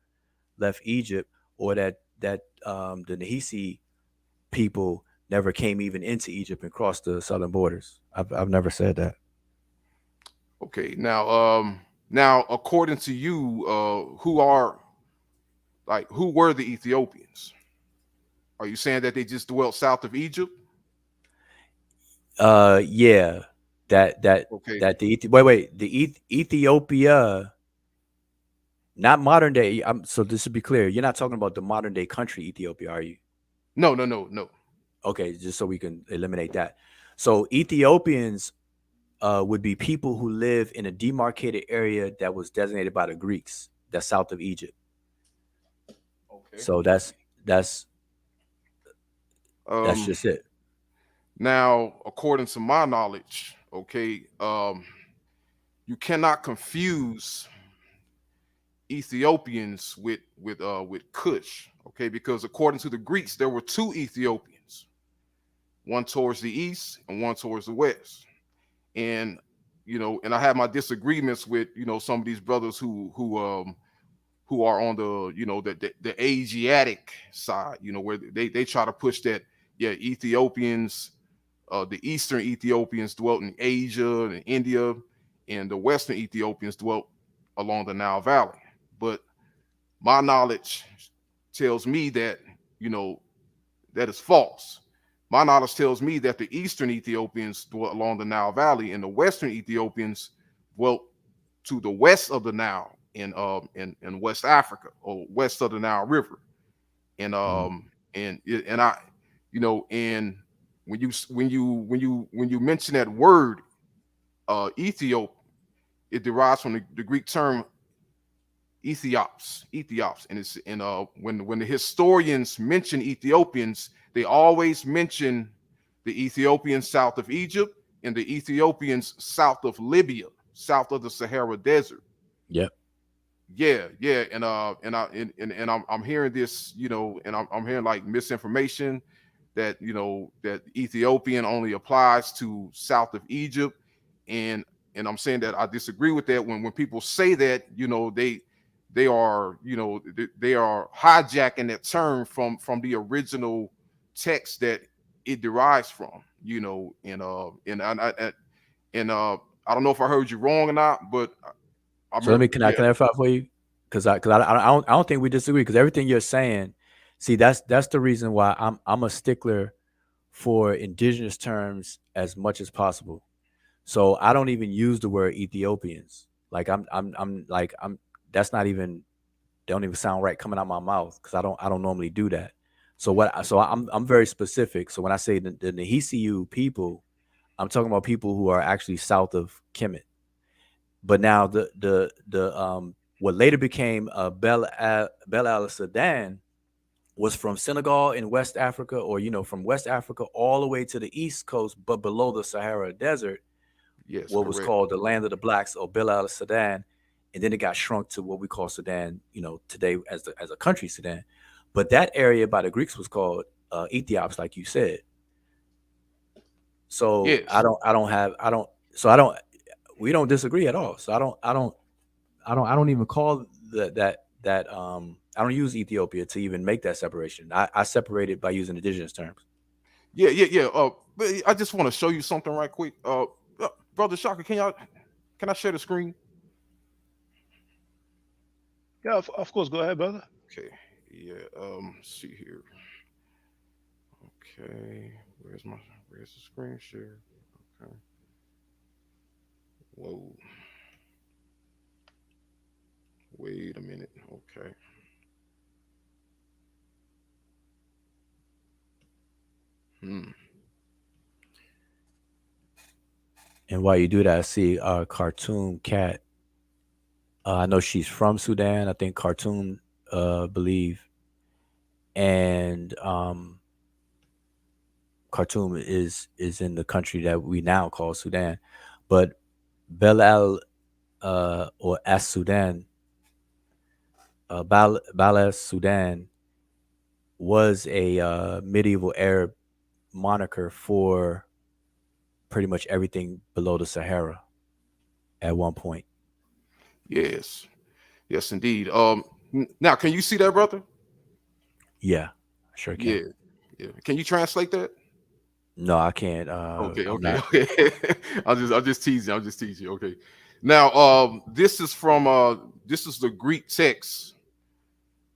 S2: left Egypt, or that the Nahisi people never came even into Egypt and crossed the southern borders. I've never said that.
S7: Okay. Now according to you, who were the Ethiopians? Are you saying that they just dwelt south of Egypt?
S2: Yeah, that that
S7: Okay.
S2: that the Ethiopia, not modern day. So this to be clear, you're not talking about the modern day country Ethiopia, are you?
S7: No, no, no, no.
S2: Okay, just so we can eliminate that. So Ethiopians would be people who live in a demarcated area that was designated by the Greeks, that's south of Egypt.
S7: Okay.
S2: So that's
S7: Um,
S2: just it.
S7: Now, according to my knowledge, okay, you cannot confuse Ethiopians with Cush, okay, because according to the Greeks, there were two Ethiopians, one towards the east and one towards the west. And and I have my disagreements with some of these brothers who are on the the Asiatic side, where they try to push that, yeah, Ethiopians, the Eastern Ethiopians dwelt in Asia and India, and the Western Ethiopians dwelt along the Nile Valley. But my knowledge tells me that that is false. My knowledge tells me that the Eastern Ethiopians dwelt along the Nile Valley, and the Western Ethiopians dwelt to the west of the Nile in West Africa, or west of the Nile River. And
S2: Mhm.
S7: and I, and when you mention that word, Ethiop, it derives from the Greek term Ethiops, and it's and when the historians mention Ethiopians, they always mention the Ethiopians south of Egypt and the Ethiopians south of Libya, south of the Sahara Desert.
S2: Yep.
S7: Yeah, and I'm hearing this, and I'm hearing like misinformation that that Ethiopian only applies to south of Egypt, and I'm saying that I disagree with that. When people say that, they are they are hijacking that term from the original text that it derives from, and I don't know if I heard you wrong or not, but I
S2: So let
S7: remember,
S2: me can I
S7: yeah,
S2: clarify for you? I don't think we disagree, because everything you're saying, see, that's the reason why I'm a stickler for indigenous terms as much as possible. So I don't even use the word Ethiopians. Like I'm like I'm that's not even, they don't even sound right coming out my mouth, because I don't normally do that. So I'm very specific. So when I say the Nehisiu people, I'm talking about people who are actually south of Kemet. But now the what later became Bel Al Sudan was from Senegal in West Africa, or from West Africa all the way to the east coast, but below the Sahara Desert,
S7: yes,
S2: what was
S7: correct.
S2: called the land of the blacks, or Bel Al Sudan, and then it got shrunk to what we call Sudan, today as a country, Sudan. But that area by the Greeks was called Ethiops, like you said. So
S7: Yes.
S2: I don't, we don't disagree at all. So I don't even call I don't use Ethiopia to even make that separation. I separate it by using indigenous terms.
S7: Yeah. But I just want to show you something right quick. Brother Shaka, can I share the screen?
S1: Yeah, of course. Go ahead, brother.
S7: Okay. Yeah. See here. Okay. Where's the screen share? Okay. Whoa. Wait a minute. Okay. Hmm.
S2: And while you do that, I see Khartoum Cat. I know she's from Sudan. I think Khartoum, believe, and Khartoum is in the country that we now call Sudan. But Bel Al, or As Sudan, Bal As Sudan was a medieval Arab moniker for pretty much everything below the Sahara at one point.
S7: Yes. Yes, indeed. Now can you see that, brother?
S2: Yeah, I sure can.
S7: Yeah. Yeah. Can you translate that?
S2: No, I can't.
S7: Okay,
S2: I'm
S7: okay,
S2: not.
S7: okay. I'm just teasing. I'm just teasing. Okay. Now, this is from this is the Greek text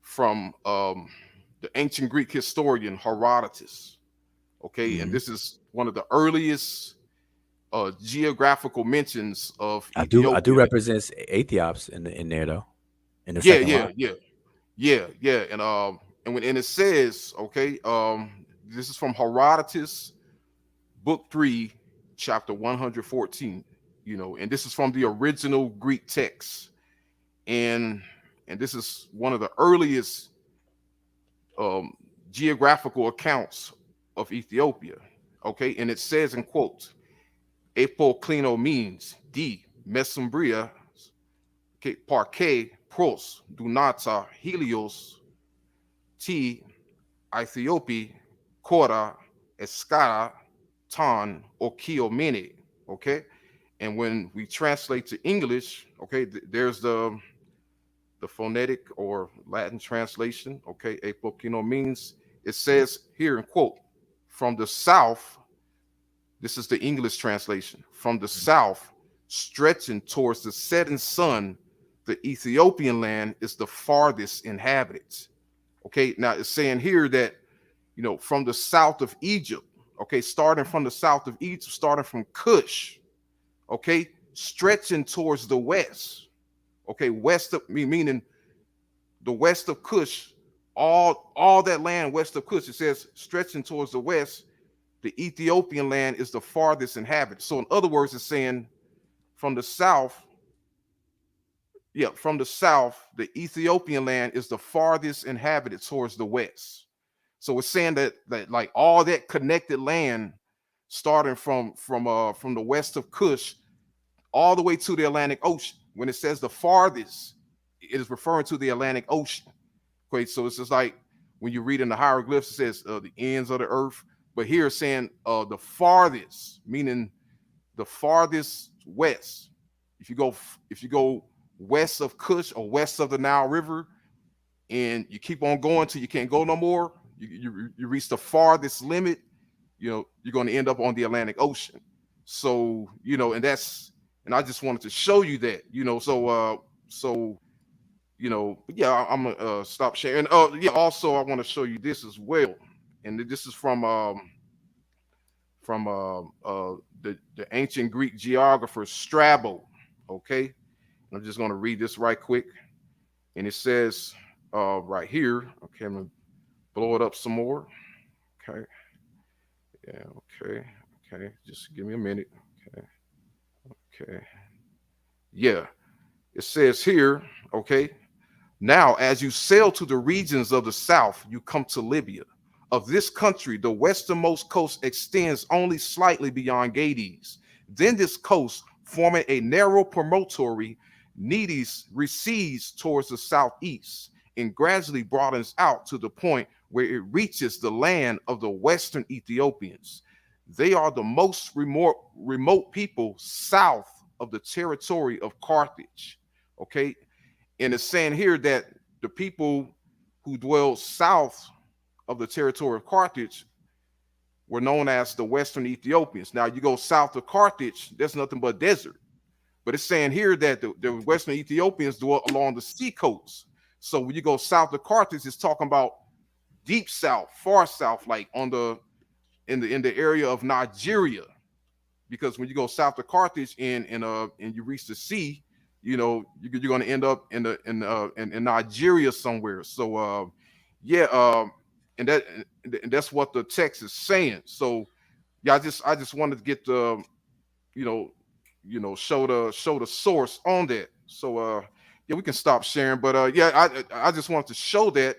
S7: from the ancient Greek historian Herodotus. Okay, and
S2: Mhm.
S7: this is one of the earliest geographical mentions of
S2: I do
S7: Ethiopia.
S2: represent Aethiops in there though, in the
S7: Yeah,
S2: second
S7: yeah,
S2: line.
S7: yeah, yeah, yeah. And when and it says, okay, this is from Herodotus, book 3, chapter 114. You know, and this is from the original Greek text, and this is one of the earliest um, geographical accounts of Ethiopia. Okay, and it says in quotes, "Apoklino means D Mesumbria, Parke pros Dunata Helios T Ethiopi Kora Escara Tan Okiomene." Okay, and when we translate to English, okay, there's the phonetic or Latin translation. Okay, Apoklino means, it says here in quote, "From the south," this is the English translation, "from the south, stretching towards the setting sun, the Ethiopian land is the farthest inhabited." Okay, now it's saying here that, you know, from the south of Egypt, okay, starting from the south of Egypt, starting from Cush, okay, stretching towards the west, okay, west of me, meaning the west of Cush, all that land west of Cush, it says stretching towards the west, the Ethiopian land is the farthest inhabited. So in other words, it's saying from the south, yeah, from the south, the Ethiopian land is the farthest inhabited towards the west. So it's saying that like all that connected land, starting from the west of Cush all the way to the Atlantic Ocean. When it says the farthest, it is referring to the Atlantic Ocean. Okay, so it's just like when you read in the hieroglyphs, it says the ends of the earth, but here it's saying the farthest, meaning the farthest west. If you go west of Kush or west of the Nile River, and you keep on going till you can't go no more, you reach the farthest limit. You know, you're going to end up on the Atlantic Ocean. So you know, and I just wanted to show you that. You know, so you know, but yeah, I'm gonna stop sharing. Oh yeah, also I want to show you this as well, and this is from the ancient Greek geographer Strabo. Okay, I'm just gonna read this right quick, and it says right here. Okay, I'm gonna blow it up some more. Okay, yeah, okay, just give me a minute. Okay, okay, yeah, it says here. Okay, now, as you sail to the regions of the south, you come to Libya. Of this country, the westernmost coast extends only slightly beyond Gades. Then this coast, forming a narrow promontory, Nedes recedes towards the southeast and gradually broadens out to the point where it reaches the land of the western Ethiopians. They are the most remote people south of the territory of Carthage. Okay, and it's saying here that the people who dwelled south of the territory of Carthage were known as the Western Ethiopians. Now, you go south of Carthage, there's nothing but desert. But it's saying here that the Western Ethiopians dwell along the seacoast. So when you go south of Carthage, it's talking about deep south, far south, like in the area of Nigeria. Because when you go south of Carthage and you reach the sea, you know you're going to end up in Nigeria somewhere. So yeah, and that's what the text is saying. So yeah, I just wanted to get the you know show the source on that. So yeah, we can stop sharing. But yeah, I just wanted to show that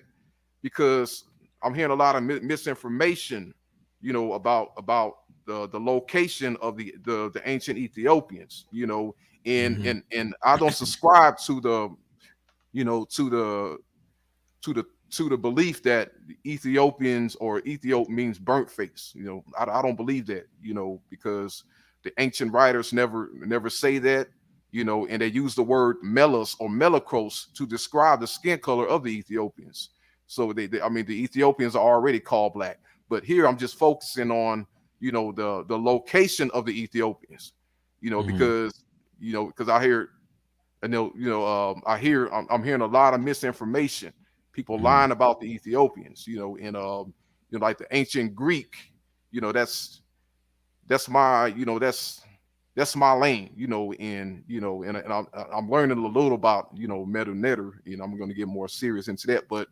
S7: because I'm hearing a lot of misinformation, you know, about the location of the ancient Ethiopians, you know,
S2: Mhm.
S7: and I don't subscribe to the, you know, to the belief that the Ethiopians or Ethiop means burnt face. You know, I don't believe that, you know, because the ancient writers never say that, you know, and they use the word melos or melakros to describe the skin color of the Ethiopians. So I mean, the Ethiopians are already called black, but here I'm just focusing on, the location of the Ethiopians, because I hear, I'm hearing a lot of misinformation, people lying about the Ethiopians, like the ancient Greek, that's my, that's my lane, and I'm learning a little about, Medu Neter, I'm going to get more serious into that, but,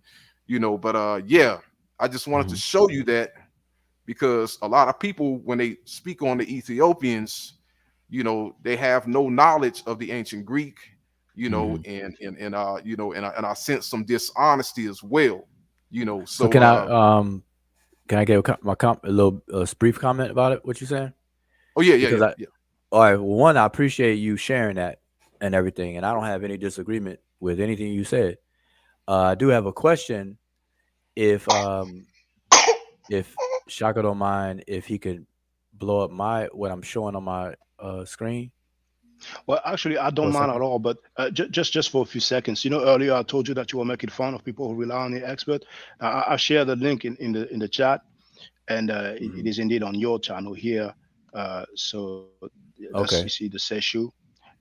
S7: yeah, I just wanted to show you that, because a lot of people, when they speak on the Ethiopians, they have no knowledge of the ancient Greek, and I sense some dishonesty as well,
S2: So can I give a little brief comment about it? What you saying?
S7: Oh yeah,
S2: Because
S7: yeah.
S2: All right. Well, one, I appreciate you sharing that and everything, and I don't have any disagreement with anything you said. I do have a question. If Shaka don't mind, if he could blow up what I'm showing on my screen
S1: Well, actually, I
S2: for
S1: don't
S2: a
S1: mind at
S2: second.
S1: all, but just for a few seconds. Earlier I told you that you were making fun of people who rely on the expert. I share the link in the chat, and it is indeed on your channel here. So that's, you
S2: Okay.
S1: see the Seshu,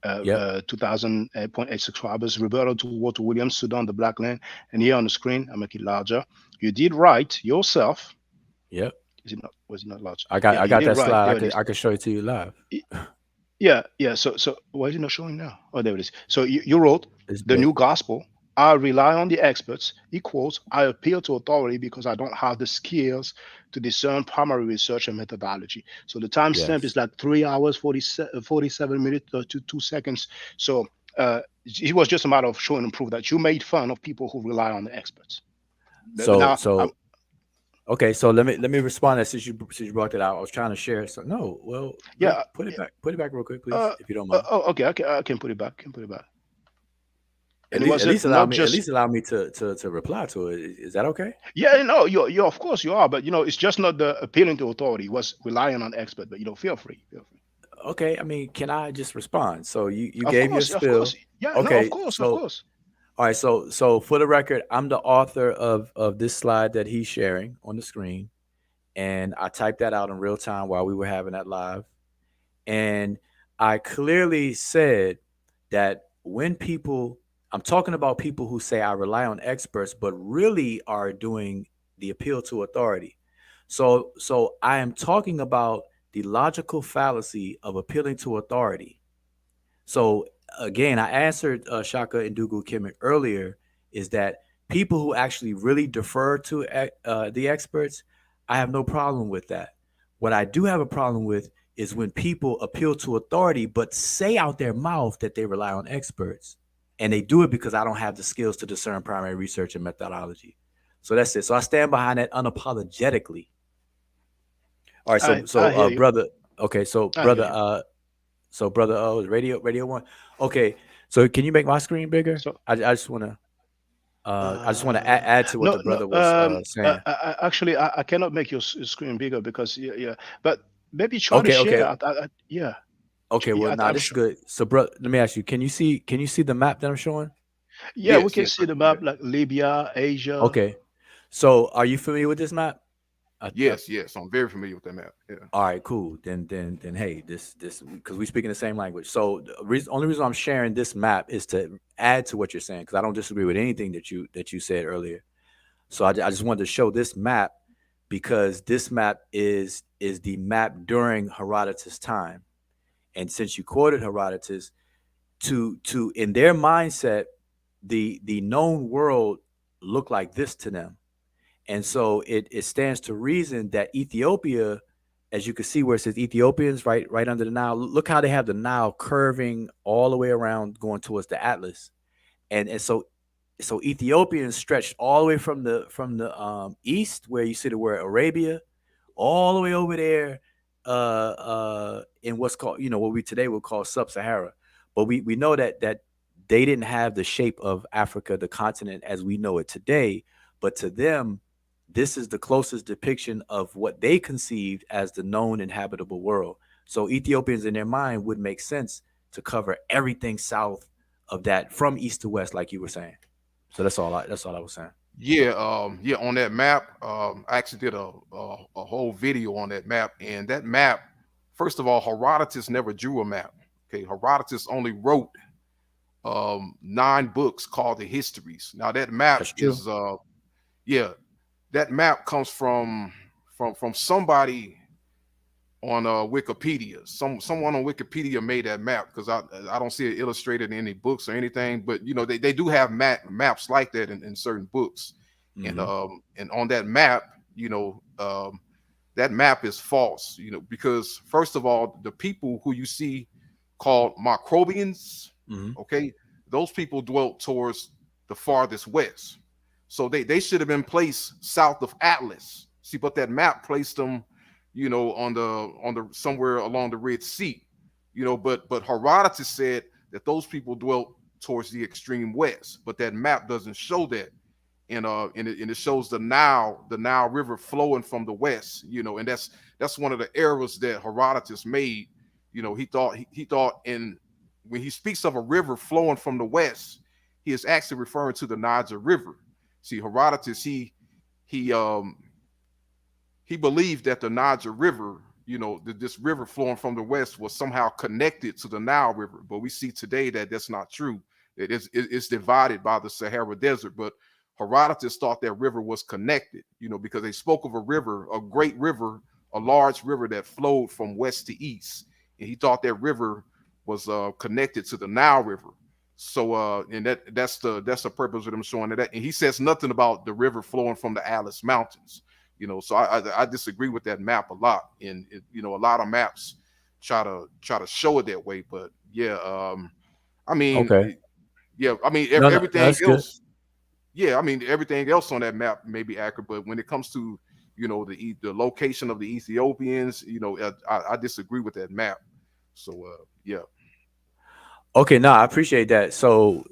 S2: Yep.
S1: 2000.8 subscribers, Roberto to Walter Williams, Sudan, the Black Land, and here on the screen, I make it larger. You did right yourself.
S2: Yep.
S1: Is it not? Was it not large?
S2: I got
S1: Yeah,
S2: I
S1: you
S2: got
S1: did
S2: that
S1: right.
S2: slide.
S1: There it is.
S2: I could show it to you live.
S1: Yeah. So why is it not showing now? Oh, there it is. So you wrote
S2: It's
S1: the
S2: big.
S1: new gospel. I rely on the experts. Equals I appeal to authority because I don't have the skills to discern primary research and methodology. So the timestamp is
S2: Yes.
S1: like 3 hours 47 minutes to 2 seconds. So it was just a matter of showing and proof that you made fun of people who rely on the experts. But
S2: So
S1: now
S2: so okay. So let me respond to that since you brought that out. I was trying to share. So no. Well,
S1: yeah.
S2: put it back real quick, please,
S1: Uh,
S2: if you don't mind.
S1: oh, okay. I can put it back. Can put it back.
S2: At
S1: And it
S2: least
S1: was
S2: at least allow
S1: not
S2: me
S1: just.
S2: to reply to it. Is that okay?
S1: Yeah, no, you of course you are, but it's just not the appealing to authority. It was relying on expert, but feel free, feel free.
S2: Okay. I mean, can I just respond? So you
S1: Of
S2: gave your
S1: course, of course,
S2: spill.
S1: yeah, no, of
S2: Okay.
S1: course, of
S2: So
S1: course.
S2: all right. So for the record, I'm the author of this slide that he's sharing on the screen, and I typed that out in real time while we were having that live. And I clearly said that when people, I'm talking about people who say I rely on experts, but really are doing the appeal to authority. So I am talking about the logical fallacy of appealing to authority. So again, I answered Shaka-Ndugu-KMT earlier, is that people who actually really defer to the experts, I have no problem with that. What I do have a problem with is when people appeal to authority but say out their mouth that they rely on experts, and they do it because I don't have the skills to discern primary research and methodology. So that's it. So I stand behind that unapologetically. All right,
S1: I hear you.
S2: brother. Okay,
S1: I hear you.
S2: brother, oh, radio one. Okay, so can you make my screen bigger?
S1: So,
S2: I just want to add to what
S1: no,
S2: the
S1: no.
S2: brother was saying.
S1: Actually, I cannot make your screen bigger because yeah. But maybe try to
S2: Okay,
S1: share.
S2: okay,
S1: Yeah,
S2: okay. Well, nah,
S1: I'm
S2: this is
S1: sure.
S2: good. So, bro, let me ask you: can you see the map that I'm showing?
S1: Yeah, we
S7: Yes,
S1: can
S7: yes, I
S1: see the
S7: can see
S1: map
S7: that.
S1: like Libya, Asia.
S2: Okay. So, are you familiar with this map?
S7: Yes, I'm very familiar with that map. Yeah.
S2: All right, cool. Then, hey, this because we speak in the same language. So, the only reason I'm sharing this map is to add to what you're saying because I don't disagree with anything that you said earlier. So, I just wanted to show this map because this map is the map during Herodotus' time, and since you quoted Herodotus, to in their mindset, the known world looked like this to them. And so it stands to reason that Ethiopia, as you can see where it says Ethiopians, right under the Nile, look how they have the Nile curving all the way around going towards the Atlas. And so Ethiopians stretched all the way from the east where you see the word Arabia, all the way over there in what's called, what we today would call sub-Sahara. But we know that they didn't have the shape of Africa, the continent as we know it today. But to them, this is the closest depiction of what they conceived as the known inhabitable world. So Ethiopians in their mind would make sense to cover everything south of that from east to west, like you were saying. So that's all I was saying.
S7: Yeah, on that map, I actually did a whole video on that map, and that map, first of all, Herodotus never drew a map. Okay, Herodotus only wrote 9 books called the Histories. Now that map
S2: That's true.
S7: is yeah, that map comes from somebody on Wikipedia. Someone on Wikipedia made that map because I don't see it illustrated in any books or anything. But you know they do have maps like that in certain books, and on that map, you know, that map is false. You know, because first of all, the people who you see called Microbians,
S2: Hmm.
S7: okay, those people dwelt towards the farthest west. So they should have been placed south of Atlas. See, but that map placed them, you know, on the somewhere along the Red Sea. You know, but Herodotus said that those people dwelt towards the extreme west, but that map doesn't show that. And it shows the Nile River flowing from the west, you know, and that's one of the errors that Herodotus made. You know, he thought in when he speaks of a river flowing from the west, he is actually referring to the Niger River. See, Herodotus, he um he believed that the Niger River, you know, this river flowing from the west was somehow connected to the Nile River. But we see today that that's not true. It's divided by the Sahara Desert. But Herodotus thought that river was connected, you know, because they spoke of a river, a great river, a large river that flowed from west to east. And he thought that river was connected to the Nile River. So and that's the purpose of them showing that. And he says nothing about the river flowing from the Atlas Mountains. You know, so I disagree with that map a lot, and you know, a lot of maps try to show it that way. But yeah, I mean,
S2: Okay.
S7: yeah, I mean
S2: No, no,
S7: everything
S2: that's good.
S7: else. Yeah, I mean everything else on that map may be accurate, but when it comes to, you know, the location of the Ethiopians, you know, I disagree with that map. So yeah.
S2: Okay, no, I appreciate that. The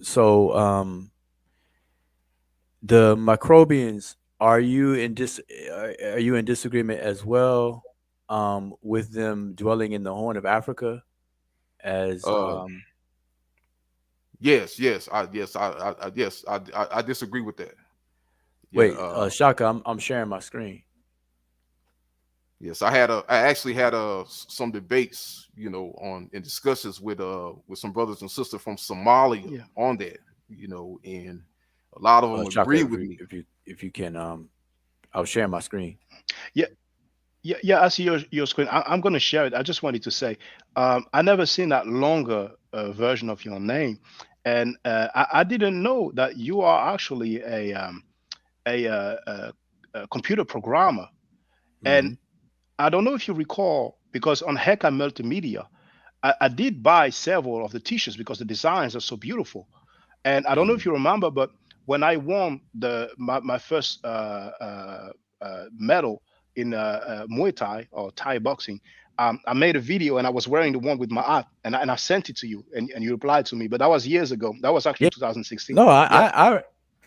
S2: microbians, are you in disagreement as well with them dwelling in the Horn of Africa as
S7: Uh, yes, I disagree with that. Yeah,
S2: wait, Shaka, I'm sharing my screen.
S7: yes, I actually had some debates, you know, on in discussions with some brothers and sisters from Somalia
S1: Yeah.
S7: on that, you know, and a lot of them
S2: Shaka,
S7: agree with me.
S2: if you can I'll share my screen.
S1: Yeah, yeah. I see your screen. I'm going to share it. I just wanted to say, I never seen that longer version of your name, and I didn't know that you are actually a computer programmer. And
S2: Hmm.
S1: I don't know if you recall, because on Heka Multimedia, I did buy several of the t-shirts because the designs are so beautiful. And I don't know if you remember, but when I won my first medal in Muay Thai or Thai boxing, I made a video and I was wearing the one with my art, and I sent it to you, and you replied to me. But that was years ago. That was actually
S2: Yeah.
S1: 2016.
S2: No,
S1: Yeah.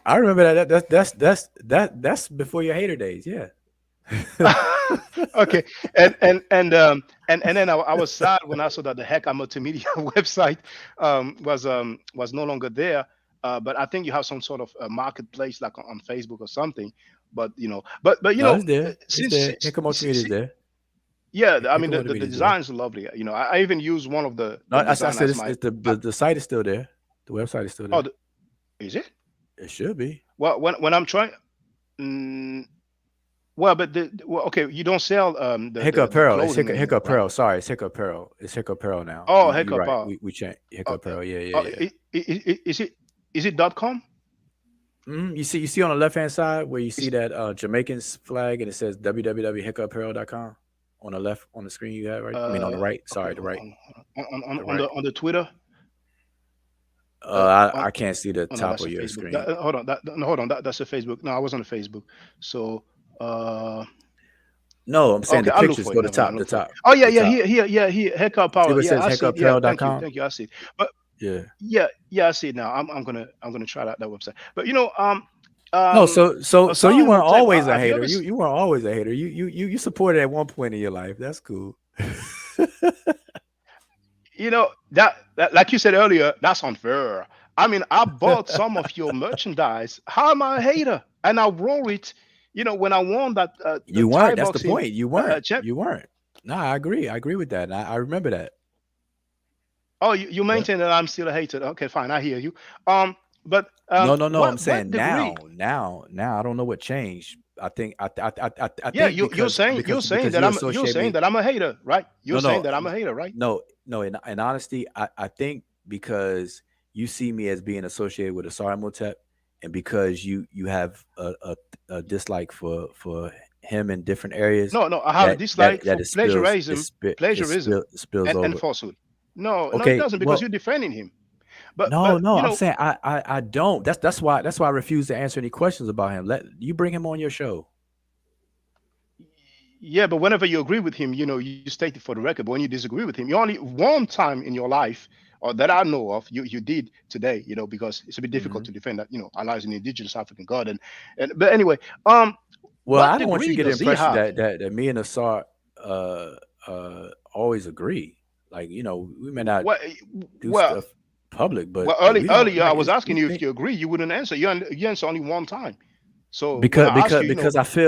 S2: I remember that. That's before your hater days. Yeah.
S1: Okay, and then I was sad when I saw that the Heka Multimedia website was no longer there. But I think you have some sort of a marketplace like on Facebook or something. But you
S2: No,
S1: know,
S2: it's there. It's
S1: since
S2: there. Income multimedia is there.
S1: yeah, I mean
S2: Income
S1: the
S2: multimedia is there.
S1: design is lovely. You know, I even use one of
S2: No,
S1: the
S2: I
S1: design
S2: said
S1: as
S2: it's,
S1: my,
S2: it's the site is still there. The website is still
S1: oh
S2: there.
S1: is it?
S2: It should be.
S1: Well, when I'm trying. Mm, well, but well, okay, you don't sell
S2: Hiccup
S1: the
S2: Apparel. It's
S1: clothing
S2: Hiccup
S1: anymore, right?
S2: Apparel. Sorry, it's Hiccup Apparel. It's Hiccup Apparel now.
S1: Oh,
S2: You're
S1: Heka
S2: right.
S1: Power.
S2: We changed
S1: Oh,
S2: Hiccup Apparel. Yeah, yeah,
S1: oh,
S2: yeah.
S1: is it .com?
S2: You see on the left hand side where you see that Jamaican's flag and it says www.hiccupapparel.com on the left on the screen you have right. I mean on the right.
S1: Okay,
S2: Sorry, the right. The
S1: on
S2: right.
S1: the Twitter.
S2: I
S1: On
S2: can't see the
S1: Oh no,
S2: top
S1: that's
S2: of
S1: a
S2: your
S1: Facebook.
S2: screen.
S1: Hold on, no, hold on. That's a Facebook. No, I was on the Facebook. So
S2: No, I'm saying
S1: okay,
S2: the
S1: I'll look
S2: pictures
S1: for it.
S2: go to
S1: Never mind,
S2: top,
S1: I'll
S2: the
S1: look for it.
S2: top,
S1: Oh yeah,
S2: the
S1: yeah,
S2: top.
S1: here, Haircut
S2: See
S1: Power.
S2: where it
S1: Yeah,
S2: says
S1: I see it. Yeah,
S2: hiccupapparel.com?
S1: thank you. I see it. But
S2: Yeah.
S1: yeah, I see it now. I'm gonna try that website. But
S2: No, so you
S1: Hassan
S2: weren't
S1: Hotep,
S2: always a
S1: have you
S2: hater.
S1: ever?
S2: You weren't always a hater. You supported at one point in your life. That's cool.
S1: That like you said earlier, that's unfair. I mean, I bought some of your merchandise. How am I a hater? and I wore it. When I won that the
S2: You
S1: Thai
S2: weren't. That's the
S1: boxing
S2: point. You weren't.
S1: champ.
S2: You weren't. No, I agree. I agree with that. And I remember that.
S1: Oh, you
S2: Yeah.
S1: maintain that I'm still a hater. Okay, fine, I hear you. But
S2: No, no, no. I'm
S1: what
S2: saying
S1: degree?
S2: now. I don't know what changed. I think I
S1: Yeah,
S2: think
S1: you're saying
S2: because you associate me.
S1: I'm a hater, right? You're
S2: No,
S1: saying
S2: no,
S1: that I'm a hater, right?
S2: no. In honesty, I think because you see me as being associated with Asari Motep, and because you have a dislike for him in different areas,
S1: No, I have a dislike
S2: that
S1: for
S2: it spills
S1: plagiarism,
S2: spills
S1: and
S2: over.
S1: falsehood. No, it
S2: Okay,
S1: doesn't because
S2: well,
S1: you're defending him. But
S2: no. I'm saying I don't. That's why I refuse to answer any questions about him. Let you bring him on your show.
S1: yeah, but whenever you agree with him, you state it for the record. But when you disagree with him, you only one time in your life, or that I know of, you did today. Because it's a bit difficult
S2: Hmm.
S1: to defend that. Allah is an indigenous African god, and but anyway,
S2: Well,
S1: what
S2: I don't want you to
S1: degree
S2: get the
S1: does he
S2: impression
S1: have?
S2: that me and Asar always agree. Like we may not
S1: Well,
S2: do
S1: well,
S2: stuff public,
S1: well.
S2: but we don't
S1: Earlier, I
S2: like.
S1: was
S2: You
S1: asking you if
S2: think
S1: you agree. You wouldn't answer. You answer only one time. So when
S2: because
S1: I ask you,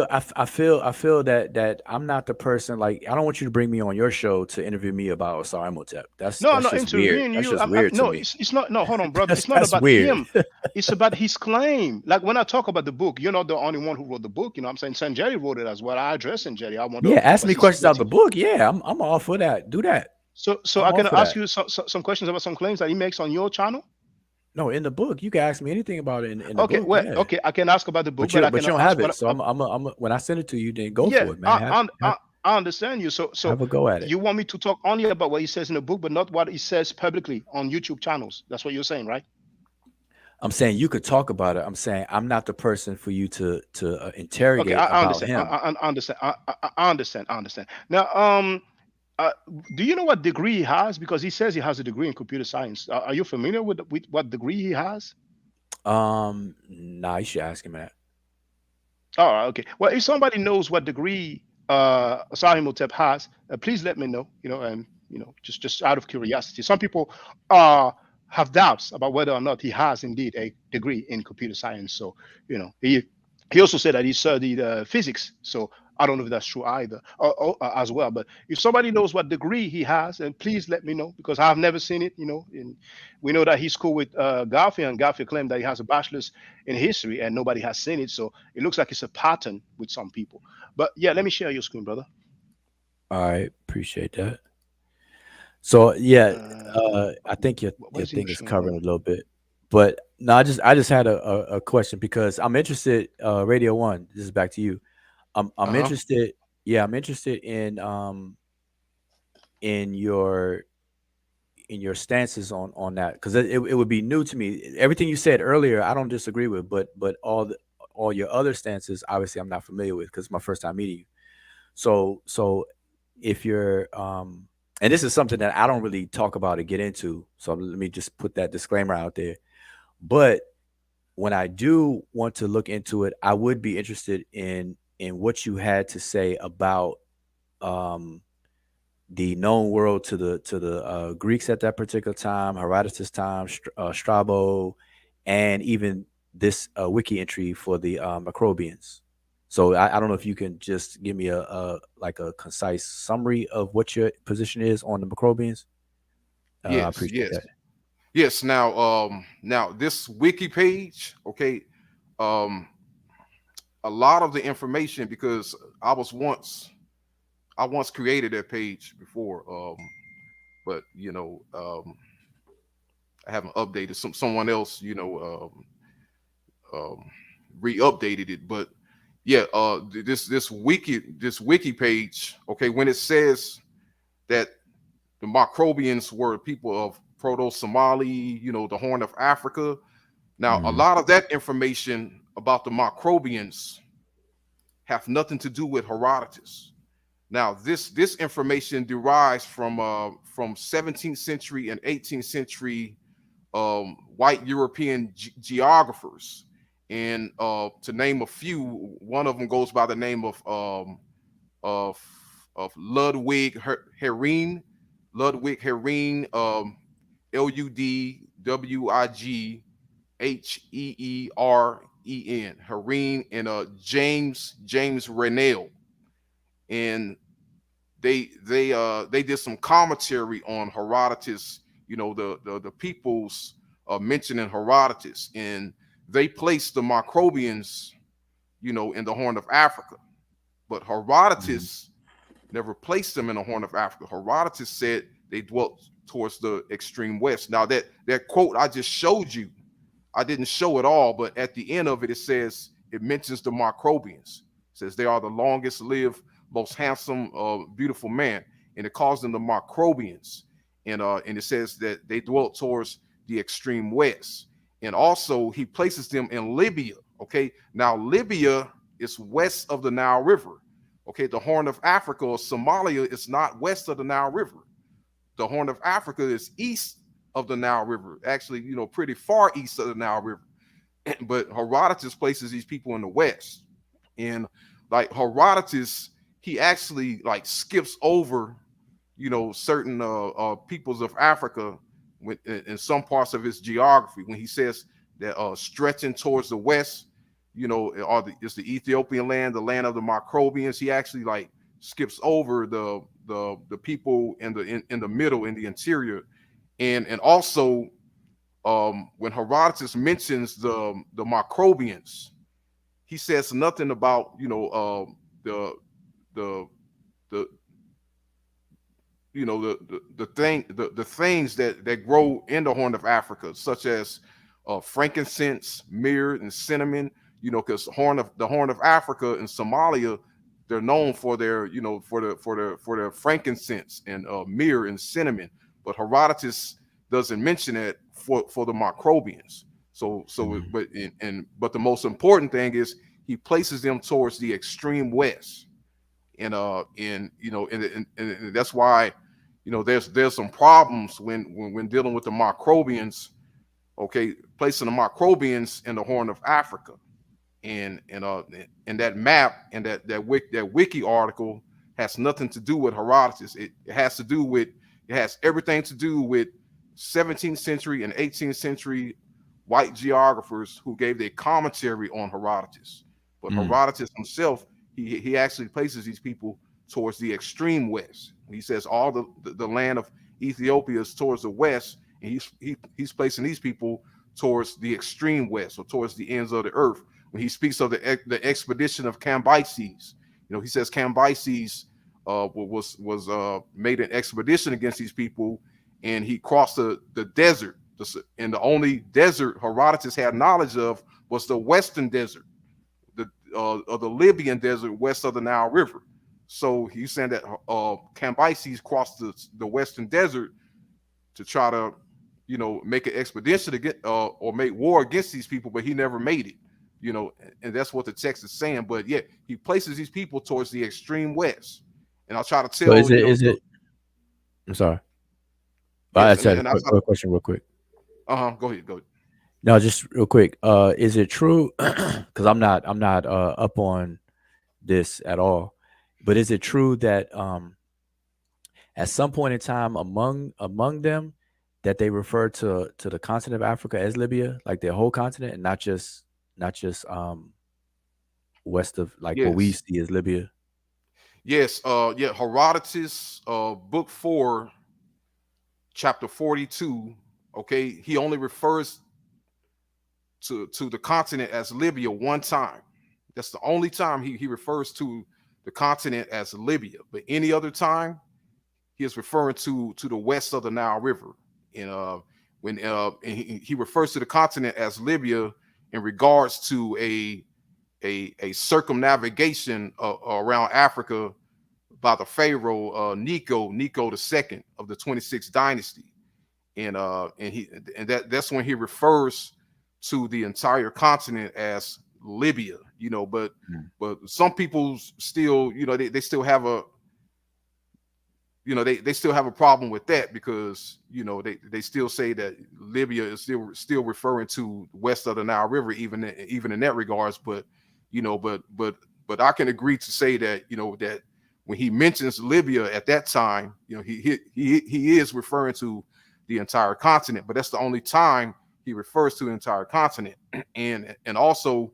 S2: I feel that I'm not the person. Like I don't want you to bring me on your show to interview me about Asar Imhotep.
S1: no, I'm
S2: That's
S1: not
S2: just weird.
S1: interviewing
S2: That's
S1: you.
S2: just weird to
S1: No,
S2: me.
S1: it's not. No, hold on, brother. It's not
S2: That's
S1: about
S2: weird.
S1: him. It's about his claim. Like when I talk about the book, you're not the only one who wrote the book. I'm saying Sanjeri wrote it as well. I address Sanjeri. I want
S2: Yeah,
S1: to,
S2: ask me
S1: since
S2: questions out
S1: letting.
S2: the book. Yeah, I'm all for that. Do that.
S1: So
S2: I'm
S1: I
S2: all
S1: can
S2: for
S1: ask
S2: that.
S1: you some questions about some claims that he makes on your channel.
S2: No, in the book, you can ask me anything about it in the
S1: Okay,
S2: book.
S1: well,
S2: Yeah,
S1: okay, I can ask about the book,
S2: but
S1: but I
S2: you
S1: cannot
S2: don't
S1: ask
S2: have it.
S1: what.
S2: So when I send it to you, then go
S1: Yeah,
S2: for it, man.
S1: I understand you. So
S2: Have a go at it.
S1: you want me to talk only about what he says in the book, but not what he says publicly on YouTube channels. That's what you're saying, right?
S2: I'm saying you could talk about it. I'm saying I'm not the person for you to
S1: Okay,
S2: interrogate
S1: I
S2: about
S1: understand.
S2: him.
S1: I understand. I understand. I understand. Now, uh, do you know what degree he has? Because he says he has a degree in computer science. Are you familiar with what degree he has?
S2: Nah, you should ask him that.
S1: All right, okay. Well, if somebody knows what degree Sahimotep has, please let me know. And just out of curiosity, some people uh have doubts about whether or not he has indeed a degree in computer science. So he also said that he studied physics. So I don't know if that's true either, or as well. But if somebody knows what degree he has, then please let me know because I've never seen it. And we know that he's cool with Garfield, and Garfield claimed that he has a bachelor's in history, and nobody has seen it. So it looks like it's a pattern with some people. But yeah, let me share your screen, brother.
S2: All right, appreciate that. So yeah, I think
S1: What
S2: your
S1: is your
S2: thing is
S1: showing
S2: covering
S1: on?
S2: a little bit, but no, I just had a question because I'm interested. Radio One, this is back to you. I'm
S1: Uh huh.
S2: interested. Yeah, I'm interested in your stances on that because it would be new to me. Everything you said earlier, I don't disagree with, but all your other stances, obviously, I'm not familiar with because it's my first time meeting you. So if you're and this is something that I don't really talk about or get into, so let me just put that disclaimer out there. But when I do want to look into it, I would be interested in what you had to say about um the known world to the Greeks at that particular time, Herodotus' time, Strabo, and even this wiki entry for the Macrobians. So I don't know if you can just give me a like a concise summary of what your position is on the Macrobians. I
S7: Yes,
S2: appreciate
S7: yes,
S2: that.
S7: yes. Now this wiki page, okay, um, a lot of the information because I once created that page before, but I haven't updated. Someone else, um, re-updated it. But yeah, this wiki page, okay, when it says that the Macrobians were people of Proto-Somali, the Horn of Africa. Now, a
S2: Mhm.
S7: lot of that information about the Macrobians have nothing to do with Herodotus. Now, this information derives from 17th century and 18th century white European geographers, and to name a few, one of them goes by the name of Ludwig Herrien, Ludwig Herrien, Ludwig Harine, and James Renell, and they did some commentary on Herodotus, the peoples mentioned in Herodotus, and they placed the Microbians, in the Horn of Africa, but Herodotus never placed them in the Horn of Africa. Herodotus said they dwelt towards the extreme west. Now that quote I just showed you, I didn't show it all, but at the end of it, it mentions the Microbians. It says they are the longest lived, most handsome, beautiful man, and it calls them the Microbians. And it says that they dwelt towards the extreme west. And also he places them in Libya. Okay, now Libya is west of the Nile River. Okay, the Horn of Africa or Somalia is not west of the Nile River. The Horn of Africa is east of the Nile River, actually, pretty far east of the Nile River. But Herodotus places these people in the west. And like Herodotus, he actually like skips over, certain peoples of Africa in some parts of his geography when he says that stretching towards the west, it's the Ethiopian land, the land of the Microbians. He actually like skips over the people in the middle, in the interior, and also when Herodotus mentions the Microbians, he says nothing about the things that grow in the Horn of Africa, such as frankincense, myrrh, and cinnamon. Because the Horn of Africa and Somalia, they're known for their for their frankincense and myrrh and cinnamon. But Herodotus doesn't mention it for the Microbians. But the most important thing is he places them towards the extreme west, and that's why there's some problems when dealing with the Microbians. Okay, placing the Microbians in the Horn of Africa, and that map and that wiki article has nothing to do with Herodotus. It has everything to do with 17th century and 18th century white geographers who gave their commentary on Herodotus. But Herodotus himself, he actually places these people towards the extreme west. He says all the land of Ethiopia is towards the west, and he's placing these people towards the extreme west, or towards the ends of the earth. When he speaks of the expedition of Cambyses, he says Cambyses was made an expedition against these people, and he crossed the desert, and the only desert Herodotus had knowledge of was the western desert, the Libyan desert west of the Nile River. So he's saying that Cambyses crossed the western desert to try to make an expedition to get or make war against these people, but he never made it. And that's what the text is saying. But yeah, he places these people towards the extreme west. And I'll try to tell.
S2: So is it? I'm sorry.
S7: Yes,
S2: I had a question real quick.
S7: Go ahead.
S2: No, just real quick. Is it true? Because I'm not up on this at all. But is it true that at some point in time among them that they refer to the continent of Africa as Libya, like their whole continent, and not just west of what we see as Libya?
S7: Yes. Herodotus, book 4, chapter 42. Okay, he only refers to the continent as Libya one time. That's the only time he refers to the continent as Libya. But any other time, he is referring to the west of the Nile River. And when he refers to the continent as Libya in regards to a circumnavigation around Africa by the pharaoh Necho II of the 26th dynasty, and that's when he refers to the entire continent as Libya. But some people still they still have a they still have a problem with that, because they still say that Libya is still referring to west of the Nile River, even in that regards. But I can agree to say that that when he mentions Libya at that time, he is referring to the entire continent. But that's the only time he refers to the entire continent, and also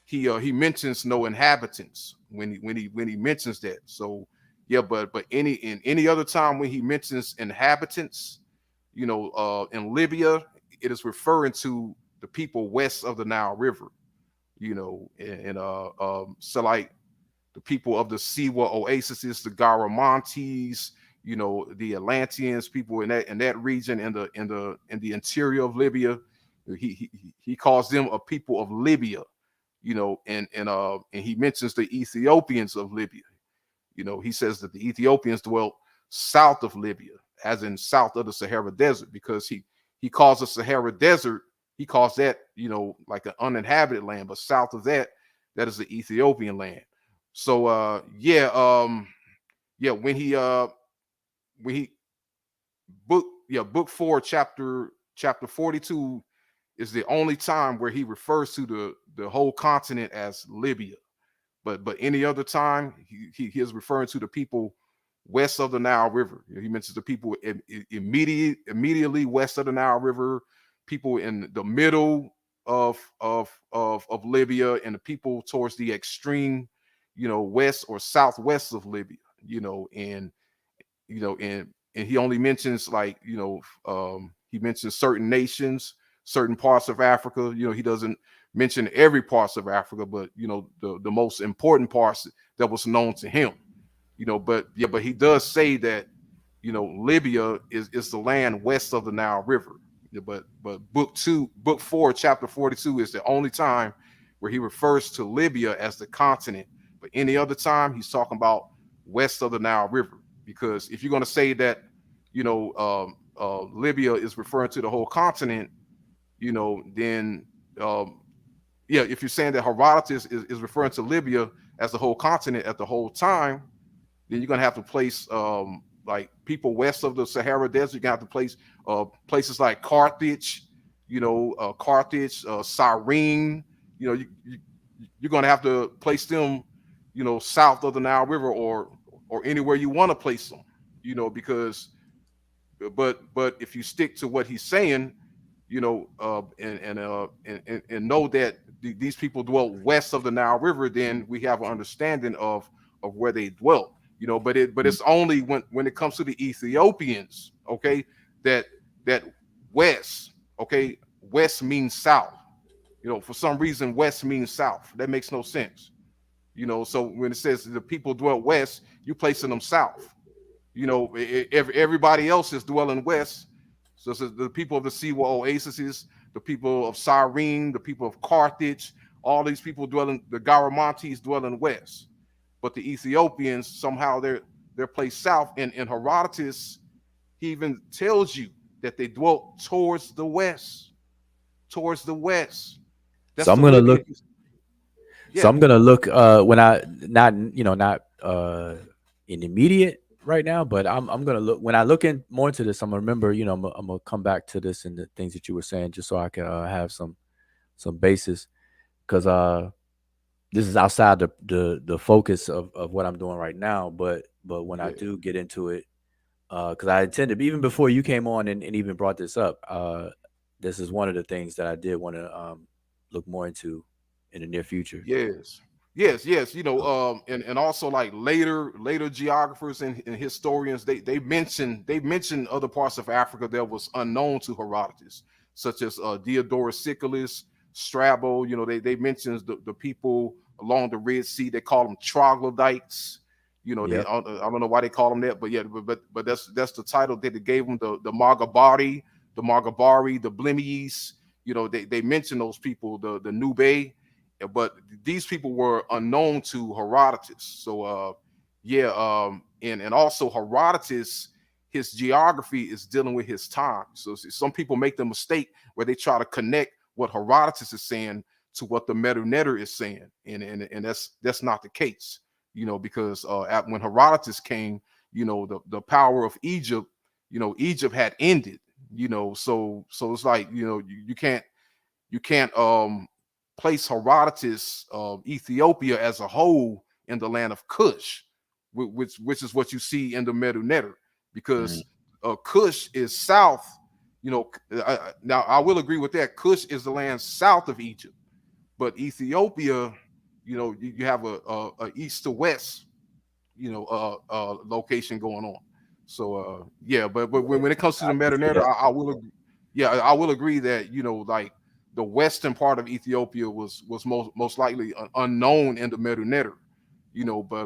S7: he mentions no inhabitants when he mentions that. So yeah, but any other time when he mentions inhabitants, in Libya, it is referring to the people west of the Nile River, so like the people of the Siwa oases, the Garamantes, the Atlanteans, people in that region in the interior of Libya. He calls them a people of Libya, and he mentions the Ethiopians of Libya. He says that the Ethiopians dwelt south of Libya, as in south of the Sahara Desert, because he calls the Sahara Desert, he calls that, like an uninhabited land, but south of that is the Ethiopian land. So when he book 4, chapter 42 is the only time where he refers to the whole continent as Libya. But any other time he is referring to the people west of the Nile River. He mentions the people immediately west of the Nile River, people in the middle of Libya, and the people towards the extreme, west or southwest of Libya. And he only mentions he mentions certain nations, certain parts of Africa. He doesn't mention every parts of Africa, but the most important parts that was known to him. But he does say that Libya is the land west of the Nile River. But book 4, chapter 42 is the only time where he refers to Libya as the continent. But any other time he's talking about west of the Nile River. Because if you're going to say that Libya is referring to the whole continent, then if you're saying that Herodotus is referring to Libya as the whole continent at the whole time, then you're gonna have to place like people west of the Sahara Desert. You're gonna have to place places like Carthage, Cyrene. You're gonna have to place them, south of the Nile River or anywhere you want to place them, because but if you stick to what he's saying, and know that these people dwelt west of the Nile River, then we have an understanding of where they dwelt. But it's only when it comes to the Ethiopians, okay, that west, okay, west means south. For some reason, west means south. That makes no sense. So when it says the people dwelt west, you placing them south. Everybody else is dwelling west. So the people of the Siwa oases, the people of Cyrene, the people of Carthage, all these people the Garamantes dwelling west. But the Ethiopians, somehow they're placed south. And in Herodotus, he even tells you that they dwelt towards the west. Towards the west. That's
S2: so I'm gonna look.
S7: Yeah.
S2: So I'm gonna look when I not in immediate right now, but I'm gonna look when I look in more into this. I'm gonna remember, I'm gonna come back to this and the things that you were saying, just so I can have some basis, because this is outside the focus of what I'm doing right now. But when I do get into it, because I intended, even before you came on and even brought this up, this is one of the things that I did want to look more into in the near future.
S7: Yes. And also like later geographers and historians, they mention other parts of Africa that was unknown to Herodotus, such as Diodorus Siculus, Strabo. They mentions the people along the Red Sea. They call them troglodytes. I don't know why they call them that, but that's the title that they gave them. The Magabari, the Blemies. They mention those people, the Nube. But these people were unknown to Herodotus. So and also Herodotus, his geography is dealing with his time. So some people make the mistake where they try to connect what Herodotus is saying to what the Medu-Neter is saying, and that's not the case. Because when Herodotus came, the power of Egypt, Egypt had ended. So it's like you can't place Herodotus Ethiopia as a whole in the land of Kush, which is what you see in the Medu-Neter, because Kush is south, You know, now I will agree with that. Kush is the land south of Egypt, but Ethiopia, you know, you have a east to west, you know, location going on. So yeah, but when it comes to the
S2: I see
S7: metanator,
S2: that.
S7: I will agree. Yeah, I will agree that, you know, like the western part of Ethiopia was most likely unknown in the metanator, you know, but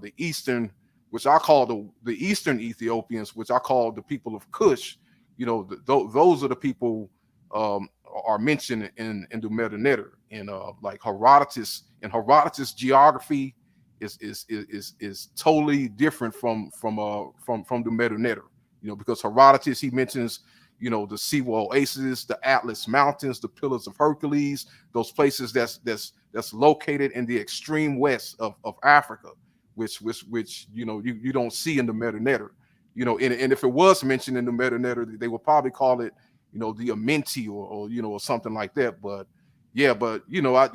S7: the eastern, which I call the eastern Ethiopians, which I call the people of Kush, you know, those are the people um, are mentioned in the metanator, and like Herodotus geography is totally different from the metanator, you know, because Herodotus, he mentions, you know, the Siwa oasis, the Atlas Mountains, the Pillars of Hercules, those places that's located in the extreme west of Africa, which you know, you don't see in the metanator, you know, and if it was mentioned in the metanator, they would probably call it, you know, the Amenti, or you know, or something like that. But yeah, but you know, I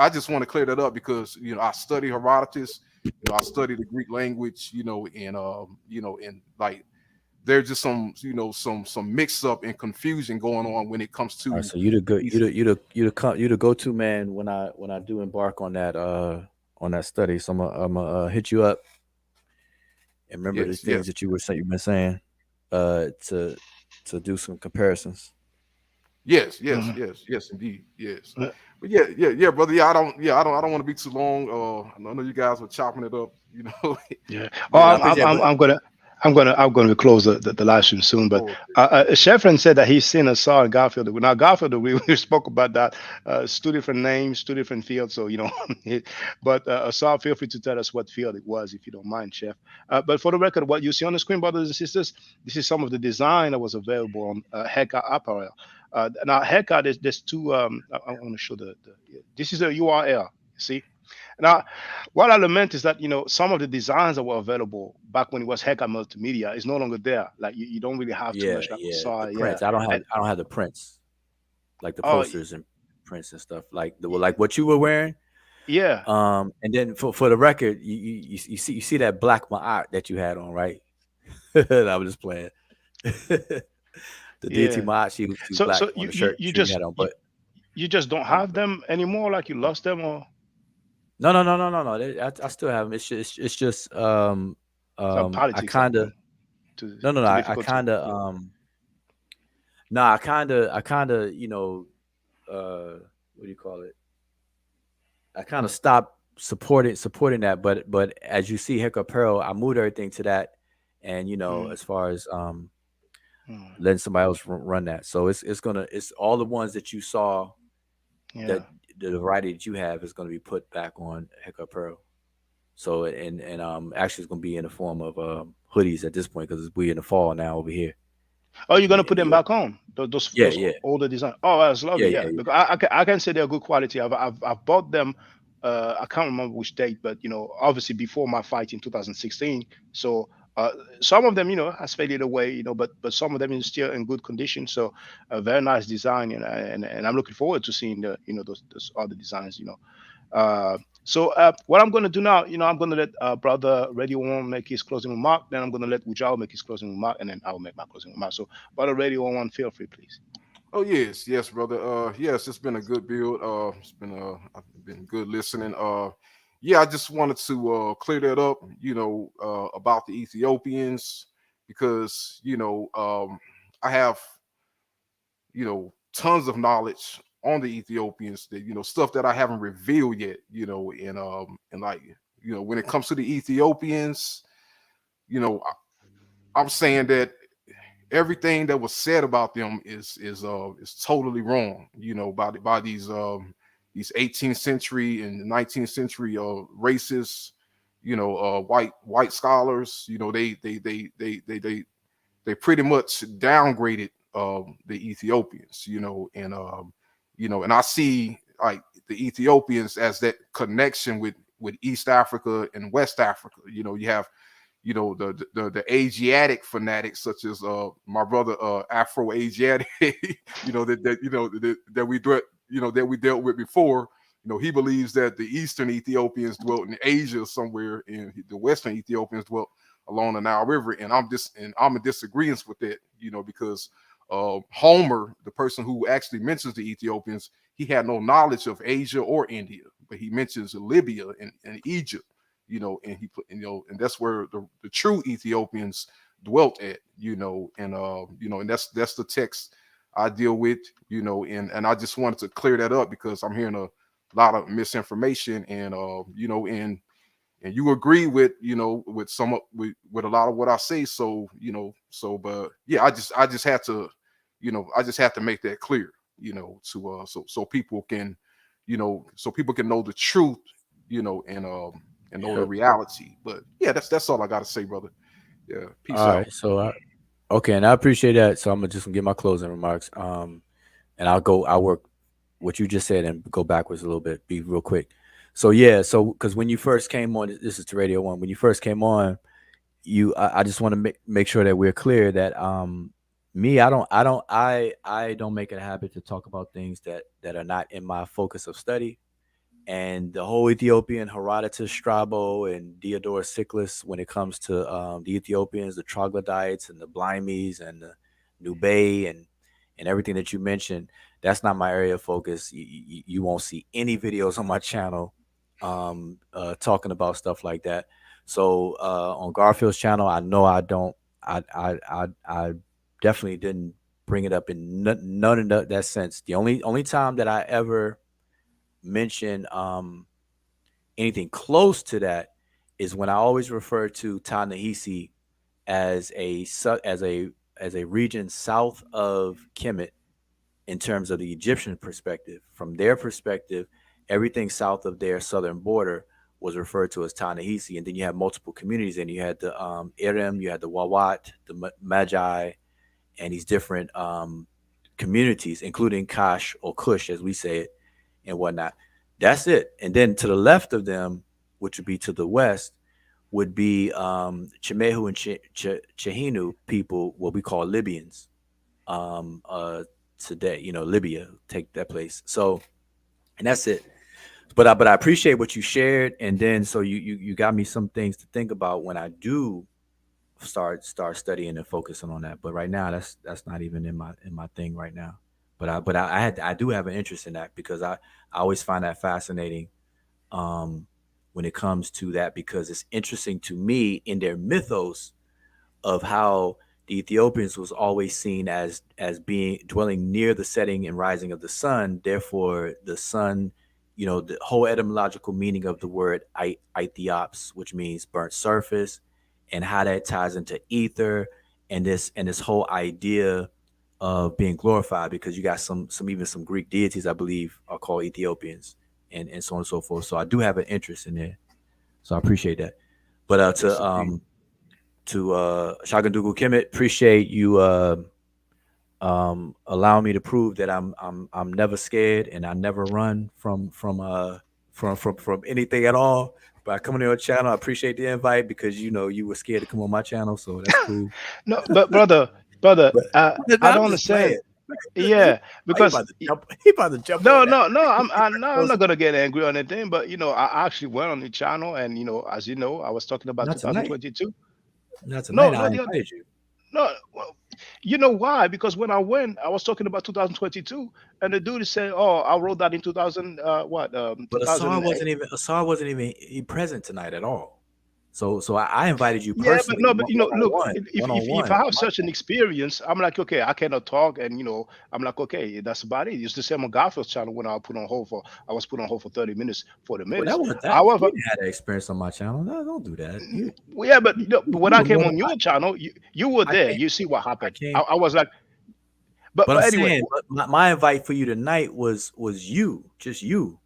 S7: just want to clear that up because, you know, I study Herodotus, you know, I study the Greek language, you know, and like there's just some, you know, some mix up and confusion going on when it comes
S2: All right,
S7: to
S2: so you the good,
S7: these.
S2: you the go to man when I do embark on that study. So I'm gonna hit you up and remember the
S7: Yes,
S2: things
S7: yes,
S2: that you've been saying, to do some comparisons.
S7: yes, yes,
S1: Mhm.
S7: yes, yes, indeed, yes. But yeah, brother. Yeah, I don't want to be too long. I know you guys were chopping it up, you know.
S1: Yeah. Oh,
S2: Yeah, I appreciate it, but
S1: I'm gonna close the live stream soon. But
S7: Oh,
S1: Sheffrin said that he's seen a saw in Garfield. Now Garfield, we spoke about that. It's two different names, two different fields. So you know, but Saw, feel free to tell us what field it was if you don't mind, Chef. But for the record, what you see on the screen, brothers and sisters, this is some of the design that was available on Heka Apparel. Now Heka, there's two. I want to show this is a URL. See. Now, what I lament is that some of the designs that were available back when it was Heka Multimedia is no longer there. Like you don't really have too
S2: yeah,
S1: much like
S2: yeah,
S1: saw,
S2: the
S1: yeah.
S2: prints. I
S1: And,
S2: don't have the prints, like the
S1: oh
S2: posters and prints and stuff, like what you were wearing.
S1: yeah,
S2: And then for the record, you see that black art that you had on, right? I was just playing. The deity
S1: yeah.
S2: Maat, she was
S1: So
S2: black
S1: so
S2: on
S1: you
S2: the
S1: you
S2: shirt
S1: you
S2: you
S1: just
S2: had on,
S1: you,
S2: but
S1: you just don't
S2: um,
S1: have them anymore. Like you lost them, or
S2: no. I still have them. It's just
S1: some
S2: I
S1: politics
S2: kind of
S1: happening. Too
S2: no. I
S1: difficult to
S2: kind of
S1: upload.
S2: no. I kind of what do you call it? I kind of stopped supporting that, but as you see, Hiccup Pearl, I moved everything to that, and
S1: Mm,
S2: as far as
S1: mm,
S2: letting somebody else run that, so it's all the ones that you saw,
S1: yeah.
S2: that the variety that you have is gonna be put back on Hiccup Pearl. So and actually it's gonna be in the form of hoodies at this point because we're in the fall now over here
S1: Oh, you're gonna
S2: in
S1: put
S2: the
S1: them
S2: US.
S1: back on
S2: Yeah,
S1: those
S2: yeah,
S1: older design. Oh, that's
S2: yeah,
S1: lovely.
S2: yeah,
S1: Yeah,
S2: yeah.
S1: because I can say they're good quality. I've bought them. I can't remember which date, but obviously before my fight in 2016. So uh, some of them, has faded away, but some of them is still in good condition. So a very nice design, and I'm looking forward to seeing those other designs. So what I'm going to do now, I'm going to let brother Radio One make his closing remark. Then I'm going to let Wudjau make his closing remark, and then I'll make my closing remark. So brother Radio One, feel free, please.
S7: oh yes, brother. Yes, it's been a good build. I've been good listening. Yeah, I just wanted to clear that up, about the Ethiopians, because I have tons of knowledge on the Ethiopians, that stuff that I haven't revealed yet, and like, when it comes to the Ethiopians, I'm saying that everything that was said about them is totally wrong, by these 18th century and 19th century racists, white scholars. They pretty much downgraded the Ethiopians, and I see like the Ethiopians as that connection with East Africa and West Africa. You have the Asiatic fanatics, such as my brother Afro Asiatic, that we dealt with before. He believes that the Eastern Ethiopians dwelt in Asia somewhere, and the Western Ethiopians dwelt along the Nile River, and I'm in disagreement with that, because Homer, the person who actually mentions the Ethiopians, he had no knowledge of Asia or India, but he mentions Libya and Egypt, and he put, and that's where the true Ethiopians dwelt at, and that's the text I deal with, and I just wanted to clear that up because I'm hearing a lot of misinformation, and and you agree with with with a lot of what I say, so but yeah, I just had to make that clear, so people can know the truth, and know the reality. But yeah, that's all I got to say, brother. Yeah, peace
S2: All
S7: out.
S2: right. So, okay, and I appreciate that. So I'm gonna just get my closing remarks. And I'll work what you just said and go backwards a little bit. Be real quick. So yeah. So because when you first came on, this is to Radio One. When you first came on, I just want to make sure that we're clear that me, I don't make it a habit to talk about things that are not in my focus of study. And the whole Ethiopian Herodotus, Strabo, and Diodorus Siculus, when it comes to the Ethiopians, the troglodytes, and the Blimies, and the Nubei, and everything that you mentioned, that's not my area of focus. You won't see any videos on my channel talking about stuff like that. So on Garfield's channel, I know I definitely didn't bring it up in none of that sense. The only time that I ever mention anything close to that is when I always refer to Ta-Nehisi as a region south of Kemet in terms of the Egyptian perspective. From their perspective, everything south of their southern border was referred to as Ta-Nehisi, and then you have multiple communities, and you had the Irim, you had the Wawat, the Magi, and these different communities, including Kash or Kush, as we say it, and whatnot. That's it. And then to the left of them, which would be to the west, would be Chimehu and Chehinu people, what we call Libyans. Today, Libya take that place. So, and that's it. But I appreciate what you shared, and then so you got me some things to think about when I do start studying and focusing on that. But right now, that's not even in my thing right now. But I do have an interest in that because I always find that fascinating when it comes to that, because it's interesting to me in their mythos of how the Ethiopians was always seen as being dwelling near the setting and rising of the sun. Therefore, the sun, the whole etymological meaning of the word Aethiops, which means burnt surface, and how that ties into ether and this whole idea of being glorified, because you got some Greek deities, I believe, are called Ethiopians, and so on and so forth. So I do have an interest in there. So I appreciate that. But to Shaka-Ndugu-KMT, appreciate you allowing me to prove that I'm never scared and I never run from anything at all. By coming to your channel, I appreciate the invite because you were scared to come on my channel, so that's cool.
S1: No, but brother, I don't
S2: I'm just playing.
S1: understand. Yeah, because
S2: He about to jump
S1: no,
S2: on that.
S1: no, no. I'm not gonna get angry or anything. But I actually went on the channel, and as you know, I was talking about
S2: Not tonight.
S1: 2022.
S2: Not tonight. I
S1: No,
S2: invited you.
S1: no. Well, you know why? Because when I went, I was talking about 2022, and the dude said, "Oh, I wrote that in 2000.
S2: But
S1: 2008."
S2: Asar wasn't even present tonight at all. So I invited you
S1: Yeah, but
S2: personally,
S1: no, but look, if
S2: one-on-one
S1: I
S2: on
S1: have
S2: my
S1: such an
S2: channel.
S1: experience, I'm like, okay, I cannot talk, and I'm like, okay, that's about it. It's the same on Garfield's channel when I was put on hold for 30 minutes, 40
S2: Well,
S1: minutes.
S2: that was that. You
S1: However,
S2: didn't have that experience on my channel. No, don't do that.
S1: well, yeah, but but when
S2: You
S1: I
S2: were
S1: came
S2: more than
S1: on your channel, you were
S2: I
S1: there.
S2: came.
S1: You see what
S2: I
S1: happened.
S2: came.
S1: I was like, but
S2: But I'm
S1: anyway,
S2: saying, my invite for you tonight was you, just you.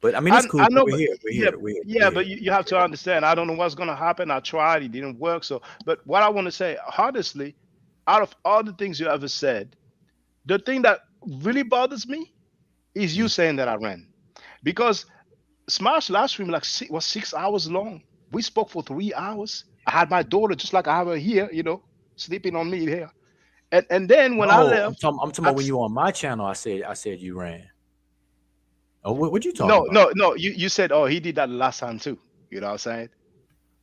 S2: But I mean, it's
S1: I
S2: cool.
S1: know,
S2: We're
S1: but
S2: here. We're
S1: yeah,
S2: here. We're here.
S1: yeah, but you have to understand. I don't know what's gonna happen. I tried, it didn't work. So, but what I want to say, honestly, out of all the things you ever said, the thing that really bothers me is you
S2: Mm.
S1: saying that I ran, because Smash last stream like was 6 hours long. We spoke for 3 hours. I had my daughter just like I have her here, sleeping on me here. And then when I
S2: No, I'm
S1: left,
S2: talking. I'm talking about when you were on my channel. I said you ran. Oh, what you talking
S1: no,
S2: about?
S1: no, no. You said, oh, he did that last time too. You know what I'm saying?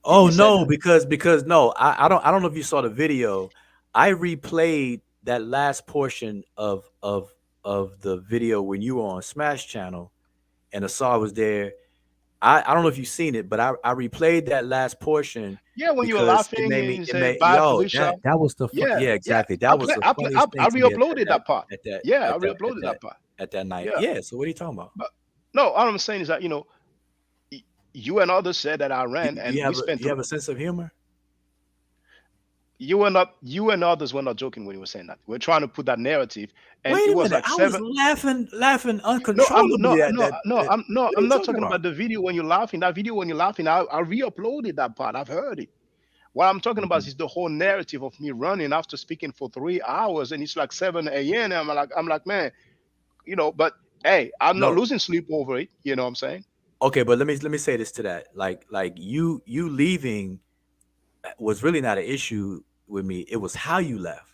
S2: Oh
S1: He said
S2: no,
S1: that.
S2: because no, I don't know if you saw the video. I replayed that last portion of the video when you were on Smash Channel and Asar was there. I don't know if you've seen it, but I replayed that last portion
S1: Yeah, when you were
S2: because
S1: laughing and you
S2: it
S1: said
S2: made
S1: bye, Felicia.
S2: that was the fun.
S1: Yeah,
S2: Yeah,
S1: yeah.
S2: exactly. That was the funniest thing
S1: I
S2: to me
S1: re-uploaded that part. Yeah, I
S2: at
S1: re-uploaded
S2: that
S1: that part.
S2: at that night.
S1: Yeah,
S2: Yeah. So what are you talking about?
S1: but no, all I'm saying is that y- you and others said that I ran,
S2: Do you
S1: and we
S2: have
S1: spent through.
S2: a sense of humor?
S1: You and others were not joking when you were saying that. We're trying to put that narrative, and it
S2: Wait a
S1: was
S2: minute.
S1: like
S2: I was
S1: 7.
S2: laughing
S1: No, I'm no,
S2: uncontrollably at
S1: no, no, I'm no,
S2: what are
S1: I'm
S2: you
S1: not
S2: talking
S1: talking
S2: about?
S1: about the video when you're laughing. That video when you're laughing, I re-uploaded that part. I've heard it. What I'm talking about
S2: Mhm.
S1: is the whole narrative of me running after speaking for 3 hours, and it's like 7 a.m. And I'm like, man, But hey, I'm not
S2: No.
S1: losing sleep over it. You know what I'm saying?
S2: Okay, but let me say this to that. Like you leaving was really not an issue with me. It was how you left.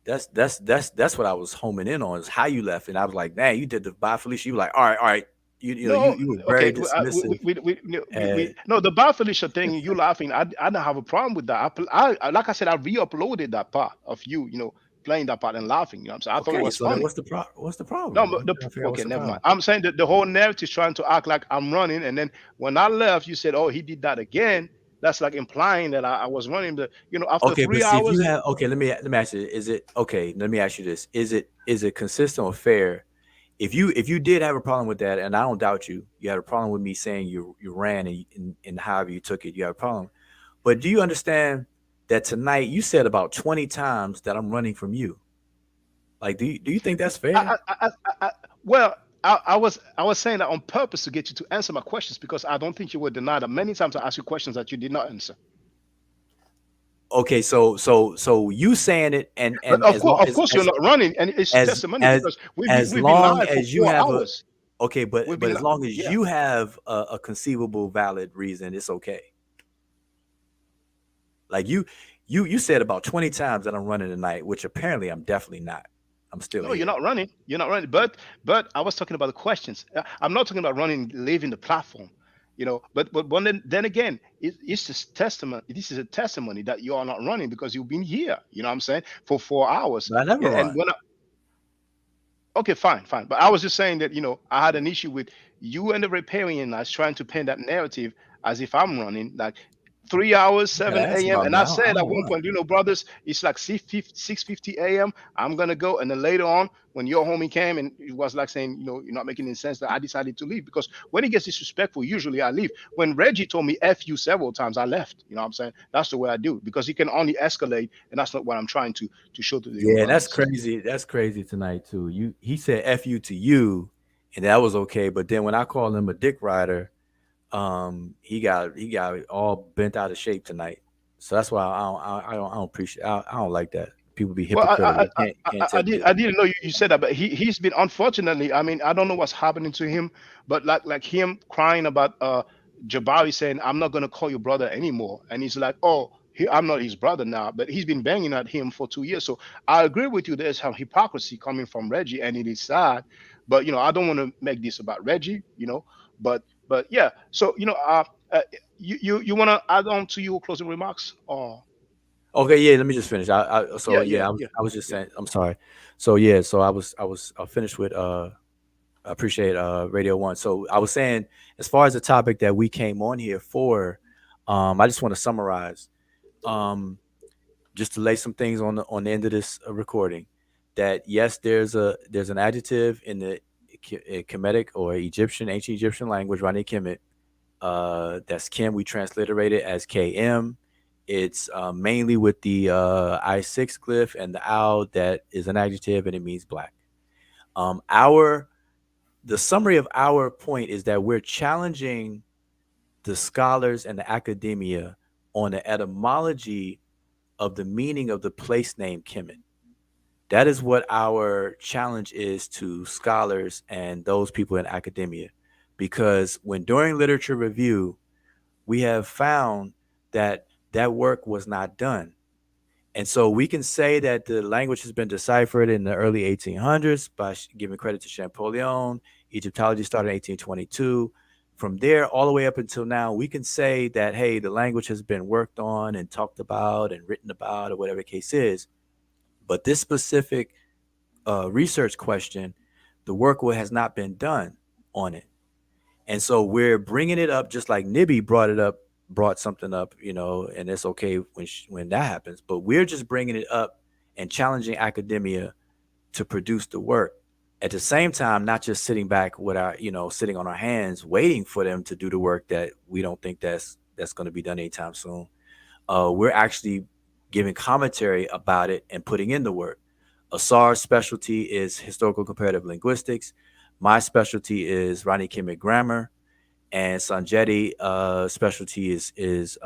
S2: That's what I was homing in on is how you left. And I was like, man, you did the bye Felicia. You were like, all right.
S1: No,
S2: You were very
S1: okay.
S2: dismissive. And
S1: No, the Bar Felicia thing. You laughing? I don't have a problem with that. Like I said, I re-uploaded that part of playing that part and laughing. You know what I'm saying? I thought it
S2: okay,
S1: was
S2: so then
S1: funny.
S2: what's the problem?
S1: No,
S2: I'm
S1: but
S2: trying to figure out what's
S1: okay,
S2: the
S1: never mind.
S2: problem.
S1: I'm saying that the whole narrative is trying to act like I'm running, and then when I left, you said, "Oh, he did that again." That's like implying that I was running after
S2: Okay, but
S1: three
S2: see if you
S1: hours.
S2: have okay, let me ask you, is it okay, let me ask you this. Is it consistent or fair if you did have a problem with that, and I don't doubt you, you had a problem with me saying you ran and however you took it, you had a problem. But do you understand that tonight you said about 20 times that I'm running from you? Like, do you think that's fair?
S1: I well, I was saying that on purpose to get you to answer my questions because I don't think you would deny that many times I asked you questions that you did not answer.
S2: Okay, so you saying it
S1: But
S2: and as long
S1: of course, you're not running, and it's testimony
S2: as
S1: because we've been
S2: long
S1: live for
S2: as you
S1: four
S2: have a
S1: hours.
S2: okay,
S1: We've
S2: but
S1: been
S2: as long as
S1: yeah.
S2: you have a conceivable valid reason, it's okay. Like you said about 20 times that I'm running tonight, which apparently I'm definitely not. I'm still
S1: No, you're
S2: here.
S1: not running. You're not running. But I was talking about the questions. I'm not talking about running, leaving the platform. But then again, it's just testament. This is a testimony that you are not running because you've been here. You know what I'm saying, for 4 hours.
S2: But I never
S1: And
S2: run.
S1: when Okay, fine, fine. But I was just saying that, I had an issue with you and the riparian as trying to paint that narrative as if I'm running, like 3 hours,
S2: You gotta
S1: 7
S2: ask
S1: a.m.
S2: about
S1: And
S2: me.
S1: I
S2: I
S1: said at
S2: don't
S1: one
S2: run.
S1: point, brothers, it's like 6:50 a.m. I'm gonna go. And then later on, when your homie came and it was like saying, you're not making any sense, that I decided to leave because when it gets disrespectful, usually I leave. When Reggie told me F you several times, I left. You know what I'm saying? That's the way I do it because he can only escalate, and that's not what I'm trying to show to the
S2: Yeah, that's
S1: brothers.
S2: crazy. That's crazy tonight too. He said F you to you, and that was okay. But then when I called him a dick rider, he got all bent out of shape tonight. So that's why I don't appreciate I don't like that. People be
S1: Well,
S2: hypocritical. You can't take
S1: I
S2: it.
S1: didn't know you said that, but he's been, unfortunately. I mean, I don't know what's happening to him, but like him crying about Jabari saying, "I'm not gonna call you brother anymore," and he's like, "Oh, I'm not his brother now," but he's been banging at him for 2 years. So I agree with you. There's some hypocrisy coming from Reggie, and it is sad. But I don't want to make this about Reggie. But yeah. So you want to add on to your closing remarks? Or
S2: Okay, yeah, let me just finish. So
S1: yeah, yeah,
S2: yeah,
S1: yeah,
S2: I was just
S1: yeah.
S2: saying I'm sorry. So yeah, so I was finished with I appreciate Radio One. So I was saying as far as the topic that we came on here for, I just want to summarize. Um just to lay some things on the end of this recording, that yes, there's an adjective in the Kemetic or ancient Egyptian language, Rani Kemet. That's Kim. We transliterated as KM. It's mainly with the I6 glyph and the owl that is an adjective and it means black. Our the summary of our point is that we're challenging the scholars and the academia on the etymology of the meaning of the place name Kemet. That is what our challenge is to scholars and those people in academia. Because when during literature review, we have found that that work was not done. And so we can say that the language has been deciphered in the early 1800s by giving credit to Champollion. Egyptology started in 1822. from there all the way up until now, we can say that, hey, the language has been worked on and talked about and written about, or whatever the case is. But this specific research question, the work has not been done on it. And so we're bringing it up, just like Nibby brought something up, and it's okay when that happens. But we're just bringing it up and challenging academia to produce the work. At the same time, not just sitting back with our, sitting on our hands, waiting for them to do the work that we don't think that's going to be done anytime soon. We're actually giving commentary about it and putting in the work. Asar's specialty is historical comparative linguistics. My specialty is Rani Kemet grammar, and Sanjeti specialty is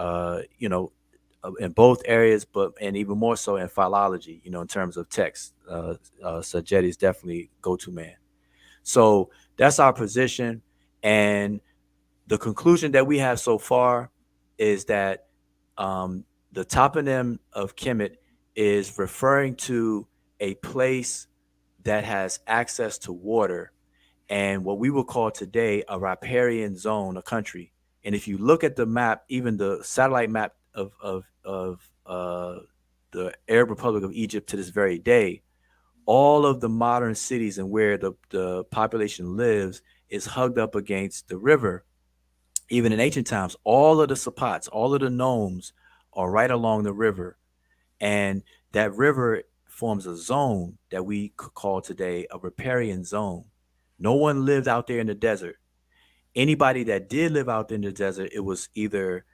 S2: in both areas, and even more so in philology. In terms of text, Sanjeti is definitely go-to man. So that's our position, and the conclusion that we have so far is that the toponym of Kemet is referring to a place that has access to water and what we will call today a riparian zone, a country. And if you look at the map, even the satellite map of the Arab Republic of Egypt to this very day, all of the modern cities and where the population lives is hugged up against the river. Even in ancient times, all of the sapats, all of the nomes are right along the river. And that river forms a zone that we could call today a riparian zone. No one lived out there in the desert. Anybody that did live out there in the desert, it was either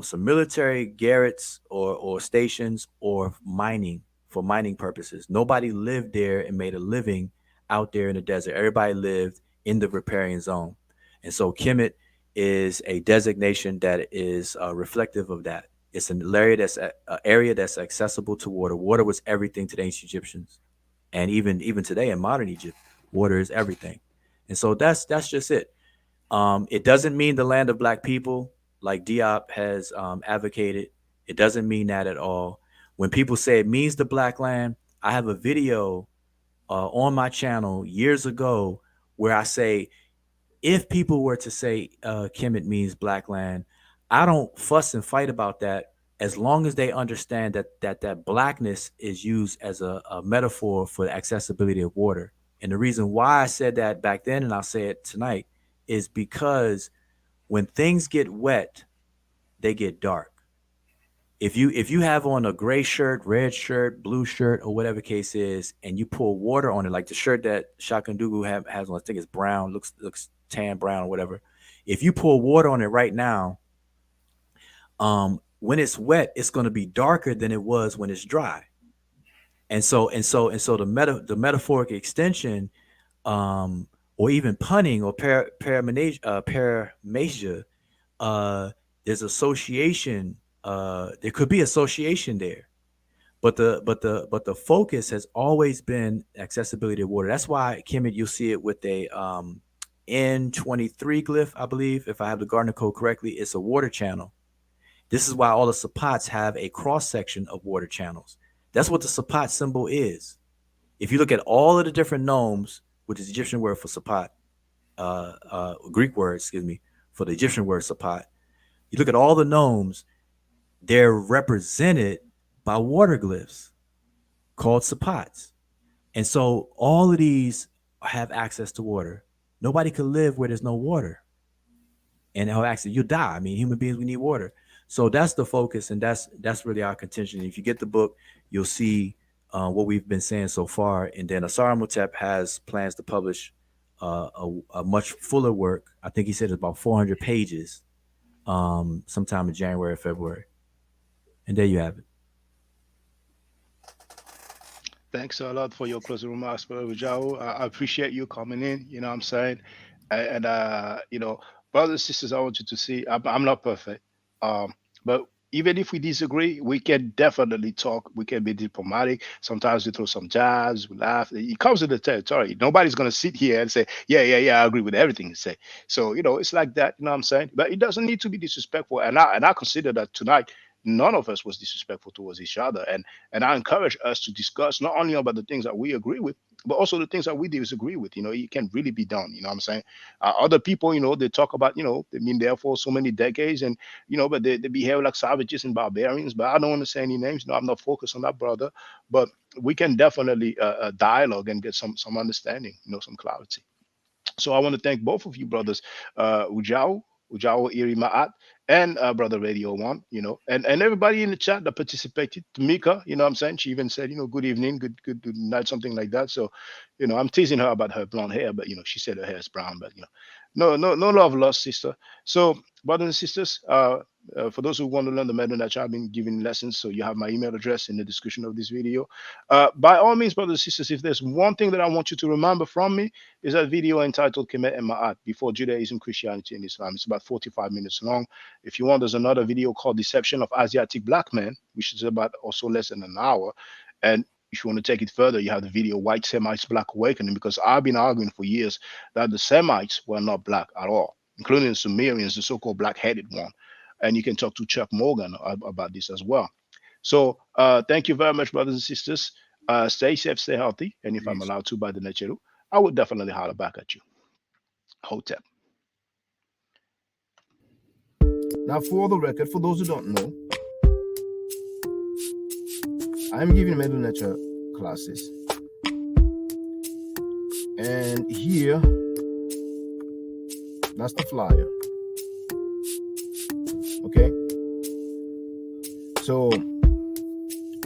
S2: some military garrets or stations or mining for mining purposes. Nobody lived there and made a living out there in the desert. Everybody lived in the riparian zone. And so Kemet is a designation that is reflective of that. It's an area that's accessible to water. Water was everything to the ancient Egyptians, and even today in modern Egypt, water is everything. And so that's just it. It doesn't mean the land of black people, like Diop has advocated. It doesn't mean that at all. When people say it means the black land, I have a video on my channel years ago where I say, if people were to say Kemet means black land, I don't fuss and fight about that as long as they understand that blackness is used as a metaphor for the accessibility of water. And the reason why I said that back then, and I'll say it tonight, is because when things get wet, they get dark. If you have on a gray shirt, red shirt, blue shirt, or whatever case is, and you pour water on it, like the shirt that Shaka-Ndugu has on, I think it's brown, looks tan brown or whatever. If you pour water on it right now, when it's wet, it's going to be darker than it was when it's dry. And so the metaphoric extension, or even punning or paramagia, there's association. There could be association there, but the focus has always been accessibility of water. That's why Kemet, you'll see it with a N23 glyph, I believe, if I have the Gardner code correctly. It's a water channel. This is why all the sapats have a cross section of water channels. That's what the sapat symbol is. If you look at all of the different nomes, which is the Egyptian word for sapat, Greek word, excuse me, for the Egyptian word sapat, you look at all the nomes, they're represented by water glyphs called sapats. And so all of these have access to water. Nobody could live where there's no water. And actually, you'll die. I mean, human beings, we need water. So that's the focus, and that's really our contention. If you get the book, you'll see what we've been saying so far. And then Asar Mutep has plans to publish a much fuller work. I think he said it's about 400 pages sometime in January or February. And there you have it.
S1: Thanks a lot for your closing remarks, Brother Wudjau. I appreciate you coming in. You know what I'm saying? And brothers and sisters, I want you to see I'm not perfect. But even if we disagree, we can definitely talk. We can be diplomatic. Sometimes we throw some jabs, we laugh. It comes to the territory. Nobody's going to sit here and say, yeah, I agree with everything you say. So, it's like that, you know what I'm saying? But it doesn't need to be disrespectful. And I consider that tonight, none of us was disrespectful towards each other. And I encourage us to discuss not only about the things that we agree with, but also the things that we disagree with. It can really be done. You know what I'm saying? Other people, they talk about, they've been there for so many decades, and but they behave like savages and barbarians. But I don't want to say any names. I'm not focused on that, brother. But we can definitely dialogue and get some understanding, some clarity. So I want to thank both of you, brothers, Wudjau, Iry-Maat, and Brother Radio One, and everybody in the chat that participated. Tamika, what I'm saying? She even said, good evening, good night, something like that. So, I'm teasing her about her blonde hair, but she said her hair is brown, but no love lost, sister. So, brothers and sisters, for those who want to learn the method that I've been giving lessons, so you have my email address in the description of this video. By all means, brothers and sisters, if there's one thing that I want you to remember from me, is that video entitled Kemet and Ma'at, Before Judaism, Christianity, and Islam. It's about 45 minutes long. If you want, there's another video called Deception of Asiatic Black Men, which is about also less than an hour. And if you want to take it further, you have the video White Semites, Black Awakening, because I've been arguing for years that the Semites were not black at all, including the Sumerians, the so-called black-headed one. And you can talk to Chuck Morgan about this as well. So thank you very much, brothers and sisters. Stay safe, stay healthy. And if I'm allowed to by the Necheru, I would definitely holler back at you. Hotep.
S3: Now, for the record, for those who don't know, I'm giving Middle Nature classes. And here, that's the flyer. Okay? So,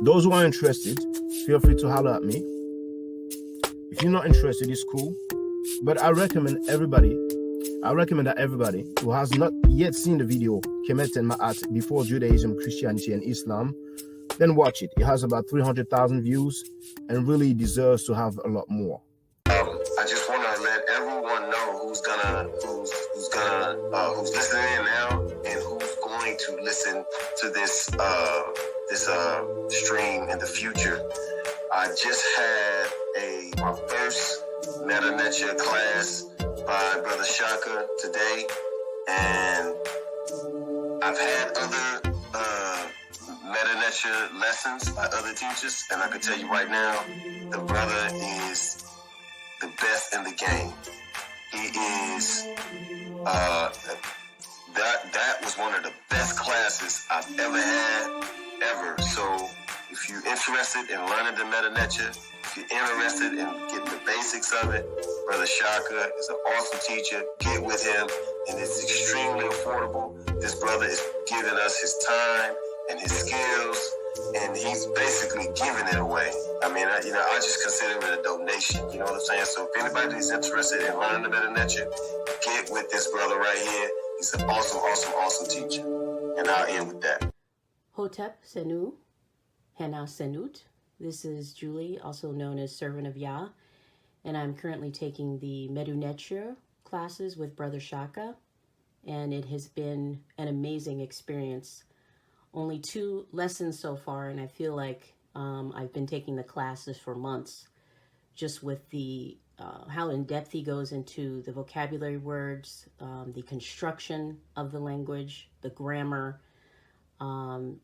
S3: those who are interested, feel free to holler at me. If you're not interested, it's cool. But I recommend that everybody who has not yet seen the video Kemet and Ma'at, Before Judaism, Christianity, and Islam, then watch it. It has about 300,000 views and really deserves to have a lot more. I just want to let everyone know who's listening in now and who's going to listen to this stream in the future. I just had my first Meta-Nature class by Brother Shaka today, and I've had other Meta-Nature lessons by other teachers, and I can tell you right now, the brother is the best in the game. He is that was one of the best classes I've ever had, ever. So if you're interested in learning the Meta-Nature, if you're interested in getting the basics of it, Brother Shaka is an awesome teacher. Get with him, and it's extremely affordable. This brother is giving us his time and his skills, and he's basically giving it away. I mean, I just consider it a donation. You know what I'm saying? So if anybody is interested in learning the Meta-Nature, get with this brother right here. He's an awesome teacher. And I'll end with that.
S8: Hotep Senu, Hena Senut. This is Julie, also known as Servant of Yah, and I'm currently taking the Meta-Nature classes with Brother Shaka, and it has been an amazing experience. Only 2 lessons so far, and I feel like I've been taking the classes for months, just with the how in depth he goes into the vocabulary words, the construction of the language, the grammar.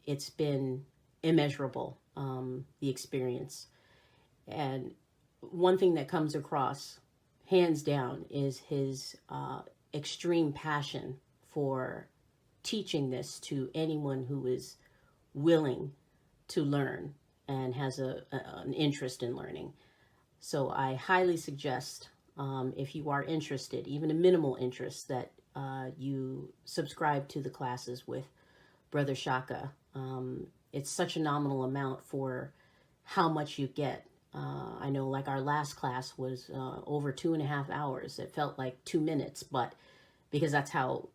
S8: It's been immeasurable, the experience. And one thing that comes across, hands down, is his extreme passion for teaching this to anyone who is willing to learn and has an interest in learning. So I highly suggest, if you are interested, even a minimal interest, that you subscribe to the classes with Brother Shaka. It's such a nominal amount for how much you get. I know, like, our last class was over 2.5 hours. It felt like 2 minutes, but because that's how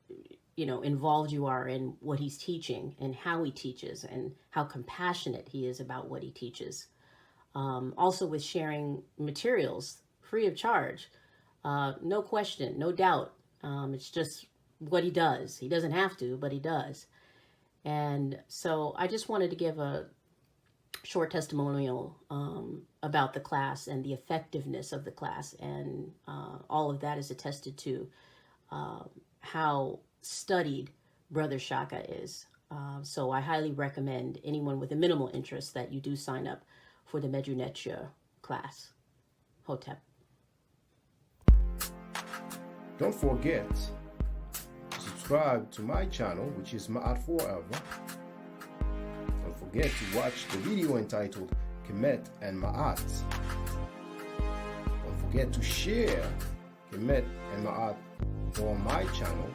S8: involved you are in what he's teaching and how he teaches and how compassionate he is about what he teaches. Also with sharing materials free of charge, no question, no doubt. It's just what he does. He doesn't have to, but he does. And so I just wanted to give a short testimonial about the class and the effectiveness of the class. And all of that is attested to how studied Brother Shaka is. So I highly recommend anyone with a minimal interest that you do sign up for the Meta-Nature class. Hotep.
S9: Don't forget to subscribe to my channel, which is Ma'at Forever. Don't forget to watch the video entitled Kemet and Ma'at. Don't forget to share Kemet and Ma'at on my channel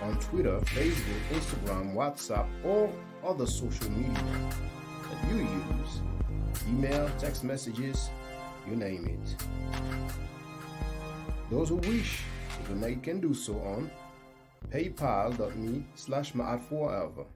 S9: on Twitter, Facebook, Instagram, WhatsApp, or other social media that you use. Email, text messages, you name it. Those who wish to donate can do so on paypal.me/Ma'at Forever.